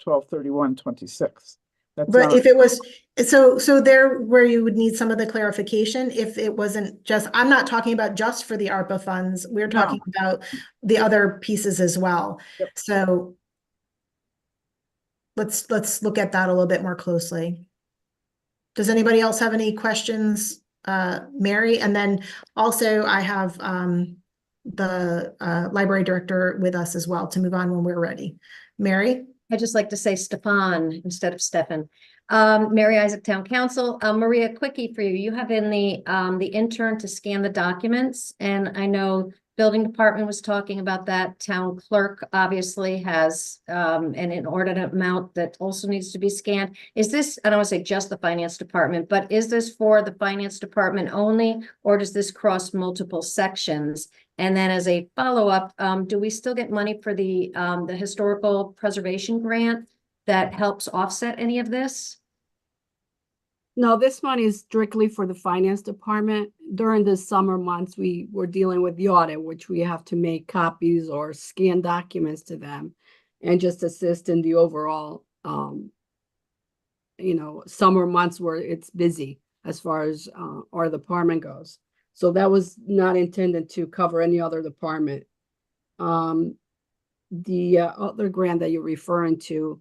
12/31/26. But if it was, so there where you would need some of the clarification, if it wasn't just, I'm not talking about just for the ARPA funds, we're talking about the other pieces as well. Yep. So let's look at that a little bit more closely. Does anybody else have any questions, Mary? And then also I have the library director with us as well to move on when we're ready. Mary? I'd just like to say Stefan instead of Stefan. Mary Isaac, Town Council. Maria, quickie for you. You have in the intern to scan the documents, and I know building department was talking about that. Town clerk obviously has an inordinate amount that also needs to be scanned. Is this, I don't want to say just the finance department, but is this for the finance department only, or does this cross multiple sections? And then as a follow-up, do we still get money for the historical preservation grant that helps offset any of this? No, this money is strictly for the finance department. During the summer months, we were dealing with the audit, which we have to make copies or scan documents to them and just assist in the overall, summer months where it's busy as far as our department goes. So that was not intended to cover any other department. The other grant that you're referring to,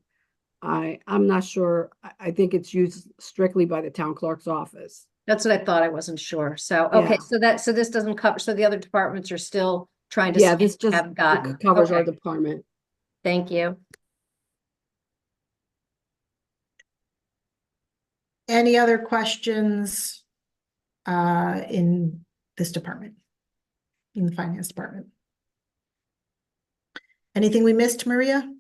I'm not sure. I think it's used strictly by the town clerk's office. That's what I thought. I wasn't sure. So, okay, so this doesn't cover, so the other departments are still trying to. Yeah, this just have gotten. covers our Okay. department. Thank you. Any other questions in this department, in the finance department? Anything we missed, Maria?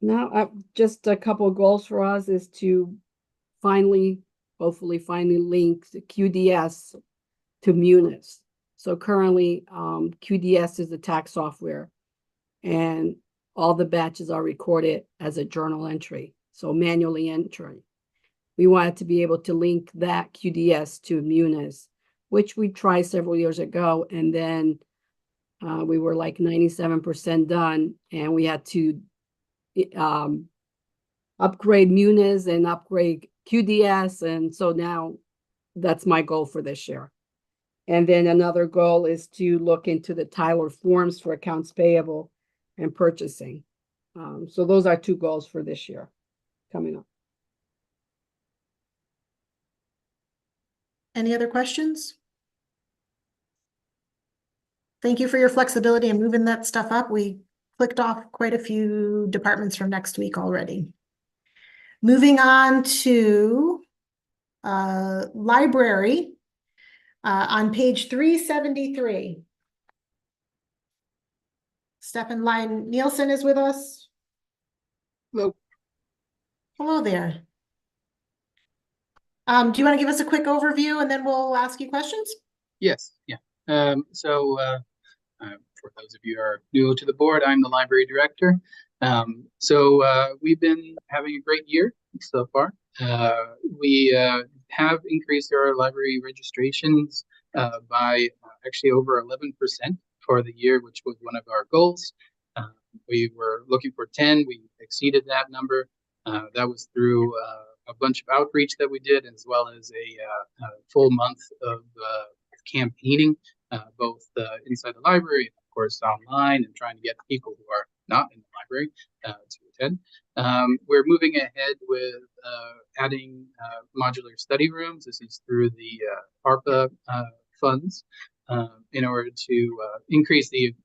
No, just a couple of goals for us is to hopefully finally link the QDS to Munis. So currently, QDS is the tax software, and all the batches are recorded as a journal entry, so manually entering. We wanted to be able to link that QDS to Munis, which we tried several years ago, and then we were like 97% done, and we had to upgrade Munis and upgrade QDS, and so now that's my goal for this year. And then another goal is to look into the Tyler forms for accounts payable and purchasing. So those are two goals for this year coming up. Any other questions? Thank you for your flexibility in moving that stuff up. We clicked off quite a few departments from next week already. Moving on to library. On page 373. Stefan Line Nielsen is with us. Hello. Hello there. Do you want to give us a quick overview and then we'll ask you questions? Yes, yeah. For those of you who are new to the board, I'm the library director. We've been having a great year so far. We have increased our library registrations by actually over 11% for the year, which was one of our goals. We were looking for 10. We exceeded that number. That was through a bunch of outreach that we did, as well as a full month of campaigning, both inside the library and of course online, and trying to get people who are not in the library to attend. We're moving ahead with adding modular study rooms. This is through the ARPA funds in order to increase the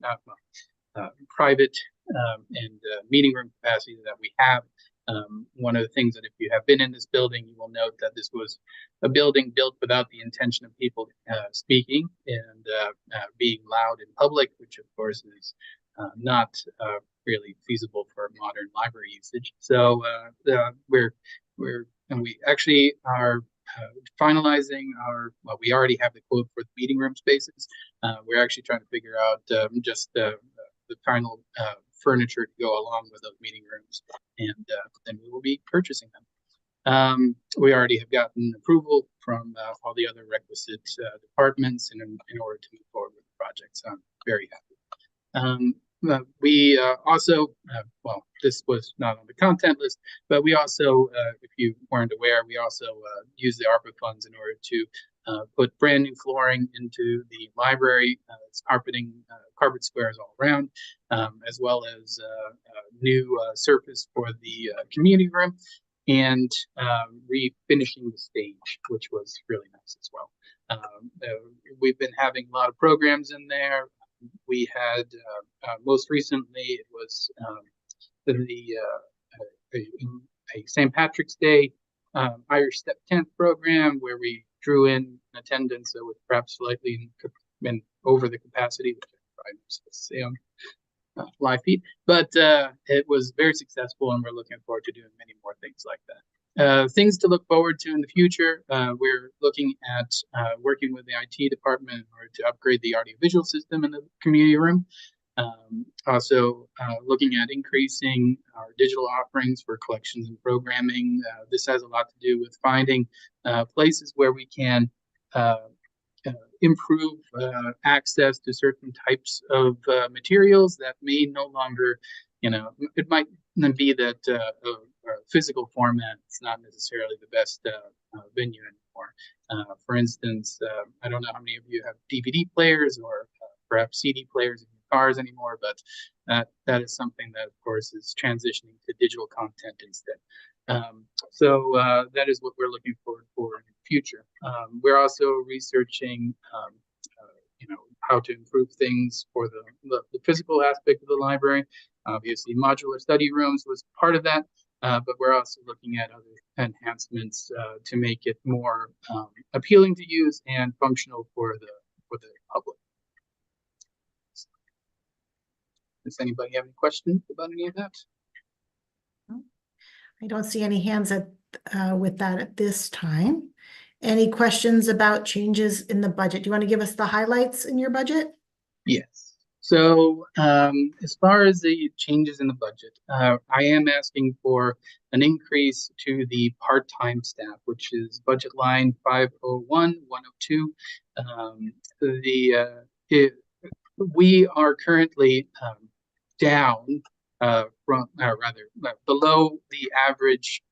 private and meeting room capacity that we have. One of the things that if you have been in this building, you will note that this was a building built without the intention of people speaking and being loud in public, which of course is not really feasible for modern library usage. So we actually are finalizing we already have the quote for the meeting room spaces. We're actually trying to figure out just the final furniture to go along with those meeting rooms, and then we will be purchasing them. We already have gotten approval from all the other requisite departments in order to move forward with the project, so I'm very happy. We also, this was not on the content list, but we also, if you weren't aware, we also use the ARPA funds in order to put brand new flooring into the library. It's carpet squares all around, as well as new surface for the community room, and refinishing the stage, which was really nice as well. We've been having a lot of programs in there. We had most recently it was a St. Patrick's Day Irish Step Tent program, where we drew in attendance that was perhaps slightly over the capacity, which I say on live feed, but it was very successful, and we're looking forward to doing many more things like that. Things to look forward to in the future. We're looking at working with the IT department in order to upgrade the audiovisual system in the community room. Also looking at increasing our digital offerings for collections and programming. This has a lot to do with finding places where we can improve access to certain types of materials that may no longer, it might be that physical format is not necessarily the best venue anymore. For instance, I don't know how many of you have DVD players or perhaps CD players in your cars anymore, but that is something that, of course, is transitioning to digital content instead. That is what we're looking forward for in the future. We're also researching, how to improve things for the physical aspect of the library. Obviously, modular study rooms was part of that, but we're also looking at other enhancements to make it more appealing to use and functional for the public. Does anybody have any questions about any of that? I don't see any hands with that at this time. Any questions about changes in the budget? Do you want to give us the highlights in your budget? Yes. So as far as the changes in the budget, I am asking for an increase to the part-time staff, which is budget line 501-102. We are currently down below the average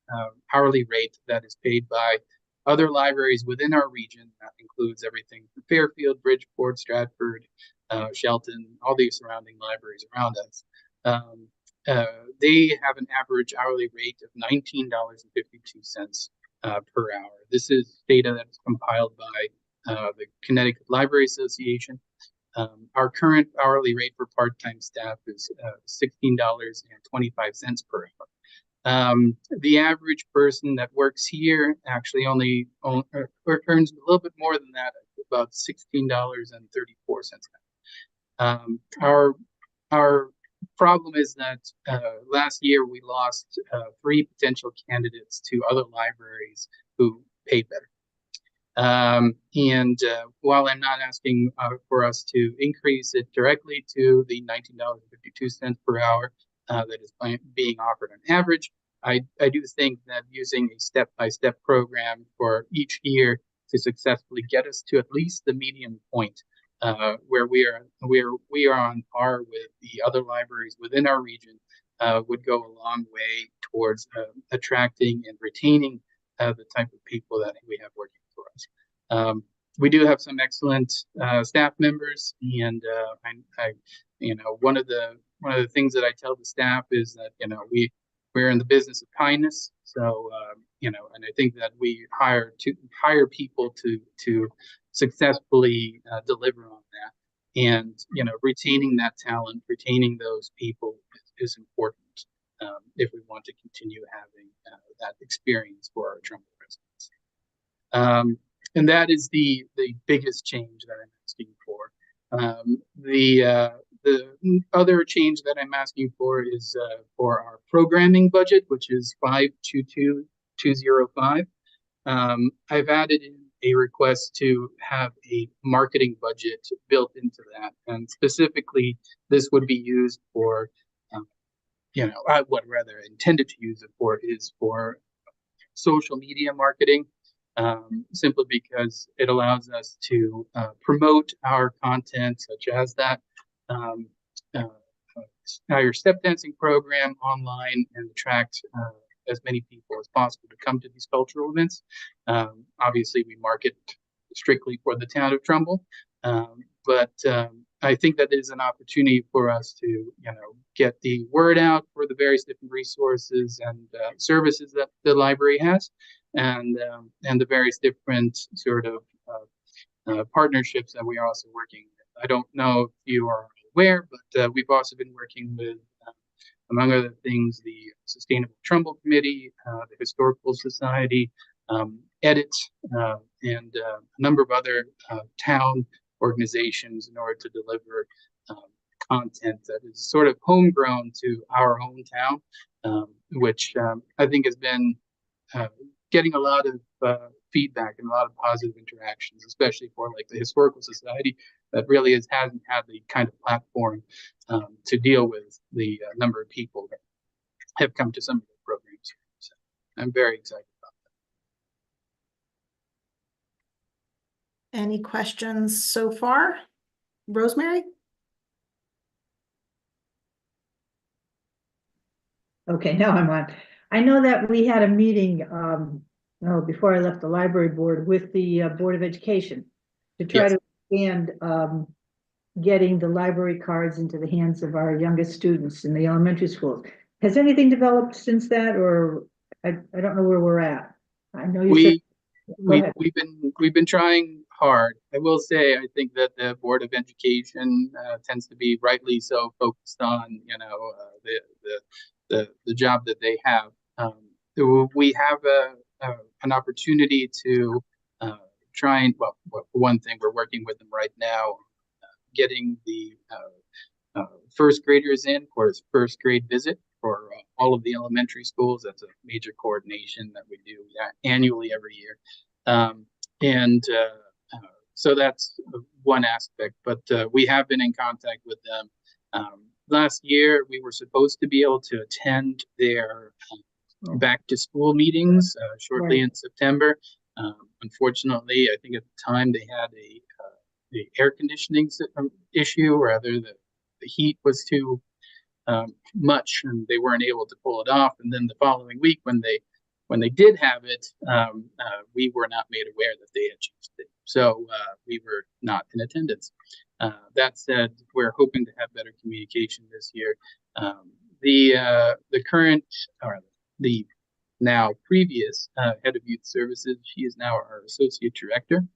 hourly rate that is paid by other libraries within our region. That includes everything from Fairfield, Bridgeport, Stratford, Shelton, all these surrounding libraries around us. They have an average hourly rate of $19.52 per hour. This is data that is compiled by the Connecticut Library Association. Our current hourly rate for part-time staff is $16.25 per hour. The average person that works here actually only earns a little bit more than that, about $16.34. Our problem is that last year we lost 3 potential candidates to other libraries who pay better. While I'm not asking for us to increase it directly to the $19.52 per hour that is being offered on average, I do think that using a step-by-step program for each year to successfully get us to at least the median point where we are on par with the other libraries within our region would go a long way towards attracting and retaining the type of people that we have working for us. We do have some excellent staff members, and one of the things that I tell the staff is that we're in the business of kindness. So and I think that we hire people to successfully deliver on that, and retaining that talent, retaining those people is important if we want to continue having that experience for our Trumbull residents. And that is the biggest change that I'm asking for. The other change that I'm asking for is for our programming budget, which is 522,205. I've added in a request to have a marketing budget built into that, and specifically, this would be used for, what rather intended to use it for is for social media marketing. Simply because it allows us to promote our content, such as that our step dancing program online, and attract as many people as possible to come to these cultural events. Obviously, we market strictly for the town of Trumbull, but I think that is an opportunity for us to, get the word out for the various different resources and services that the library has, and the various different sort of partnerships that we are also working with. I don't know if you are aware, but we've also been working with, among other things, the Sustainable Trumbull Committee, the Historical Society, EDIT, and a number of other town organizations in order to deliver content that is sort of homegrown to our own town, which I think has been getting a lot of feedback and a lot of positive interactions, especially for like the Historical Society that really hasn't had the kind of platform to deal with the number of people that have come to some of the programs. So I'm very excited about that. Any questions so far? Rosemary? Okay, now I'm on. I know that we had a meeting before I left the library board with the Board of Education to try to expand getting the library cards into the hands of our youngest students in the elementary schools. Has anything developed since that, or I don't know where we're at? I know you said we've been trying hard. I will say I think that the Board of Education tends to be rightly so focused on the job that they have. We have an opportunity to try and, well, for one thing, we're working with them right now, getting the first graders in for his first grade visit for all of the elementary schools. That's a major coordination that we do annually every year. So that's one aspect, but we have been in contact with them. Last year, we were supposed to be able to attend their back to school meetings shortly in September. Unfortunately, I think at the time they had the air conditioning issue, or rather the heat was too much and they weren't able to pull it off. And then the following week when they did have it, we were not made aware that they had changed it. So we were not in attendance. That said, we're hoping to have better communication this year. The current, or the now previous head of youth services, she is now our associate director.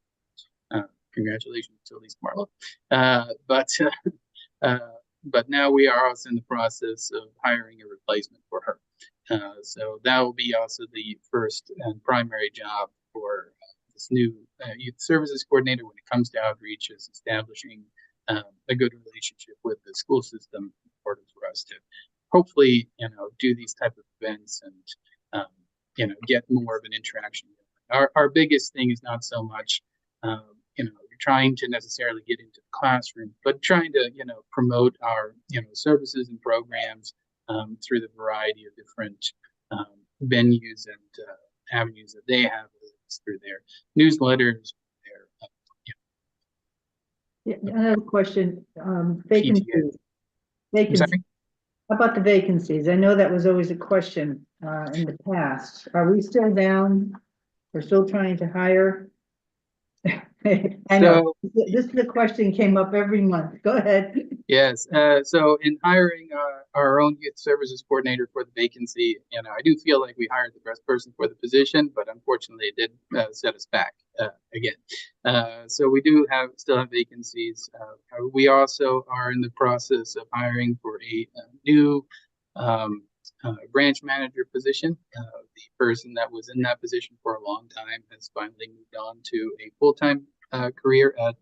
Congratulations to Elise Marlowe. But now we are also in the process of hiring a replacement for her. So that will be also the first and primary job for this new youth services coordinator when it comes to outreach is establishing a good relationship with the school system in order for us to hopefully, do these type of events and, get more of an interaction. Our biggest thing is not so much, trying to necessarily get into the classroom, but trying to, promote our, services and programs through the variety of different venues and avenues that they have through their newsletters, Yeah, another question, PTA. vacancies. Vacancies. How about the vacancies? I know that was always a question in the past. Are we still down? We're still trying to hire? I know, this is the question came up every month. Go ahead. Yes, so in hiring our own youth services coordinator for the vacancy, I do feel like we hired the best person for the position, but unfortunately it did set us back again. So we do still have vacancies. We also are in the process of hiring for a new branch manager position. The person that was in that position for a long time has finally moved on to a full-time career at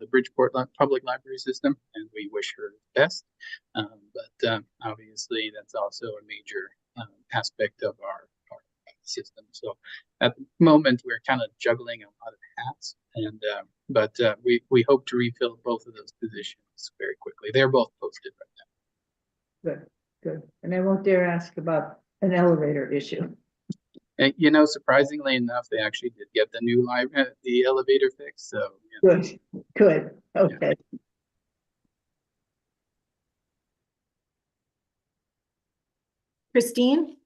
the Bridgeport Public Library System, and we wish her the best. But obviously, that's also a major aspect of our system. So at the moment, we're kind of juggling a lot of hats, and but we hope to refill both of those positions very quickly. They're both posted right now. Good, good. And I won't dare ask about an elevator issue. And, surprisingly enough, they actually did get the elevator fixed. So good, good. Okay. Yeah. Christine?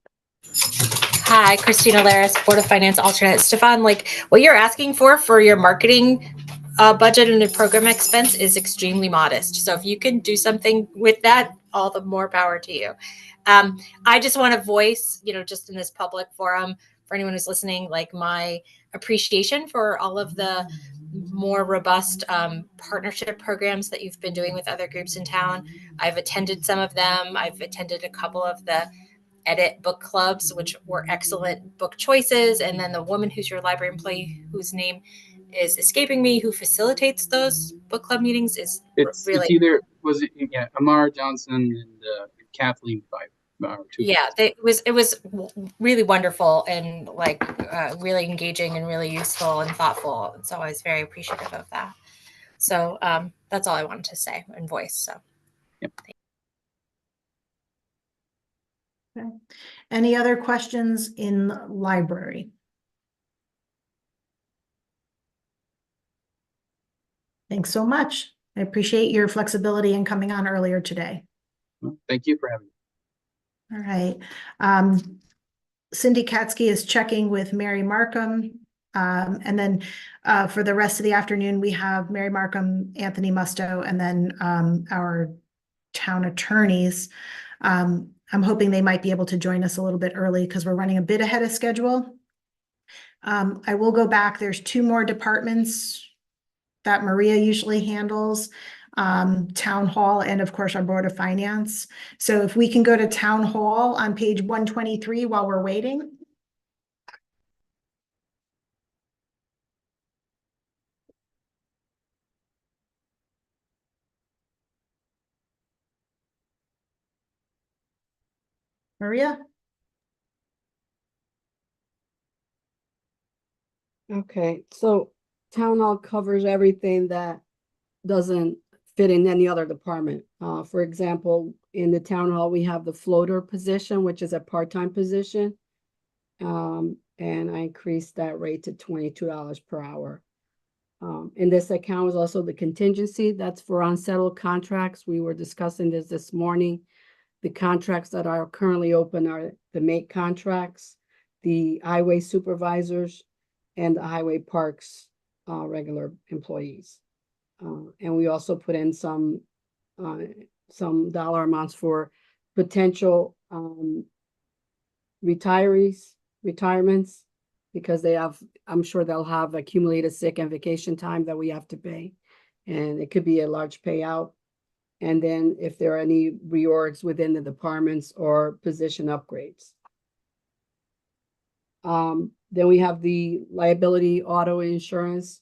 Hi, Christina Laris, Board of Finance alternate. Stefan, what you're asking for your marketing budget and program expense is extremely modest. So if you can do something with that, all the more power to you. I just want to voice, just in this public forum, for anyone who's listening, my appreciation for all of the more robust partnership programs that you've been doing with other groups in town. I've attended some of them. I've attended a couple of the edit book clubs, which were excellent book choices. And then the woman who's your library employee, whose name is escaping me, who facilitates those book club meetings, is it's either Amara Johnson and Kathleen Pfeiffer. Yeah, it was really wonderful and really engaging and really useful and thoughtful. So I was very appreciative of that. So that's all I wanted to say and voice. So. Yep. Okay. Any other questions in the library? Thanks so much. I appreciate your flexibility in coming on earlier today. Well, thank you for having me. All right. Cindy Katsky is checking with Mary Markham. And then for the rest of the afternoon, we have Mary Markham, Anthony Musto, and then our town attorneys. I'm hoping they might be able to join us a little bit early because we're running a bit ahead of schedule. I will go back. There's 2 more departments that Maria usually handles. Town Hall, and of course our Board of Finance. So if we can go to Town Hall on page 123 while we're waiting. Maria? Okay, so Town Hall covers everything that doesn't fit in any other department. For example, in the Town Hall, we have the floater position, which is a part-time position. And I increased that rate to $22 per hour. In this account is also the contingency. That's for unsettled contracts. We were discussing this morning. The contracts that are currently open are the MAKE contracts, the highway supervisors, and the highway parks regular employees. And we also put in some dollar amounts for potential retirements, because I'm sure they'll have accumulated sick and vacation time that we have to pay. And it could be a large payout. And then if there are any reorgs within the departments or position upgrades. Then we have the liability auto insurance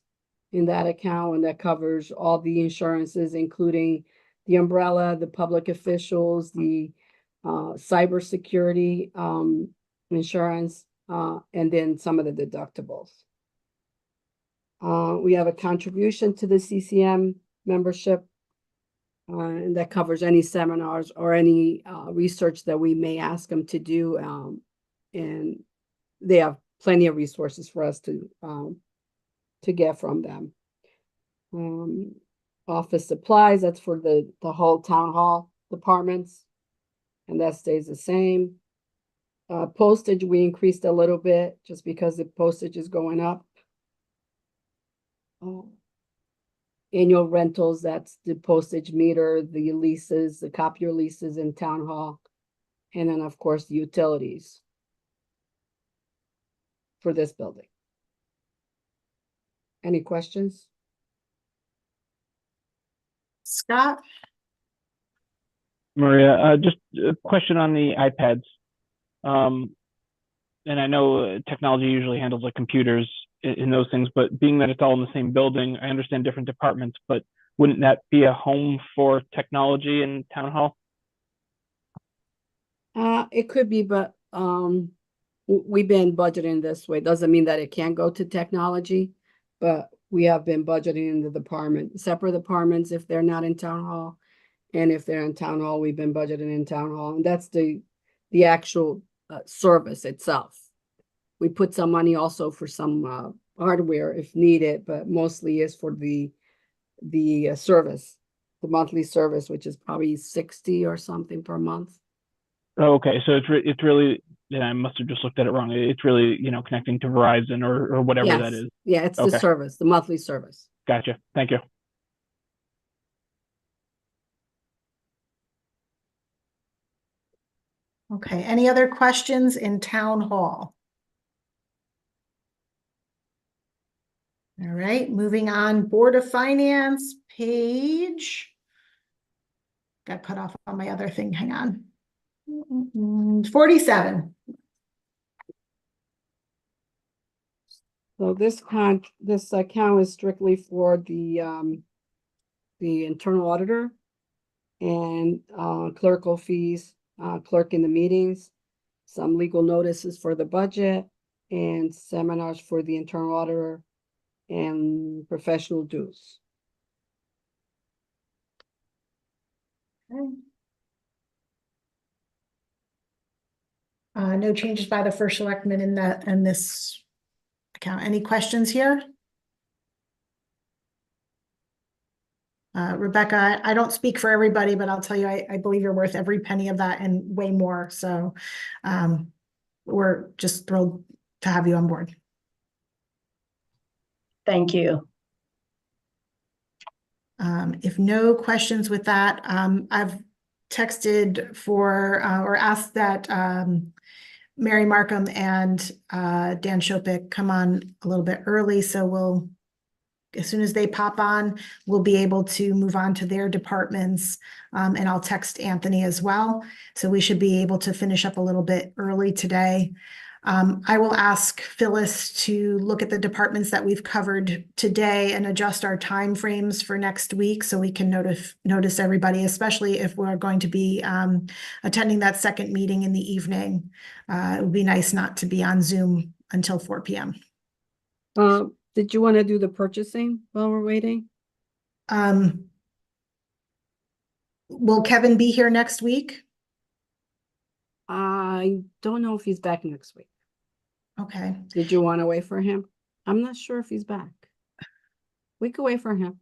in that account, and that covers all the insurances, including the umbrella, the public officials, the cybersecurity insurance, and then some of the deductibles. We have a contribution to the CCM membership, and that covers any seminars or any research that we may ask them to do. And they have plenty of resources for us to get from them. Office supplies, that's for the whole town hall departments, and that stays the same. Postage, we increased a little bit just because the postage is going up. Annual rentals, that's the postage meter, the leases, the copier leases in town hall, and then of course the utilities for this building. Any questions? Scott? Maria, just a question on the iPads. And I know technology usually handles like computers in those things, but being that it's all in the same building, I understand different departments, but wouldn't that be a home for technology in town hall? It could be, but we've been budgeting this way. Doesn't mean that it can't go to technology, but we have been budgeting in the department, separate departments if they're not in town hall. And if they're in town hall, we've been budgeting in town hall, and that's the actual service itself. We put some money also for some hardware if needed, but mostly is for the service, the monthly service, which is probably 60 or something per month. Oh, okay, so it's really, I must have just looked at it wrong. It's really, connecting to Verizon or whatever that is. Yeah, it's the Okay. service, the monthly service. Gotcha. Thank you. Okay, any other questions in town hall? All right, moving on, Board of Finance, page. Got cut off on my other thing, hang on. 47. So this account is strictly for the internal auditor and clerical fees, clerk in the meetings, some legal notices for the budget, and seminars for the internal auditor, and professional dues. Okay. No changes by the first selectman in this account. Any questions here? Rebecca, I don't speak for everybody, but I'll tell you, I believe you're worth every penny of that and way more. So we're just thrilled to have you on board. Thank you. If no questions with that, I've texted for or asked that Mary Markham and Dan Shopik come on a little bit early, so we'll, as soon as they pop on, we'll be able to move on to their departments, and I'll text Anthony as well. So we should be able to finish up a little bit early today. I will ask Phyllis to look at the departments that we've covered today and adjust our timeframes for next week so we can notice everybody, especially if we're going to be attending that second meeting in the evening. It would be nice not to be on Zoom until 4 p.m. Did you want to do the purchasing while we're waiting? Will Kevin be here next week? I don't know if he's back next week. Okay. Did you want to wait for him? I'm not sure if he's back. We could wait for him.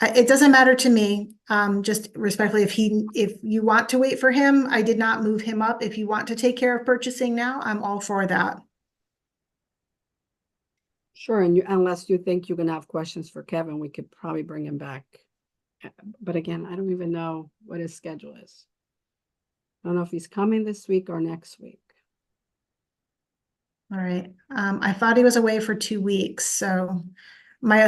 It doesn't matter to me. Just respectfully, if you want to wait for him, I did not move him up. If you want to take care of purchasing now, I'm all for that. Sure, and unless you think you're gonna have questions for Kevin, we could probably bring him back. But again, I don't even know what his schedule is. I don't know if he's coming this week or next week. All right. I thought he was away for 2 weeks, so my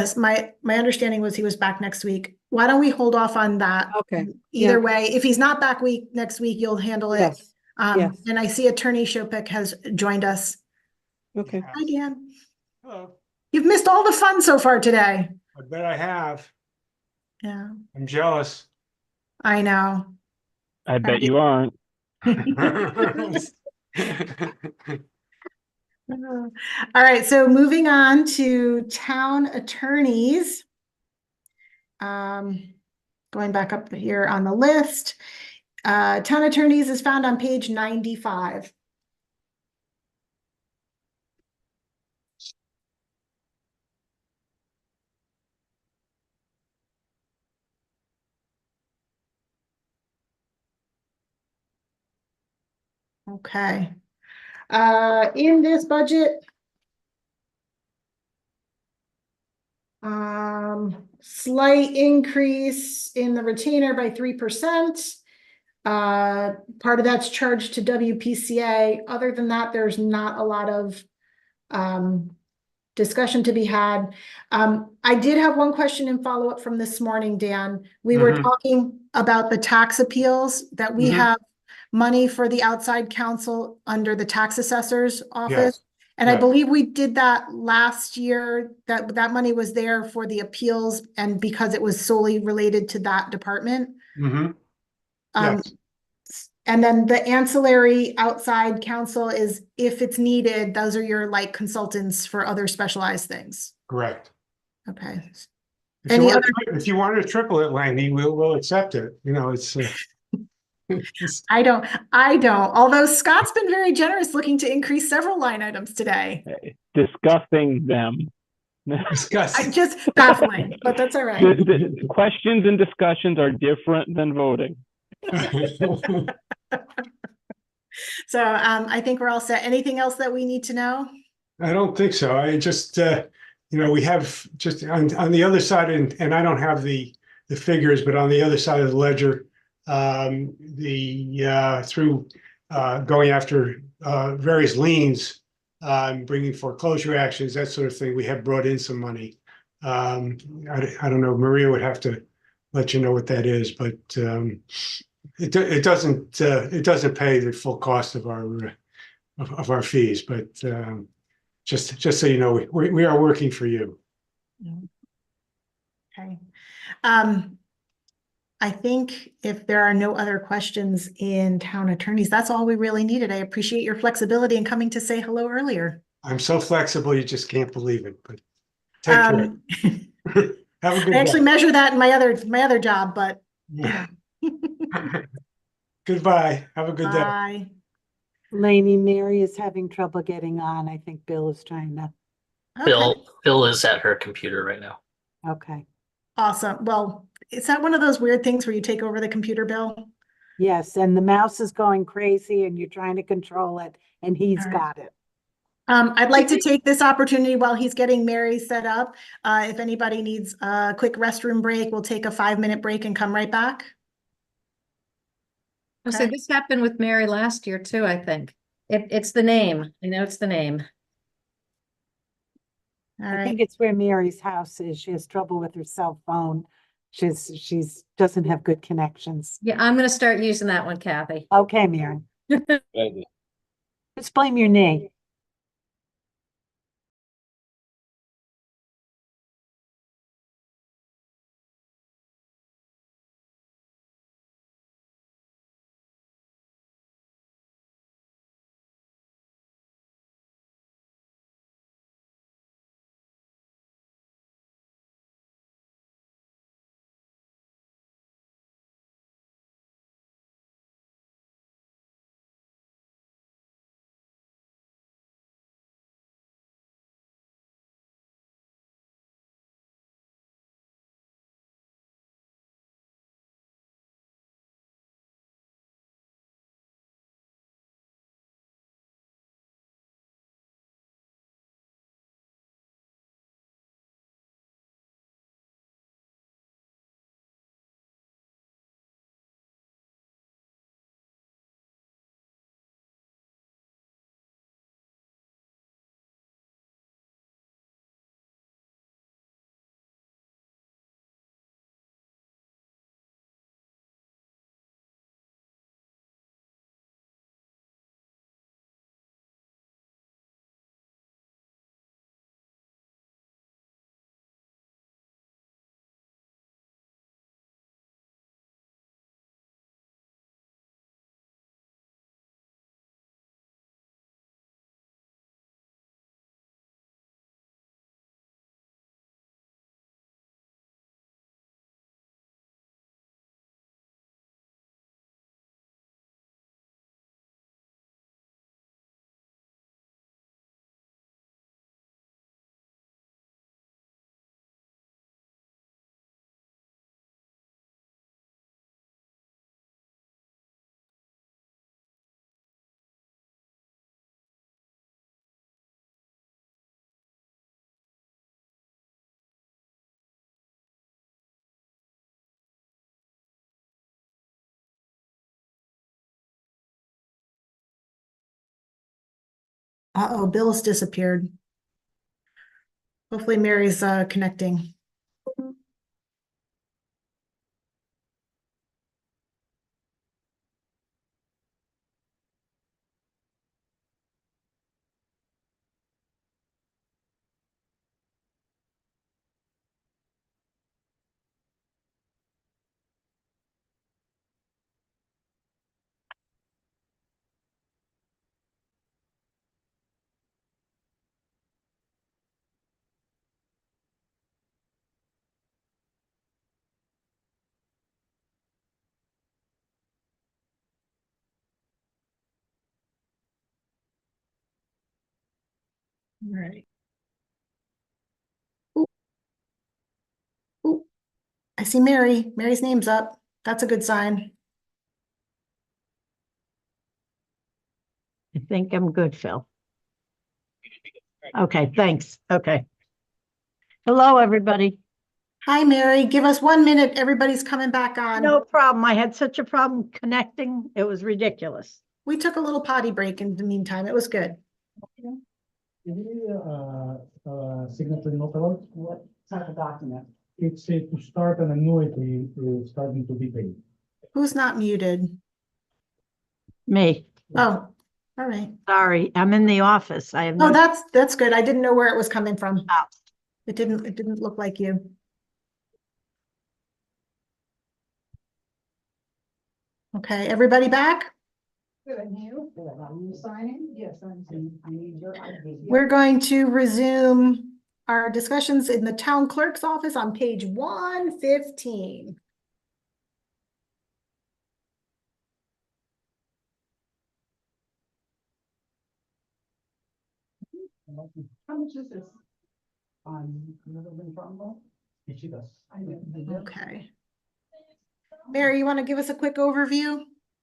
understanding was he was back next week. Why don't we hold off on that? Okay. Either way, if he's not back next week, you'll handle it. Yes. Yes. And I see Attorney Shopik has joined us. Okay. Hi, Dan. Hello. You've missed all the fun so far today. I bet I have. Yeah, I'm jealous. I know. I bet you aren't. All right, so moving on to town attorneys. Going back up here on the list, town attorneys is found on page 95. Okay. In this budget, slight increase in the retainer by 3%. Part of that's charged to WPCA. Other than that, there's not a lot of discussion to be had. I did have one question in follow-up from this morning, Dan. We were talking about the tax appeals, that we have money for the outside counsel under the tax assessor's office. And I Right. believe we did that last year, that money was there for the appeals and because it was solely related to that department. Yes, And then the ancillary outside counsel is, if it's needed, those are your like consultants for other specialized things. correct. Okay. If you want to triple it, Laney, we'll accept it. You know, it's I don't, although Scott's been very generous looking to increase several line items today. Discussing them. I just baffling, but that's all right. The questions and discussions are different than voting. So I think we're all set. Anything else that we need to know? I don't think so. I just, we have just on the other side, and I don't have the figures, but on the other side of the ledger, through going after various liens, bringing foreclosure actions, that sort of thing, we have brought in some money. I don't know, Maria would have to let you know what that is, but it doesn't pay the full cost of our fees, but just so you know, we are working for you. Okay. I think if there are no other questions in town attorneys, that's all we really needed. I appreciate your flexibility in coming to say hello earlier. I'm so flexible, you just can't believe it, but take care. Have a good I actually day. measure that in my other job, but Goodbye. Have a good day. bye. Lainey, Mary is having trouble getting on. I think Bill is trying to. Bill is at her computer right now. Okay. Awesome. Well, is that one of those weird things where you take over the computer, Bill? Yes, and the mouse is going crazy and you're trying to control it and he's All right. got it. I'd like to take this opportunity while he's getting Mary set up. If anybody needs a quick restroom break, we'll take a 5-minute break and come right back. So Okay. this happened with Mary last year too, I think. It's the name. I know it's the name. All I right. think it's where Mary's house is. She has trouble with her cell phone. She's doesn't have good connections. Yeah, I'm gonna start using that one, Kathy. Okay, Mary. Just blame your knee. Uh-oh, Bill's disappeared. Hopefully Mary's connecting. All right. Ooh. Ooh. I see Mary. Mary's name's up. That's a good sign. I think I'm good, Phil. Okay, thanks. Okay. Hello, everybody. Hi, Mary. Give us 1 minute. Everybody's coming back on. No problem. I had such a problem connecting. It was ridiculous. We took a little potty break in the meantime. It was good. Signature notable? What type of document? It's to start an annuity starting to be paid. Who's not muted? Me. Oh, all right. Sorry, I'm in the office. I have Oh, no. that's good. I didn't know where it was coming from. It didn't look like you. Okay, everybody back? Good, and you? Are you signing? Yes, I'm signing. I need your ID. We're going to resume our discussions in the town clerk's office on page 115. How much is this? Okay. Mary, you want to give us a quick overview?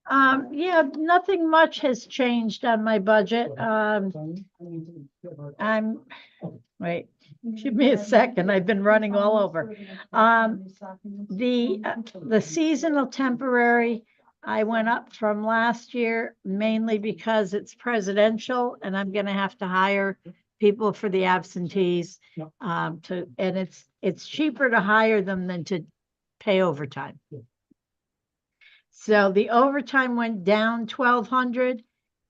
Yeah, nothing much has changed on my budget. Wait, give me a second. I've been running all over. The seasonal temporary, I went up from last year mainly because it's presidential and I'm gonna have to hire people for the absentees. And it's cheaper to hire them than to pay overtime. So the overtime went down 1,200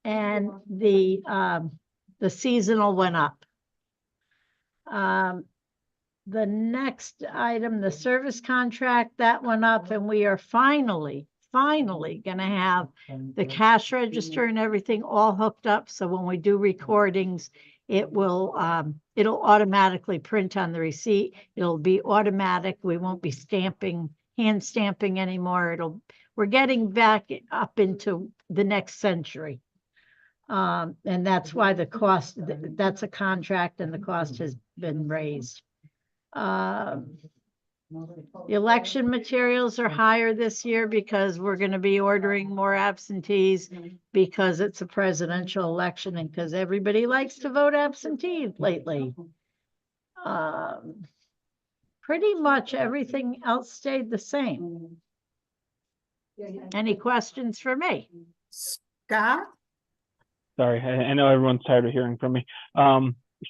and the seasonal went up. The next item, the service contract, that went up and we are finally gonna have the cash register and everything all hooked up. So when we do recordings, it will, it'll automatically print on the receipt. It'll be automatic. We won't be hand stamping anymore. We're getting back up into the next century. And that's why the cost, that's a contract and the cost has been raised. The election materials are higher this year because we're going to be ordering more absentees because it's a presidential election and because everybody likes to vote absentee lately. Pretty much everything else stayed the same. Any questions for me? Scott? Sorry, I know everyone's tired of hearing from me.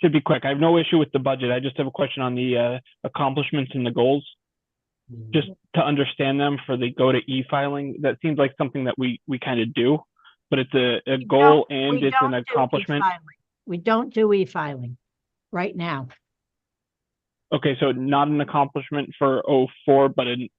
Should be quick. I have no issue with the budget. I just have a question on the accomplishments and the goals. Just to understand them for the go to e-filing. That seems like something that we kind of do, but it's a goal and it's an accomplishment. We don't do e-filing right now. Okay, so not an accomplishment for 04, but a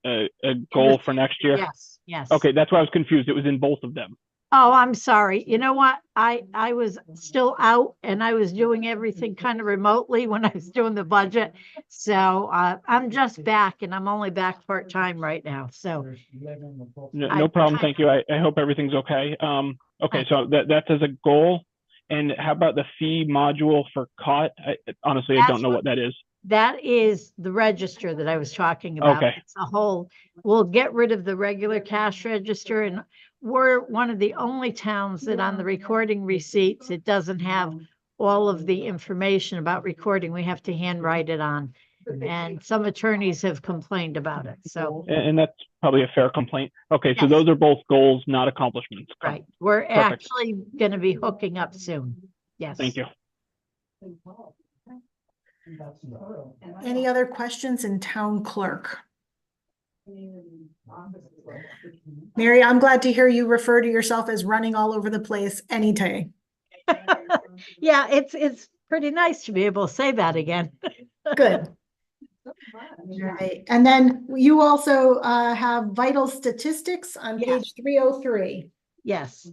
goal for next year? Yes, yes. Okay, that's why I was confused. It was in both of them. Oh, I'm sorry. You know what? I was still out and I was doing everything kind of remotely when I was doing the budget. So I'm just back and I'm only back part-time right now. So no problem. Thank you. I hope everything's okay. Okay, so that's as a goal. And how about the fee module for COT? Honestly, I don't know what that is. That is the register that I was talking about. Okay. It's a whole, we'll get rid of the regular cash register, and we're one of the only towns that on the recording receipts, it doesn't have all of the information about recording. We have to handwrite it on. And some attorneys have complained about it. So and that's probably a fair complaint. Okay, so those are both goals, not accomplishments. Right. We're actually going to be hooking up soon. Yes. Thank you. Any other questions in town clerk? Mary, I'm glad to hear you refer to yourself as running all over the place any day. Yeah, it's pretty nice to be able to say that again. Good. Right. And then you also have vital statistics on Yes. page 303. Yes.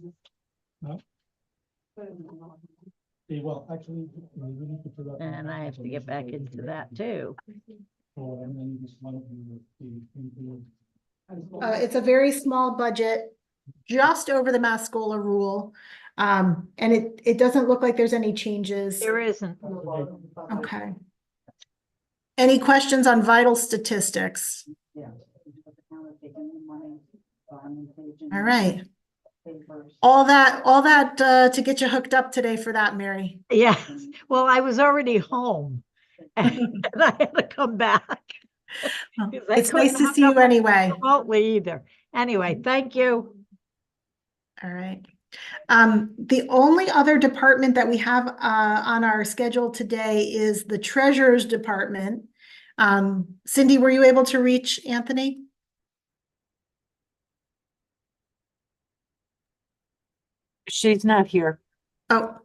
Well, actually, we need to put up. And I have to get back into that too. And then just one of you. It's a very small budget, just over the Mascola rule. And it doesn't look like there's any changes. There isn't. Okay. Any questions on vital statistics? All right. All that to get you hooked up today for that, Mary. Yeah, well, I was already home and I had to come back. 'Cause I It's nice couldn't to hook see you up anyway. remotely either. Anyway, thank you. All right. The only other department that we have on our schedule today is the Treasurer's Department. Cindy, were you able to reach Anthony? She's not here. Oh.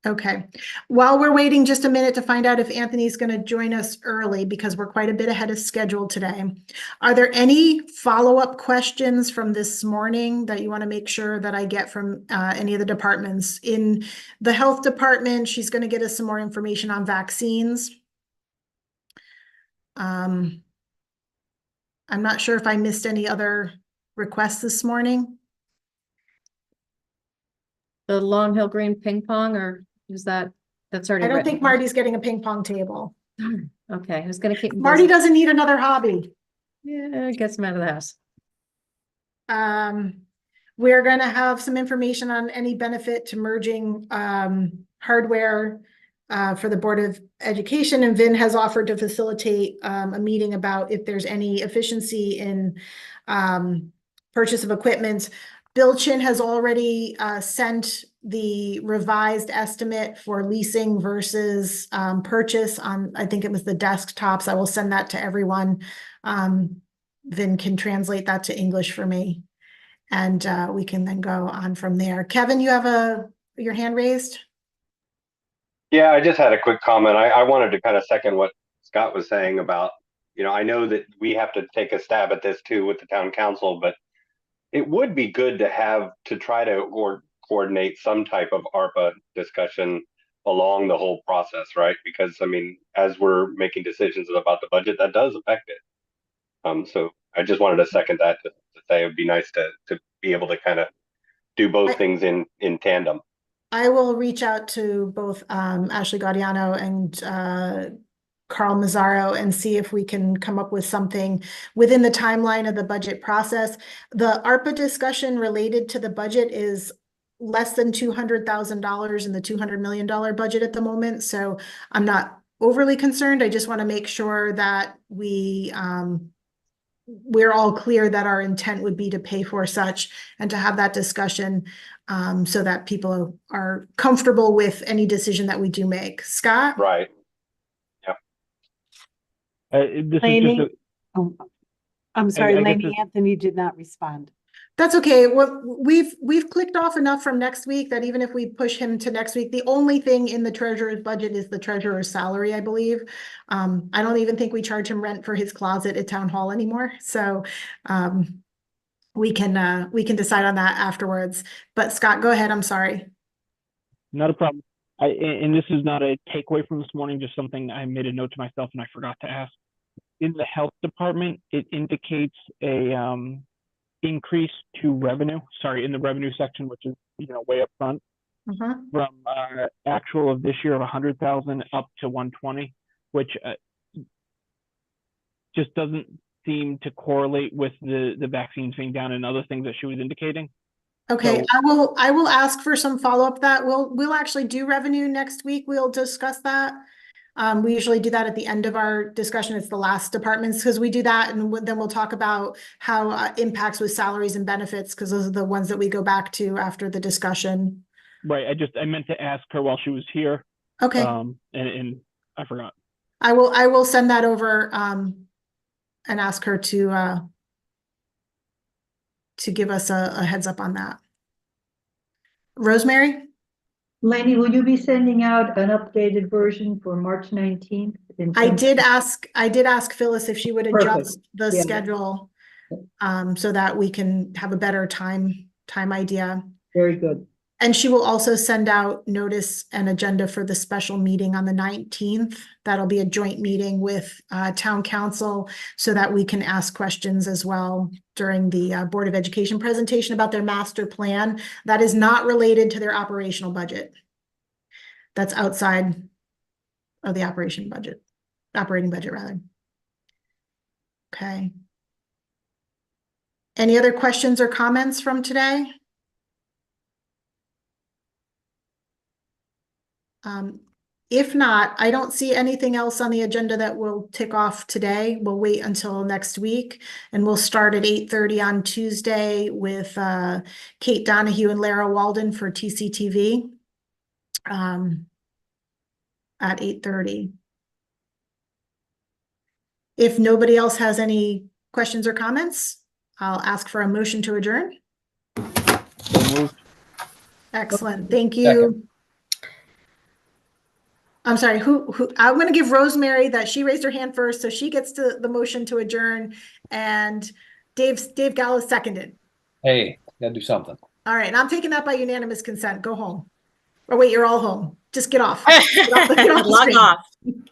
Okay. While we're waiting just a minute to find out if Anthony's going to join us early, because we're quite a bit ahead of schedule today. Are there any follow-up questions from this morning that you want to make sure that I get from any of the departments? In the health department, she's going to get us some more information on vaccines. I'm not sure if I missed any other requests this morning. The Long Hill Green ping pong, or is that's already I don't written? think Marty's getting a ping pong table. Okay, I was gonna keep. him Marty busy. doesn't need another hobby. Yeah, gets him out of the house. We're gonna have some information on any benefit to merging hardware for the Board of Education, and Vin has offered to facilitate a meeting about if there's any efficiency in purchase of equipment. Bill Chin has already sent the revised estimate for leasing versus purchase on, I think it was the desktops. I will send that to everyone. Vin can translate that to English for me. And we can then go on from there. Kevin, you have your hand raised? Yeah, I just had a quick comment. I wanted to kind of second what Scott was saying about, I know that we have to take a stab at this too with the town council, but it would be good to try to coordinate some type of ARPA discussion along the whole process, right? Because as we're making decisions about the budget, that does affect it. So I just wanted to second that to say it would be nice to be able to kind of do both things in tandem. I will reach out to both Ashley Gaudiano and Carl Mazzaro and see if we can come up with something within the timeline of the budget process. The ARPA discussion related to the budget is less than $200,000 in the $200 million budget at the moment. So I'm not overly concerned. I just want to make sure that we're all clear that our intent would be to pay for such and to have that discussion so that people are comfortable with any decision that we do make. Scott? Right. I'm sorry, Lainey, Anthony did not respond. That's okay. Well, we've clicked off enough from next week that even if we push him to next week, the only thing in the treasurer's budget is the treasurer's salary, I believe. I don't even think we charge him rent for his closet at town hall anymore. So we can decide on that afterwards. But Scott, go ahead. I'm sorry. Not a problem. And this is not a takeaway from this morning, just something I made a note to myself and I forgot to ask. In the health department, it indicates a increase to revenue. Sorry, in the revenue section, which is way up front, from actual of this year of 100,000 up to 120, which just doesn't seem to correlate with the vaccines being down and other things that she was indicating. Okay, so, I will ask for some follow-up that we'll actually do revenue next week. We'll discuss that. We usually do that at the end of our discussion. It's the last departments because we do that, and then we'll talk about how impacts with salaries and benefits, because those are the ones that we go back to after the discussion. Right, I meant to ask her while she was here. Okay. And I forgot. I will send that over, and ask her to give us a heads up on that. Rosemary? Laney, will you be sending out an updated version for March 19th? I did ask Phyllis if she would Perfect. adjust the Yeah. schedule, so that we can have a better time idea. Very good. And she will also send out notice and agenda for the special meeting on the 19th. That'll be a joint meeting with town council so that we can ask questions as well during the Board of Education presentation about their master plan. That is not related to their operational budget. That's outside of the operating budget rather. Okay. Any other questions or comments from today? If not, I don't see anything else on the agenda that will tick off today. We'll wait until next week, and we'll start at 8:30 on Tuesday with Kate Donahue and Lara Walden for TCTV at 8:30. If nobody else has any questions or comments, I'll ask for a motion to adjourn. So moved. Excellent, thank you. I'm sorry, who, I'm gonna give Rosemary that she raised her hand first, so she gets to the motion to adjourn, and Dave Gallo seconded. Hey, gotta do something. All right, and I'm taking that by unanimous consent, go home. Or wait, you're all home, just get off. Get off the Log screen. off.